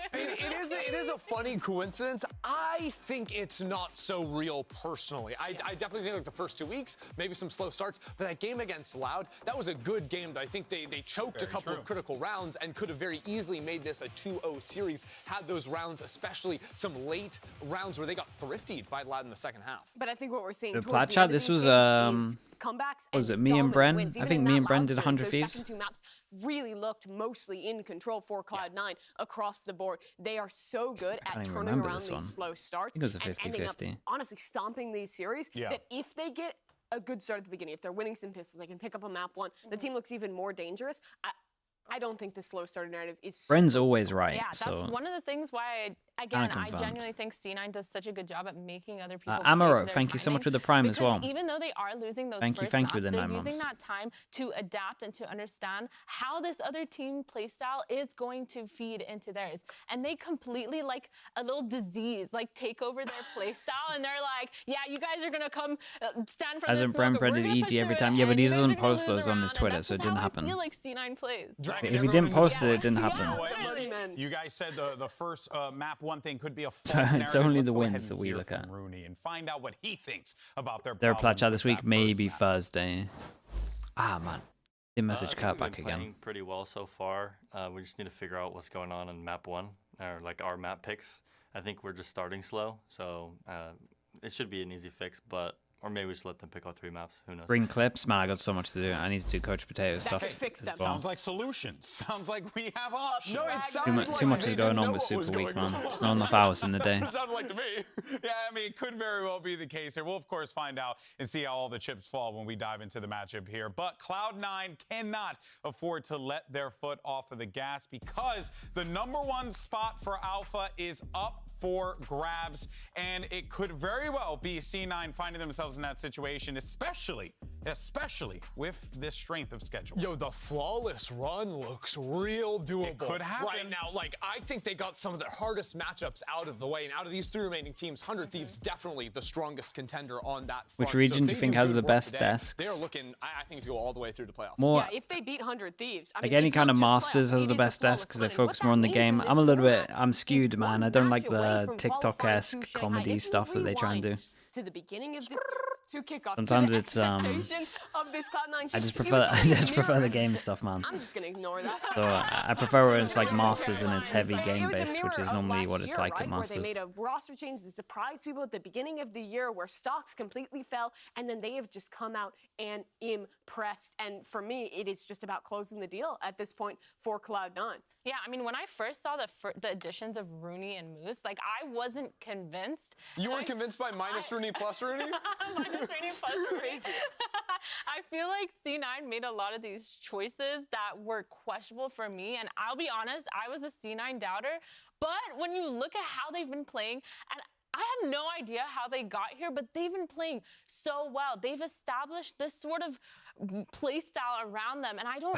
It is a funny coincidence. I think it's not so real personally. I definitely think like the first 2 weeks, maybe some slow starts, but that game against Loud, that was a good game. I think they choked a couple of critical rounds and could have very easily made this a 2-0 series had those rounds, especially some late rounds where they got thriftied by Loud in the second half.
But I think what we're seeing
The
towards
plat
the
chat,
end of
this
these
was
games is comebacks
was
and
it me and
dominant
Bren?
wins.
I
Even
think
in
me
that
and Bren
Loud
did
series,
100
those
Thieves.
second 2 maps really looked mostly in control for Cloud9 across the board. They are so good
I
at
don't even
turning
remember
around
this
these
one.
slow starts
I think it was a
and ending up
50-50.
honestly stomping these series
Yeah.
that if they get a good start at the beginning. If they're winning some pistols, they can pick up a map 1. The team looks even more dangerous. I don't think the slow starter narrative is...
Brent's always right.
Yeah, that's
so.
one of the things why, I genuinely think C9 does such a good job at making other people
Amaro, thank you so much for the Prime as well.
Even though they are losing those
thank you,
maps,
they're
9 using that time to adapt and to understand how this other team playstyle is going to feed into theirs. And they completely, like a little disease, like take over their playstyle, and they're like, yeah, you guys are going to come stand from
Hasn't Brent predicted EG every time? Yeah, but he doesn't post those on his Twitter, so it didn't happen.
I feel like C9 plays.
If he didn't post it, it didn't happen.
You guys said the first map 1 thing could be a false
It's only the wins that we look at.
Rooney and find out what he thinks about
their plat chat this week, maybe Thursday. Ah, man. Didn't message Kurt back again.
Playing pretty well so far. We just need to figure out what's going on in map 1, or like our map picks. I think we're just starting slow, so it should be an easy fix, but or maybe we should let them pick out 3 maps. Who knows?
Bring clips, man. I got so much to do. I need to do Coach Potato stuff.
Fix them.
Well.
Sounds like solutions. Sounds like we have options.
No, it
too much is going on with Super Week, man. It's not enough hours in the day.
It sounded like to me. Yeah, I mean, it could very well be the case here. We'll, of course, find out and see how all the chips fall when we dive into the matchup here. But Cloud9 cannot afford to let their foot off of the gas because the #1 spot for Alpha is up for grabs, and it could very well be C9 finding themselves in that situation, especially with this strength of schedule.
Yo, the flawless run looks real doable.
It could happen.
Right now, like, I think they got some of the hardest matchups out of the way, and out of these 3 remaining teams, 100 Thieves definitely the strongest contender on that front.
Which region do you think has the best
today,
desks?
They're looking, I think, to go all the way through the playoffs.
More,
yeah, if they beat 100 Thieves, I
like
mean,
any kind of Masters has the best desk because they focus more on the game. I'm a little bit, I'm skewed, man. I don't like the TikTok-esque comedy stuff that they try and do.
To the beginning of this to kick off.
Sometimes it's
of this Cloud9
I just prefer the game stuff, man.
I'm just gonna ignore that.
So I prefer when it's like Masters and it's heavy game based, which is normally what it's like at Masters.
Where they made a roster change to surprise people at the beginning of the year, where stocks completely fell, and then they have just come out and impressed. And for me, it is just about closing the deal at this point for Cloud9.
Yeah, I mean, when I first saw the additions of Rooney and Moose, like, I wasn't convinced.
You weren't convinced by minus Rooney plus Rooney?
Minus Rooney plus Rooney. I feel like C9 made a lot of these choices that were questionable for me, and I'll be honest, I was a C9 doubter, but when you look at how they've been playing, and I have no idea how they got here, but they've been playing so well. They've established this sort of play style around them, and I don't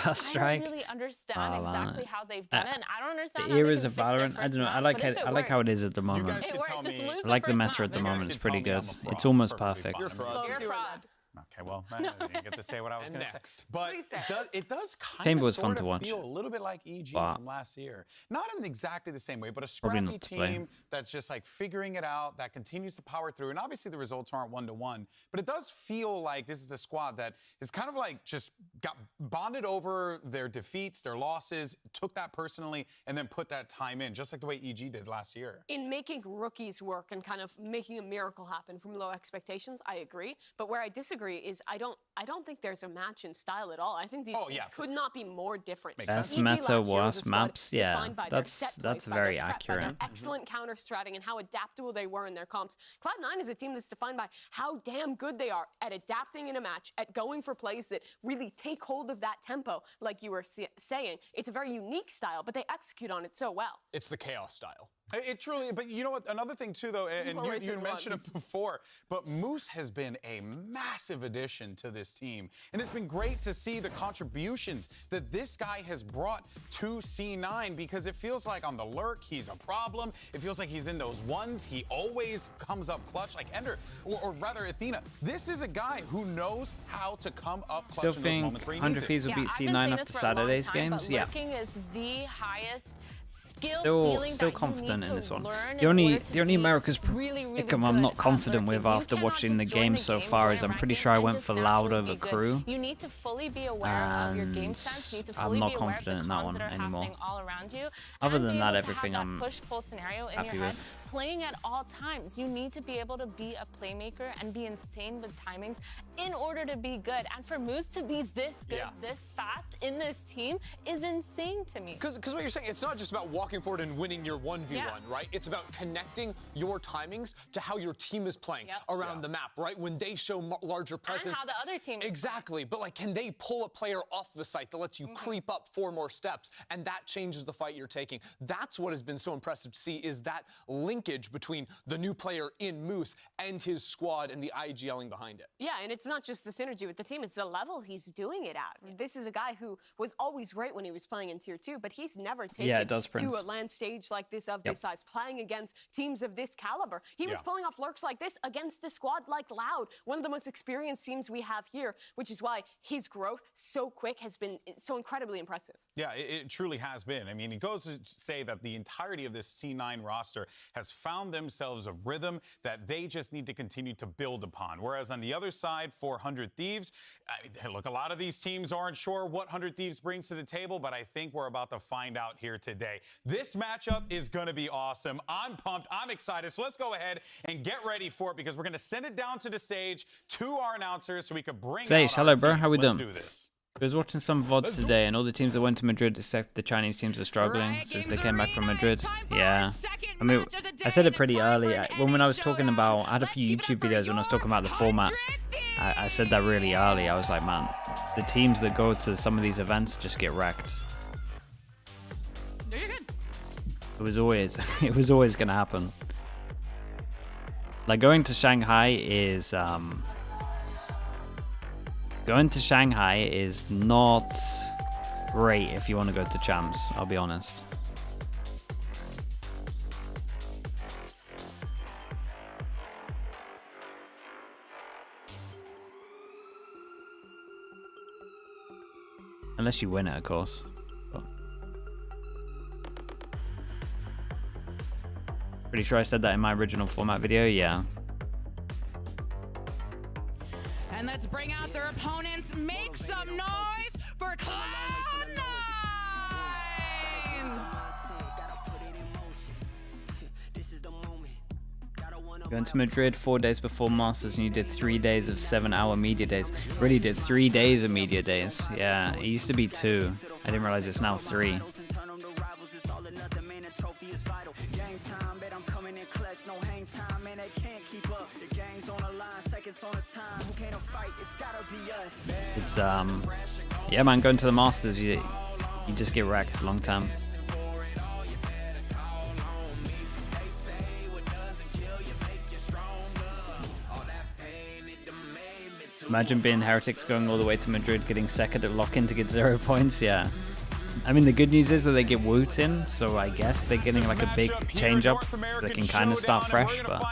really understand exactly how they've done it, and I don't understand
the eras of Valorant. I don't know. I like how it is at the moment. I like the meta at the moment. It's pretty good. It's almost perfect.
You're a fraud.
Okay, well, I didn't get to say what I was going to say. But it does kind of
fun to watch.
Feel a little bit like EG from last year. Not in exactly the same way, but a scrappy team that's just like figuring it out, that continues to power through. And obviously the results aren't 1-to-1, but it does feel like this is a squad that is kind of like just got bonded over their defeats, their losses, took that personally, and then put that time in, just like the way EG did last year.
In making rookies work and kind of making a miracle happen from low expectations, I agree. But where I disagree is I don't think there's a match in style at all. I think these teams could not be more different.
Best meta, worst maps, yeah, that's very accurate.
By their excellent counter stratting and how adaptable they were in their comps. Cloud9 is a team that's defined by how damn good they are at adapting in a match, at going for plays that really take hold of that tempo, like you were saying. It's a very unique style, but they execute on it so well.
It's the chaos style.
It truly, but you know what? Another thing too, though, and you mentioned it before, but Moose has been a massive addition to this team, and it's been great to see the contributions that this guy has brought to C9, because it feels like on the lurk he's a problem. It feels like he's in those ones. He always comes up clutch, like Ender, or rather Athena. This is a guy who knows how to come up clutch.
Still think 100 Thieves will beat C9 after Saturday's games? Yeah.
Lurking is the highest skill
still confident in this one. The only America's pick I'm not confident with after watching the game so far is I'm pretty sure I went for Loud over Crew.
You need to fully be aware of your game sense. You need to fully
I'm not
be aware
confident
of
in
the
that one
that are
anymore.
happening all around you.
Other
and
than
be
that,
able to
everything
have
I'm
that push-pull scenario in
happy
your head
with.
playing at all times. You need to be able to be a playmaker and be insane with timings in order to be good. And for Moose to be this good, this fast in this team is insane to me.
Because what you're saying, it's not just about walking forward and winning your 1v1, right? It's about connecting your timings to how your team is playing around the map, right? When they show larger presence.
And how the other team is
Exactly. But like, can they pull a player off the site that lets you creep up 4 more steps? And that changes the fight you're taking. That's what has been so impressive to see, is that linkage between the new player in Moose and his squad and the IGLing behind it.
Yeah, and it's not just the synergy with the team, it's the level he's doing it at. This is a guy who was always great when he was playing in Tier 2, but he's never taken to a LAN stage like this of this size, playing against teams of this caliber. He was pulling off lurks like this against a squad like Loud, one of the most experienced teams we have here, which is why his growth so quick has been so incredibly impressive.
Yeah, it truly has been. I mean, it goes to say that the entirety of this C9 roster has found themselves a rhythm that they just need to continue to build upon. Whereas on the other side, for 100 Thieves, look, a lot of these teams aren't sure what 100 Thieves brings to the table, but I think we're about to find out here today. This matchup is going to be awesome. I'm pumped. I'm excited. So let's go ahead and get ready for it, because we're going to send it down to the stage to our announcers so we could bring out
hello, bro.
teams.
How we
Let's
doing?
do this.
I was watching some VODs today, and all the teams that went to Madrid, except the Chinese teams, are struggling since they came back from Madrid. Yeah. I mean, I said it pretty early. When I was talking about, I had a few YouTube videos when I was talking about the format. I said that really early. I was like, man, the teams that go to some of these events just get wrecked.
No, you're good.
It was always going to happen. Like, going to Shanghai is not great if you want to go to champs, I'll be honest. Unless you win it, of course. But pretty sure I said that in my original format video, yeah.
And let's bring out their opponents. Make some noise for Cloud9!
Going to Madrid 4 days before Masters, and you did 3 days of 7-hour media days. Really did 3 days of media days. Yeah, it used to be 2. I didn't realize it's now 3. It's yeah, man, going to the Masters, you just get wrecked long term. Imagine being Heretics going all the way to Madrid, getting second at lock-in to get 0 points. Yeah. I mean, the good news is that they get Woot in, so I guess they're getting like a big change up. They can kind of start fresh, but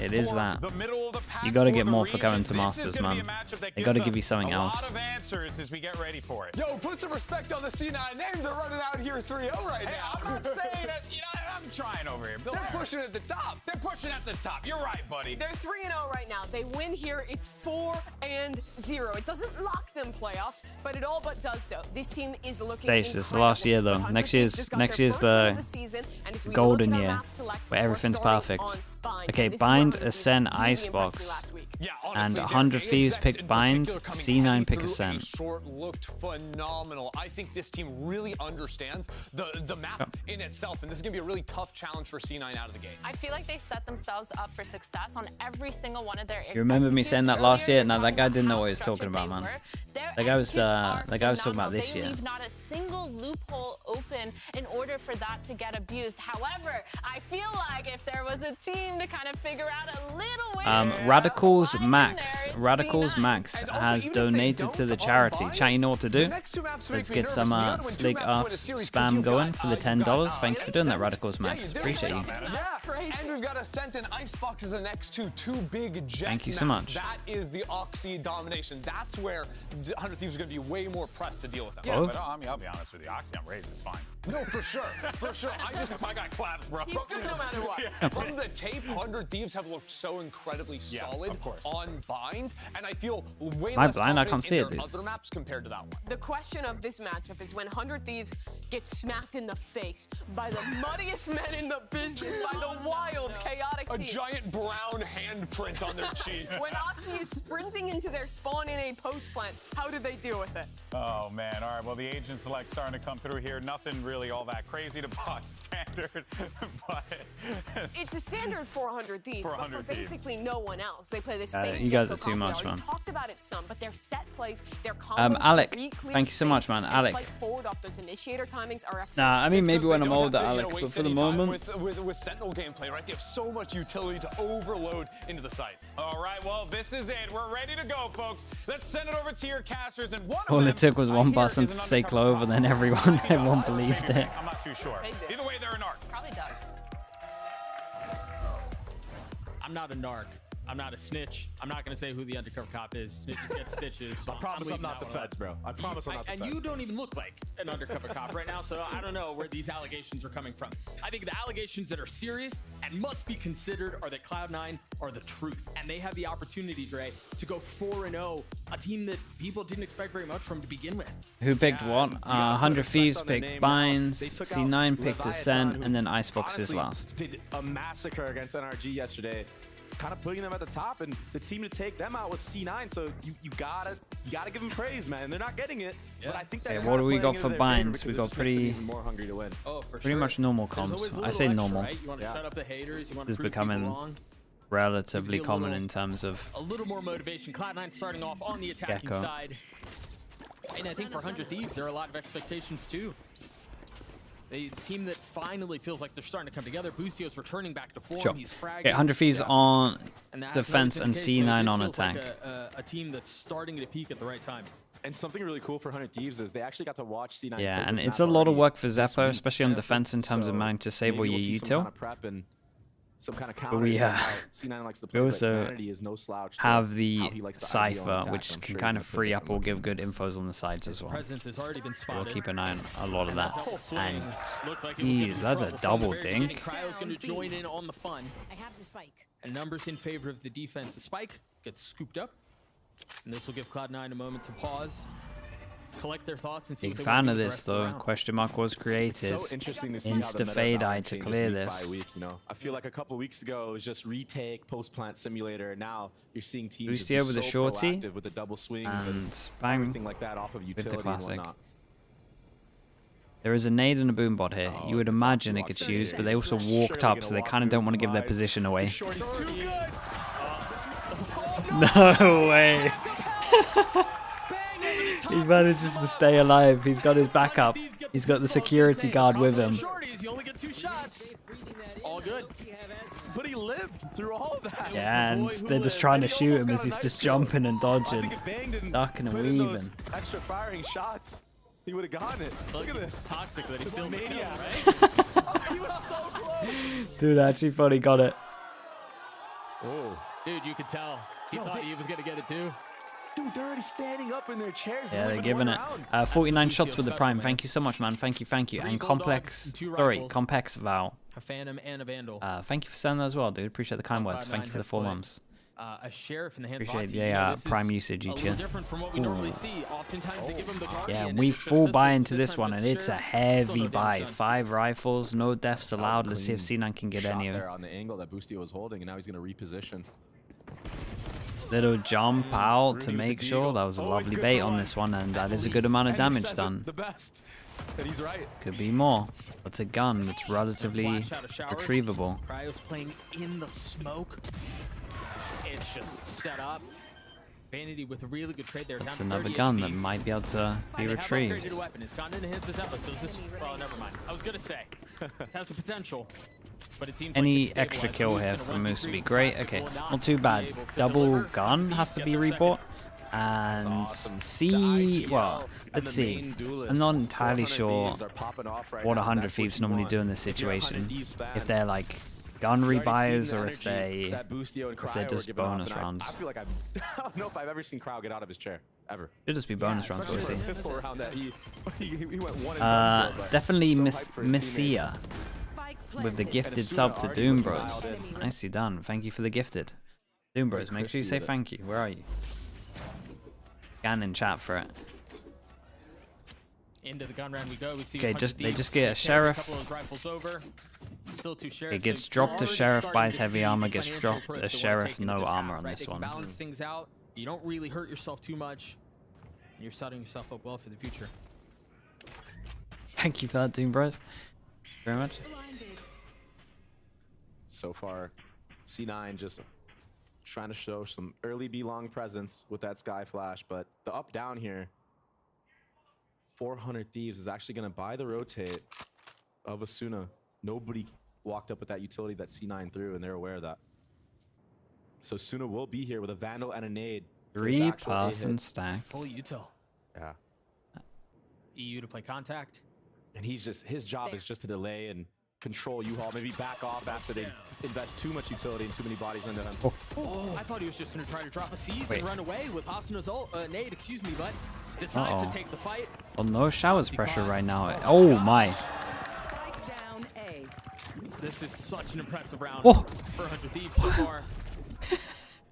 it is that. You got to get more for going to Masters, man. They got to give you something else.
Yo, put some respect on the C9 name. They're running out here 3-0 right now.
I'm not saying that, I'm trying over here.
They're pushing at the top.
They're pushing at the top. You're right, buddy.
They're 3-0 right now. They win here. It's 4-0. It doesn't lock them playoffs, but it all but does so. This team is looking
It's the last year though. Next year's the golden year where everything's perfect. Okay, Bind, Ascent, Icebox. And 100 Thieves pick Bind, C9 pick Ascent.
Short looked phenomenal. I think this team really understands the map in itself, and this is going to be a really tough challenge for C9 out of the gate.
I feel like they set themselves up for success on every single one of their.
You remember me saying that last year? No, that guy didn't know what he was talking about, man. That guy was talking about this year.
They leave not a single loophole open in order for that to get abused. However, I feel like if there was a team to kind of figure out a little way.
Radicals Max has donated to the charity. Chat, you know what to do? Let's get some Slig Ups spam going for the $10. Thank you for doing that, Radicals Max. Appreciate you.
And we've got Ascent and Icebox as the next two big jet
Thank you so much.
That is the Oxy domination. That's where 100 100 Thieves are going to be way more pressed to deal with them.
Yeah, but I mean, I'll be honest with you. Oxy on Raze is fine.
No, for sure. For sure. I got clapped, bro.
He's good no matter what.
From the tape, 100 Thieves have looked so incredibly solid on bind, and I feel way less
blind, I can't see
in
it,
their
dude.
other maps compared to that one.
The question of this matchup is when 100 Thieves get smacked in the face by the muddiest men in the business, by the wild, chaotic
A
team.
giant brown handprint on their cheek.
When Oxy is sprinting into their spawn in a post plant, how do they deal with it?
Oh, man. All right, well, the agent select starting to come through here. Nothing really all that crazy to box standard, but...
It's a standard 400 Thieves,
For
but
100
for
Thieves.
basically no one else. They play this
you guys are too much, man.
We talked about it some, but their set plays, their combos,
Alec,
re-clear
thank you so much, man.
space,
Alec.
and fight forward off those initiator timings are excellent.
Nah, I mean, maybe when I'm older,
They don't have
Alec,
to,
but for the
waste any time
moment...
with Sentinel gameplay, right? They have so much utility to overload into the sites.
All right, well, this is it. We're ready to go, folks. Let's send it over to your casters, and one of
All
them,
it took was one
I hear,
button
is
to
an
say
undercover
Clover,
cop.
then everyone believed it.
I'm not too sure. Either way, they're an arc.
Probably Doug.
I'm not a narc. I'm not a snitch. I'm not going to say who the undercover cop is. Snitches get stitches. So
I promise I'm not the feds, bro. I promise I'm not the
and
feds.
you don't even look like an undercover cop right now, so I don't know where these allegations are coming from. I think the allegations that are serious and must be considered are that Cloud9 are the truth. And they have the opportunity, Dre, to go 4-0, a team that people didn't expect very much from to begin with.
Who picked what? 100 Thieves picked Binds, C9 picked Ascent, and then Icebox is last.
Did a massacre against NRG yesterday, kind of putting them at the top, and the team to take them out was C9. So you gotta give them praise, man. They're not getting it, but I think that's
Okay, what do we got for Binds? We got pretty
more hungry to win.
Oh, for
pretty much normal comms. I say normal.
Right? You want to shut up the haters. You want to
This is
prove people
becoming
wrong.
relatively common in terms of
A little more motivation. Cloud9 starting off on the attacking
Gecko.
side. And I think for 100 Thieves, there are a lot of expectations too. A team that finally feels like they're starting to come together. Boostio's returning back to form.
Sure.
He's fragging.
Okay, 100 Thieves on
And that's
defense
always
and
been the case. So
C9
this
on
feels like
attack.
a team that's starting to peak at the right time.
And something really cool for 100 Thieves is they actually got to watch C9.
Yeah,
play
and
this
it's
map
a lot of
already
work for
this
Zephyr,
week.
especially on defense in terms of
So
managing to save all
maybe
your
we'll see some
util.
kind of prep and some kind of
But
counters.
we
on how C9 likes to play,
we
but
also
Vanity is no slouch to
have
how
the
he likes to IGL
Cypher,
and attack.
which
I'm
can
sure
kind
he's
of
gonna
free
put
up or give good infos on the sides as well.
Presence has already been
We'll
spotted.
keep an eye on a lot of that.
Full swing.
And
Looked like it was gonna be
geez, that's a
trouble from the
double
very beginning.
dink.
Cryo's going to join in on the fun.
I have the spike.
And numbers in favor of the defense. The spike gets scooped up. And this will give Cloud9 a moment to pause, collect their thoughts, and see
Big
what they
fan
want
of
to do with the
this
rest of the
though.
round.
Question mark was created.
It's so interesting to see how the
Insta
meta
fade
around
eye to
changes
clear
week
this.
by week, you know. I feel like a couple weeks ago it was just retake, post plant simulator, and now you're seeing teams just
Boostia
be
with a
so
shorty
proactive with the double swings
and bang
everything like that off of
with the
utility and
classic.
whatnot.
There is a nade and a boom bot here.
Oh,
You would imagine it gets used, but they also walked up, so they kind of don't want to give their position away.
Shorty's too good.
No way. He manages to stay alive. He's got his backup. He's got the security guard with him.
Shorties, you only get 2 shots. All good.
But he lived through all of that.
Yeah, and they're just trying to shoot him as he's just jumping and dodging, ducking and weaving.
Extra firing shots. He would have gotten it. Look at this.
Toxic that he's still
maniac.
right?
He was so close.
Dude, I actually thought he got it.
Oh.
Dude, you could tell. He thought he was going to get it too.
Dude, they're already standing up in their chairs.
Yeah, they're giving it. 49 shots with the prime. Thank you so much, man. Thank you, thank you. And Complex, sorry, Complex Val.
A Phantom and a Vandal.
Thank you for sending that as well, dude. Appreciate the kind words. Thank you for the 4 months.
A sheriff in the hands
Appreciate
of
the
Oxy. This
prime
is
usage
a
each
little
year.
different from what we normally see. Oftentimes they give him the Guardian.
Yeah,
and
we
it's just
full
this
buy
was-
into this
time
one,
just
and it's a
sheriff.
heavy
Still no
buy.
damage done.
5 rifles, no deaths allowed. Let's see if C9 can get
Shot
any of it.
there on the angle that Boostia was holding, and now he's going to reposition.
Little jump out to make sure. That was a lovely bait on this one, and that is a good amount of damage done.
The best. And he's right.
Could be more. It's a gun that's relatively
Flash out of showers.
retrievable.
Cryo's playing in the smoke. It's just set up. Vanity with a really good trade there.
That's
down to
another
30
gun
HP.
that might be able to be
They have upgraded
retrieved.
a weapon. It's gotten into hands this episode. So this is, well, never mind. I was gonna say this has the potential, but it seems like
Any
it's
extra
stabilized.
kill
Loose
here
in a
from Moose would
1v3
be great.
classic
Okay,
will
not too bad.
be able to
Double
deliver.
gun has to be rebought. And C, well, let's see. I'm not entirely sure what 100 Thieves normally do in this situation. If they're like gun
We've already
rebuyers
seen the
or if
energy that Boostio and
if they're
Cryo
just
were giving off,
bonus
and
rounds.
I feel like I don't know if I've ever seen Cryo get out of his chair ever.
Should just be bonus rounds,
especially
we'll
for a
see.
pistol round that he went one and done for, but
Definitely
so
Miss
hyped for his
Messia with the gifted sub to Doom Bros.
dialed in.
Nicely done. Thank you for the gifted. Doom Bros, make sure you say
crispy with it.
thank you. Where are you? Scan in chat for it.
Into the gun round we go. We see
Okay,
100
they
Thieves
just get a
take
sheriff.
couple of those rifles over. Still two sheriffs.
It gets
so
dropped
we're
a
already
sheriff,
starting
buys
to
heavy
see
armor,
the
gets
financial
dropped
approach
a
to what they're
sheriff,
taking
no
to this
armor
half,
on
right?
this
They can
one.
balance things out. You don't really hurt yourself too much. You're setting yourself up well for the future.
Thank you for that, Doom Bros. Very much.
So far, C9 just trying to show some early B-long presence with that Sky Flash, but the up-down here, 400 Thieves is actually going to buy the rotate of Asuna. Nobody walked up with that utility that C9 threw, and they're aware of that. So Asuna will be here with a Vandal and a Nade. for his actual A-hit.
3-person stack.
Full util.
Yeah.
EU to play contact.
And he's just, his job is just to delay and control U-Haul, maybe back off after they invest too much utility and too many bodies into him.
Oh, I thought he was just going to try to drop a seize
Wait.
and run away with Asuna's nade, excuse me, but decides to take the fight.
Well, no showers pressure right now. Oh my.
This is such an impressive round
Whoa.
for 100 Thieves so far.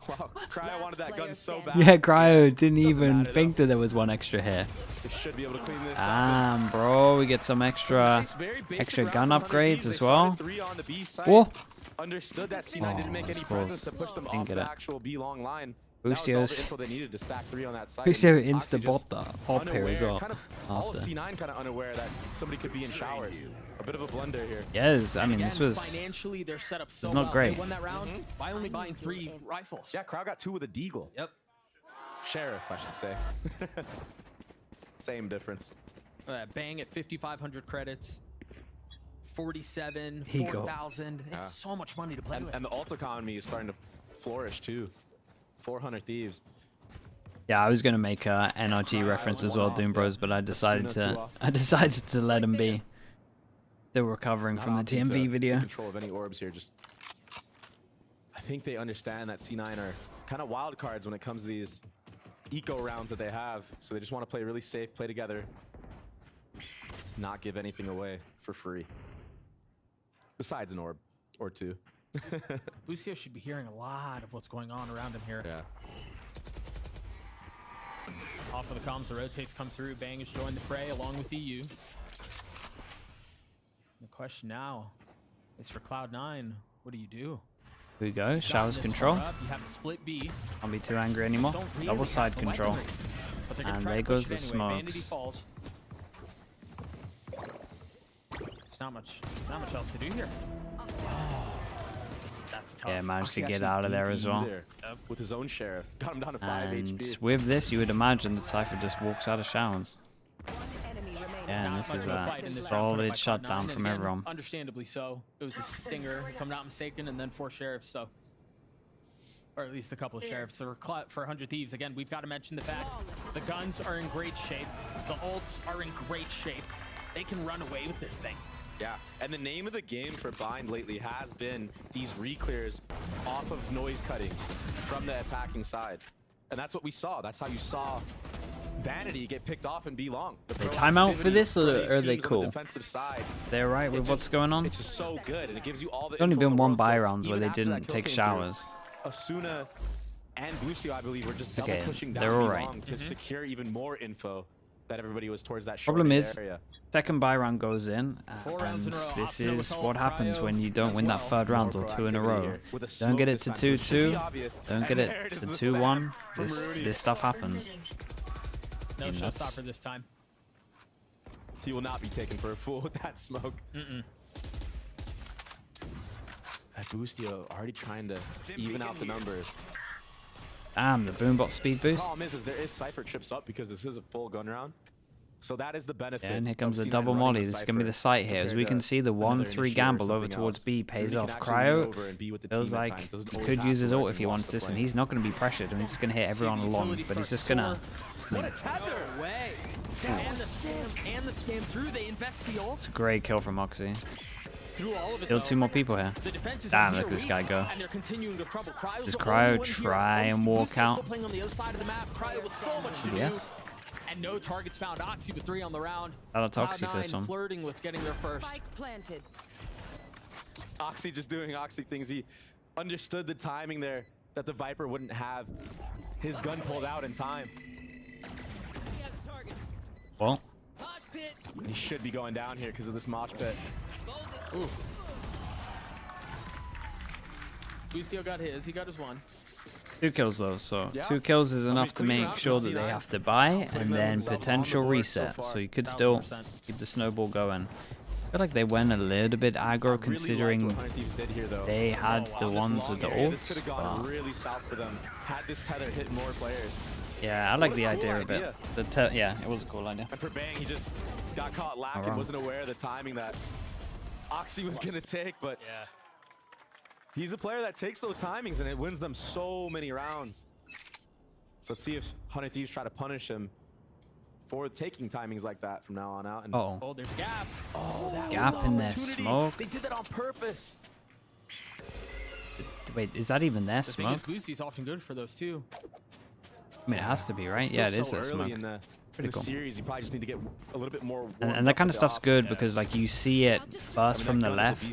Wow, Cryo wanted that gun so bad.
Yeah, Cryo didn't even think that there was one extra here.
They should be able to clean this up.
Damn, bro, we get some extra gun upgrades as well.
Three on the B side.
Whoa.
Understood that C9 didn't make any
that's
presence
close.
to push them
Didn't
off
get
the
it.
actual B-long line. That was all the
Boostio's
info they needed to stack 3 on that side.
Boostio
And Oxy
insta-bot
just
the pop here as
unaware,
well.
Kind of, all of
After.
C9 kind of unaware that somebody could be in showers. A bit of a blunder here.
Yes, I mean, this was
Financially, they're set up so
it's not
well.
great.
They won that round by only buying 3 rifles.
Yeah, Crowd got 2 with a Deagle.
Yep.
Sheriff, I should say. Same difference.
Bang at 5,500 credits. 47,
Eagle.
4,000. It's so much money to play with.
And the alt economy is starting to flourish too. 400 Thieves.
Yeah, I was gonna make a NRG reference as well, Doom Bros, but I decided to let him be. Still recovering from the TMV video.
Control of any orbs here. Just, I think they understand that C9 are kind of wild cards when it comes to these eco rounds that they have. So they just want to play really safe, play together, not give anything away for free. Besides an orb or 2.
Lucio should be hearing a lot of what's going on around him here.
Yeah.
Off of the comms, the rotates come through. Bang has joined the fray along with EU. The question now is for Cloud9, what do you do?
Here we go,
You've
showers
gotten this
control.
far up, you have split B.
Can't be too angry anymore.
Don't really
Double
have
side
the
control.
weaponry, but they're gonna
And
try
there
to push
goes the
it anyway. Vanity
smokes.
falls. There's not much else to do here. That's tough.
Yeah, managed to
Oxy
get
actually
out of there
DP'd
as well.
there with his own sheriff. Got him down to 5
And
HP.
with this, you would imagine that Cypher just walks out of showers. Yeah, and
Not
this
much
is
of a
a
fight in this round, put it by
solid shutdown
Cloud9,
from
and again,
everyone.
Understandably so. It was a stinger, if I'm not mistaken, and then 4 sheriffs, so. Or at least a couple of sheriffs. So for 100 Thieves, again, we've got to mention the fact the guns are in great shape. The ults are in great shape. They can run away with this thing.
Yeah, and the name of the game for Bind lately has been these re-clears off of noise cutting from the attacking side. And that's what we saw. That's how you saw Vanity get picked off and be long.
They timeout for this, or are they cool?
Defensive side,
They're right with what's going on.
it's just so good, and it gives you all the
There's only
info in
been
the
one
world.
buy
So
rounds where
even
they
after that
didn't
kill
take
came
showers.
through, Asuna and Boostio, I believe, were just double
Okay,
pushing down
they're all right.
B-long to secure even more info that everybody was towards that
Problem
short
is,
area.
second buy round goes in,
4 rounds
and
in a row.
this
Asuna with
is
ult,
what happens
Cryo
when you don't
as
win that
well.
third round or
More
2 in a
proactivity
row.
here with a
Don't
smoke
get it
this
to
time, so it should be
2-2.
obvious.
Don't
And
get
there
it
is
to
the
2-1.
slam from
This
Rudy.
stuff happens.
No
And that's-
showstopper this time.
He will not be taken for a fool with that smoke. That Boostio already trying to even out the numbers.
Damn, the boombot speed boost.
Problem is there is Cypher trips up because this is a full gun round. So that is the benefit.
Yeah, and here
of
comes the
C9
double
running
molly.
the
This is going to be the
Cypher
site here. As
compared
we
to
can see, the
another
1-3
initiator or
gamble over
something
towards
else.
B pays
Rudy
off.
can actually lean
Cryo
over and be with the
feels
team at
like
times. Doesn't
he
always
could
have
use
to
his
work
ult
and
if he
watch
wants
the
this, and
play.
he's not going to be pressured. And he's just going to hit everyone along, but he's just going to...
What a tether!
No way. And the spam through. They invest the ult.
It's a great kill from Moxie.
through all of it.
Still 2 more people here. Damn, look at this guy go.
And they're continuing to trouble.
Does Cryo try and walk out?
Playing on the other side of the map. Cryo with so much to do. And no targets found. Oxy with 3 on the round.
Shout out to Oxy for this one.
Flirting with getting there first.
Planted.
Oxy just doing Oxy things. He understood the timing there that the Viper wouldn't have his gun pulled out in time.
Well,
he should be going down here because of this mosh pit.
Ooh. Bustio got his. He got his 1.
2 kills though, so 2 kills is enough to make sure that they have to buy and then potential reset. So you could still keep the snowball going. I feel like they went a little bit aggro considering they had the ones with the ults.
Really south for them. Had this tether hit more players.
Yeah, I like the idea of it. Yeah, it was a cool idea.
And for Bang, he just got caught lacking, wasn't aware of the timing that Oxy was gonna take, but he's a player that takes those timings and it wins them so many rounds. So let's see if 100 Thieves try to punish him for taking timings like that from now on out. And
oh, there's Gap.
Oh, that
Gap
was
in their smoke.
They did that on purpose.
Wait, is that even their smoke?
Boostie's often good for those too.
I mean, it has to be, right? Yeah, it is their smoke.
Pretty cool. Series, you probably just need to get a little bit more.
And that kind of stuff's good because like you see it first from the left,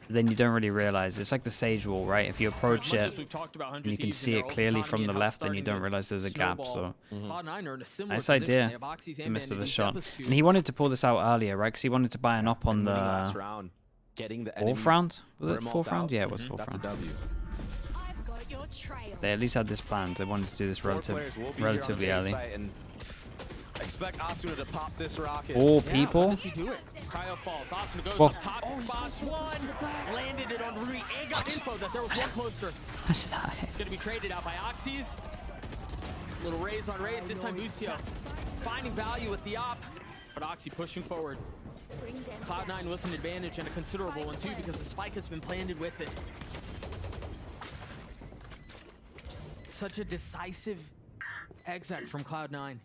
then you don't really realize. It's like the Sage wall, right? If you approach it and you can see it clearly from the left, then you don't realize there's a gap. So nice idea, the miss of the shot. And he wanted to pull this out earlier, right? Because he wanted to buy an up on the 4th round. Was it 4th round? Yeah, it was 4th round. They at least had this planned. They wanted to do this relatively early.
Expect Asuna to pop this rocket.
4 people.
Cryo falls. Asuna goes up top. Spots 1. Landed it on Rui and got info that there was 1 closer. It's going to be traded out by Oxys. Little raise on raise. This time Bustio finding value with the op. But Oxy pushing forward. Cloud9 with an advantage and a considerable one too because the spike has been planted with it. Such a decisive exec from Cloud9.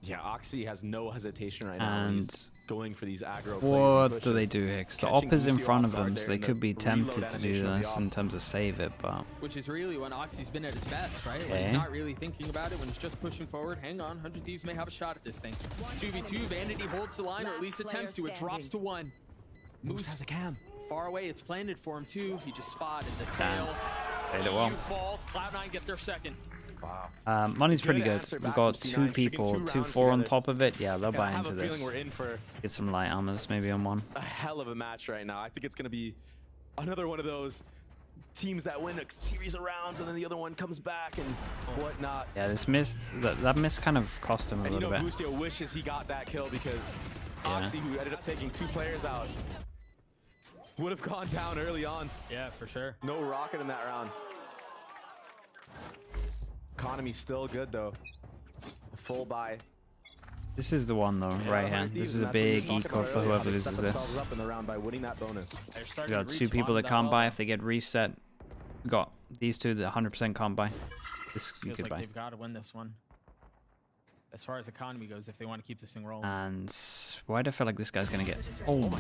Yeah, Oxy has no hesitation right now.
And
he's going for these aggro plays.
What do they do, Hicks? The op is in front of them, so they could be tempted to do this in terms of save it, but...
Which is really when Oxy's been at his best, right? When he's not really thinking about it, when he's just pushing forward. Hang on, 100 Thieves may have a shot at this thing. 2v2, Vanity holds the line, or at least attempts to. It drops to 1.
Moose has a cam.
Far away, it's planted for him too. He just spotted the tail.
Played it well.
Falls, Cloud9 get their 2nd.
Wow.
Money's pretty good. We've got 2 people, 2-4 on top of it. Yeah, they'll buy into this.
We're in for
get some light armors maybe on 1.
A hell of a match right now. I think it's going to be another one of those teams that win a series of rounds and then the other one comes back and whatnot.
Yeah, this miss, that miss kind of cost him a little bit.
Bustio wishes he got that kill because Oxy, who ended up taking 2 players out, would have gone down early on.
Yeah, for sure.
No rocket in that round. Economy still good though. A full buy.
This is the one though, right here. This is a big eco for whoever loses this.
Up in the round by winning that bonus.
We got 2 people that can't buy if they get reset. We got these 2 that 100% can't buy. This you could buy.
They've got to win this one. As far as economy goes, if they want to keep this thing rolling.
And why do I feel like this guy's gonna get? Oh my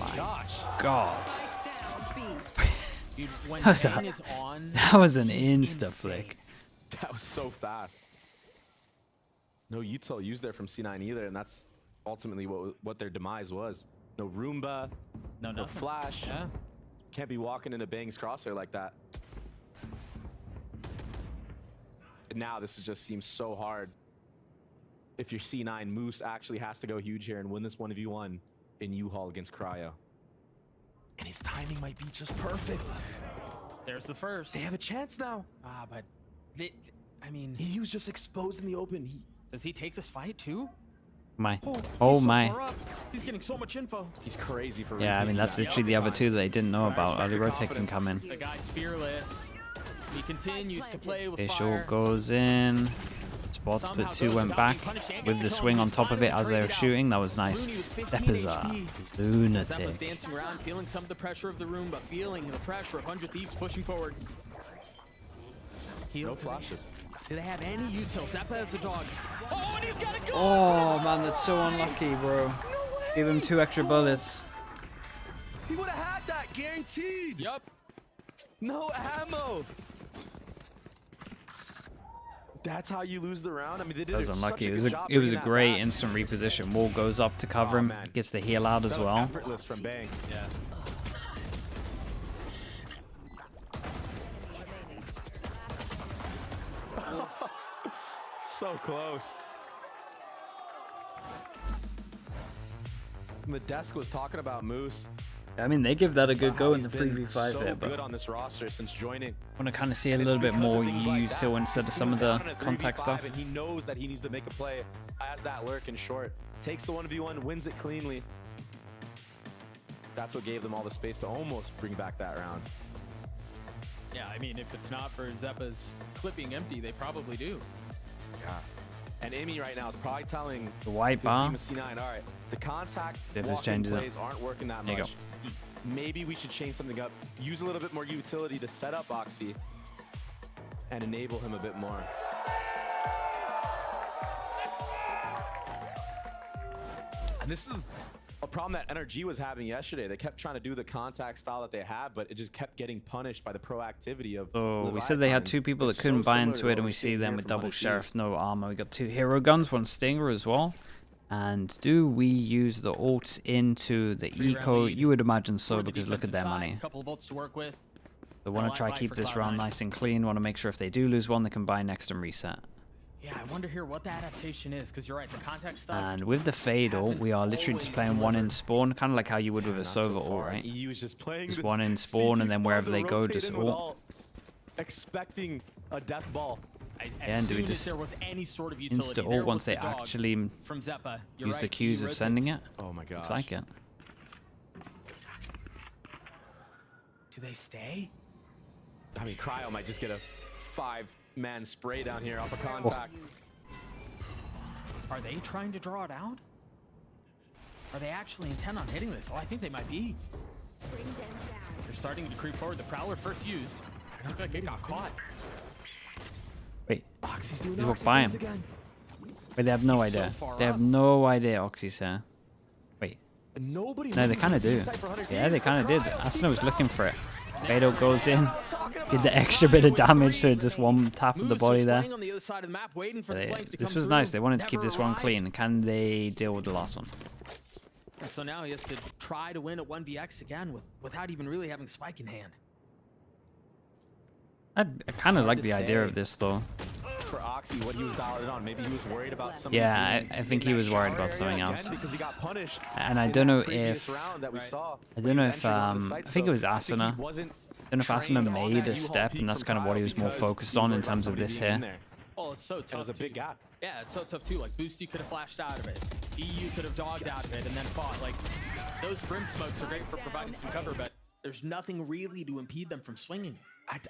god!
Dude, when
that was an insta flick.
That was so fast. No util used there from C9 either, and that's ultimately what their demise was. No Roomba, no flash.
Yeah.
Can't be walking into Bang's crosshair like that. And now this just seems so hard. If you're C9, Moose actually has to go huge here and win this 1v1 in U-Haul against Cryo. And his timing might be just perfect.
There's the first.
They have a chance now.
But I mean,
he was just exposed in the open.
Does he take this fight too?
Oh my.
He's getting so much info.
He's crazy for
I mean, that's literally the other 2 that they didn't know about. Early rotate can come in.
The guy's fearless. He continues to play with
Visual
fire.
goes in. Spots that 2 went back with the swing on top of it as they were shooting. That was nice. Step is a lunatic.
Zeppa's dancing around, feeling some of the pressure of the room, but feeling the pressure of 100 Thieves pushing forward.
No flashes.
Do they have any util? Zeppa has a dog. Oh, and he's got a gun!
Oh man, that's so unlucky, bro. Give him 2 extra bullets.
He would have had that, guaranteed.
Yup.
No ammo. That's how you lose the round. I mean, they did
That was
such
unlucky.
a
It
good
was a,
job
it was a
bringing that
great
back.
instant reposition. Wall goes up to cover him.
Man.
Gets the heal out as
That was
well.
effortless from Bang.
Yeah.
So close. Medesk was talking about Moose.
I mean, they give that a good go in the
He's been
3v5
so
here, but
good on this roster since joining.
I want to kind of see a
And
little
it's
bit
because of
more
things like that.
util instead of
His
some of
team's
the
down in a
contact
3v5
stuff.
And he knows that he needs to make a play. Has that lurk in short. Takes the 1v1, wins it cleanly. That's what gave them all the space to almost bring back that round.
Yeah, I mean, if it's not for Zeppa's clip being empty, they probably do.
Yeah. And Amy right now is probably telling
The white
his
bar.
team of C9, all right, the contact
See if this
walk-in
changes it.
plays aren't working that
There you
much. Maybe we should change something up. Use a little bit more utility to set up Oxy and enable him a bit more. And this is a problem that NRG was having yesterday. They kept trying to do the contact style that they have, but it just kept getting punished by the proactivity of
So we said they had two people that
It's
couldn't
so
buy
similar
into
to
it,
what
and we
we're
see
seeing
them
here
with
from
double
100
sheriff, no armor. We got 2 hero guns, 1 stinger as well. And do we use the ults into the eco? You would imagine so, because look at their money.
A couple of volts to work with.
They want to try keep this round nice and clean. Want to make sure if they do lose one, they can buy next and reset.
Yeah, I wonder here what the adaptation is, because you're right, the contact stuff.
And with the fade ult, we are literally just playing one in spawn, kind of like how you would with a Sova ult, right?
EU is just playing
Just
this
one in spawn, and then
CT
wherever
spawn
they
to
go,
rotate
just
in with
ult.
all, expecting a death ball.
As
and do we
soon
just
as there was any sort of utility,
insta
there
ult once
was
they
the dog
actually
from Zeppa. You're
use the
right,
cues
he
of sending it?
rotates.
Oh my gosh.
Looks like it.
Do they stay?
I mean, Cryo might just get a 5-man spray down here off a contact.
Are they trying to draw it out? Are they actually intent on hitting this? Oh, I think they might be. They're starting to creep forward. The Prowler first used. It looked like it got caught.
Wait,
Oxy's doing
just walk
Oxy
by
things
him.
again.
Wait, they have no
He's so
idea.
far
They have
up.
no idea Oxy's here. Wait.
Nobody
No, they kind of do. Yeah, they kind of did. Asuna was looking for it. Fado goes in, did the extra bit of damage, so just one tap of the body there.
On the other side of the map, waiting for the
But
flank to
this
come
was
through.
nice. They wanted to keep
Never
this one
arrived.
clean. Can they deal with the last one?
And so now he has to try to win at 1vx again without even really having Spike in hand.
I kind of
hard
like
to
the idea
say.
of this, though.
For Oxy, what he was dialing on, maybe he was worried about something.
Yeah,
being
I think
in
he
that
was worried
shower
about
area
something
again
else.
because he got punished.
And I
in
don't
that
know
previous
if
round that we saw
I
when
don't
he
know
was
if
entering on the
I
site,
think it was
so I think he
Asuna.
wasn't
I don't know if
trained
Asuna
on
made
that
a step,
peak
and that's
from
kind of what he was more
because
focused
he was
on
worried
in
about
terms of
somebody
this
being in
here.
there.
Oh, it's so tough.
It was a big
too.
gap.
Yeah, it's so tough too. Like Boosty could have flashed out of it. EU could have dogged out of it and then fought. Like those brim smokes are great for providing some cover, but there's nothing really to impede them from swinging.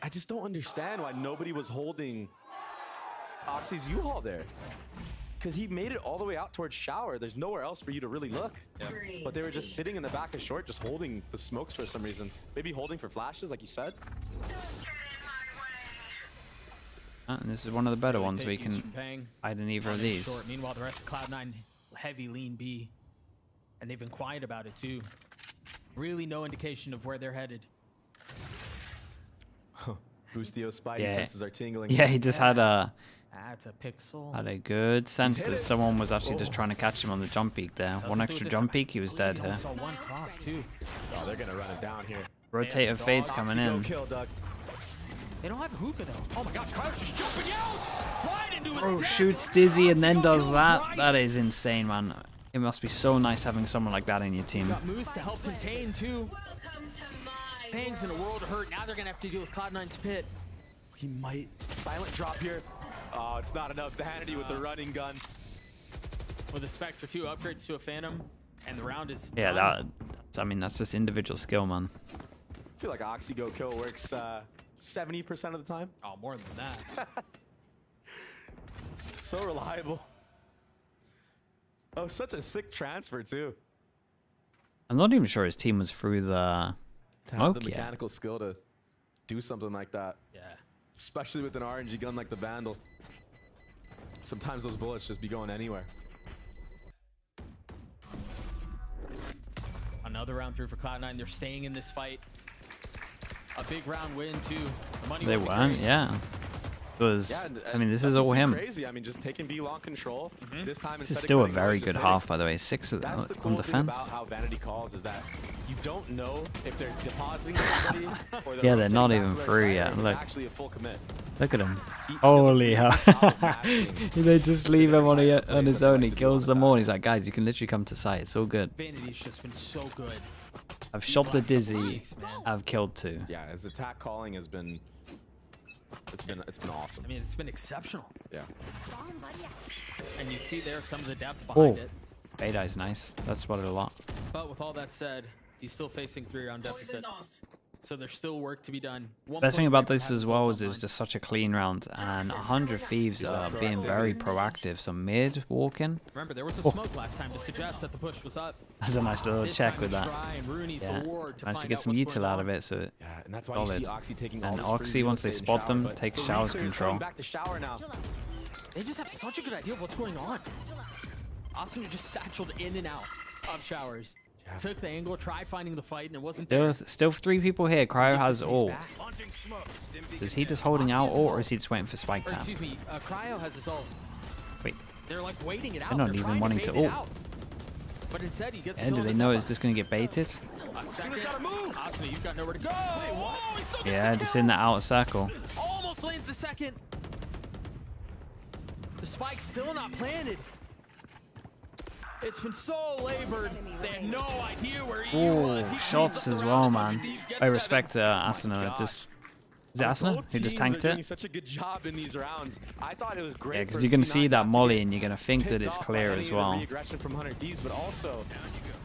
I just don't understand why nobody was holding Oxy's U-Haul there. Because he made it all the way out towards shower. There's nowhere else for you to really look. But they were just sitting in the back of short, just holding the smokes for some reason. Maybe holding for flashes, like you said.
And this is one of the better ones where you
Taking
can
some Pang
hide in either
on
of
his
these.
short. Meanwhile, the rest of Cloud9 heavy lean B, and they've been quiet about it too. Really, no indication of where they're headed.
Boostio Spidey
Yeah.
senses are tingling.
Yeah, he just had a
That's a pixel.
had a good sense that someone was actually just trying to catch him on the jump peak there. One extra jump peak, he was dead here.
Saw one cross too.
Oh, they're gonna run it down here.
Rotator fade's
Oxy,
coming
go
in.
kill, Doug.
They don't have a hookah though. Oh my gosh, Kyle's just jumping out! Right into his
Bro
death.
shoots Dizzy and then does that. That is insane, man. It must be so nice having someone like that in your team.
Got Moose to help contain too. Bang's in a world of hurt. Now they're gonna have to deal with Cloud9's pit.
He might. Silent drop here. Oh, it's not enough. Vanity with the running gun.
With a Spectre 2 upgrades to a Phantom, and the round is
Yeah,
done.
I mean, that's just individual skill, man.
I feel like Oxy go kill works 70% of the time.
Oh, more than that.
So reliable. Oh, such a sick transfer too.
I'm not even sure his team was through the
To have
smoke
the
yet.
mechanical skill to do something like that.
Yeah.
Especially with an RNG gun like the Vandal. Sometimes those bullets just be going anywhere.
Another Another round through for Cloud9. They're staying in this fight. A big round win too. The money
They
wasn't
weren't,
great.
yeah. It was,
Yeah,
I mean, this
nothing
is all
too
him.
Crazy. I mean, just taking B long control. This time
This is
instead of
still a
cutting
very
away,
good
just
half,
hitting.
by the way. 6 of
That's the
them
cool
on
thing
defense.
about how vanity calls is that you don't know if they're depositing somebody or they're
Yeah, they're
rotating
not
back
even
to their
through
side,
yet.
or it's
Look.
actually a full commit.
Look at him.
He doesn't
Holy
really
hell.
have a matching
They just leave him on,
types of
on
plays
his
that they
own.
like
He
to do
kills
on
them
attack.
all. He's like, guys, you can literally come to site. It's all good.
Vanity's just been so good.
I've
These
shot the
last couple
Dizzy.
weeks, man.
I've killed 2.
Yeah, his attack calling has been it's been awesome.
I mean, it's been exceptional.
Yeah.
And you see there some of the depth behind
Oh,
it.
Beidai's nice. That's spotted a lot.
But with all that said, he's still facing 3-round deficit. So there's still work to be done.
Best thing about this as well is it was just such a clean round, and 100 Thieves are being very proactive. Some mid walking.
Remember, there was a smoke last time to suggest that the push was up.
That's a nice little
This
check
time
with
it's
that.
Dry and Rooney's
Yeah,
reward to
managed to
find
get
out
some
what's
util
going
out of
on.
it, so
Yeah, and that's why you
solid.
see Oxy taking all
And
this free
Oxy,
real
once they
estate in
spot
shower,
them,
but
takes
the
showers
Reaper is
control.
going back to shower now.
They just have such a good idea of what's going on. Austin just satcheled in and out of showers. Took the angle, tried finding the fight, and it wasn't there.
Still 3 people here. Cryo has ult.
back.
Is he just holding out ult, or is he just waiting for spike
Or,
tap?
excuse me, Cryo has his ult.
Wait,
They're like waiting it out.
they're not
They're
even
trying
wanting to
bait it
ult.
out. But instead, he gets
And do they know it's just going to get baited?
Austin's gotta move. Austin, you've got nowhere to go. Wait, what? Oh, he still gets
Yeah,
a
just
kill.
in the outer circle.
Almost lands a second. The spike's still not planted. It's been so labored. They had no idea where he was.
Oh, shots as well, man. I respect Asuna. Just is it Asuna who just tanked
Doing
it?
such a good job in these rounds. I thought it was great.
Yeah, because
for
you're gonna
C9
see that
not to
molly,
get
and you're gonna think that
picked
it's
off
clear
by any
as
of the
well.
re-aggression from 100 Thieves, but also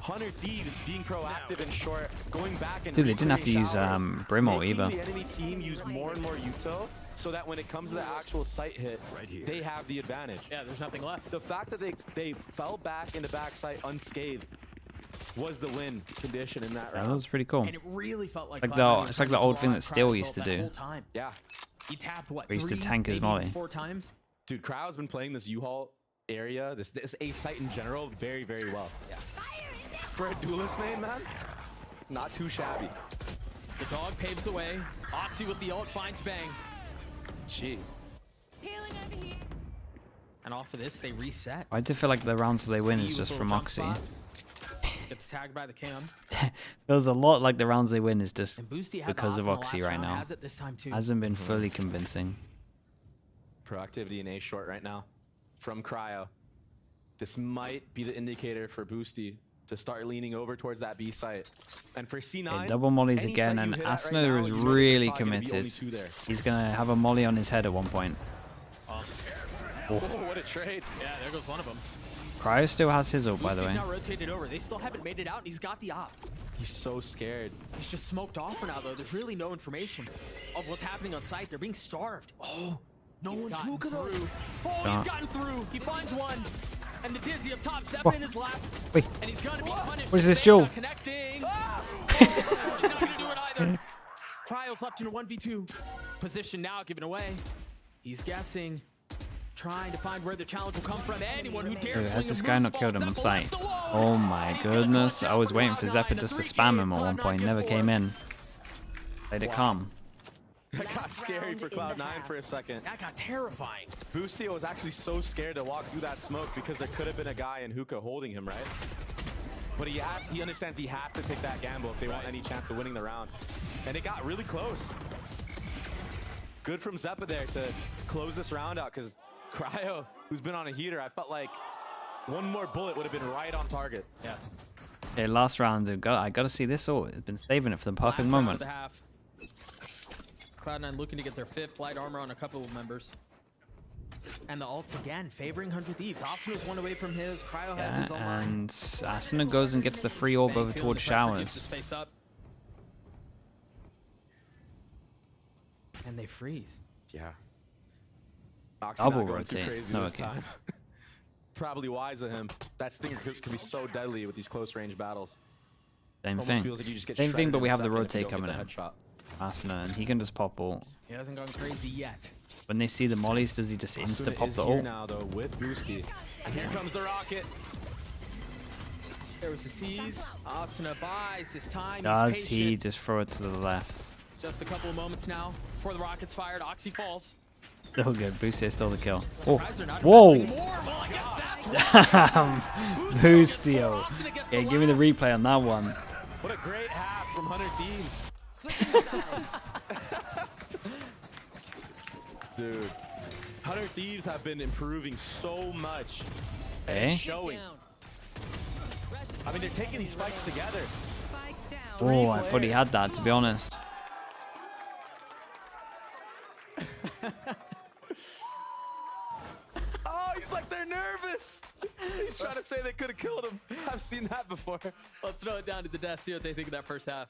100 Thieves being proactive and short, going back and
Dude, they didn't have to use
showers,
Brimble
making
either.
the enemy team use more and more util, so that when it comes to the actual site hit, they have the advantage.
Yeah, there's nothing left.
The fact that they fell back in the backside unscathed was the win condition in that round.
That was pretty cool.
And it really felt like
Like
Cloud9
the
was
it's like
trying
the
to
old thing
claw
that
at
Steel
Cryo's
used to
ult that
do.
whole time.
Yeah.
He tapped what?
We used to
3,
tank his
maybe even
molly.
4 times.
Dude, Cryo's been playing this U-Haul area, this A site in general, very, very well. Yeah. For a duelist main, man, not too shabby.
The dog paves the way. Oxy with the ult finds Bang.
Jeez.
And off of this, they reset.
I do feel like the rounds they win is
With
just
a
from
jump
Oxy.
spot. Gets tagged by the cam.
Feels a lot like the rounds they win is just
Boosty had the
because of
op in the
Oxy
last
right
round,
now.
has it this time too.
Hasn't been fully convincing.
Proactivity in A short right now from Cryo. This might be the indicator for Boosty to start leaning over towards that B site. And for C9,
Okay, double mollies
any
again,
site
and
you hit at
Asuna
right now,
is
you know there's
really
probably gonna be only
committed.
2 there.
He's gonna have a molly on his head at one point.
Oh, what a trade.
Yeah, there goes one of them.
Cryo still has his ult, by the
Boosty's
way.
now rotated over. They still haven't made it out, and he's got the op.
He's so scared.
He's just smoked off for now, though. There's really no information of what's happening on site. They're being starved. Oh, no one's gotten through. Oh, he's gotten through. He finds one. And the Dizzy up top, 7 in his lap.
Wait.
And he's gonna be punished.
What is this,
They're
Joel?
not connecting. He's not gonna do it either. Cryo's left in a 1v2 position now, given away. He's guessing, trying to find where the challenge will come from. Anyone who dares
Has
swing
this
a
guy
moose
not killed him
ball,
on
Zeppo
sight?
left alone.
Oh my goodness. I was waiting for Zeppa just to spam him at one point. Never came in. Played it calm.
That got scary for Cloud9 for a second.
That got terrifying.
Boosty was actually so scared to walk through that smoke because there could have been a guy in hookah holding him, right? But he understands he has to take that gamble if they want any chance of winning the round. And it got really close. Good from Zeppa there to close this round out, because Cryo, who's been on a heater, I felt like one more bullet would have been right on target.
Yeah.
Okay, last round. I gotta see this ult. It's been saving it for the perfect moment.
Last round of the half. Cloud9 looking to get their 5th light armor on a couple of members. And the ults again, favoring 100 Thieves. Asuna's 1 away from his. Cryo has his
Yeah,
own.
and Asuna goes and gets the free orb over towards showers.
Space up. And they freeze.
Yeah. Oxy
Double
not going too
rotate.
crazy
No,
this
okay.
time. Probably wise of him. That stinger can be so deadly with these close range battles.
Same
Almost
thing.
feels like you just get
Same thing,
shredded
but
in
we
a
have the
second if you
rotate
don't
coming
get
in.
the headshot.
Asuna, and he can just pop ult.
He hasn't gone crazy yet.
When they see the mollies, does he just insta
Asuna
pop
is
the
here
ult?
now though with Boosty. And here comes the rocket.
There was the C's. Asuna buys his time.
Does he just throw it to the left?
Just a couple of moments now before the rocket's fired. Oxy falls.
Still good. Boosty stole the kill. Oh. Whoa! Damn! Boostio. Yeah, give me the replay on that one.
What a great half from 100 Thieves. Dude, 100 Thieves have been improving so much. And it's showing. I mean, they're taking these spikes together.
Oh, I thought he had that, to be honest.
Oh, he's like, they're nervous. He's trying to say they could have killed him. I've seen that before.
Let's throw it down to the desk, see what they think of that first half.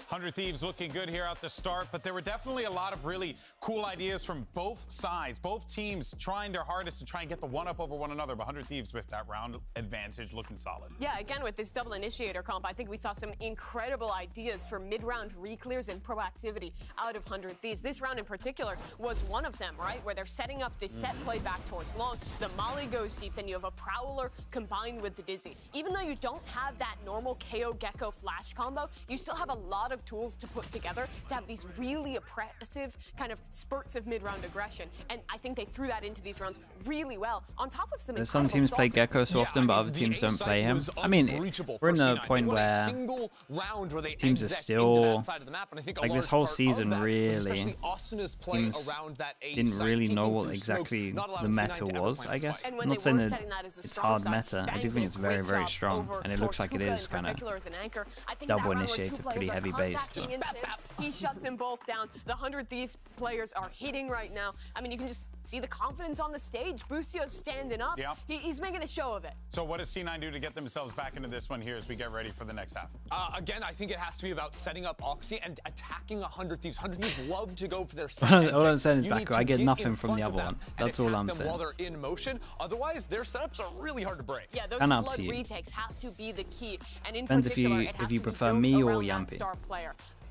100 Thieves looking good here at the start, but there were definitely a lot of really cool ideas from both sides. Both teams trying their hardest to try and get the one up over one another, but 100 Thieves with that round advantage looking solid.
Yeah, again, with this double initiator comp, I think we saw some incredible ideas for mid-round reclears and proactivity out of 100 Thieves. This round in particular was one of them, right? Where they're setting up this set play back towards long. The Molly goes deep, then you have a Prowler combined with the Dizzy. Even though you don't have that normal KO Gecko flash combo, you still have a lot of tools to put together to have these really oppressive kind of spurts of mid-round aggression, and I think they threw that into these rounds really well. On top of some
teams play Gecko so often, but other teams don't play him. I mean, we're in a point where teams are still like this whole season really teams didn't really know what exactly the meta was, I guess. I'm not saying that it's hard meta. I do think it's very, very strong, and it looks like it is kind of double initiated, pretty heavy base.
He shuts them both down. The 100 Thieves players are hitting right now. I mean, you can just see the confidence on the stage. Boostio's standing up.
Yep.
He's making a show of it.
So what does C9 do to get themselves back into this one here as we get ready for the next half?
Again, I think it has to be about setting up Oxy and attacking 100 Thieves. 100 Thieves love to go for their side.
All I'm saying is, Baku, I get nothing from the other one. That's all I'm saying.
While they're in motion. Otherwise, their setups are really hard to break.
Yeah, those flood retakes have to be the key. And in
depends
particular,
if you prefer me or Yampi.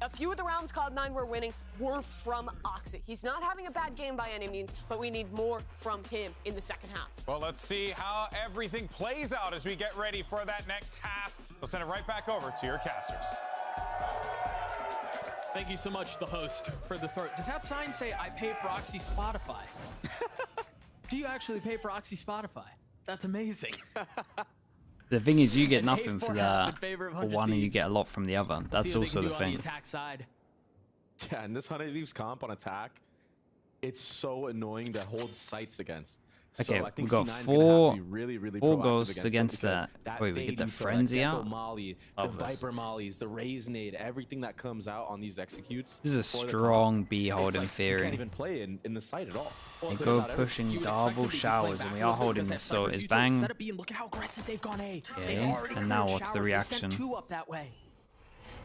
A few of the rounds Cloud9 were winning were from Oxy. He's not having a bad game by any means, but we need more from him in the second half.
Well, let's see how everything plays out as we get ready for that next half. We'll send it right back over to your casters.
Thank you so much, the host, for the throw. Does that sign say, I pay for Oxy Spotify? Do you actually pay for Oxy Spotify? That's amazing.
The thing is, you get nothing for the one, and you get a lot from the other. That's also the thing.
Yeah, and this 100 Thieves comp on attack, it's so annoying to hold sights against.
Okay,
so I think
we got
C9's
four
really
ghosts against that. Wait, we get the frenzy out.
Molly, the Viper Mollies, the Raisonade, everything that comes out on these executes.
This is a strong B hold in theory.
You can't even play in the site at all.
They go pushing double showers, and we are holding this. So it's bang.
Look at how aggressive they've gone A.
Okay, and now what's the reaction?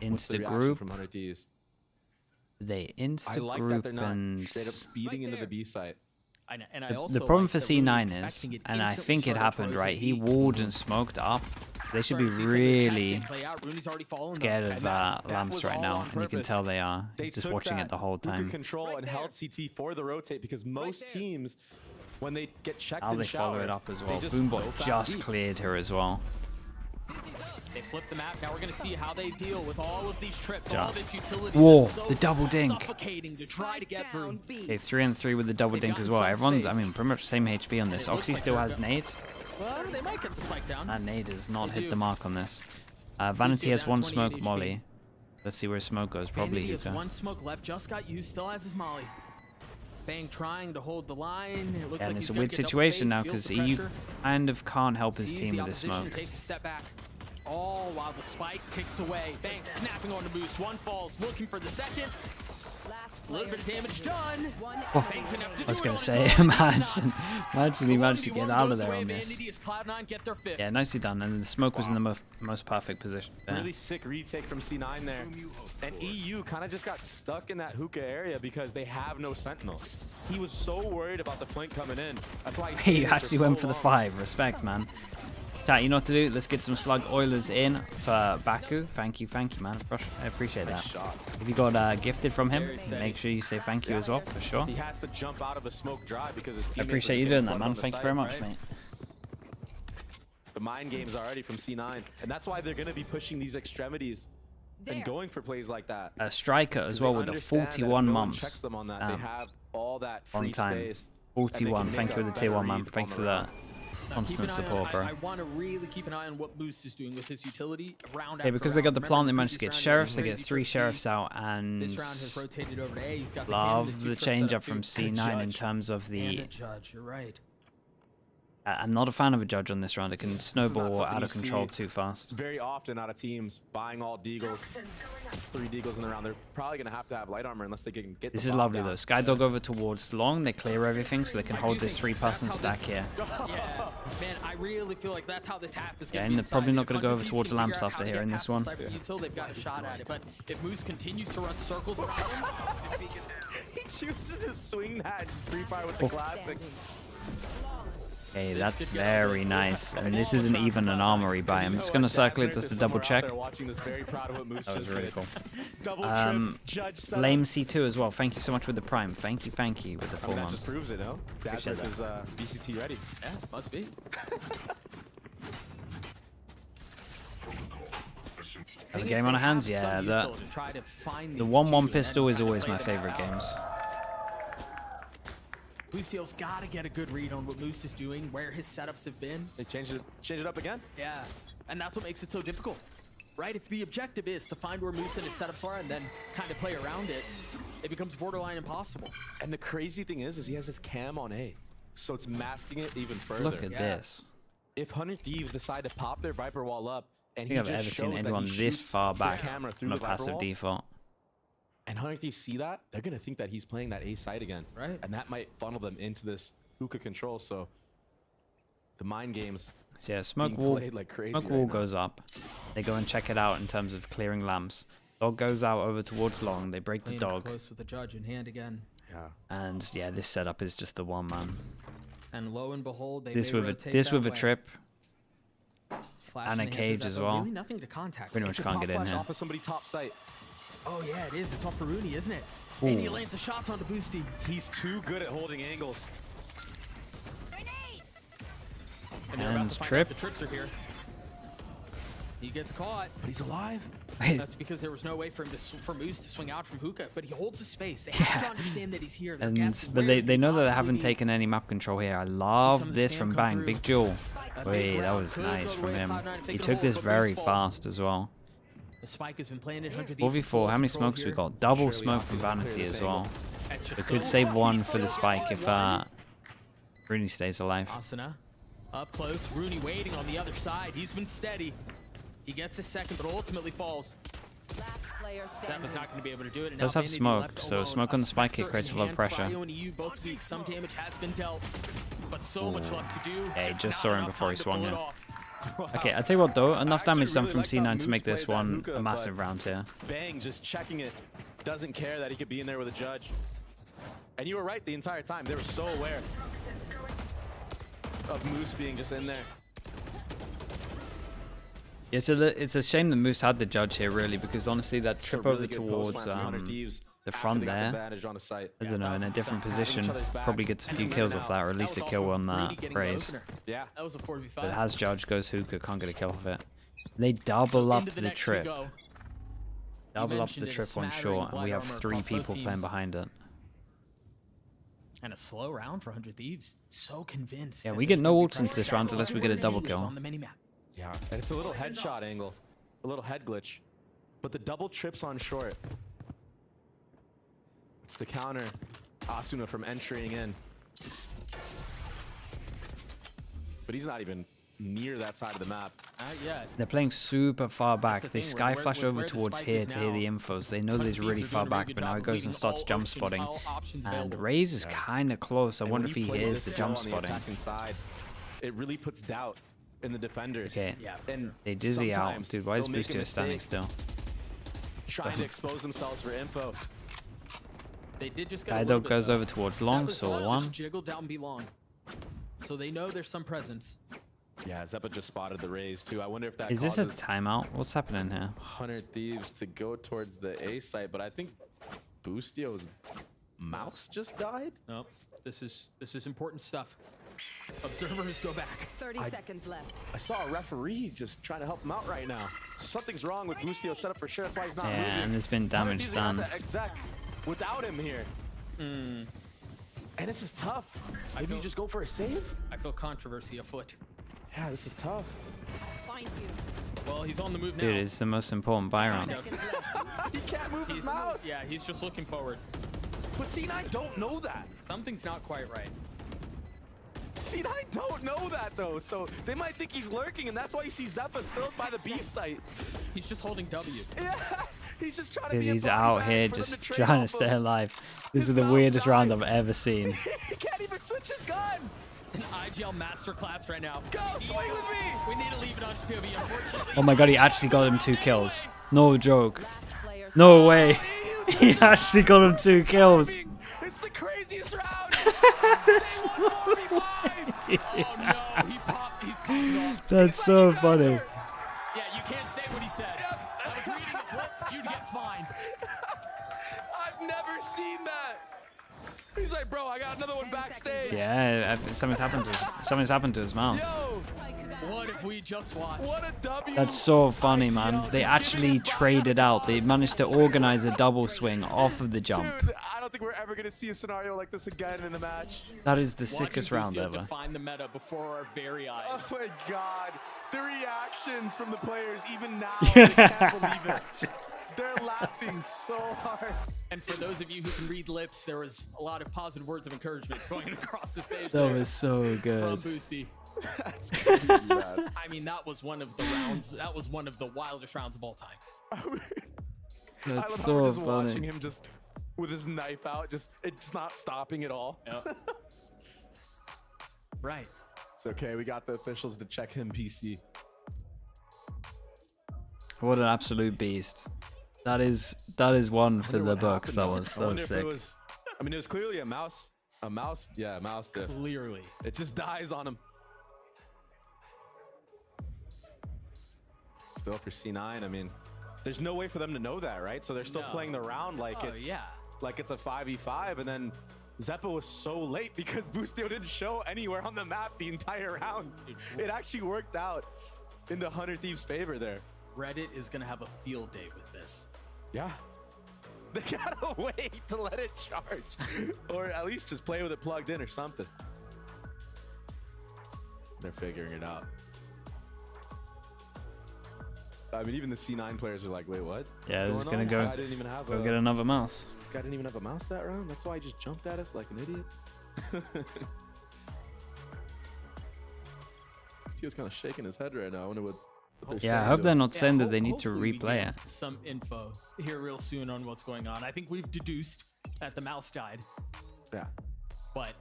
Insta group.
From 100 Thieves.
They insta group
I like that they're not straight up speeding into the B site.
The problem for C9 is, and I think it happened, right? He walled and smoked up. They should be really scared of Lamps right now, and you can tell they are. He's just watching it the whole time.
Control and held CT for the rotate because most teams, when they get checked
How
in
they
shower,
follow it up as well. Boombot just cleared her as well.
They flip the map. Now we're going to see how they deal with all of these trips, all this utility.
Whoa,
so
the double dink.
Suffocating to try to get through.
Okay, 3-on-3 with the double dink as well. Everyone's, I mean, pretty much same HP on this. Oxy still has nade.
Well, they might get the spike down.
That nade does not hit the mark on this. Vanity has one smoke Molly. Let's see where smoke goes. Probably
Vanity has
Hookah.
one smoke left, just got used, still has his Molly. Bang trying to hold the line. It looks
Yeah,
like
and
he's
it's a weird situation now because EU kind of can't help his team with this smoke.
Takes a step back. All while the spike ticks away. Bang snapping on the boost. One falls, looking for the second. A little bit of damage done.
Oh, I was going to say, imagine he managed to get out of there on this. Yeah, nicely done. And the smoke was in the most perfect position.
Really sick retake from C9 there. And EU kind of just got stuck in that hookah area because they have no sentinel. He was so worried about the flank coming in. That's why
he actually went for the 5. Respect, man. Chat, you know what to do. Let's get some slug oilers in for Baku. Thank you, man. I appreciate that. If you got gifted from him, make sure you say thank you as well, for sure.
He has to jump out of a smoke dry because his
I appreciate you doing that, man. Thank you very much, mate.
The mind games already from C9. And that's why they're going to be pushing these extremities and going for plays like that.
A striker as well with the 41 months.
Checks them on that. They have all that free
long time.
space.
41. Thank you for the tier 1, man. Thank you for that. Constant support, bro.
I want to really keep an eye on what Moose is doing with his utility round
Yeah, because they got the plant, they managed to get sheriffs. They get 3 sheriffs out, and
this round has rotated over to A. He's got
love the change up from C9 in terms of the.
Judge, you're right.
I'm not a fan of a judge on this round. It can snowball out of control too fast.
Very often out of teams buying all deagles, 3 deagles in the round. They're probably going to have light armor unless they can get.
This is lovely though. Skydog over towards long. They clear everything so they can hold this 3-person stack here.
Yeah, man, I really feel like that's how this half is going to be.
Yeah, and they're probably not going to go over towards the lamps after here in this one.
Until they've got a shot at it, but if Moose continues to run circles around him,
he chooses to swing that and free fire with the classic.
Okay, that's very nice. And this isn't even an armory buy. I'm just going to circle it just to double check. That was really cool. Lame C2 as well. Thank you so much with the prime. Thank you with the 4 months.
That just proves it, no? Appreciate that. Is VCT ready?
Yeah, must be.
Have a game on our hands? Yeah, the 1-1 pistol is always my favorite games.
Lucio's got to get a good read on what Moose is doing, where his setups have been.
They change it up again?
Yeah, and that's what makes it so difficult, right? If the objective is to find where Moose and his setups are and then kind of play around it, it becomes borderline impossible.
And the crazy thing is he has his cam on A, so it's masking it even further.
Look at this.
If 100 Thieves decide to pop their Viper wall up, and
I don't think I've ever seen anyone this far back from a passive default.
And 100 Thieves see that, they're going to think that he's playing that A side again.
Right.
And that might funnel them into this hookah control. So the mind games.
So yeah, smoke wall,
like crazy
smoke wall goes up. They go and check it out in terms of clearing lamps. Dog goes out over towards long. They break the dog.
Close with the judge in hand again.
Yeah.
And yeah, this setup is just the 1 man.
And lo and behold,
this with a trip. And a cage as well.
Really nothing to contact.
Pretty much can't get in here.
Off of somebody top site.
Oh yeah, it is. It's off for Rooney, isn't it?
Ooh.
And he lands the shots onto Boosty.
He's too good at holding angles.
And trip.
The tricks are here. He gets caught.
But he's alive.
That's because there was no way for him for Moose to swing out from hookah, but he holds his space. They have to understand that he's here.
But they know that they haven't taken any map control here. I love this from Bang. Big Jewel. Wait, that was nice from him. He took this very fast as well.
The spike has been planted.
4v4, how many smokes we got? Double smoke from Vanity as well. We could save 1 for the spike if Rooney stays alive.
Asuna up close. Rooney waiting on the other side. He's been steady. He gets a second, but ultimately falls. Zappa's not going to be able to do it.
Does have smoke, so smoke on the spike here creates a lot of pressure.
Both weak. Some damage has been dealt, but so much left to do.
Yeah, he just saw him before he swung in. Okay, I'll tell you what though, enough damage done from C9 to make this one a massive round here.
Bang, just checking it. Doesn't care that he could be in there with a judge. And you were right the entire time. They were so aware of Moose being just in there.
It's a shame that Moose had the judge here, really, because honestly, that trip over towards the front there, I don't know, in a different position, probably gets a few kills off that, or at least a kill on that raise.
Yeah, that was a 4v5.
But it has judge, goes hookah, can't get a kill off it. They double up the trip. Double up the trip on short, and we have 3 people playing behind it.
And a slow round for 100 Thieves. So convinced.
Yeah, we get no ults into this round unless we get a double kill.
Yeah, and it's a little headshot angle, a little head glitch, but the double trips on short. It's the counter Asuna from entering in. But he's not even near that side of the map.
Not yet.
They're playing super far back. They sky flash over towards here to hear the infos. They know that he's really far back, but now he goes and starts jump spotting. And Raze is kind of close. I wonder if he hears the jump spotting.
It really puts doubt in the defenders.
Okay,
and
they dizzy out. Dude, why is Boostio standing still?
Trying to expose themselves for info.
They did just
Kaido goes over towards long, so 1.
Jiggle down B long. So they know there's some presence.
Yeah, Zeppa just spotted the raise too. I wonder if that
is this a timeout? What's happening here?
100 Thieves to go towards the A site, but I think Boostio's mouse just died.
Nope. This is important stuff. Observers go back.
30 seconds left.
I saw a referee just trying to help him out right now. So something's wrong with Boostio's setup for sure. That's why he's not moving.
And there's been damage done.
Exec without him here. And this is tough. Maybe you just go for a save?
I feel controversy afoot.
Yeah, this is tough.
Find you.
Well, he's on the move now.
Dude, it's the most important buy round.
He can't move his mouse.
Yeah, he's just looking forward.
But C9 don't know that.
Something's not quite right.
C9 don't know that though, so they might think he's lurking, and that's why you see Zeppa still by the B site.
He's just holding W.
Yeah, he's just trying to
Dude,
be a
he's
body
out
bag
here
for them
just
trade
trying to
off
stay
of.
alive. This is the weirdest round I've ever seen.
He can't even switch his gun.
It's an IGL masterclass right now.
Go, swing with me.
We need to leave it on POV, unfortunately.
Oh my god, he actually got him 2 kills. No joke. No way. He actually got him 2 kills.
It's the craziest round.
That's no way.
Oh no, he's popping off.
That's so funny.
Yeah, you can't say what he said. I was reading his lip. You'd get fined.
I've never seen that. He's like, bro, I got another one backstage.
Yeah, something's happened to his mouse.
Yo,
what if we just watched?
What a W.
That's so funny, man. They actually traded out. They managed to organize a double swing off of the jump.
Dude, I don't think we're ever gonna see a scenario like this again in the match.
That is the sickest round ever.
Define the meta before our very eyes.
Oh my god, the reactions from the players, even now, they can't believe it. They're laughing so hard.
And for those of you who can read lips, there was a lot of positive words of encouragement going across the stage.
That was so good.
From Boosty.
That's crazy, man.
I mean, that was one of the rounds. That was one of the wildest rounds of all time.
That's
I love
so
how we're just
funny.
watching him just with his knife out, it's not stopping at all.
Yep. Right.
It's okay. We got the officials to check him PC.
What an absolute beast. That is one for the books. That was sick.
I mean, it was clearly a mouse. A mouse? Yeah, a mouse diff.
Clearly.
It just dies on him. Still for C9, I mean, there's no way for them to know that, right? So they're still playing the round like like it's a 5v5, and then Zeppa was so late because Boostio didn't show anywhere on the map the entire round. It actually worked out into Hunter Thieves' favor there.
Reddit is gonna have a field day with this.
Yeah. They gotta wait to let it charge. Or at least just play with it plugged in or something. They're figuring it out. I mean, even the C9 players are like, wait, what?
Yeah,
What's
it's
going
gonna
on?
go.
This guy didn't even have
Go get another mouse.
This guy didn't even have a mouse that round? That's why he just jumped at us like an idiot? He was kind of shaking his head right now. I wonder what they're saying.
Yeah, I hope they're not saying that they need to replay it.
Some info here real soon on what's going on. I think we've deduced that the mouse died.
Yeah.
But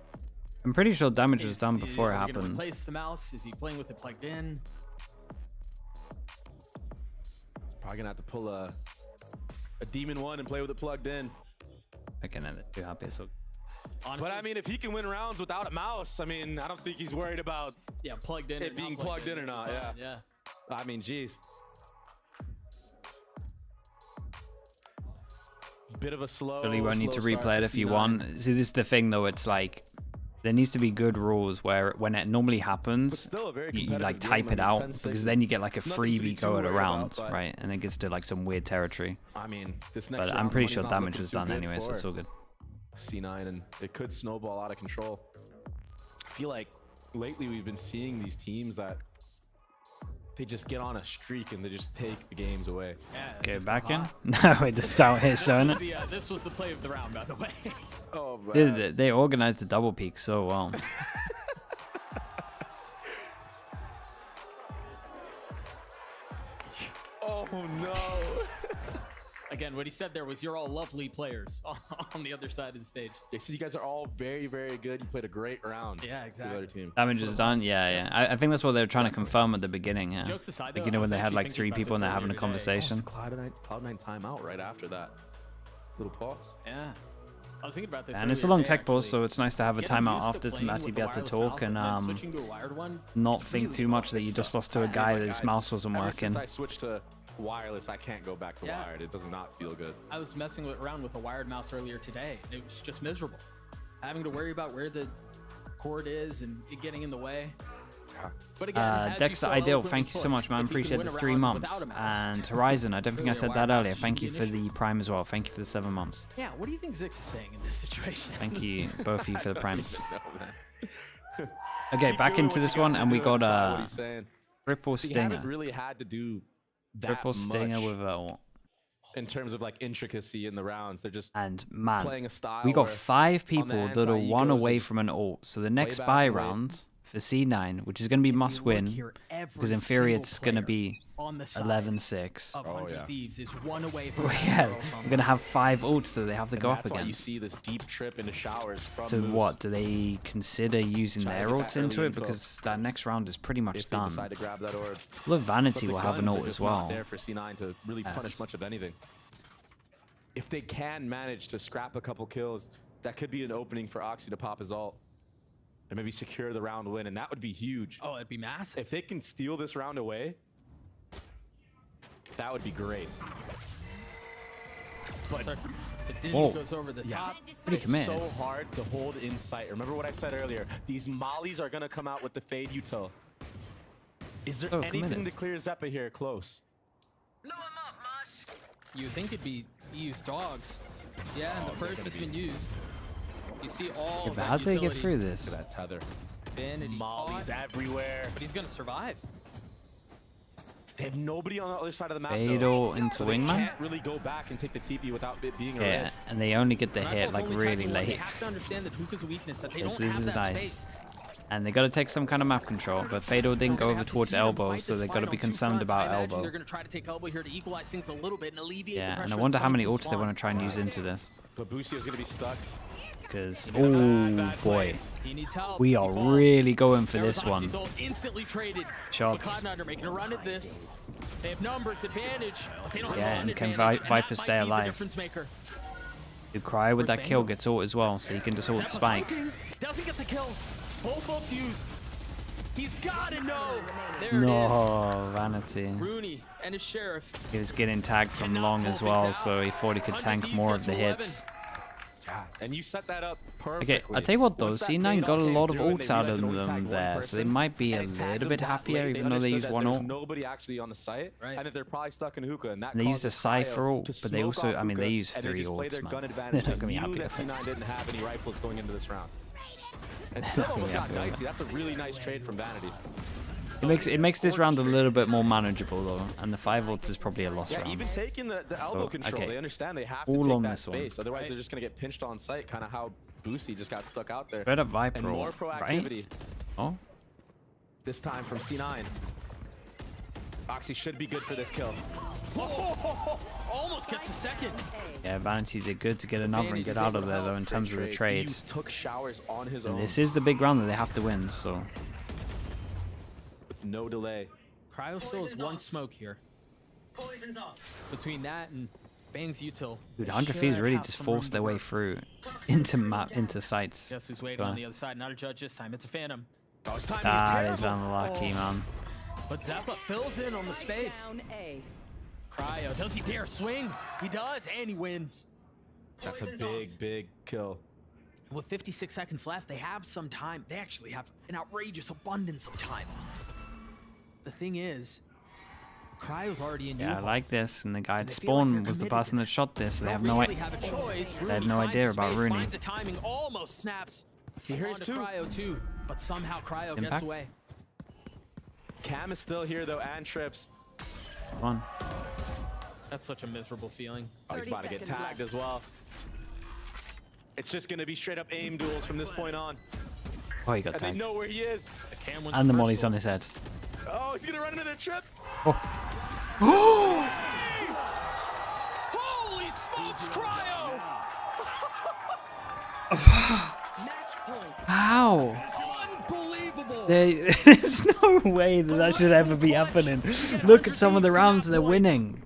I'm pretty sure damage was done before it
are we gonna
happened.
replace the mouse? Is he playing with it plugged in?
Probably gonna have to pull a demon one and play with it plugged in.
I can end it. Too happy. So.
Honestly, but I mean, if he can win rounds without a mouse, I mean, I don't think he's worried about
plugged in
it being plugged in or not. Yeah.
Yeah.
I mean, geez. Bit of a slow.
So you won't need to
slow
replay it if you want. See, this is the thing though. It's like there needs to be good rules where when it normally happens, you like type it out because then you get like a freebie going around, right? And it gets to like some weird territory.
I mean, this next
but I'm pretty sure damage was done anyway, so it's all good.
C9, and it could snowball out of control. I feel like lately we've been seeing these teams that they just get on a streak and they just take the games away.
Yeah,
okay, back in? No, we're just out here showing it.
This was the play of the round, by the way.
Oh, man.
Dude, they organized the double peak so well.
Oh, no.
Again, what he said there was, you're all lovely players on the other side of the stage.
They said you guys are all very, very good. You played a great round.
Yeah, exactly.
The other team.
Damage is done. Yeah. I think that's what they were trying to confirm at the beginning. Yeah.
Jokes aside,
like, you know, when they had like 3 people and they're having a conversation.
Cloud9 timeout right after that. Little pause.
Yeah. I was thinking about this.
And it's a long tech pause, so it's nice to have a timeout after to actually be able to talk and not think too much that you just lost to a guy that his mouse wasn't working.
Since I switched to wireless, I can't go back to wired. It does not feel good.
I was messing around with a wired mouse earlier today, and it was just miserable. Having to worry about where the court is and it getting in the way. But again,
Dexter Ideal, thank you so much, man. Appreciate the 3 months. And Horizon, I don't think I said that earlier. Thank you for the Prime as well. Thank you for the 7 months.
Yeah, what do you think Zix is saying in this situation?
Thank you, both of you, for the Prime. Okay, back into this one, and we got a Triple Stinger.
Haven't really had to do that
Triple Stinger
much
with a...
in terms of like intricacy in the rounds. They're just
And man,
playing a style.
we got
where
5 people that are 1
anti-egos,
away
they
from an ult. So the next
back
buy
and wait.
round for C9, which is going to be must win, because in theory it's going to be 11-6.
Oh yeah.
Thieves is 1 away from
Yeah, we're going to have 5 ults that they have to
And
go up
that's why you
against.
see this deep trip into showers from
So
Moose.
what, do they consider using
Trying to
their
get that
ults into
early
it?
info.
Because that next round is pretty much
If they
done.
decide to grab that orb.
Look, Vanity
But the
will have an
guns are
ult
just
as well.
not there for C9 to really punish much of anything. If they can manage to scrap a couple kills, that could be an opening for Oxy to pop his ult. And maybe secure the round win, and that would be huge.
Oh, it'd be massive.
If they can steal this round away, that would be great. But
the Digi goes over the top.
It's so hard to hold in sight. Remember what I said earlier? These mollies are gonna come out with the fade util. Is there anything to clear Zeppa here close?
You think it'd be EU's dogs. Yeah, and the first has been used. You see all of
but
that
how do they get
utility.
through this?
Look at that tether.
Vanity
Mollies
caught,
everywhere.
but he's gonna survive.
They have nobody on the other side of the map.
Fatal
though.
into
So they
wingman?
can't really go back and take the TP without it being a
Yeah,
risk.
and they only get the hit
Rifle's
like
only
really
typing one. They
late.
have to understand that Hookah's a weakness, that they
This
don't have
is
that
nice.
space.
And they got to take some kind of map control, but Fatal didn't go over towards elbow, so they got to be concerned about elbow.
They're gonna try to take elbow here to equalize things a little bit and alleviate the
Yeah,
pressure
and I
that's
wonder how
coming
many
from
ults they want to try and use into this.
But Busio's gonna be stuck.
Because,
In a bad,
oh
bad
boy,
place.
He needs help.
we
He
are
falls.
really going for
There was
this one.
Oxy's ult instantly traded.
Shots.
But Cloud9 are making a run at this. They have numbers advantage, but they don't have
Yeah,
run
and can
advantage, and
Viper
that
stay
might be the
alive?
difference maker.
You cry with that kill gets ult as well, so you can just ult
Zeppa's
Spike.
ulting, doesn't get the kill. Both ults used. He's gotta know. There it
No, Vanity.
is. Rooney and his sheriff.
He was getting tagged from long as well, so he thought he could tank more of the hits.
And you set that up perfectly.
Okay, I'll tell you what though,
Once that
C9
fade
got a
came
lot of
through and
ults
they
out
realized
of
it only
them
tagged one
there, so they
person,
might be a
and it tagged
little
them
bit
that
happier,
late,
even though they
understood
used
that
one
there's
ult.
nobody actually on the site, and that they're probably stuck in hookah, and that
And they used a
causes
Cypher
Cryo
ult,
to
but they
smoke
also,
off
I mean, they
hookah,
used
and they
3
just play
ults,
their
man.
gun
They're
advantage.
not gonna be
They
happy
knew that
with it.
C9 didn't have any rifles going into this round. And
They're
still
not gonna
almost
be
got
happy with it.
dicey. That's a really nice trade from Vanity.
It makes this round a little bit more manageable though, and the 5 ults is probably a lost
Yeah,
round.
even taking the elbow
So,
control,
okay.
they understand they have to
All
take
on
that
this one.
space. Otherwise, they're just going to get pinched on site, kind of how Boosie just got stuck out there.
Straight up Viper
and more
ult,
proactivity.
right? Oh,
This time from C9. Oxy should be good for this kill.
Almost gets a second.
yeah, Vanity did good to get another and get out of there though in terms of the trades.
He took showers on his
And
own
this is the big round that they have to win, so.
with no delay.
Cryo still has one smoke here.
Poison's off.
Between that and Bang's util.
Dude,
they
100
should
Thieves really
have
just
some room
forced
to
their way
work.
through into sites.
Guess who's waiting
Go
on
on.
the other side? Not a judge this time. It's a Phantom.
Oh, his timing is
That is
terrible.
unlucky, man.
But Zeppa fills in on the space.
Down A.
Cryo, does he dare swing? He does, and he wins.
That's a big, big kill.
With 56 seconds left, they have some time. They actually have an outrageous abundance of time. The thing is, Cryo's already in
Yeah, I
U-Haul.
like this, and the guy at
They feel like
spawn
they're
was the
committed
person that shot this. So they
Don't
have no
really
idea.
have a choice.
They had
Rooney
no
finds
idea
the
about
space,
Rooney.
finds the timing, almost snaps.
Here's
Onto
two.
Cryo too, but somehow Cryo
Impact?
gets away.
Cam is still here though, and Trips.
Come on.
That's such a miserable feeling.
Oh, he's about to get tagged as well. It's just going to be straight up aim duels from this point on.
Oh, he got
And they
tagged.
know where he is.
And the molly's on his head.
Oh, he's going to run into the trip.
Oh.
Holy smokes, Cryo!
How?
Unbelievable!
There's no way that that should ever be happening. Look at some of the rounds they're winning.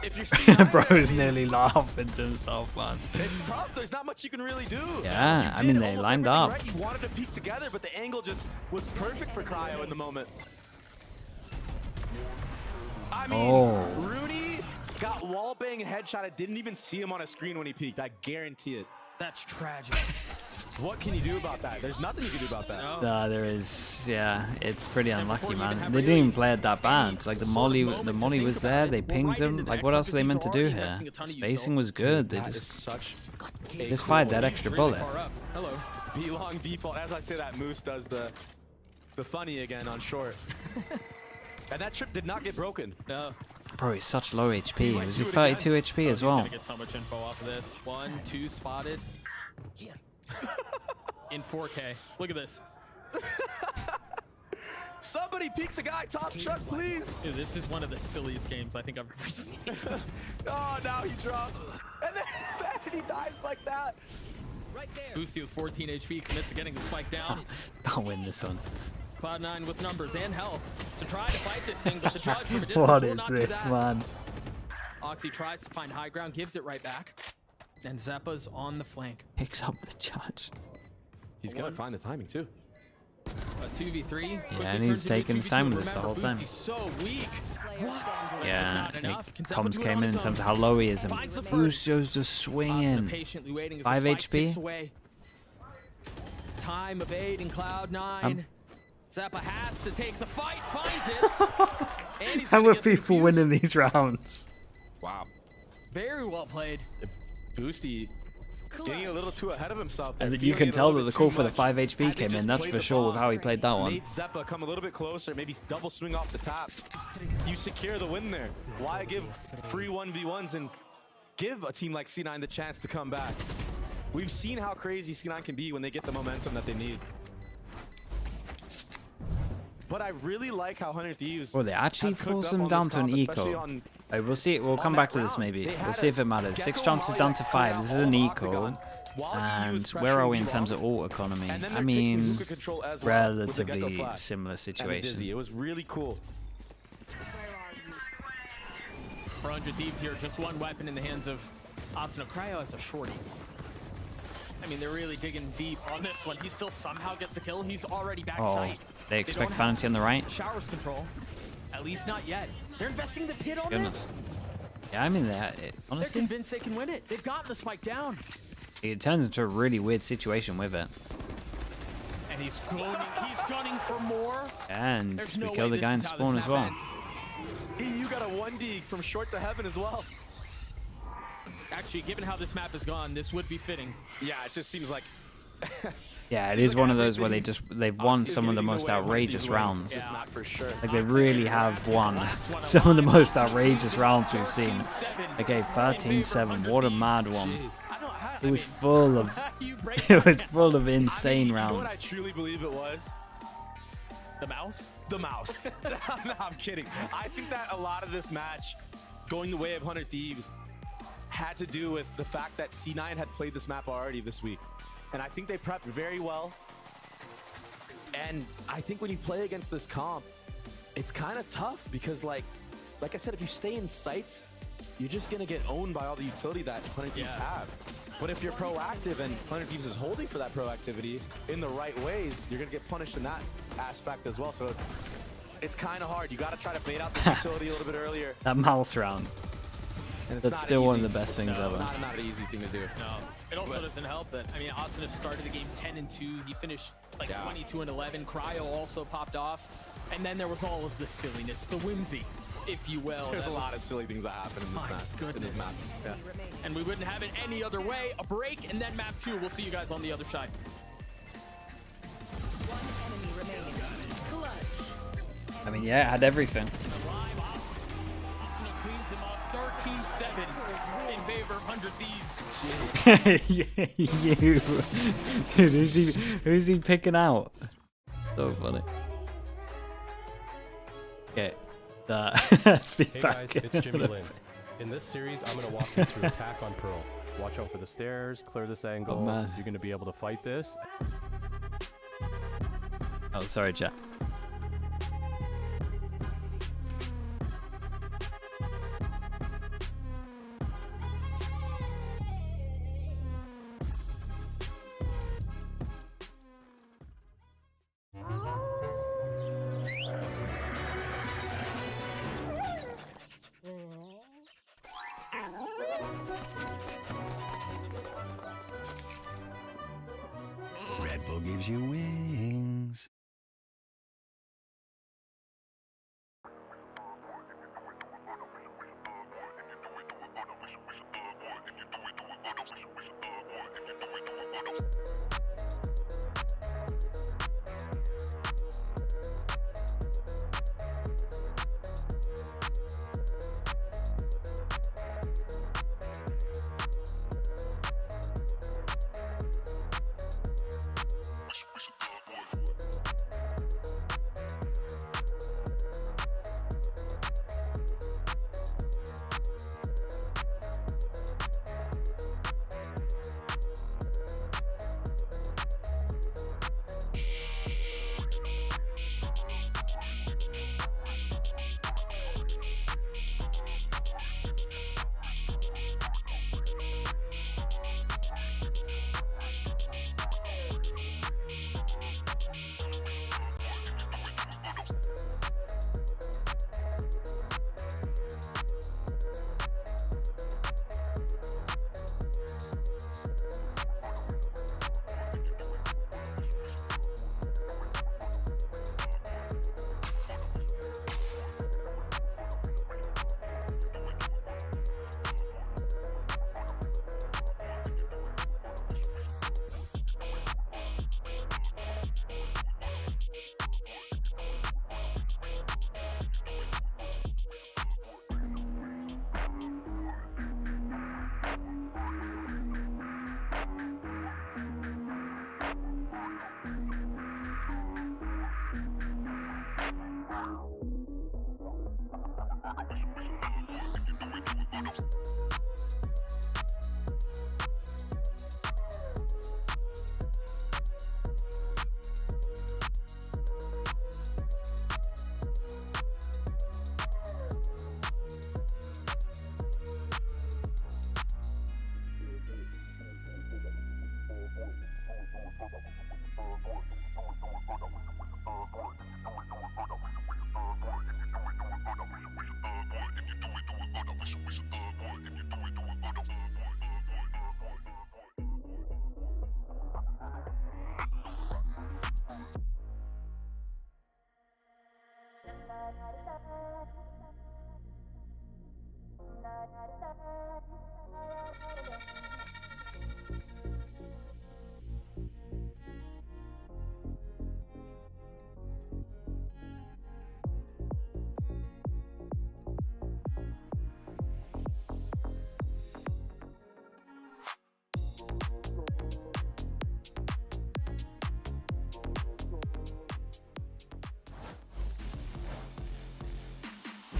If you're C9,
Bro's nearly laughing to himself, man.
it's tough. There's not much you can really do.
Yeah,
You
I
did
mean, they
almost
lined
everything
up.
Right. You wanted to peek together, but the angle just was perfect for Cryo in the moment. I mean, Rooney got wallbang headshot. I didn't even see him on a screen when he peeked. I guarantee it.
That's tragic. What can you do about that? There's nothing you can do about that.
No, there is. Yeah, it's pretty unlucky, man. They didn't even play it that bad. Like the molly was there. They pinged him. Like what else are they meant to do here? Spacing was good. They just fired that extra bullet.
Hello. B-long default. As I say that, Moose does the funny again on short. And that trip did not get broken.
No.
Bro, he's such low HP. Was he 32 HP as well?
He's gonna get so much info off of this. 1, 2 spotted. In 4K. Look at this.
Somebody peek the guy top truck, please.
Dude, this is one of the silliest games I think I've ever seen.
Oh, now he drops. And then Vanity dies like that.
Right there. Boosty with 14 HP commits to getting the spike down.
I'll win this one.
Cloud9 with numbers and health to try to fight this thing, but the judge from a distance
What
will
is
not do
this,
that.
man?
Oxy tries to find high ground, gives it right back. And Zeppa's on the flank.
Picks up the charge.
He's gonna find the timing too.
A 2v3.
Yeah, and he's taking his time with this the whole time.
He's so weak.
Yeah, comms came in terms of how low he is, and Bussio's just swinging. 5 HP.
Time of 8 in Cloud9. Zappa has to take the fight, finds it. And he's
How are people winning these rounds?
Wow.
Very well played.
Boosty getting a little too ahead of himself.
And you can tell that the call for the 5 HP came in, that's for sure, with how he played that one.
Made Zeppa come a little bit closer, maybe double swing off the top. You secure the win there. Why give free 1v1s and give a team like C9 the chance to come back? We've seen how crazy C9 can be when they get the momentum that they need. But I really like how 100 Thieves.
Well, they actually force him down to an eco. We'll see. We'll come back to this maybe. We'll see if it matters. 6 chances down to 5. This is an eco. And where are we in terms of ult economy? I mean, relatively similar situation.
It was really cool.
400 Thieves here, just one weapon in the hands of Asuna. Cryo has a shorty. I mean, they're really digging deep on this one. He still somehow gets a kill. He's already backside.
They expect vanity on the right.
Showers control. At least not yet. They're investing the pit on
this. Yeah, I mean,
honestly, they're convinced they can win it. They've gotten the spike down.
It turns into a really weird situation with it.
And he's gunning for more.
And we kill the guy in spawn as well.
You got a 1D from short to heaven as well.
Actually, given how this map has gone, this would be fitting.
Yeah, it just seems like...
Yeah, it is one of those where they've won some of the most outrageous rounds. Like they really have won some of the most outrageous rounds we've seen. Okay, 13-7. What a mad one. It was full of insane rounds.
You know what I truly believe it was?
The mouse?
The mouse. No, I'm kidding. I think that a lot of this match going the way of 100 Thieves had to do with the fact that C9 had played this map already this week. And I think they prepped very well. And I think when you play against this comp, it's kind of tough because like I said, if you stay in sights, you're just going to get owned by all the utility that 100 Thieves have. But if you're proactive and 100 Thieves is holding for that proactivity in the right ways, you're going to get punished in that aspect as well. So it's kind of hard. You got to try to bait out this utility a little bit earlier.
That mouse round. That's still one of the best things ever.
Not an easy thing to do.
No. It also doesn't help that, I mean, Asuna started the game 10-2. He finished like 22-11. Cryo also popped off. And then there was all of the silliness, the whimsy, if you will.
There's a lot of silly things that happen in this map.
Goodness.
In this map. Yeah.
And we wouldn't have it any other way. A break and then map 2. We'll see you guys on the other side.
I mean, yeah, it had everything.
13-7 in favor of 100 Thieves.
You. Dude, who's he picking out? So funny. Okay. Let's be back.
Hey guys, it's Jimmy Lin. In this series, I'm going to walk you through attack on Pearl. Watch out for the stairs, clear this angle.
Oh, man.
You're going to be able to fight this.
Oh, sorry, chat.
Red Bull gives you wings.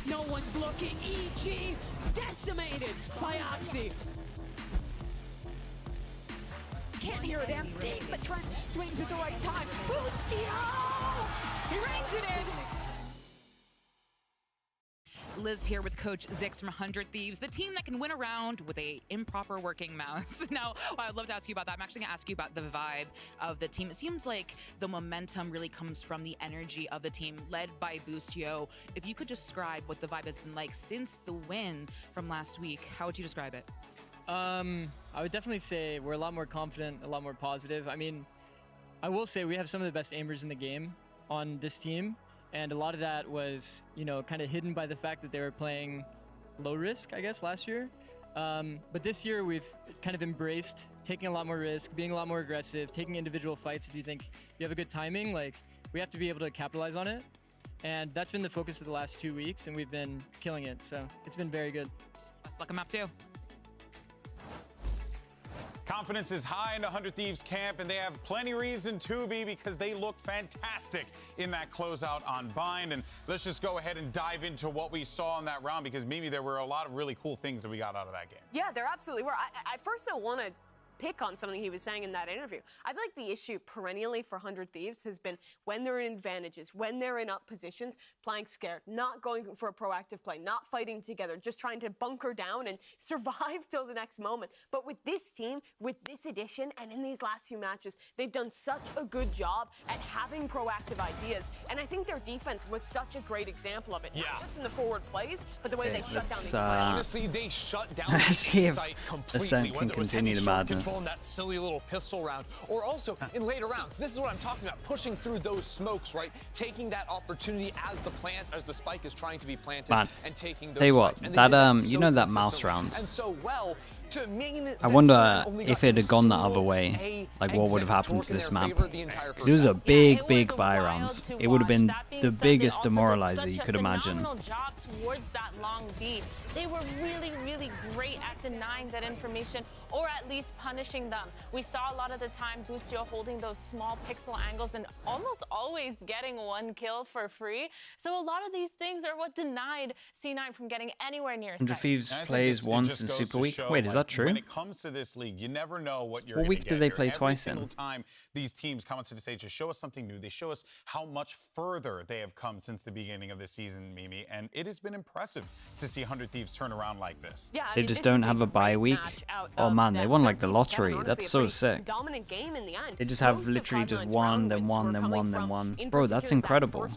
No one's looking. EG decimated by Oxy. Can't hear a damn thing, but Trent swings at the right time. Boostio! He rings it in.
Liz here with Coach Zix from 100 Thieves, the team that can win a round with a improper working mouse. Now, I'd love to ask you about that. I'm actually going to ask you about the vibe of the team. It seems like the momentum really comes from the energy of the team led by Boostio. If you could describe what the vibe has been like since the win from last week, how would you describe it?
I would definitely say we're a lot more confident, a lot more positive. I mean, I will say we have some of the best aimers in the game on this team. And a lot of that was, you know, kind of hidden by the fact that they were playing low risk, I guess, last year. But this year we've kind of embraced taking a lot more risk, being a lot more aggressive, taking individual fights. If you think you have a good timing, like, we have to be able to capitalize on it. And that's been the focus of the last 2 weeks, and we've been killing it. So it's been very good.
Let's look them up too.
Confidence is high in 100 Thieves camp, and they have plenty reason to be because they look fantastic in that closeout on Bind. And let's just go ahead and dive into what we saw in that round, because maybe there were a lot of really cool things that we got out of that game.
Yeah, there absolutely were. I first don't want to pick on something he was saying in that interview. I feel like the issue perennially for 100 Thieves has been when they're in advantages, when they're in up positions, playing scared, not going for a proactive play, not fighting together, just trying to bunker down and survive till the next moment. But with this team, with this addition, and in these last few matches, they've done such a good job at having proactive ideas. And I think their defense was such a great example of it. Yeah. Not just in the forward plays, but the way they shut down these plays.
Honestly, they shut down
see if
site completely.
Ascent can continue the madness.
pulling that silly little pistol round. Or also in later rounds, this is what I'm talking about, pushing through those smokes, right? Taking that opportunity as the spike is trying to be planted and taking those.
Tell you what, that you know that mouse round.
And so well.
I wonder if it had gone the other way, like what would have happened to this map. Because it was a big buy round. It would have been the biggest demoralizer you could imagine.
Job towards that long B. They were really great at denying that information, or at least punishing them. We saw a lot of the time Boostio holding those small pixel angles and almost always getting 1 kill for free. So a lot of these things are what denied C9 from getting anywhere near sight.
Thieves plays once in Super Week. Wait, is that true?
When it comes to this league, you never know what you're
What
going
week
to get.
did they play
Every
twice
single
in?
time these teams come onto the stage to show us something new, they show us how much further they have come since the beginning of the season, Mimi, and it has been impressive to see 100 Thieves turn around like this.
Yeah,
They just don't have a bye week. Oh man, they won like the lottery. That's so sick.
Dominant game in the end.
They just have literally just one, then one, then one, then one. Bro, that's incredible.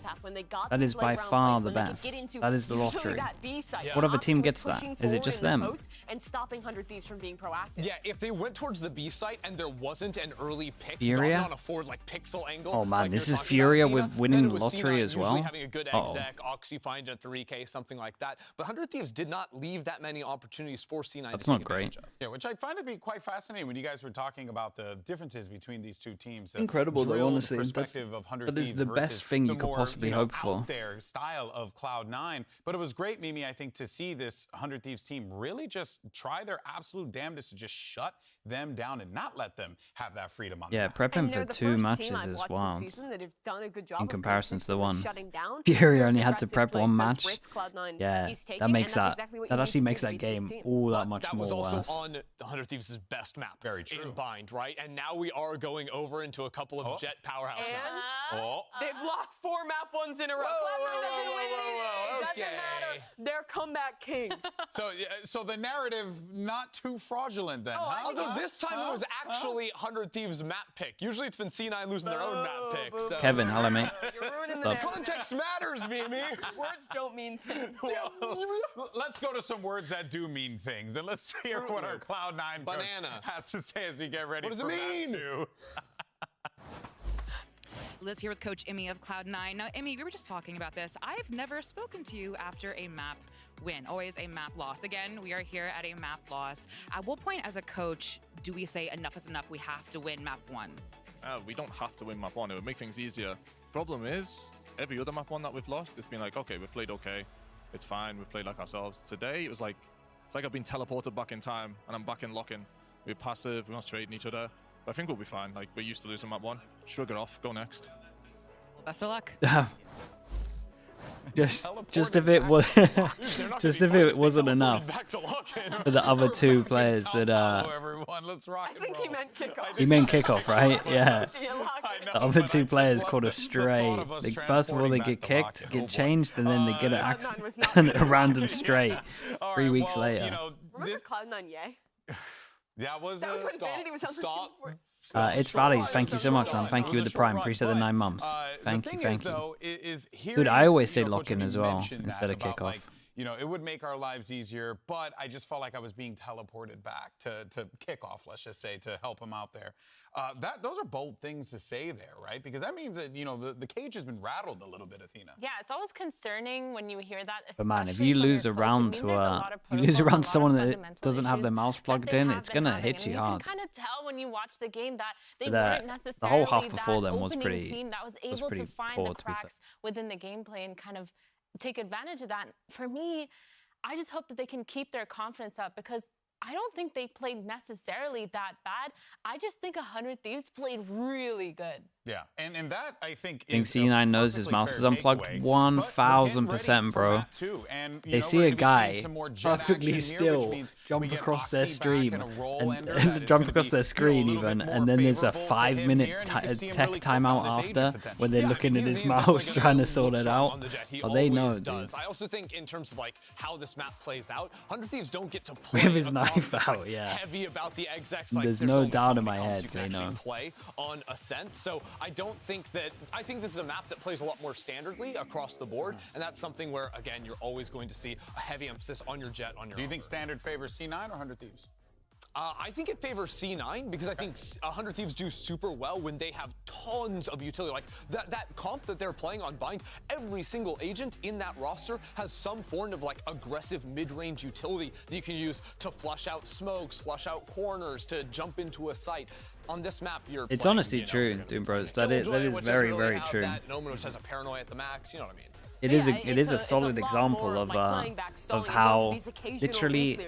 That is by far the best. That is the lottery. What other team gets that? Is it just them?
And stopping 100 Thieves from being proactive.
Yeah, if they went towards the B site and there wasn't an early pick
Furia?
on a forward like pixel angle.
Oh man,
like
this
you're
is
talking
Furia
about,
with winning the
then it was
lottery
C9
as
usually
well.
having a good exec, Oxy finding a 3K, something like that. But 100 Thieves did not leave that many opportunities for C9
That's
to
not
take
great.
advantage of.
Yeah, which I find to be quite fascinating when you guys were talking about the differences between these two teams. The
Incredible though,
drilled
honestly.
perspective of 100
That is
Thieves
the
versus
best thing
the
you could
more,
possibly
you know,
hope for.
out there style of Cloud9. But it was great, Mimi, I think, to see this 100 Thieves team really just try their absolute damnedest to just shut them down and not let them have that freedom on
Yeah, prepping for 2 matches is wild. In comparison to the one. Furia only had to prep 1 match. Yeah, that makes that actually makes that game all that much more
That was also
worse.
on 100 Thieves' best map.
Very true.
In Bind, right? And now we are going over into a couple of Jet powerhouse maps.
They've lost 4 map ones in a row. Cloud9 doesn't win these. It doesn't matter. They're comeback kings.
So the narrative not too fraudulent then, huh?
Although this time it was actually 100 Thieves map pick. Usually it's been C9 losing their own map pick. So.
Kevin, hello mate.
You're ruining
Stop.
the
Context matters, Mimi.
Words don't mean things.
Let's go to some words that do mean things, and let's hear what our Cloud9 coach has to say as we get ready for that too.
Liz here with Coach Emmy of Cloud9. Now, Emmy, we were just talking about this. I've never spoken to you after a map win, always a map loss. Again, we are here at a map loss. At what point as a coach do we say enough is enough, we have to win map 1?
We don't have to win map 1. It would make things easier. Problem is, every other map 1 that we've lost, it's been like, okay, we played okay. It's fine. We played like ourselves. Today, it was like, it's like I've been teleported back in time and I'm back in locking. We're passive. We're not trading each other. But I think we'll be fine. Like, we're used to losing map 1. Shrug it off. Go next.
Best of luck.
Just if it was just if it wasn't enough for the other 2 players that
Let's rock
I think he meant kickoff.
he meant kickoff, right? Yeah. The other 2 players called a stray. Like, first of all, they get kicked, get changed, and then they get a random stray 3 weeks later.
Remember Cloud9 Yay?
That was
when Vanity was on the team before.
It's Valleys. Thank you so much, man. Thank you with the Prime. Appreciate the 9 months. Thank you. Dude, I always say lock-in as well instead of kickoff.
Like, you know, it would make our lives easier, but I just felt like I was being teleported back to kickoff, let's just say, to help him out there. Those are bold things to say there, right? Because that means that, you know, the cage has been rattled a little bit, Athena.
Yeah, it's always concerning when you hear that.
But man, if you lose a round to someone that doesn't have their mouse plugged in, it's gonna hit you hard.
You can kind of tell when you watch the game that they weren't necessarily
the whole half before them was
opening
pretty
team that was able to find the cracks within the gameplay and kind of take advantage of that. For me, I just hope that they can keep their confidence up, because I don't think they played necessarily that bad. I just think 100 Thieves played really good.
Yeah, and that, I think
C9 knows his mouse is unplugged 1000%, bro. They see a guy perfectly still jump across their stream, and jump across their screen even, and then there's a 5-minute tech timeout after where they're looking at his mouse trying to sort it out. Oh, they know, dude.
I also think in terms of like how this map plays out, 100 Thieves don't get to play
with his knife out, yeah.
Heavy about the execs. Like,
there's no doubt in my head they know.
Play on Ascent, so I don't think that. I think this is a map that plays a lot more standardly across the board, and that's something where, again, you're always going to see a heavy emphasis on your jet, on your.
Do you think standard favors C9 or 100 Thieves?
I think it favors C9 because I think 100 Thieves do super well when they have tons of utility. Like that comp that they're playing on Bind, every single agent in that roster has some form of like aggressive mid-range utility that you can use to flush out smokes, flush out corners, to jump into a site. On this map, you're
It's
playing,
honestly true, Doom Bros. That is very, very true.
That Noman, which has a paranoia at the max, you know what I mean?
It is a solid example of how literally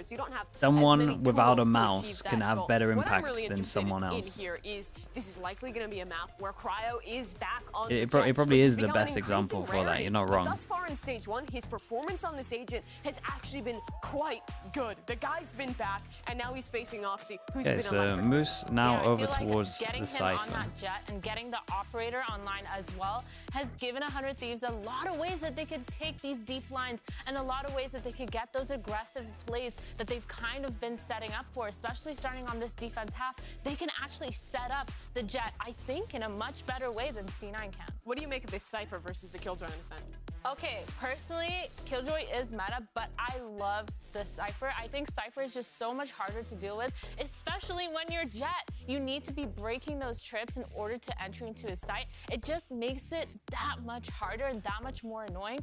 someone without a mouse can have better impacts than someone else.
This is likely going to be a map where Cryo is back on
It probably is the best example for that. You're not wrong.
Thus far in stage 1, his performance on this agent has actually been quite good. The guy's been back, and now he's facing Oxy, who's been electric.
Moose now over
like
towards
getting
the
him
Cypher.
on that jet and getting the operator online as well has given 100 Thieves a lot of ways that they could take these deep lines and a lot of ways that they could get those aggressive plays that they've kind of been setting up for, especially starting on this defense half. They can actually set up the jet, I think, in a much better way than C9 can.
What do you make of this Cypher versus the Killjoy in a sense?
Okay, personally, Killjoy is meta, but I love the Cypher. I think Cypher is just so much harder to deal with, especially when you're Jet. You need to be breaking those trips in order to enter into his site. It just makes it that much harder and that much more annoying,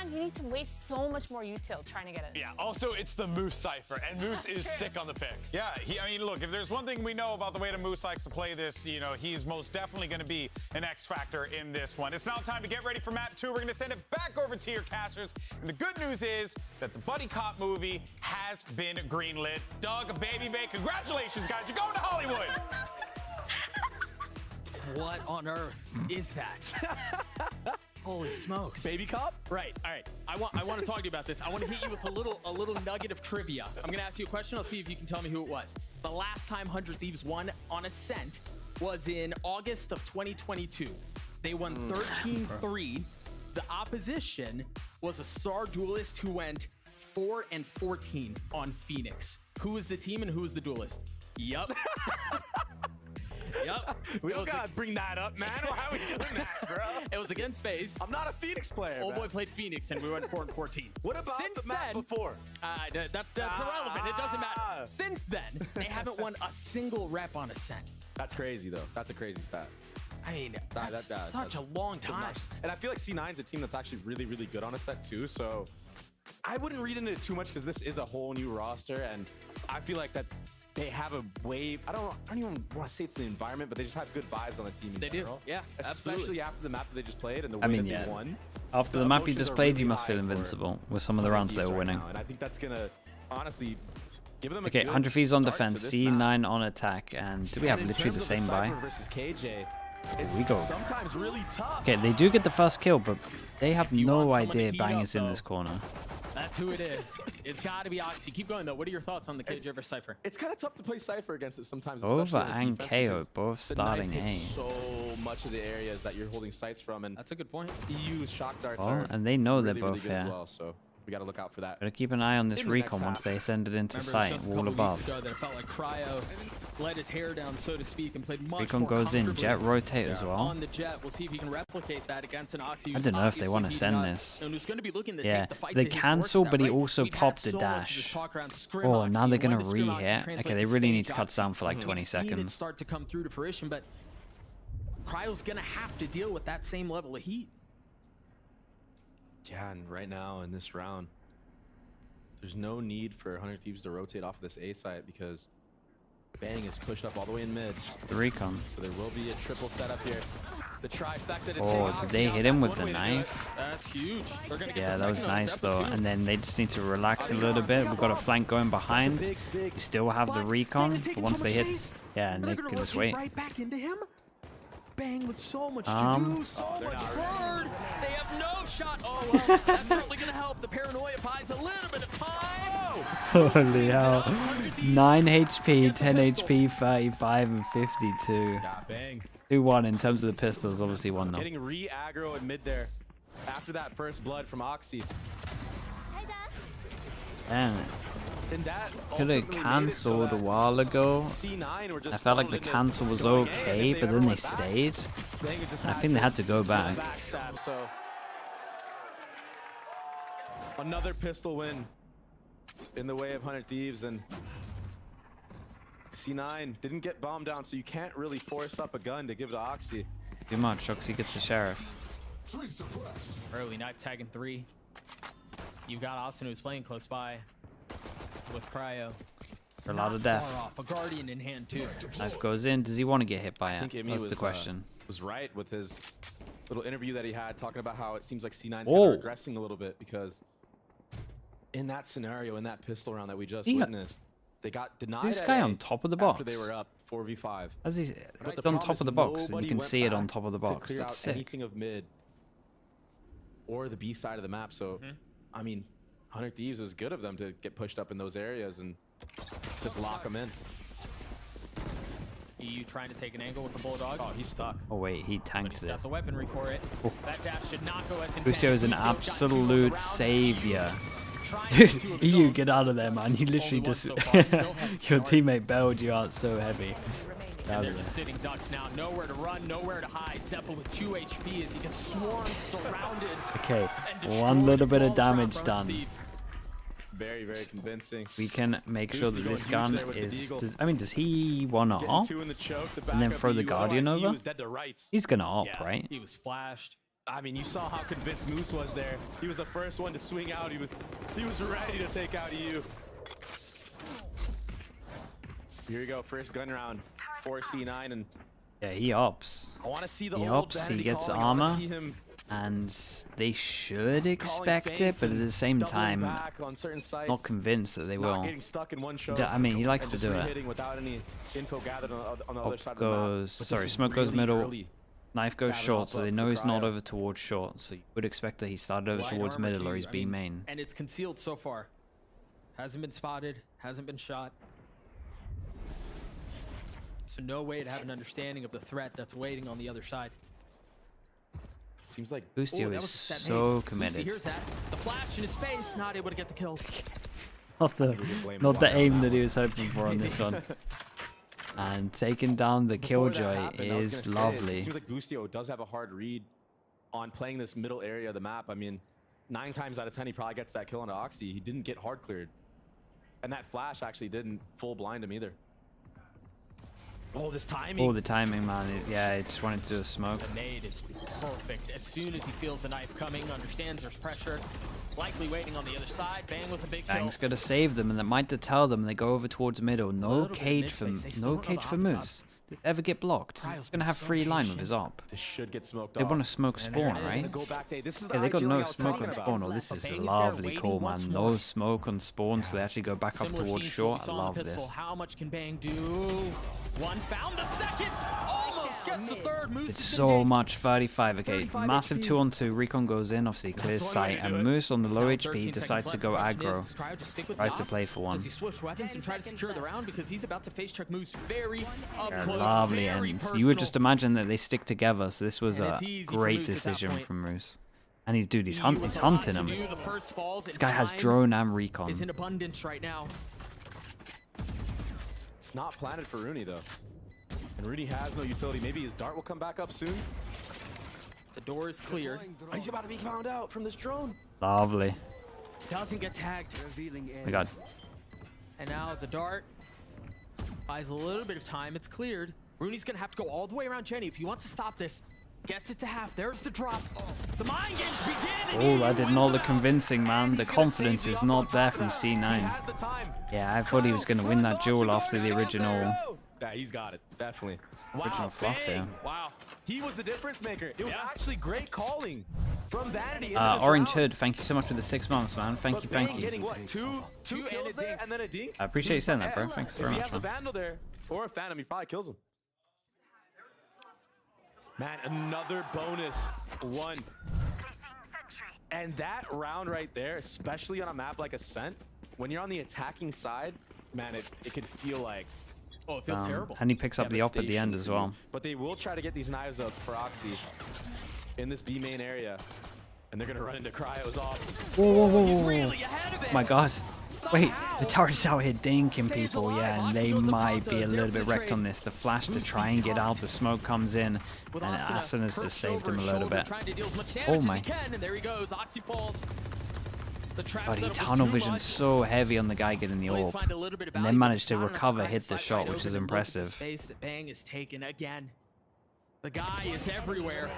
and you need to waste so much more util trying to get it.
Yeah, also it's the Moose Cypher, and Moose is sick on the pick.
Yeah, I mean, look, if there's one thing we know about the way that Moose likes to play this, you know, he's most definitely going to be an X factor in this one. It's now time to get ready for map 2. We're going to send it back over to your casters. And the good news is that the Buddy Cop movie has been greenlit. Doug, Baby Bay, congratulations, guys. You're going to Hollywood.
What on earth is that? Holy smokes.
Baby Cop?
Right. All right. I want to talk to you about this. I want to hit you with a little nugget of trivia. I'm going to ask you a question. I'll see if you can tell me who it was. The last time 100 Thieves won on Ascent was in August of 2022. They won 13-3. The opposition was a Star Duelist who went 4-14 on Phoenix. Who was the team and who was the duelist? Yup. Yep.
We don't gotta bring that up, man. How are we doing that, bro?
It was against FaZe.
I'm not a Phoenix player.
Old boy played Phoenix and we went 4-14.
What about
Since
the map
then,
before?
That's irrelevant. It doesn't matter. Since then, they haven't won a single rep on Ascent.
That's crazy, though. That's a crazy stat.
I mean, that's such a long time.
And I feel like C9 is a team that's actually really, really good on a set too. So I wouldn't read into it too much because this is a whole new roster, and I feel like that they have a wave. I don't even want to say it's the environment, but they just have good vibes on the team.
They do, yeah,
especially
absolutely.
after the map that they just played and the way that they won.
After the map you just played, you must feel invincible with some of the rounds they were winning.
And I think that's gonna honestly give them a
okay,
good
100 Thieves on
start to
defense,
this
C9
map.
on attack, and do we have literally the same buy?
Versus KJ,
Here
it's
we go.
sometimes really tough.
Okay, they do get the first kill, but they have no idea Bang is in this corner.
That's who it is. It's got to be Oxy. Keep going, though. What are your thoughts on the KJ versus Cypher?
It's kind of tough to play Cypher against it sometimes.
Over
especially
and
defense,
KO,
because
both
the
starting
knife
A.
hits so much of the areas that you're holding sights from, and
that's a good point.
EU's shock darts
Oh,
are
and they know they're
really,
both
really good
here.
as well, so we got to look out for that.
Gotta keep an eye on this
In the next
recon once
half.
they send it into
Remember,
sight,
just a
wall
couple
above.
weeks ago that it felt like Cryo let his hair down, so to speak, and played much
Recon
more
goes in,
comfortably
Jet rotate as well.
on the Jet. We'll see if he can replicate that against an Oxy.
I don't know if they want to send this.
And who's going to be looking to
Yeah,
take the fight
they
to his
cancel,
doorstep,
but he
right?
also
We've had
popped the
so much of this
dash.
talk around Scrim
Oh, now
Oxy,
they're
and
gonna
when does Scrim Oxy
re-hit.
translate
Okay, they
to
really need
stage
to cut
Oxy?
down for like 20
We've seen it
seconds.
start to come through to fruition, but Cryo's going to have to deal with that same level of heat.
Yeah, and right now in this round, there's no need for 100 Thieves to rotate off of this A site because Bang is pushed up all the way in mid.
The recon.
So there will be a triple setup here. The trifecta to
Oh,
take
did they hit him with the knife?
That's huge. They're gonna get
Yeah,
the
that was
second on
nice
step
though.
two.
And then they just need to relax a little bit. We've got a flank going behind. We still have the recon, but once they hit, yeah, and they can just wait.
Right back into him. Bang with so much to do, so much
Bird. They have no shot. Oh, well, that's certainly going to help. The paranoia buys a little bit of time.
Holy hell. 9 HP, 10 HP, 35 and 52.
Yeah, Bang.
2-1 in terms of the pistols, obviously 1 0.
Getting re-aggro in mid there. After that first blood from Oxy.
Damn it.
And that
Could have cancelled a while ago.
C9 were just
I felt like the cancel was okay, but then they stayed. And I think they had to go back.
Backstab, so another pistol win in the way of 100 Thieves, and C9 didn't get bombed down, so you can't really force up a gun to give to Oxy.
Too much. Oxy gets the sheriff.
Early knife tagging 3. You've got Austin who's playing close by with Cryo.
For a lot of death.
Far off. A Guardian in hand too.
Knife goes in. Does he want to get hit by it?
I think
That's the question.
Was right with his little interview that he had, talking about how it seems like C9's kind of regressing a little bit, because in that scenario, in that pistol round that we just witnessed, they got denied.
This guy on top of the box.
After they were up 4v5.
As he's on top of the box, and you can see it on top of the box. That's sick.
Anything of mid or the B side of the map. So, I mean, 100 Thieves was good of them to get pushed up in those areas and just lock them in.
EU trying to take an angle with the Bulldog.
Oh, he's stuck.
Oh wait, he tanked
He's
this.
got the weaponry for it. That dash should not go as intended.
Lucio is an absolute savior. Dude, EU, get out of there, man. You literally just... Your teammate bailed you out so heavy.
And they're just sitting ducks now. Nowhere to run, nowhere to hide. Zeppa with 2 HP as he gets swarmed, surrounded.
Okay, one little bit of damage done.
Very, very convincing.
We can make sure that this gun is... Does he want to op? And then throw the Guardian over? He's going to op, right?
He was flashed.
I mean, you saw how convinced Moose was there. He was the first one to swing out. He was ready to take out EU. Here we go, first gun round for C9, and
yeah, he ops.
I want to see the
he
old
ops.
vanity
He gets
calling.
armor, and they should expect it, but at the same time, not convinced that they will. I mean, he likes to do it. Smoke goes middle. Knife goes short, so they know he's not over towards short. So you would expect that he started over towards middle, or he's B main.
And it's concealed so far. Hasn't been spotted, hasn't been shot. So no way to have an understanding of the threat that's waiting on the other side.
Seems like
Boostio is so committed.
Here's that. The flash in his face, not able to get the kills.
Not the aim that he was hoping for on this one. And taking down the Killjoy is lovely.
It seems like Boostio does have a hard read on playing this middle area of the map. I mean, 9 times out of 10, he probably gets that kill on Oxy. He didn't get hard cleared. And that flash actually didn't full blind him either. Oh, this timing.
Oh, the timing, man. Yeah, I just wanted to do a smoke.
The nade is perfect. As soon as he feels the knife coming, understands there's pressure, likely waiting on the other side, bang with a big kill.
Bang's gonna save them, and that might deter them. They go over towards middle. No cage for Moose. Did it ever get blocked? He's gonna have free line with his op.
This should get smoked
They want to smoke spawn, right? Yeah, they got no smoke on spawn. Oh, this is a lovely call, man. No smoke on spawn, so they actually go back up towards short. I love this.
How much can Bang do? One found the second. Almost gets the third. Moose
it's so much 35. Okay, massive 2-on-2. Recon goes in, obviously clears sight, and Moose on the low HP decides to go aggro. Tries to play for one.
Does he switch weapons and try to secure the round because he's about to face check Moose very up close.
Lovely ends. You would just imagine that they stick together, so this was a great decision from Moose. And he's hunting him. This guy has drone and recon.
Is in abundance right now.
It's not planted for Rooney though. And Rooney has no utility. Maybe his dart will come back up soon.
The door is clear.
Oh, he's about to be found out from this drone.
Lovely.
Doesn't get tagged.
My God.
And now the dart buys a little bit of time. It's cleared. Rooney's gonna have to go all the way around Jenny if he wants to stop this. Gets it to half. There's the drop. The mind games begin.
Oh, I did all the convincing, man. The confidence is not there from C9. Yeah, I thought he was going to win that duel after the original.
Yeah, he's got it. Definitely.
Original fluff, yeah.
Wow. He was the difference maker. It was actually great calling from Vanity.
Orange Hood, thank you so much for the 6 months, man. Thank you.
Getting what, two kills there and then a dink?
I appreciate you saying that, bro. Thanks very much,
If he has a Vandal there or a Phantom, he probably kills him. Man, another bonus. 1. And that round right there, especially on a map like Ascent, when you're on the attacking side, man, it could feel like...
Oh, it feels terrible.
And he picks up the op at the end as well.
But they will try to get these knives up for Oxy in this B main area. And they're going to run into Cryos off.
Whoa. My God. Wait, the turret's out here dinking people, yeah, and they might be a little bit wrecked on this. The flash to try and get out, the smoke comes in, and Asanas just saved him a little bit. Oh my.
And there he goes. Oxy falls.
But he tunnel visioned so heavy on the guy getting the orb, and then managed to recover, hit the shot, which is impressive.
Space that Bang is taken again. The guy is everywhere.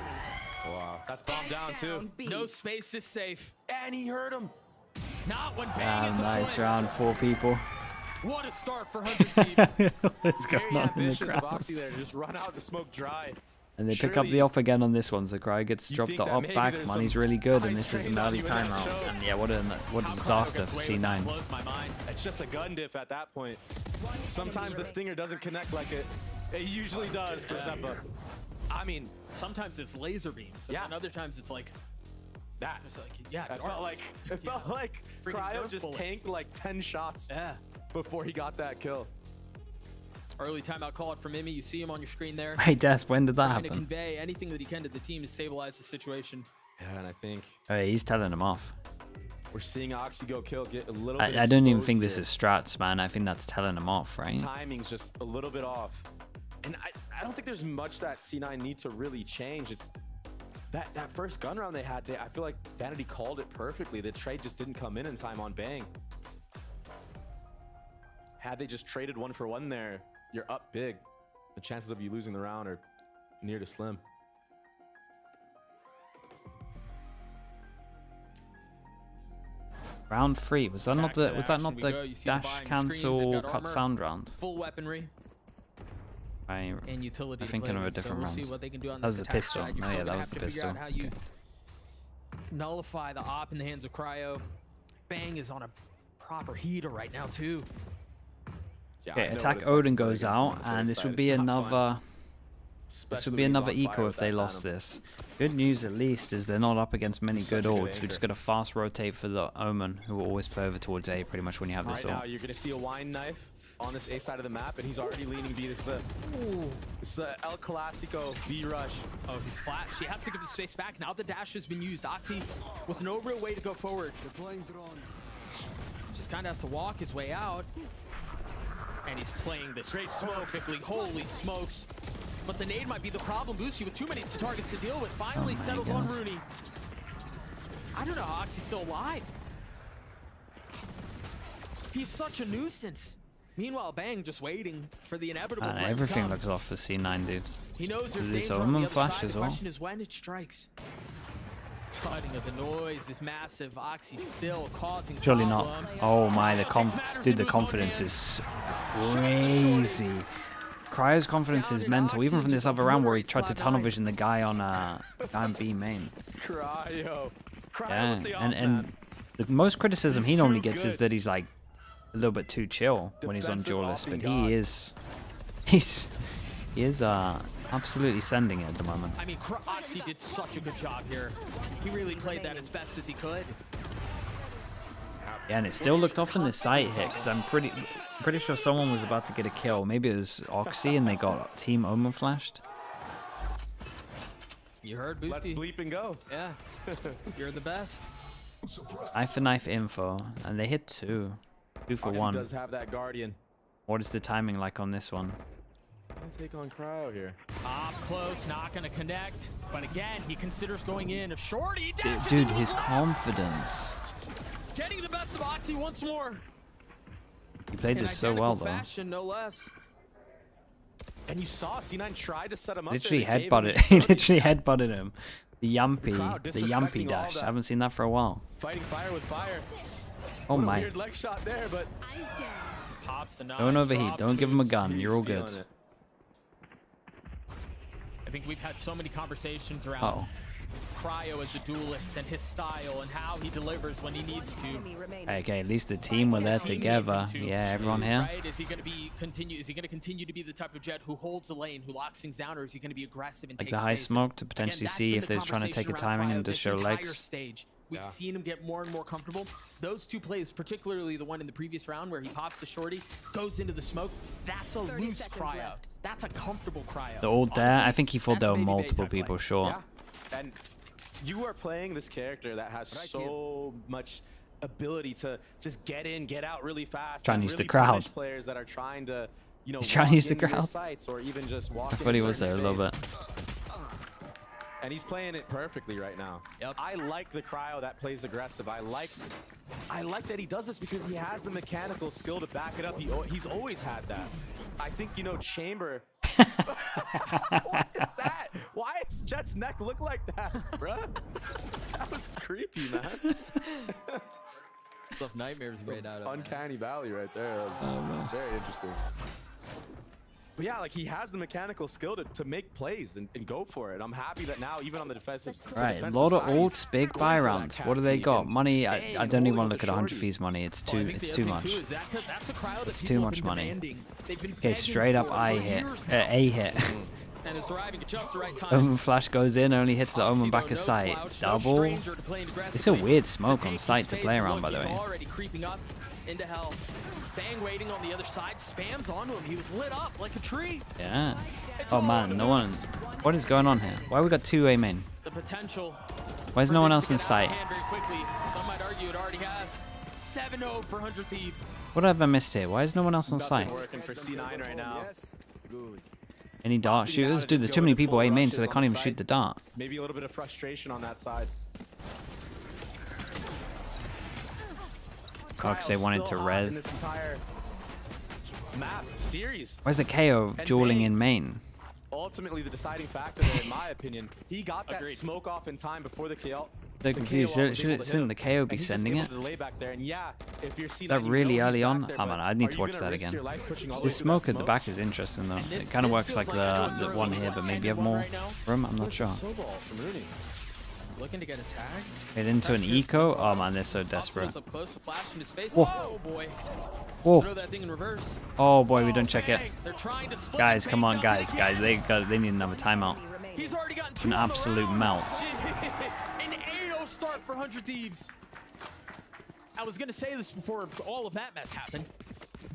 Wow, that's bombed down too.
No space is safe, and he hurt him. Not when Bang
Damn,
is
nice round, 4 people.
What a start for 100 Thieves.
What's going on in the crowd?
Boxy there, just run out the smoke dry.
And they pick up the op again on this one, so Cryo gets dropped the op back. Money's really good, and this is an early timeout. And yeah, what a disaster for C9.
It's just a gun diff at that point. Sometimes the stinger doesn't connect like it usually does for Zeppa.
I mean, sometimes it's laser beams, and other times it's like that. Just like,
it felt like Cryo just tanked like 10 shots before he got that kill.
Early timeout call from Mimi. You see him on your screen there.
Hey, Des, when did that
Trying to
happen?
convey anything that he can to the team to stabilize the situation.
Yeah, and I think
Hey, he's telling him off.
we're seeing Oxy go kill get a little bit
I don't even think
exposed
this is strats, man. I think that's telling him off, right?
Timing's just a little bit off. And I don't think there's much that C9 need to really change. It's that first gun round they had, I feel like Vanity called it perfectly. The trade just didn't come in time on Bang. Had they just traded 1 for 1 there, you're up big. The chances of you losing the round are near to slim.
Round 3, was that not the dash cancel cut sound round?
Full weaponry.
I'm
and utility
thinking of a different round. That was the pistol. Oh yeah, that was the pistol.
How you nullify the op in the hands of Cryo. Bang is on a proper heater right now too.
Okay, attack Odin goes out, and this would be another. This would be another eco if they lost this. Good news at least is they're not up against many good ults. We just got to fast rotate for the Omen, who will always play over towards A pretty much when you have this ult.
Right now, you're gonna see a wine knife on this A side of the map, and he's already leaning B. This is El Clasico B rush.
Oh, he's flat. She has to give the space back. Now the dash has been used. Oxy with no real way to go forward. Just kind of has to walk his way out. And he's playing this perfectly. Holy smokes. But the nade might be the problem. Boosie with too many targets to deal with finally settles on Rooney. I don't know how Oxy's still alive. He's such a nuisance. Meanwhile, Bang just waiting for the inevitable.
Everything looks off for C9, dude.
He knows there's
this
danger on the other
flash
side.
as
The
well.
question is when it strikes. Cutting of the noise is massive. Oxy still causing
Surely
problems.
not. Oh my, the confidence is crazy. Cryo's confidence is mental, even from this other round where he tried to tunnel vision the guy on B main.
Cryo.
Yeah, and the most criticism he normally gets is that he's like a little bit too chill when he's on duelist, but he is absolutely sending it at the moment.
I mean, Oxy did such a good job here. He really played that as best as he could.
Yeah, and it still looked off in the site hit because I'm pretty sure someone was about to get a kill. Maybe it was Oxy and they got Team Omen flashed.
You heard Boosty.
Let's bleep and go.
Yeah, you're the best.
Eye for knife info, and they hit 2 for
Oxy
1.
does have that Guardian.
What is the timing like on this one?
Let's take on Cryo here.
Up close, not gonna connect. But again, he considers going in. A shorty.
Dude, his confidence.
Getting the best of Oxy once more.
He played this so well, though.
Fashion, no less.
And you saw C9 tried to set him up.
Literally headbutted. He literally headbutted him. The yumpy dash. I haven't seen that for a while.
Fighting fire with fire.
Oh my.
Weird leg shot there, but
pops the knife.
Don't overheat. Don't give him a gun. You're all good.
I think we've had so many conversations around Cryo as a duelist and his style and how he delivers when he needs to.
Okay, at least the team were there together. Yeah, everyone here.
Right? Is he going to continue to be the type of Jet who holds a lane, who locks things down, or is he going to be aggressive and
Like
take
the high
space?
smoke to potentially see if they're trying to take a timing and just show legs.
Stage. We've seen him get more and more comfortable. Those two plays, particularly the one in the previous round where he pops the shorty, goes into the smoke, that's a loose Cryo. That's a comfortable Cryo.
The ult there, I think he thought there were multiple people short.
Yeah. And you are playing this character that has so much ability to just get in, get out really fast.
Trying to use the crowd.
Players that are trying to,
He's trying to use the crowd.
Sites or even just walk
I thought he was there a little bit.
And he's playing it perfectly right now.
Yep.
I like the cryo that plays aggressive. I like that he does this because he has the mechanical skill to back it up. He's always had that. I think, you know, Chamber. What is that? Why does Jet's neck look like that, bruh? That was creepy, man.
Stuff nightmares made out of.
Uncanny Valley right there. That was very interesting. But yeah, like he has the mechanical skill to make plays and go for it. I'm happy that now, even on the defensive
Right, a lot of ults, big buy rounds. What do they got? Money, I don't even want to look at 100 fees money. It's too much. It's too much money. Okay, straight up A hit.
And it's arriving at just the right time.
Omen flash goes in, only hits the Omen back of sight. Double. It's a weird smoke on sight to play around, by the way.
Already creeping up into hell. Bang waiting on the other side, spams onto him. He was lit up like a tree.
Yeah. Oh man, no one. What is going on here? Why we got 2 A main?
The potential.
Why is no one else in sight?
Very quickly. Some might argue it already has. 7-0 for 100 Thieves.
What have I missed here? Why is no one else on sight?
Working for C9 right now.
Any dart shooters? Dude, there's too many people A main, so they can't even shoot the dart.
Maybe a little bit of frustration on that side.
Because they wanted to res.
This entire map series.
Where's the KO dueling in main?
Ultimately, the deciding factor there, in my opinion, he got that smoke off in time before the KO.
They're confused. Shouldn't the KO be sending it? That really early on? Oh man, I need to watch that again. This smoke at the back is interesting though. It kind of works like the one here, but maybe you have more room. I'm not sure.
Looking to get a tag.
Get into an eco. Oh man, they're so desperate.
Whoa. Oh boy.
Whoa.
Throw that thing in reverse.
Oh boy, we don't check it.
Guys,
come on, guys. They need another timeout.
He's already gotten
It's an absolute melt.
An 8-0 start for 100 Thieves. I was gonna say this before all of that mess happened.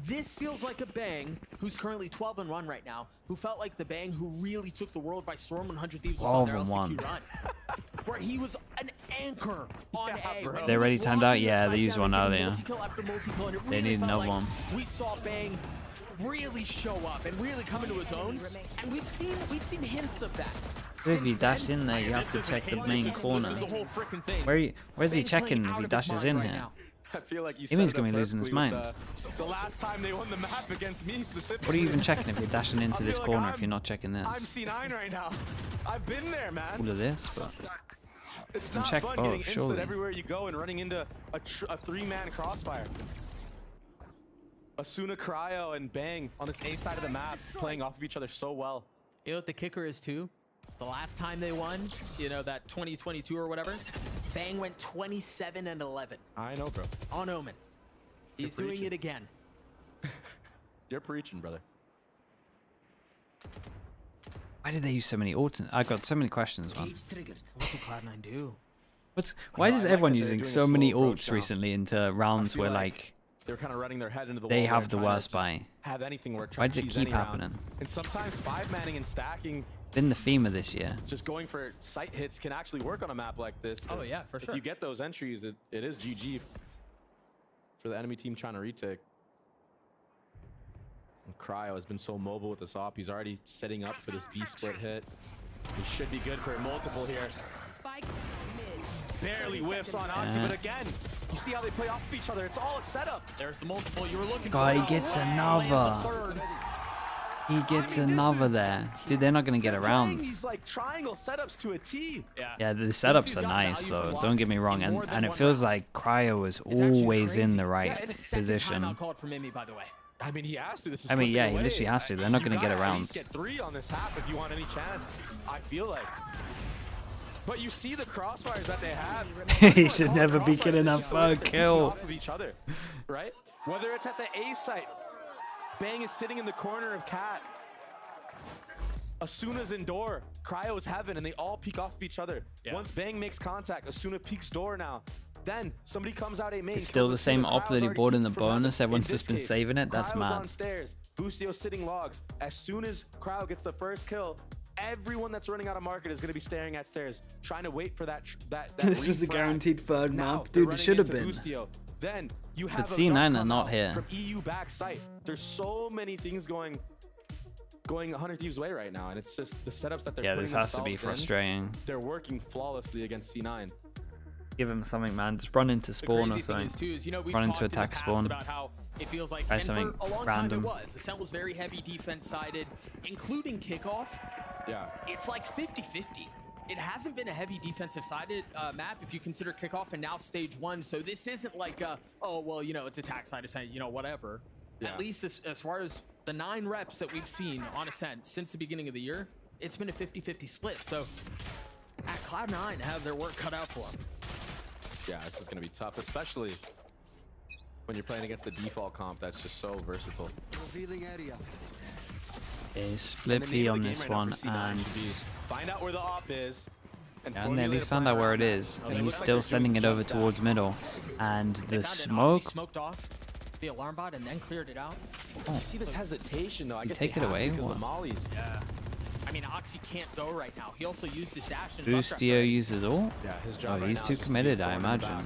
This feels like a Bang who's currently 12-1 right now, who felt like the Bang who really took the world by storm when 100 Thieves was on their LCQ run. Where he was an anchor on A.
They already timed out? Yeah, they used one earlier. They need another one.
We saw Bang really show up and really come into his own, and we've seen hints of that.
If he dashes in there, you have to check the main corner. Where's he checking if he dashes in here?
I feel like
He means going to be losing his mind.
The last time they won the map against me specifically.
What are you even checking if you're dashing into this corner if you're not checking this?
I'm C9 right now. I've been there, man.
All of this, but
it's not
check
fun
both,
getting
surely.
instant everywhere you go and running into a 3-man crossfire. Asuna, Cryo, and Bang on this A side of the map playing off of each other so well.
You know what the kicker is too? The last time they won, you know, that 2022 or whatever, Bang went 27-11.
I know, bro.
On Omen. He's doing it again.
You're preaching, brother.
Why did they use so many ults? I got so many questions, man.
What did Cloud9 do?
Why is everyone using so many ults recently into rounds where like
they're kind of running their head into the wall.
They have the worst buy.
Have anything work?
Why does it keep happening?
And sometimes 5-manning and stacking.
Been the theme of this year.
Just going for sight hits can actually work on a map like this.
Oh yeah, for sure.
If you get those entries, it is GG for the enemy team trying to retake. And Cryo has been so mobile with this op. He's already setting up for this B split hit. He should be good for multiple here.
Spike
Barely whiffs on Oxy, but again, you see how they play off of each other. It's all a setup.
There's the multiple you were looking
for.
He
gets another. He gets another there. Dude, they're not going to get around.
These like triangle setups to a T.
Yeah, the setups are nice though. Don't get me wrong. And it feels like Cryo is always in the right position.
I mean, he has to. This is
I mean, yeah, he literally has to. They're not going to get around.
Get 3 on this half if you want any chance. I feel like. But you see the crossfires that they have.
He should never be getting that third kill.
Off of each other, right? Whether it's at the A site, Bang is sitting in the corner of Cat. Asuna's in door, Cryo's heaven, and they all peek off of each other. Yeah. Once Bang makes contact, Asuna peeks door now. Then somebody comes out A main.
It's still the same op that he bought in the bonus. Everyone's just been saving it. That's mad.
On stairs. Boostio sitting logs. As soon as Cryo gets the first kill, everyone that's running out of market is going to be staring at stairs, trying to wait for that
This was a guaranteed third map. Dude, it should have been.
Boostio. Then you have
but C9 are not here.
From EU back site. There's so many things going going 100 Thieves' way right now, and it's just the setups that they're
Yeah,
putting
this has to be
themselves in,
frustrating.
they're working flawlessly against C9.
Give him something, man. Just run into spawn or something. Run into attack spawn.
About how it feels like,
Try
and
something
for a long
random.
time it was. Ascent was very heavy defense sided, including kickoff.
Yeah.
It's like 50-50. It hasn't been a heavy defensive sided map if you consider kickoff and now stage 1. So this isn't like oh, well, you know, it's attack side Ascent, you know, whatever. Yeah. At least as far as the 9 reps that we've seen on Ascent since the beginning of the year, it's been a 50-50 split. So at Cloud9 have their work cut out for them.
Yeah, this is going to be tough, especially when you're playing against the default comp that's just so versatile.
A split B on this one, and
find out where the op is.
And they at least found out where it is, and he's still sending it over towards middle. And the smoke.
Smoked off the alarm bot and then cleared it out.
Oh. You see this hesitation though. I guess
take it away.
because the mollies.
Yeah. I mean, Oxy can't go right now. He also used his dash and
Boostio uses ult.
Yeah, his job
he's too committed, I imagine.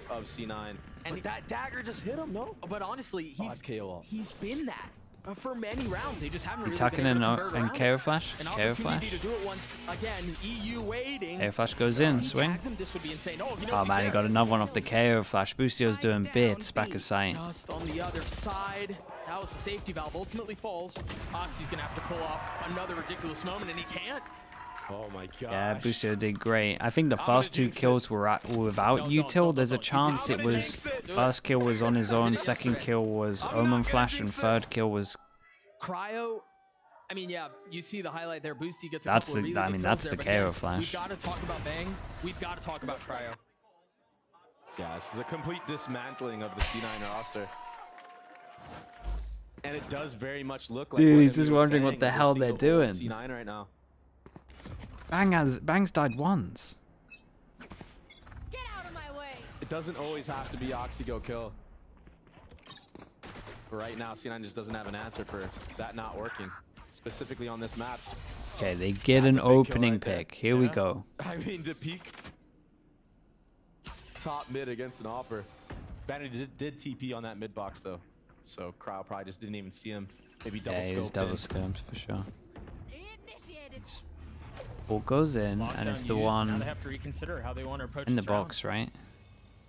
Of C9. And that dagger just hit him, no?
But honestly, he's been that for many rounds. They just haven't really
Attacking
been able to convert around
KO flash.
An
KO flash.
to do it once again. EU waiting.
KO flash goes in. Swing.
Him, this would be insane.
Oh man, he got another one off the KO flash. Boostio's doing bits back of sight.
Just on the other side. That was the safety valve. Ultimately falls. Oxy's gonna have to pull off another ridiculous moment, and he can't.
Oh my gosh.
Yeah, Boostio did great. I think the first 2 kills were without util. There's a chance it was first kill was on his own, second kill was Omen Flash, and third kill was
Cryo. I mean, yeah, you see the highlight there. Boosty gets a
that's
couple
the
of really good
that's
kills
the
there,
KO flash.
We've got to talk about Bang. We've got to talk about Cryo.
Yeah, this is a complete dismantling of the C9 roster. And it does very much look like.
Dude, he's just wondering what the hell they're doing.
C9 right now.
Bang's died once.
Get out of my way.
It doesn't always have to be Oxy go kill. But right now, C9 just doesn't have an answer for that not working, specifically on this map.
Okay, they get an opening pick. Here we go.
I mean, to peek top mid against an offer. Vanity did TP on that mid box though, so Crowd probably just didn't even see him. Maybe double scoped.
Yeah, he was double scoped for sure. Ball goes in, and it's the one
now they have to reconsider how they want to approach
in the
this
box,
round.
right?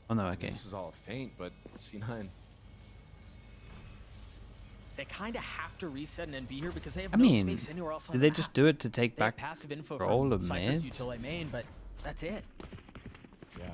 Oh no, okay.
This is all faint, but C9.
They kind of have to reset and be here because they have
I
no
mean,
space anywhere else on
did
the
they
map.
just do it to take
They have
back
passive info
for all
from
of
Cypher's
mids?
util main, but that's it.
Yeah.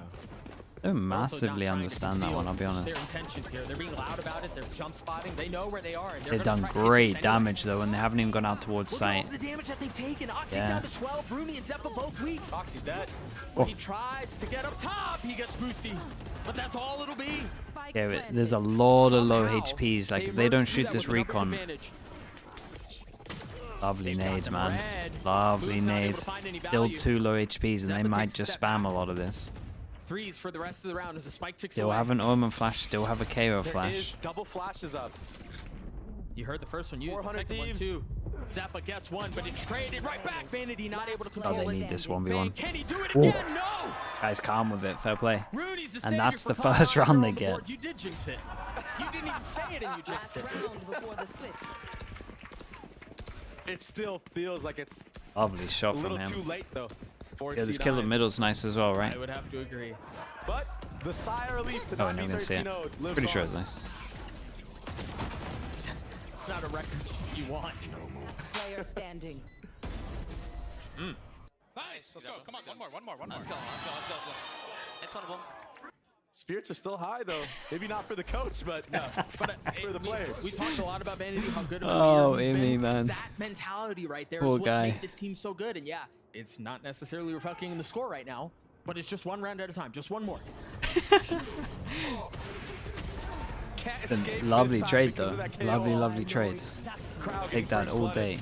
I don't massively understand that one, I'll be honest.
Their intentions here. They're being loud about it. They're jump spotting. They know where they are. And
They've done great damage though, and they haven't even gone out towards
Look
sight.
at all the damage that they've taken. Oxy's
Yeah.
down to 12. Rooney and Zeppa both weak.
Oxy's dead.
Oh.
He tries to get up top. He gets boosty, but that's all it'll be.
Yeah, but there's a lot of low HPs. Like, if they don't shoot this recon. Lovely nades, man. Lovely nades. Still 2 low HPs, and they might just spam a lot of this.
Threes for the rest of the round as the spike ticks
Still
away.
have an Omen Flash, still have a KO
There
Flash.
is double flashes up.
You heard the first one used, the
400
second
Thieves.
one too. Zappa gets one, but it's traded right back. Vanity not able to control
Oh, they
it.
need this 1v1.
Can he do it
Ooh.
again? No!
Guys, calm with it. Fair play.
Rudy's the
And
savior
that's
for
the
Cloud9
first round they
on the
get.
board. You did jinx it. You didn't even say it and you jinxed it.
It still feels like it's
Lovely
a
shot from
little
him.
too late though. For
Yeah, this
C9.
kill in middle's nice as well, right?
I would have to agree.
But the Sire Leaf to
Oh,
not
no,
be
I'm gonna see it.
13-0 lives
Pretty sure
on.
it's nice.
It's not a record you want.
Player standing.
Nice. Let's go. Come on. One more.
Let's go. It's one of them.
Spirits are still high though. Maybe not for the coach, but
No, but
for the players.
We talked a lot about Vanity, how good of a
Oh,
leader he's
Amy,
been.
man.
That mentality right there
Poor
is what's
guy.
made this team so good. And yeah, it's not necessarily reflecting in the score right now, but it's just one round at a time. Just one more.
Can't
It's a
escape
lovely
this time
trade
because
though.
of that KO.
Lovely trade.
Crowd
Take
getting
that
first
all
blood.
day.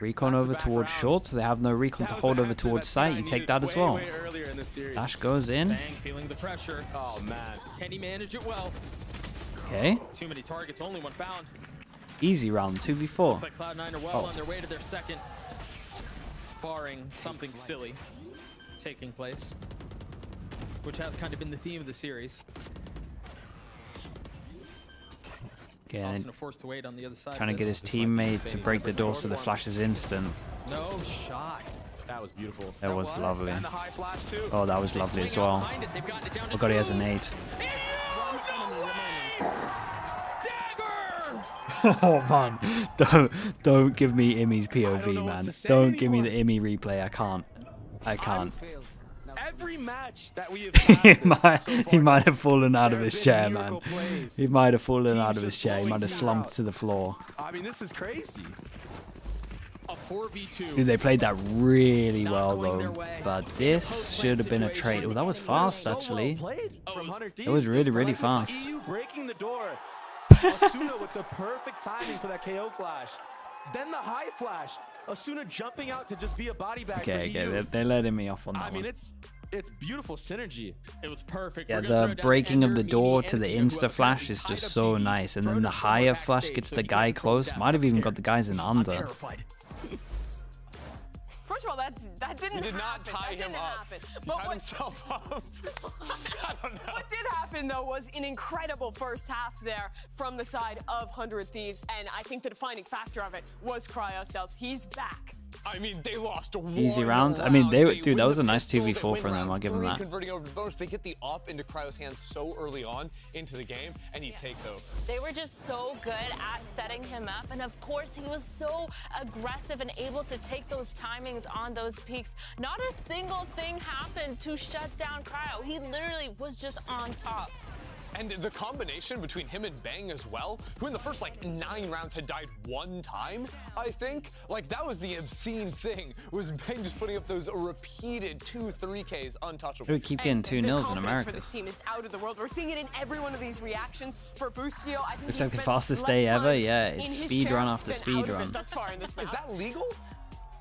Recon over towards short, so they have no recon to
That was
hold
the
over
answer
towards
that
sight.
C9
You take
needed
that as
way,
well.
way earlier in this series.
Dash goes in.
Bang, feeling the pressure.
Oh man.
Can he manage it well?
Okay.
Too many targets, only one found.
Easy round, 2v4.
Looks like Cloud9 are well
Oh.
on their way to their second, barring something silly taking place, which has kind of been the theme of the series.
Again,
Austin forced to wait on the other side.
trying to get his teammate to break the door so the flash is instant.
No shot.
That was beautiful.
That was lovely.
And the high flash too.
Oh, that was lovely as well. Oh god, he has a nade. Oh man, don't give me Imi's POV, man. Don't give me the Imi replay. I can't.
Every match that we have
he might have fallen out of his chair, man. He might have fallen out of his chair. He might have slumped to the floor.
I mean, this is crazy.
A 4v2.
Dude, they played that really well though. But this should have been a trade. Oh, that was fast actually. It was really fast.
EU breaking the door. Asuna with the perfect timing for that KO flash. Then the high flash. Asuna jumping out to just be a body bag.
Okay, they're letting me off on that
I mean,
one.
it's beautiful synergy.
It was perfect.
Yeah, the breaking of the door to the insta flash is just so nice, and then the higher flash gets the guy close. Might have even got the guys in under.
First of all, that didn't
He did not
happen.
tie
That
him
didn't
up.
happen.
He
But
tied
what,
himself up. I don't know.
What did happen, though, was an incredible first half there from the side of 100 Thieves, and I think the defining factor of it was CryoCells. He's back.
I mean, they lost
Easy round. I mean, dude, that was a nice 2v4 for them. I'll give them that.
Converting over to bonus, they get the up into Cryo's hands so early on into the game, and he takes over.
They were just so good at setting him up, and of course, he was so aggressive and able to take those timings on those peaks. Not a single thing happened to shut down Cryo. He literally was just on top.
And the combination between him and Bang as well, who in the first like 9 rounds had died 1 time, I think, like that was the obscene thing, was Bang just putting up those repeated 2-3Ks untouchable.
We keep getting 2-0s in
For
America.
this team is out of the world. We're seeing it in every one of these reactions. For Boostio, I think
Looks
he
like the
spent
fastest
less
day
time
ever. Yeah,
in
it's
his
speed
chair
run after
than
speed
out of it
run.
thus far in this
Is that legal?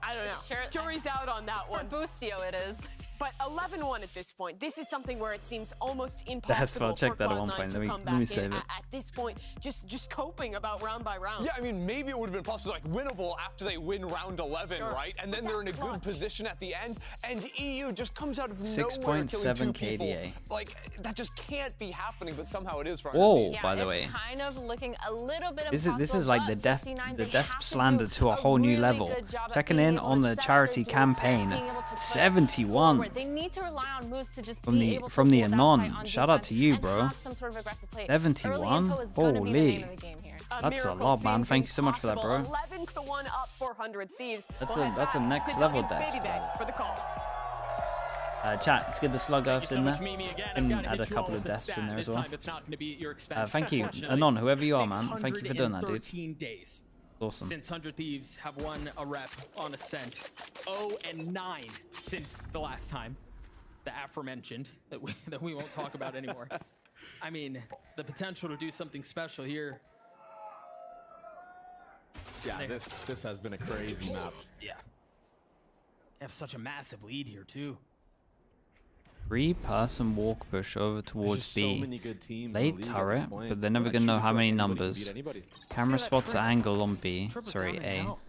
I don't know.
Sure,
Jury's out on that one.
For Boostio, it is.
But 11-1 at this point. This is something where it seems almost impossible
I'll check
for
that at
Cloud9
one point.
to come
Let
back
me
in
save it.
at this point, just coping about round by round.
Yeah, I mean, maybe it would have been possible, like winnable after they win round 11,
Sure.
right? And then they're in a good position at the end, and EU just comes out of nowhere
6.7
killing 2 people.
KDA.
Like, that just can't be happening, but somehow it is for
Whoa,
Yeah,
by the
it's
way.
kind of looking a little bit
This
impossible,
is like
but
the death
for C9,
the
they
death
have to
slander
do
to a whole new
really
level.
good job at
Checking
being
in
able
on
to
the
set up
charity
their duels,
campaign.
being able to play
71
forward. They need to rely on moves to just
from
be
the
able to
from the
hold that
anon.
side on
Shout out
defense
to you,
and
bro.
have some sort of aggressive play.
71.
Early info is gonna be the
Holy.
name of the game here.
That's a lot, man. Thank you so much for that, bro.
11-1 up for 100 Thieves.
That's
We'll
a
head
that's a
back
next
to
level
Duncan
death.
Baby Bag for the call.
Chat, let's get the slug earths in there.
And
And add a couple of deaths in there as well.
It's not going to be at your expense.
Thank you, Anon, whoever you are, man. Thank you for doing that, dude.
613 days
Awesome.
since 100 Thieves have won a rep on Ascent. 0-9 since the last time. The aforementioned that we won't talk about anymore. I mean, the potential to do something special here.
Yeah, this has been a crazy map.
Yeah. They have such a massive lead here too.
3-person walk push over towards
just so
B.
many good teams in the
Late
league at this
turret,
point.
but they're never
Not
gonna know
sure
how
if
many
anybody can
numbers.
beat anybody.
Camera
that
spots
Trent.
angle on B.
Trent was
Sorry,
down in
A.
hell.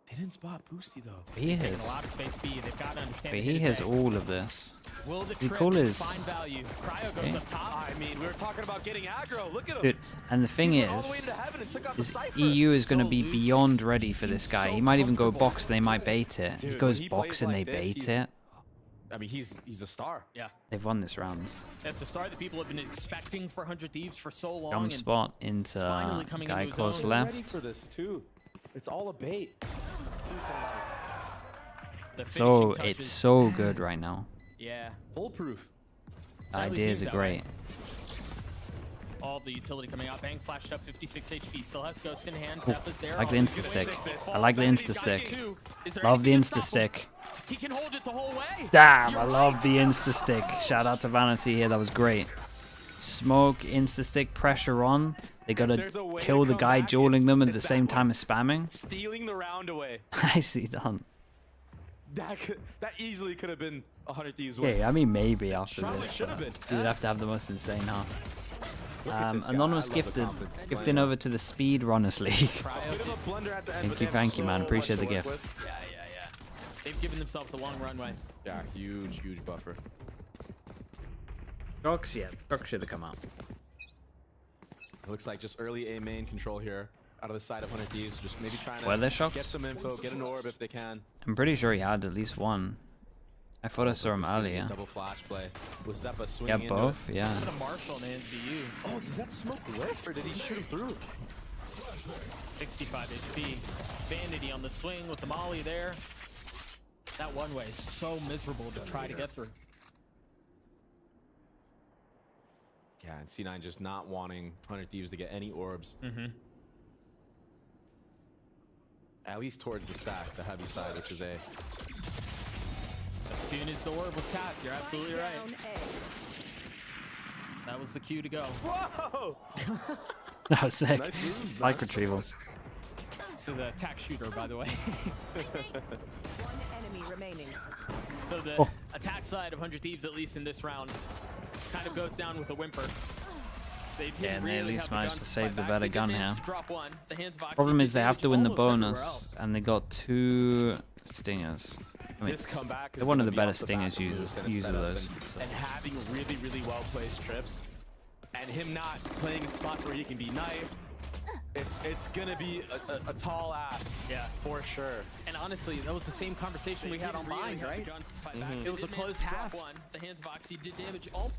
They didn't spot Boosty though.
He
Taking
has.
a lot of space B. They've got to understand.
But
the
he
hit
has
is A.
all of this.
Will the
We
trip
call his.
find value? Cryo goes
Okay.
up top.
I mean, we were talking about getting aggro. Look at him.
Dude, and the thing
He went all the way
is,
into heaven and took out the Cypher.
EU is going to
So
be
loose.
beyond ready
He
for this
seems
guy.
so
He might even go
comfortable.
box and they might bait it.
Dude,
He
when
goes
he
box
plays
and
like
they
this,
bait
he's-
it.
I mean, he's a star.
Yeah.
They've won this round.
That's a star that people have been expecting for 100 Thieves for so long.
Jump
and
spot into
finally coming
guy
into his
close
own.
left.
Ready for this too. It's all a bait.
The
So
finishing
it's
touches.
so good right now.
Yeah.
Foolproof.
The
Sadly
ideas
seems
are
that way.
great.
All the utility coming out. Bang flashed up 56 HP. Still has Ghost in hand.
Ooh,
Zap is there.
I like the
Oh,
insta
he's gonna
stick.
take this.
I like the
Vanity's
insta
got
stick.
it too. Is there
Love the
anything to
insta
stop him?
stick.
He can hold it the whole way.
Damn,
You're
I love
right.
the insta stick. Shout out to Vanity here. That was great. Smoke, insta stick, pressure on. They gotta
There's a way
kill
to
the
come
guy
back,
dueling them at the
it's that
same
way.
time as spamming.
Stealing the round away.
Nicely done.
That easily could have been 100 Thieves win.
Yeah, I mean maybe after
Probably
this.
should have been.
You'd have to have the most insane half.
Look at this guy.
Anonymous
I love the
gifted,
confidence he's
gifting
playing
over to the Speed Runners League.
A bit of a blunder at the end, but they have
Thank you, man.
so
Appreciate
much
the
to work
gift.
with.
Yeah. They've given themselves a long runway.
Yeah, huge buffer.
Trucks, yeah. Trucks should have come out.
It looks like just early A main control here out of the side of 100 Thieves. Just maybe trying
Were there
to
shots?
get some info, get an orb if they can.
I'm pretty sure he had at least one. I thought I saw him earlier.
Double flash play with Zeppa swinging
Yeah, both. Yeah.
Put a Marshall in the hands of you.
Oh, did that smoke whiff or did he shoot him through?
65 HP. Vanity on the swing with the molly there. That one way is so miserable to try to get through.
Yeah, and C9 just not wanting 100 Thieves to get any orbs. At least towards the stack, the heavy side, which is A.
As soon as the orb was tapped, you're absolutely right. That was the cue to go.
Whoa!
That was sick.
Nice move,
Like retrieval.
This is an attack shooter, by the way.
One enemy remaining.
So the attack side of 100 Thieves, at least in this round, kind of goes down with a whimper.
Yeah, and they at least managed to save the better gun here.
Problem
Problem is they have to win the bonus, and they got 2 stingers. I mean,
This comeback
they're one of the better stingers users of those.
And having really, really well placed trips, and him not playing in spots where he can be knifed, it's gonna be a tall ask.
Yeah,
for sure.
And honestly, that was the same conversation we had on mine, right? It was a close half. The hands of Oxy did damage. Oh,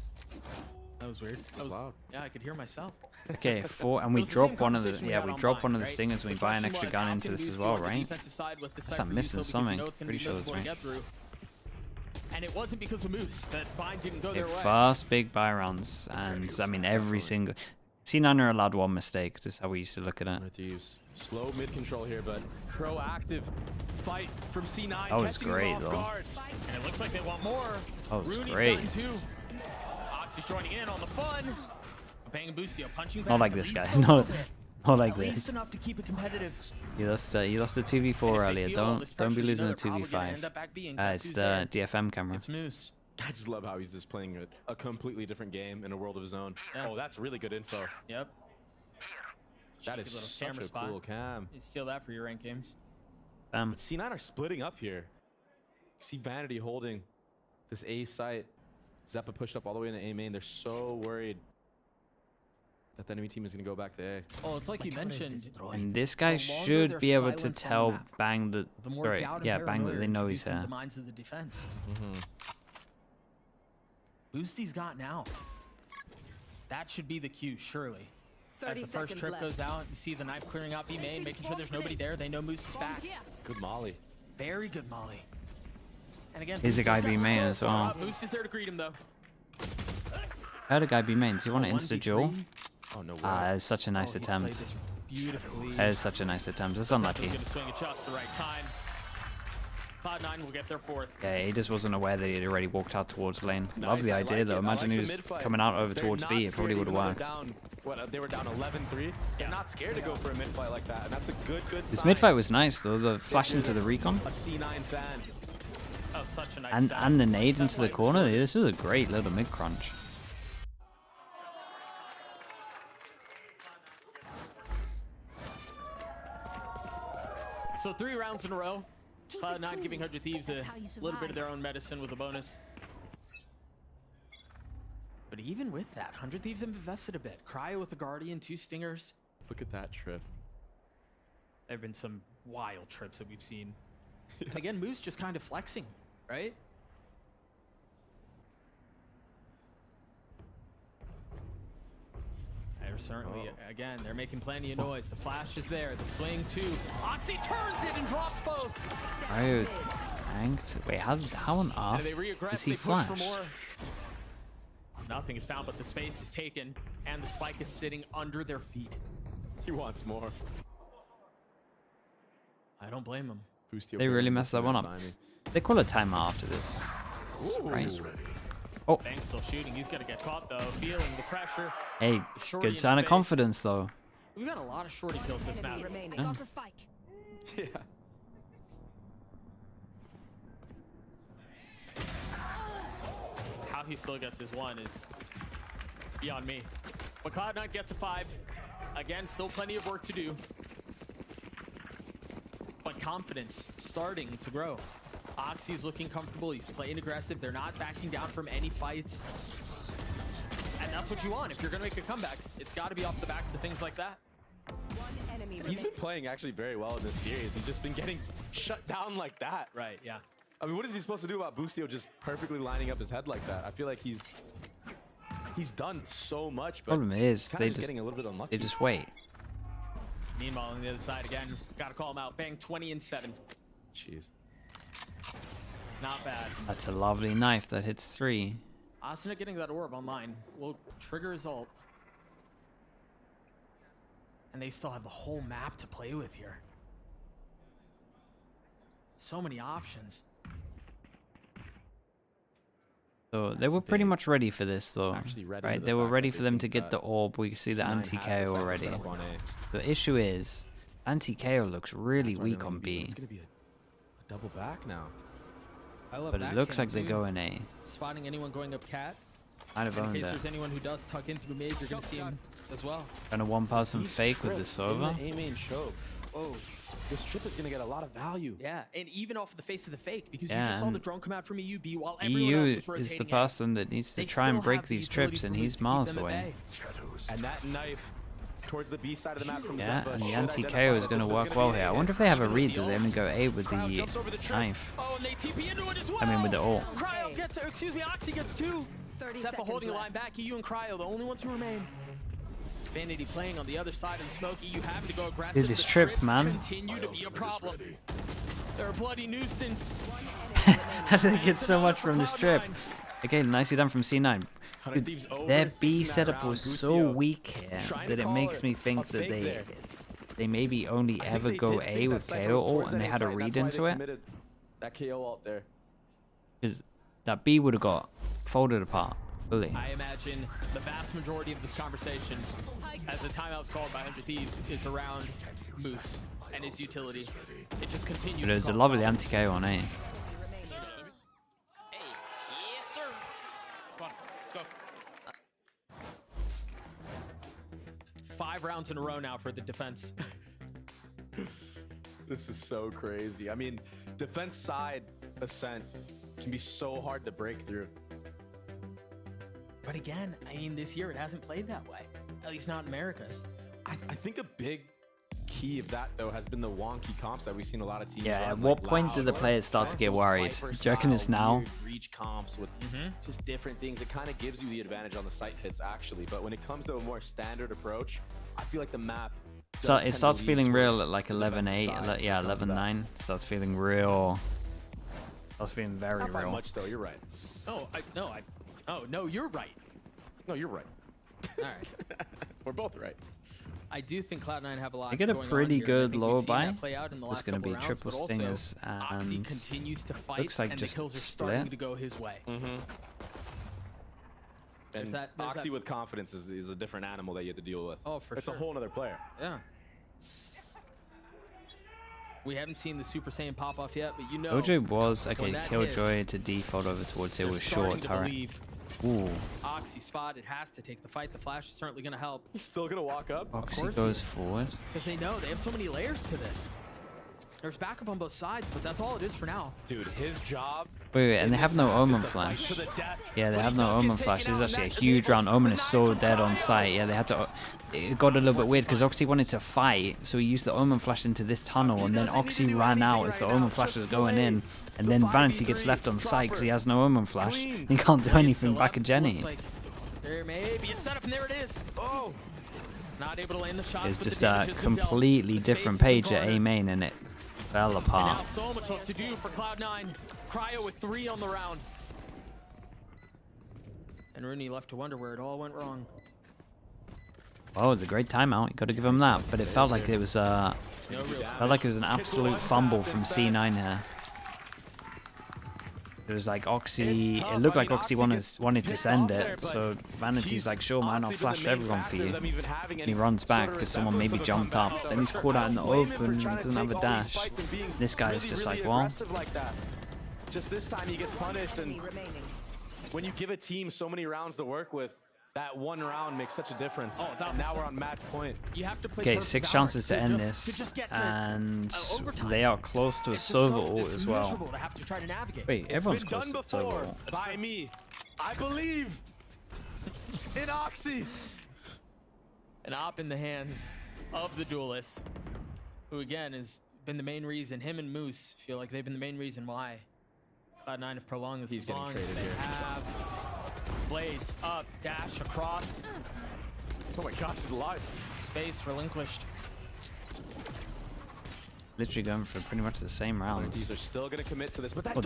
that was weird. That was loud. Yeah, I could hear myself.
Okay, 4, and we drop one of the one of the stingers, and we buy an extra gun into this as well, right? Guess I'm missing something. Pretty sure that's right.
And it wasn't because of Moose that Bind didn't go their way.
Fast big buy rounds, and I mean every single C9 are allowed one mistake. This is how we used to look at it.
Slow mid control here, but proactive fight from C9.
That was great though.
And it looks like they want more.
That was
Rooney's
great.
gotten 2. Oxy's joining in on the fun. Bang and Boostio punching back.
Not like this, guys. Not like
At least
this.
enough to keep it competitive.
You lost a TV4 earlier. Don't be losing a 2v5. It's the DFM camera.
It's Moose.
I just love how he's just playing a completely different game in a world of his own.
Yeah.
Oh, that's really good info.
Yep.
That is such a cool cam.
You steal that for your ranked games.
But C9 are splitting up here. See Vanity holding this A site. Zeppa pushed up all the way into A main. They're so worried that the enemy team is going to go back to A.
Oh, it's like you mentioned.
And this guy should be able to tell Bang that. Sorry, yeah, Bang that they know he's here.
The minds of the defense. Boosty's got now. That should be the cue, surely. As the first trip goes out, you see the knife clearing out B main, making sure there's nobody there. They know Moose is back.
Good molly.
Very good molly. And again,
He's a guy B main as well.
Moose is there to greet him though.
Heard a guy B main. Does he want to insta duel?
Oh no way.
Ah, it's such a nice attempt. That is such a nice attempt. It's unlucky.
Gonna swing at just the right time. Cloud9 will get their 4th.
Yeah, he just wasn't aware that he had already walked out towards lane. Love the idea though. Imagine he was coming out over towards B. It probably would have worked.
They were down 11-3. They're not scared to go for a mid fight like that, and that's a good
This
sign.
mid fight was nice though. The flash into the recon.
A C9 fan.
That was such a nice
And the nade into the corner. This is a great little mid crunch.
So 3 rounds in a row. Cloud9 giving 100 Thieves a little bit of their own medicine with a bonus. But even with that, 100 Thieves have invested a bit. Cryo with the Guardian, 2 stingers.
Look at that trip.
There have been some wild trips that we've seen. And again, Moose just kind of flexing, right? They're certainly, again, they're making plenty of noise. The flash is there, the swing too. Oxy turns it and drops both.
Oh, tanked. Wait, how on earth is he flash?
Nothing is found, but the space is taken, and the spike is sitting under their feet.
He wants more.
I don't blame him.
They really messed that one up. They call a timeout after this. Right. Oh.
Bang's still shooting. He's going to get caught, though. Feeling the pressure.
Hey, good sign of confidence, though.
We've got a lot of shorty kills this map.
Yeah.
Yeah.
How he still gets his 1 is beyond me. But Cloud9 gets a 5. Again, still plenty of work to do. But confidence starting to grow. Oxy's looking comfortable. He's playing aggressive. They're not backing down from any fights. And that's what you want. If you're going to make a comeback, it's got to be off the backs of things like that.
He's been playing actually very well in this series. He's just been getting shut down like that.
Right, yeah.
I mean, what is he supposed to do about Boostio just perfectly lining up his head like that? I feel like he's done so much, but
problem is
they just getting a little bit unlucky.
They just wait.
Meanwhile, on the other side again, got to call him out. Bang, 20 and 7.
Jeez.
Not bad.
That's a lovely knife that hits 3.
Asuna getting that orb online will trigger his ult. And they still have the whole map to play with here. So many options.
So they were pretty much ready for this, though. Right? They were ready for them to get the orb. We see the anti-KO already. The issue is, anti-KO looks really weak on B.
It's gonna be a double back now.
But it looks like they go in A.
Spotting anyone going up cat.
Kind of
in
owned
case
it.
there's anyone who does tuck in through mid, you're going to see him as well.
Kind of one-person fake with the Sova.
A main choke. Oh, this trip is going to get a lot of value.
Yeah, and even off the face of the fake, because
Yeah,
you just saw
and
the drone come out from EUB while everyone else
EU
was rotating
is the
out.
person that needs to try and break these trips, and he's miles away.
And that knife towards the B side of the map from
Yeah,
Zeppa
and the
should
anti-KO is going to work well here. I wonder if they have a read that they only go A with the knife.
Oh, and they TP into it as well.
I mean, with the ult.
Cryo gets, excuse me, Oxy gets 2. Zeppa holding a line back. EU and Cryo, the only ones who remain. Vanity playing on the other side of the smoke. EU having to go aggressive.
Dude, this
The
trip,
trips
man.
continue to be a problem. They're a bloody nuisance.
How do they get so much from this trip? Okay, nicely done from C9. Dude, their B setup was so weak here that it makes me think that they maybe only ever go A with KO ult and they had a read into it.
That KO ult there.
Because that B would have got folded apart fully.
I imagine the vast majority of this conversation, as the timeout's called by 100 Thieves, is around Moose and his utility. It just continues.
But there's a lovely anti-KO on A.
Yes, sir. Come on, let's go.
5 rounds in a row now for the defense.
This is so crazy. I mean, defense side Ascent can be so hard to break through.
But again, I mean, this year it hasn't played that way. At least not in Americas.
I think a big key of that, though, has been the wonky comps that we've seen a lot of teams
Yeah,
run,
at what
like
point
loud,
do the players start to get worried? Do you reckon it's now?
weird reach comps with just different things. It kind of gives you the advantage on the site hits, actually. But when it comes to a more standard approach, I feel like the map
So it starts feeling real at like 11-8, yeah, 11-9. Starts feeling real. Starts feeling very
Not by
real.
much, though. You're right.
No, you're right.
No, you're right.
All right.
We're both right.
I do think Cloud9 have a lot.
They get a
going on
pretty
here. I
good
think
lower
we've seen
buy.
that play out in the
It's
last
going to
couple
be
rounds,
triple
but also
stingers
Oxy
and
continues to fight,
looks like
and
just
the kills are
split.
starting to go his way.
And
there's
Oxy
that-
with confidence is a different animal that you have to deal with.
Oh, for
it's
sure.
a whole other player.
Yeah. We haven't seen the Super Saiyan pop off yet, but you know.
Killjoy was,
when
okay,
that
Killjoy
hits,
to default over towards it
they're
was
starting
short
to
turret.
believe
Ooh.
Oxy spotted, has to take the fight. The flash is certainly going to help.
He's still going to walk up?
Oxy
course
goes forward.
Because they know they have so many layers to this. There's backup on both sides, but that's all it is for now.
Dude, his job.
Wait, and they have no Omen Flash. Yeah, they have no Omen Flash. This is actually a huge round. Omen is so dead on site. Yeah, they had to. It got a little bit weird because Oxy wanted to fight, so he used the Omen Flash into this tunnel, and then Oxy ran out as the Omen Flash was going in, and then Vanity gets left on site because he has no Omen Flash. He can't do anything back at Jenny.
There may be a setup, and there it is. Oh, not able to land the shot.
It's just a completely different page at A main, and it fell apart.
Now so much left to do for Cloud9. Cryo with 3 on the round. And Rooney left to wonder where it all went wrong.
Oh, it was a great timeout. You got to give him that. But it felt like it was an absolute fumble from C9 here. It was like Oxy. It looked like Oxy wanted to send it. So Vanity's like, sure, man, I'll flash everyone for you. And he runs back because someone maybe jumped up. Then he's caught out in the open and doesn't have a dash. This guy is just like, well.
Just this time he gets punished, and when you give a team so many rounds to work with, that one round makes such a difference. And now we're on match point.
You have to play
Okay, 6 chances to end this, and they are close to a Sova ult as well. Wait, everyone's close to a Sova ult.
By me, I believe.
In Oxy.
An op in the hands of the duelist, who again has been the main reason. Him and Moose feel like they've been the main reason why Cloud9 have prolonged this as long as they have. Blades up, dash across.
Oh my gosh, he's alive.
Space relinquished.
Literally going for pretty much the same rounds.
These are still gonna commit to this, but that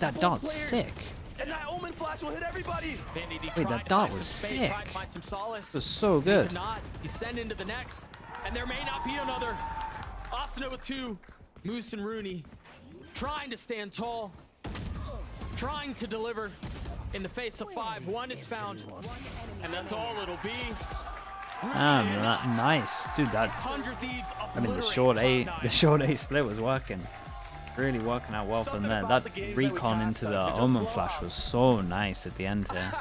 that dart's sick.
And that Omen flash will hit everybody.
Wait, that dart was sick. It was so good.
He not. You send into the next, and there may not be another. Asuna with 2. Moose and Rooney trying to stand tall, trying to deliver in the face of 5. 1 is found, and that's all it'll be.
Nice, dude. That
100 Thieves.
I mean, the short A split was working, really working out well from there. That recon into the Omen flash was so nice at the end here.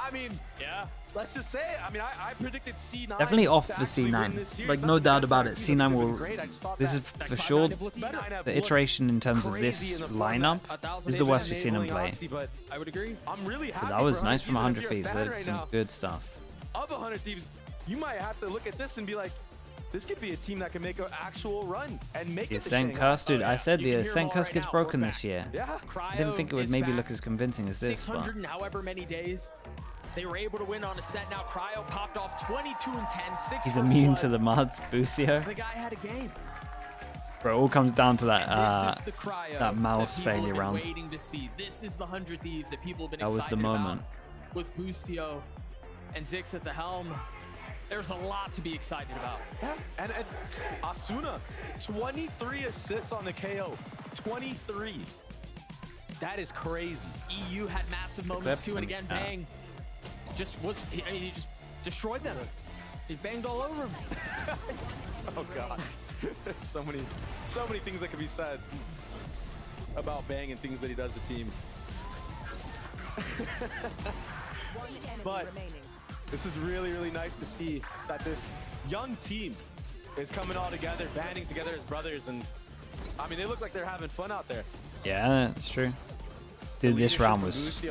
I mean, yeah. Let's just say it. I mean, I predicted C9.
Definitely off the C9. Like, no doubt about it. C9 will. This is for sure the iteration in terms of this lineup is the worst we've seen him play.
I would agree. I'm really happy.
But that was nice from 100 Thieves. They did some good stuff.
Of 100 Thieves, you might have to look at this and be like, this could be a team that can make an actual run and make
the
it.
Ascent Curse, dude. I said the Ascent Curse gets broken this year.
Yeah.
I didn't think it would maybe look as convincing as this, but
600 in however many days. They were able to win on a set. Now Cryo popped off 22 and 10. 6
he's immune to the mud, Boostio.
The guy had a game.
Bro, it all comes down to that that mouse failure round.
Waiting to see. This is the 100 Thieves that people have been
excited about. That was the moment.
With Boostio and Zix at the helm, there's a lot to be excited about.
Yeah, and Asuna, 23 assists on the KO. 23. That is crazy.
EU had massive moments too, and again, Bang he just destroyed them. He banged all over him.
Oh god. so many things that could be said about Bang and things that he does to teams. But this is really, really nice to see that this young team is coming all together, banding together as brothers, and I mean, they look like they're having fun out there.
Yeah, that's true. Dude, this round was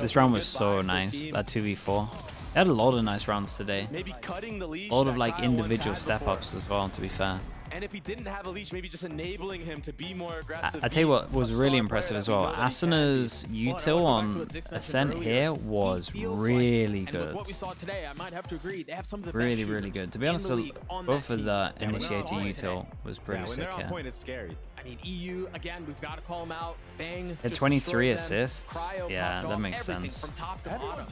so nice. That 2v4. They had a lot of nice rounds today.
Maybe cutting the leash.
A lot of like individual step-ups as well, to be fair.
And if he didn't have a leash, maybe just enabling him to be more aggressive.
I tell you what was really impressive as well. Asuna's util on Ascent here was really good.
What we saw today, I might have to agree. They have some of the
really, really good. To be honest, both of the initiator util was pretty sick.
When they're on point, it's scary.
I mean, EU, again, we've got to call him out. Bang.
Had 23 assists. Yeah, that makes sense.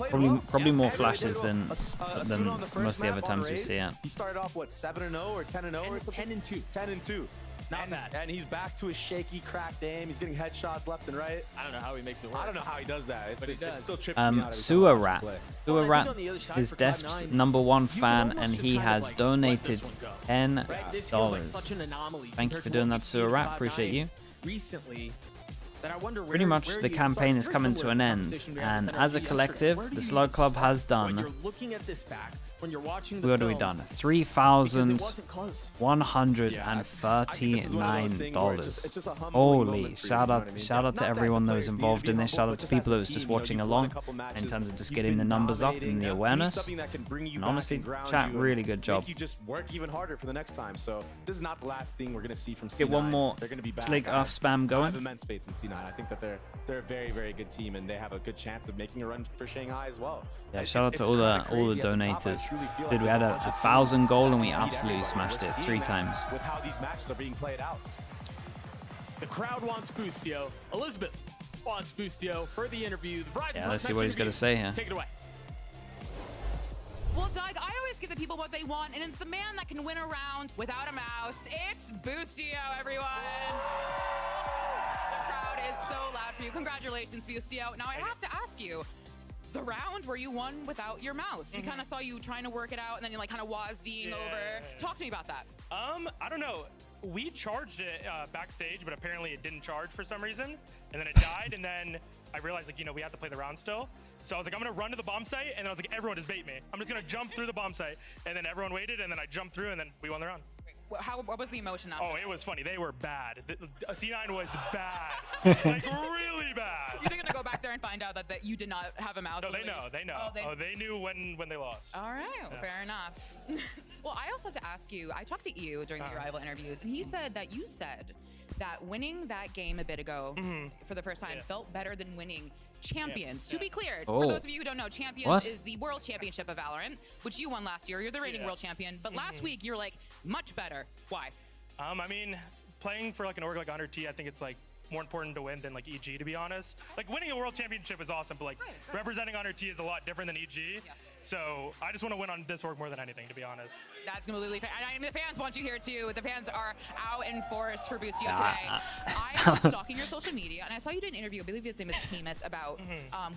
Probably more flashes than most of the other times we see it.
He started off, what, 7-0 or 10-0 or something?
10-2.
10-2. Not bad. And he's back to his shaky, cracked aim. He's getting headshots left and right.
I don't know how he makes it work.
I don't know how he does that. It's still tripping me out.
Suarat. Suarat is Desp's #1 fan, and he has donated $10. Thank you for doing that, Suarat. Appreciate you.
Recently, that I wonder
pretty much the campaign is coming to an end, and as a collective, the Slug Club has done. What have we done? $3,139. Holy! Shout out to everyone that was involved in this. Shout out to people that was just watching along in terms of just getting the numbers up and the awareness. And honestly, chat, really good job.
You just work even harder for the next time. So this is not the last thing we're gonna see from C9.
Get one more Slick Earth spam going.
I have immense faith in C9. I think that they're a very, very good team, and they have a good chance of making a run for Shanghai as well.
Yeah, shout out to all the donators. Dude, we had a 1,000 goal and we absolutely smashed it 3 times.
With how these matches are being played out.
The crowd wants Boostio. Elizabeth wants Boostio for the interview.
Yeah, let's see what he's going to say here.
Take it away.
Well, Doug, I always give the people what they want, and it's the man that can win a round without a mouse. It's Boostio, everyone. The crowd is so loud for you. Congratulations, Boostio. Now, I have to ask you, the round where you won without your mouse, we kind of saw you trying to work it out, and then you like kind of wazzying over. Talk to me about that.
I don't know. We charged it backstage, but apparently it didn't charge for some reason, and then it died, and then I realized, like, we have to play the round still. So I was like, I'm gonna run to the bomb site, and then I was like, everyone just bait me. I'm just gonna jump through the bomb site, and then everyone waited, and then I jumped through, and then we won the round.
What was the emotion out
there? Oh, it was funny. They were bad. C9 was bad. Like, really bad.
You're gonna go back there and Valorant find out that you did not have a mouse?
No, they know. They know. They knew when they lost.
All right, fair enough. Well, I also have to ask you, I talked to you during the Arrival interviews, and he said that you said that winning that game a bit ago for the first time felt better than winning Champions. To be clear, for those of you who don't know, Champions is the World Championship of Valorant, which you won last year. You're the reigning World Champion, but last week you're like much better. Why?
I mean, playing for like an org like 100T, I think it's like more important to win than like EG, to be honest. Like winning a world championship is awesome, but like representing 100T is a lot different than EG. So I just want to win on this org more than anything, to be honest.
That's completely fair. And the fans want you here too. The fans are out in force for Boostio today. I was stalking your social media and I saw you did an interview, I believe his name is Camus, about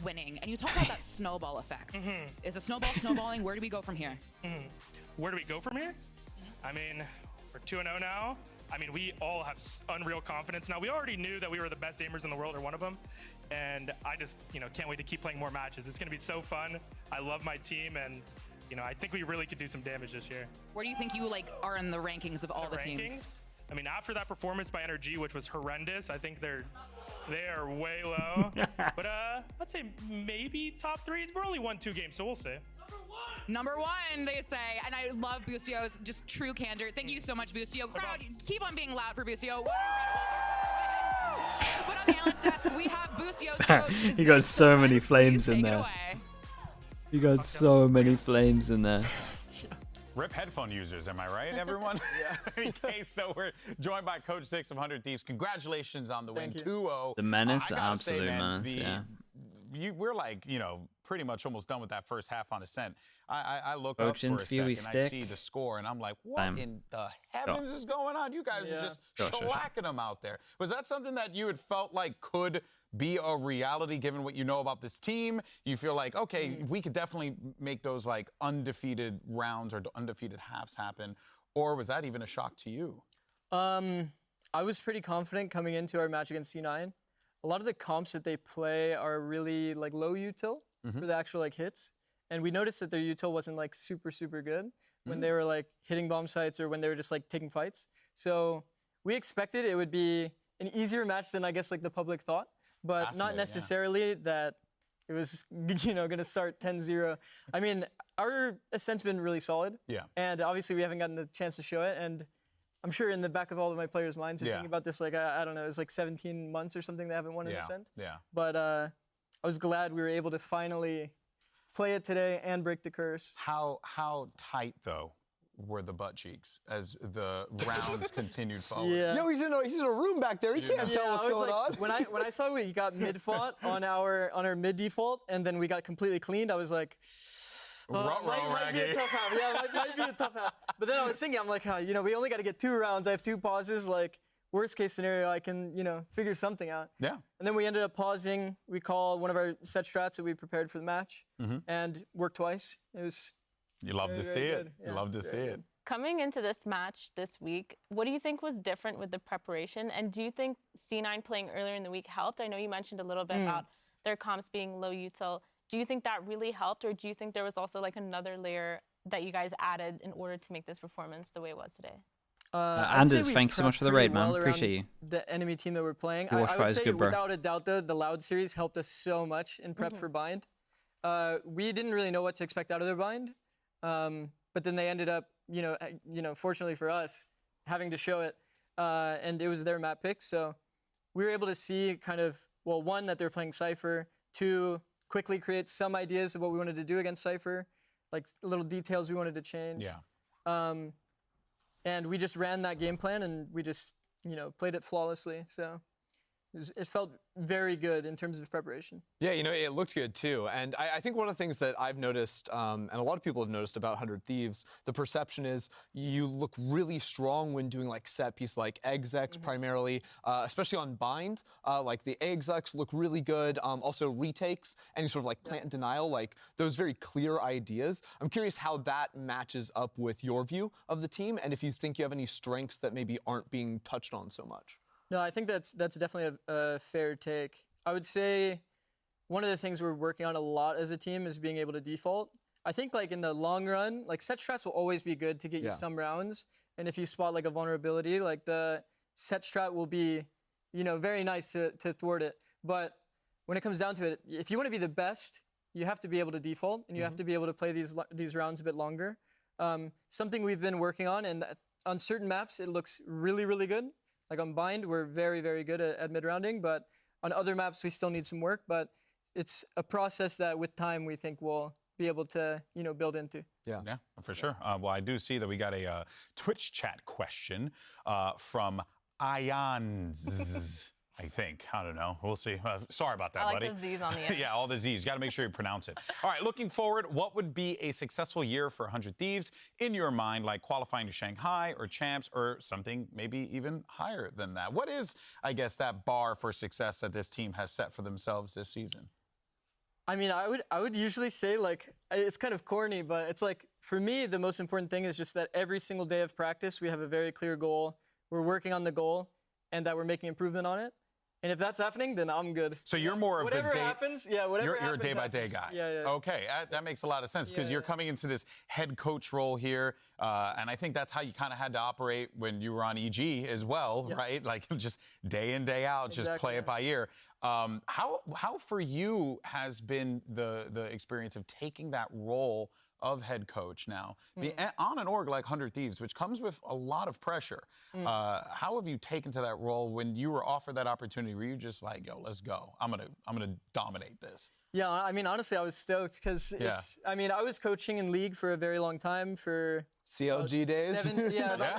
winning. And you talked about that snowball effect. Is a snowball snowballing? Where do we go from here?
Where do we go from here? I mean, we're 2-0 now. I mean, we all have unreal confidence now. We already knew that we were the best aimers in the world, or one of them. And I just, can't wait to keep playing more matches. It's going to be so fun. I love my team, and, I think we really could do some damage this year.
Where do you think you, are in the rankings of all the teams?
I mean, after that performance by NRG, which was horrendous, I think they are way low. But let's say maybe top 3. We're only 1-2 games, so we'll see.
Number 1, they say, and I love Boostio's just true candor. Thank you so much, Boostio. Crowd, keep on being loud for Boostio. But on the analyst desk, we have Boostio's coach.
He got so many flames in there. He got so many flames in there.
Rip headphone users, am I right, everyone? Okay, so we're joined by Coach 6 of 100 Thieves. Congratulations on the win, 2-0.
The menace, the absolute menace,
we're like, pretty much almost done with that first half on Ascent. I look up for a second, I see the score, and I'm like, what in the heavens is going on? You guys are just shellacking them out there. Was that something that you had felt like could be a reality given what you know about this team? You feel like, okay, we could definitely make those like undefeated rounds or undefeated halves happen, or was that even a shock to you?
I was pretty confident coming into our match against C9. A lot of the comps that they play are really like low util for the actual like hits. And we noticed that their util wasn't like super good when they were like hitting bomb sites or when they were just like taking fights. So we expected it would be an easier match than I guess like the public thought, but not necessarily that it was gonna start 10-0. I mean, our Ascent's been really solid. And obviously we haven't gotten the chance to show it. And I'm sure in the back of all of my players' minds, they're thinking about this like, I don't know, it's like 17 months or something they haven't won an Ascent. But I was glad we were able to finally play it today and break the curse.
How tight, though, were the butt cheeks as the rounds continued forward?
Yo, he's in a room back there. He can't tell what's going on.
When I saw we got mid-fought on our mid-default and then we got completely cleaned, I was like, might be a tough half. Yeah, might be a tough half. But then I was thinking, I'm like, we only got to get 2 rounds. I have 2 pauses. Like, worst case scenario, I can, figure something out.
Yeah.
And then we ended up pausing. We called one of our set strats that we prepared for the match and worked twice. It was
You love to see it. You love to see it.
Coming into this match this week, what do you think was different with the preparation? And do you think C9 playing earlier in the week helped? I know you mentioned a little bit about their comps being low util. Do you think that really helped, or do you think there was also like another layer that you guys added in order to make this performance the way it was today?
Anders, thanks so much for the raid, man. Appreciate you.
The enemy team that we're playing. I would say, without a doubt, the Loud series helped us so much in prep for Bind. We didn't really know what to expect out of their Bind, but then they ended up, fortunately for us, having to show it, and it was their map pick. So we were able to see kind of, well, 1, that they're playing Cypher, 2, quickly create some ideas of what we wanted to do against Cypher, like little details we wanted to change. And we just ran that game plan and we just, played it flawlessly. So it felt very good in terms of preparation.
Yeah, it looked good too. And I think one of the things that I've noticed, and a lot of people have noticed about 100 Thieves, the perception is you look really strong when doing like set piece like execs primarily, especially on Bind. Like the execs look really good. Also retakes and sort of like plant denial, like those very clear ideas. I'm curious how that matches up with your view of the team and if you think you have any strengths that maybe aren't being touched on so much.
No, I think that's definitely a fair take. I would say one of the things we're working on a lot as a team is being able to default. I think like in the long run, like set strats will always be good to get you some rounds. And if you spot like a vulnerability, like the set strat will be, very nice to thwart it. But
when it comes down to it, if you want to be the best, you have to be able to default, and you have to be able to play these rounds a bit longer. Something we've been working on, and on certain maps, it looks really, really good. Like on Bind, we're very, very good at mid-rounding, but on other maps, we still need some work. But it's a process that with time, we think we'll be able to, build into.
Yeah, for sure. Well, I do see that we got a Twitch chat question from Ions. I think. I don't know. We'll see. Sorry about that, buddy.
I like the Z's on the end.
Yeah, all the Z's. Got to make sure you pronounce it. All right, looking forward, what would be a successful year for 100 Thieves in your mind, like qualifying to Shanghai or champs or something maybe even higher than that? What is, I guess, that bar for success that this team has set for themselves this season?
I mean, I would usually say, like, it's kind of corny, but it's like, for me, the most important thing is just that every single day of practice, we have a very clear goal. We're working on the goal, and that we're making improvement on it. And if that's happening, then I'm good.
So you're more of
whatever
the day.
Happens, yeah, whatever
You're a
happens,
day-by-day guy.
Yeah.
Okay, that makes a lot of sense because you're coming into this head coach role here, and I think that's how you kind of had to operate when you were on EG as well, right? Like just day in, day out, just play it by ear. How for you has been the experience of taking that role of head coach now, on an org like 100 Thieves, which comes with a lot of pressure. How have you taken to that role when you were offered that opportunity? Were you just like, yo, let's go. I'm gonna dominate this.
Yeah, I mean, honestly, I was stoked because I mean, I was coaching in league for a very long time for
CLG days.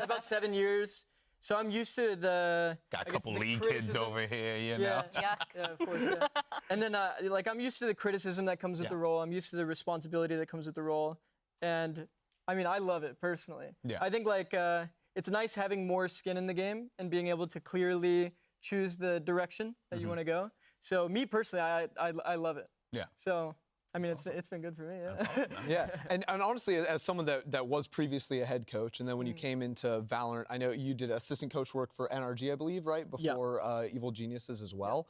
About 7 years. So I'm used to the
got a couple league kids over here, you know.
Yeah, of course. Yeah. And then like I'm used to the criticism that comes with the role. I'm used to the responsibility that comes with the role, and I mean I love it personally. Yeah. I think like it's nice having more skin in the game and being able to clearly choose the direction that you want to go. So me personally, I love it. Yeah. So. I mean, it's been good for me, yeah.
That's awesome, yeah, and honestly, as someone that was previously a head coach, and then when you came into Valorant, I know you did assistant coach work for NRG, I believe, right? Before Evil Geniuses as well.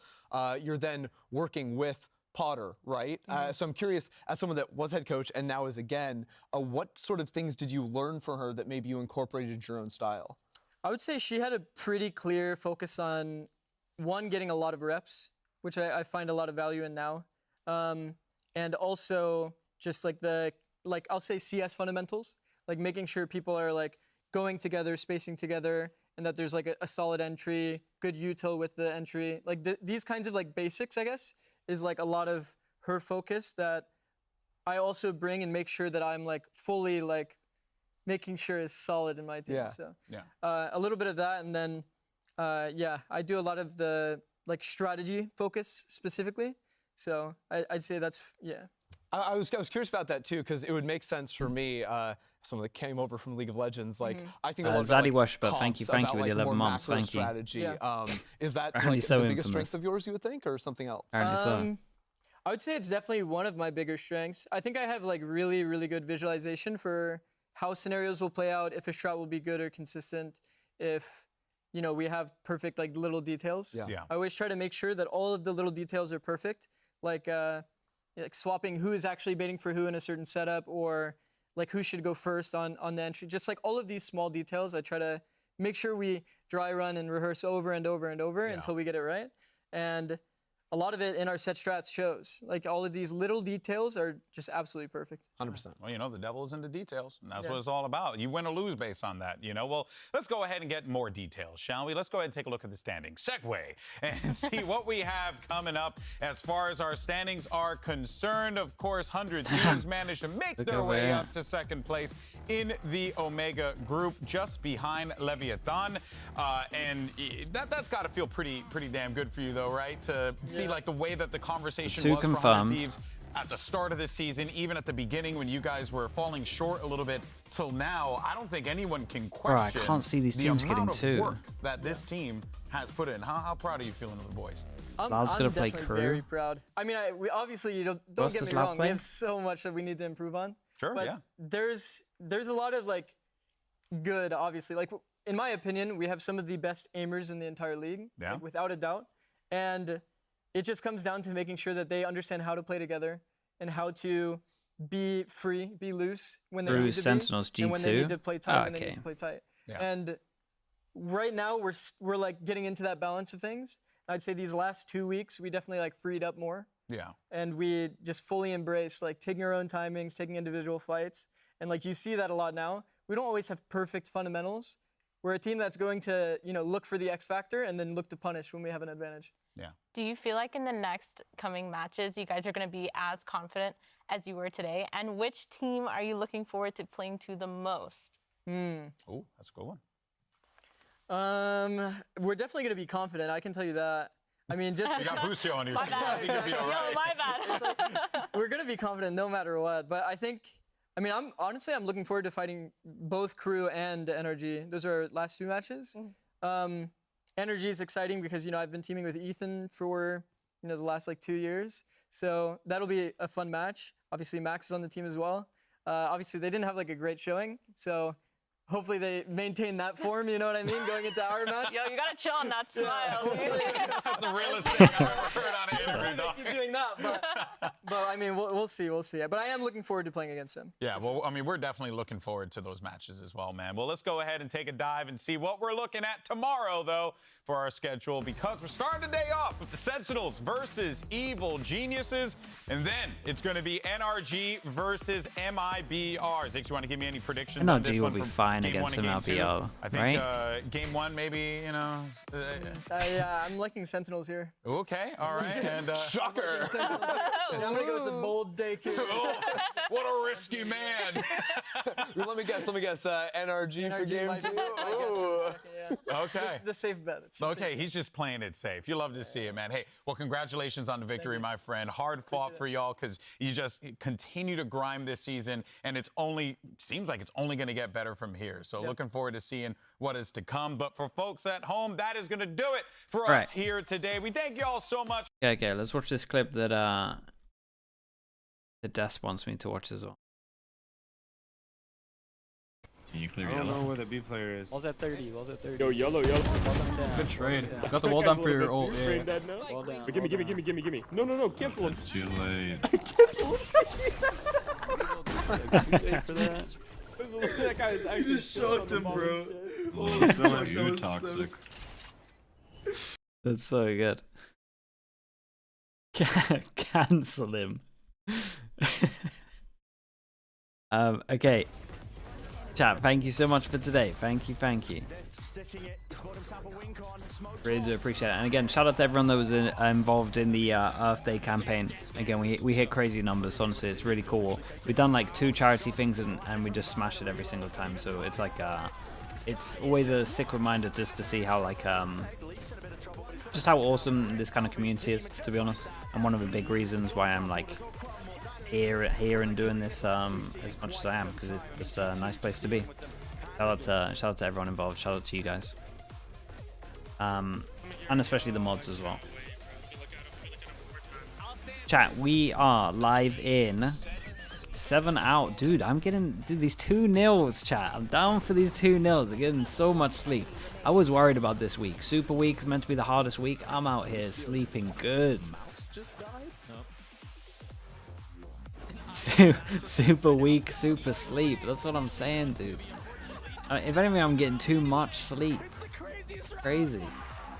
You're then working with Potter, right? So I'm curious, as someone that was head coach and now is again, what sort of things did you learn from her that maybe you incorporated into your own style?
I would say she had a pretty clear focus on, one, getting a lot of reps, which I find a lot of value in now. And also just like I'll say CS fundamentals, like making sure people are like going together, spacing together, and that there's like a solid entry, good util with the entry. Like these kinds of like basics, I guess, is like a lot of her focus that I also bring and make sure that I'm like fully like making sure it's solid in my team. Yeah. So a little bit of that, and then I do a lot of the like strategy focus specifically. So I'd say that's,
I was curious about that too, because it would make sense for me, someone that came over from League of Legends, like I think a lot
Zaddy
about
Wash, but thank you with the 11 months, thank you.
Strategy. Is that
like
the biggest strength of yours, you would think, or something else?
I would say it's definitely one of my bigger strengths. I think I have like really, really good visualization for how scenarios will play out, if a strat will be good or consistent, if we have perfect like little details. I always try to make sure that all of the little details are perfect. Like swapping who is actually baiting for who in a certain setup, or like who should go first on the entry. Just like all of these small details, I try to make sure we dry run and rehearse over and over and over until we get it right. And a lot of it in our set strats shows. Like all of these little details are just absolutely perfect.
100%.
Well, the devil's in the details, and that's what it's all about. You win or lose based on that, Well, let's go ahead and get more details, shall we? Let's go ahead and take a look at the standings. Segue and see what we have coming up as far as our standings are concerned. Of course, 100 Thieves managed to make their way up to second place in the Omega group, just behind Leviathan. And that's got to feel pretty damn good for you, though, right? To see like the way that the conversation was for 100 Thieves at the start of the season, even at the beginning when you guys were falling short a little bit, till now, I don't think anyone can question
I can't see these teams getting two.
The amount of work that this team has put in. How proud are you feeling of the boys?
I'm definitely very proud. I mean, we obviously, don't get me wrong, we have so much that we need to improve on.
Sure,
but there's a lot of like good, obviously. Like in my opinion, we have some of the best aimers in the entire league, like, without a doubt. And it just comes down to making sure that they understand how to play together and how to be free, be loose when they need to
Sentinels
be,
G2?
and when they need to play tight, when they need to play tight. And right now we're like getting into that balance of things. I'd say these last 2 weeks, we definitely like freed up more.
Yeah.
And we just fully embraced like taking our own timings, taking individual fights. And like you see that a lot now. We don't always have perfect fundamentals. We're a team that's going to, look for the X factor and then look to punish when we have an advantage.
Yeah.
Do you feel like in the next coming matches, you guys are going to be as confident as you were today? And which team are you looking forward to playing to the most?
Oh, that's a good one.
We're definitely going to be confident. I can tell you that. I mean, just
you got Busio on you.
My bad.
I think you'll be all right.
Yo, my bad.
We're going to be confident no matter what. But I'm looking forward to fighting both Crew and NRG. Those are our last 2 matches. Energy is exciting because, I've been teaming with Ethan for, the last 2 years. So that'll be a fun match. Obviously, Max is on the team as well. Obviously, they didn't have a great showing. So hopefully they maintain that form, you know what I mean, going into our match.
Yo, you gotta chill on that smile.
That's the realest thing I've ever heard on an interview, dog.
Keep doing that, but I mean, we'll see. But I am looking forward to playing against him.
Yeah, well, I mean, we're definitely looking forward to those matches as well, man. Well, let's go ahead and take a dive and see what we're looking at tomorrow, though, for our schedule, because we're starting the day off with the Sentinels versus Evil Geniuses, and then it's going to be NRG versus MIBR. Zix, you want to give me any predictions on this
NRG will
one
be
from
fine
game
against
1 and game 2?
MIBR,
I think
right?
Game 1, maybe,
I'm liking Sentinels here.
Okay, all right. And
shocker.
I'm going to go with the bold take here.
Oh, what a risky man.
Let me guess. NRG for game 2.
I guess for the second, yeah.
Okay.
The safe bet.
Okay, he's just playing it safe. You love to see it, man. Hey, well, congratulations on the victory, my friend. Hard fought for y'all because you just continue to grind this season, and seems like it's only going to get better from here. So looking forward to seeing what is to come. But for folks at home, that is going to do it for us here today. We thank you all so much.
Okay, let's watch this clip that Des wants me to watch as well.
Can you clear yellow? I don't know where the B player is.
Wall's at 30.
Yo, yellow. Good trade. Got the wall down for your ult. Yeah.
Wall down.
Gimme. No, cancel it. It's too late.
Cancel it. That guy is actually
shocked him, bro. Oh, so like you toxic.
That's so good. Cancel him. Okay. Chat, thank you so much for today. Thank you. Really do appreciate it. And again, shout out to everyone that was involved in the Earth Day campaign. Again, we hit crazy numbers. Honestly, it's really cool. We've done 2 charity things and we just smash it every single time. So it's it's always a sick reminder just to see how just how awesome this kind of community is, to be honest. And one of the big reasons why I'm here and doing this as much as I am, because it's just a nice place to be. Shout out to everyone involved. Shout out to you guys, and especially the mods as well. Chat, we are live in 7 out. Dude, I'm getting these 2-0s, chat. I'm down for these 2-0s. I'm getting so much sleep. I was worried about this week. Super week is meant to be the hardest week. I'm out here sleeping good. Super weak, super sleep. That's what I'm saying, dude. If anything, I'm getting too much sleep. Crazy.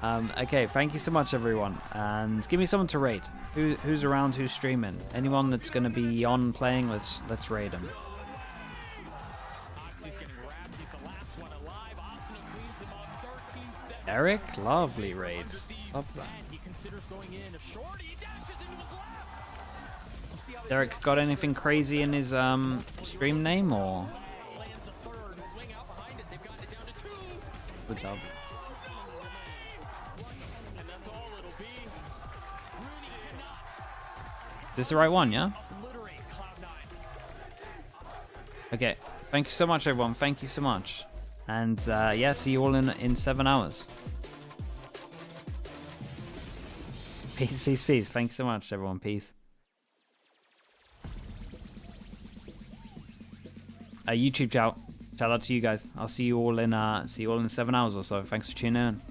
Okay, thank you so much, everyone. And give me someone to rate. Who's around? Who's streaming? Anyone that's gonna be on playing? Let's raid them. Eric, lovely raid. Love that. Derek got anything crazy in his stream name or? Good dub. This the right one, yeah? Okay. Thank you so much, everyone. Thank you so much. And yeah, see you all in 7 hours. Peace. Thank you so much, everyone. Peace. YouTube shout out to you guys. I'll see you all in 7 hours or so. Thanks for tuning in.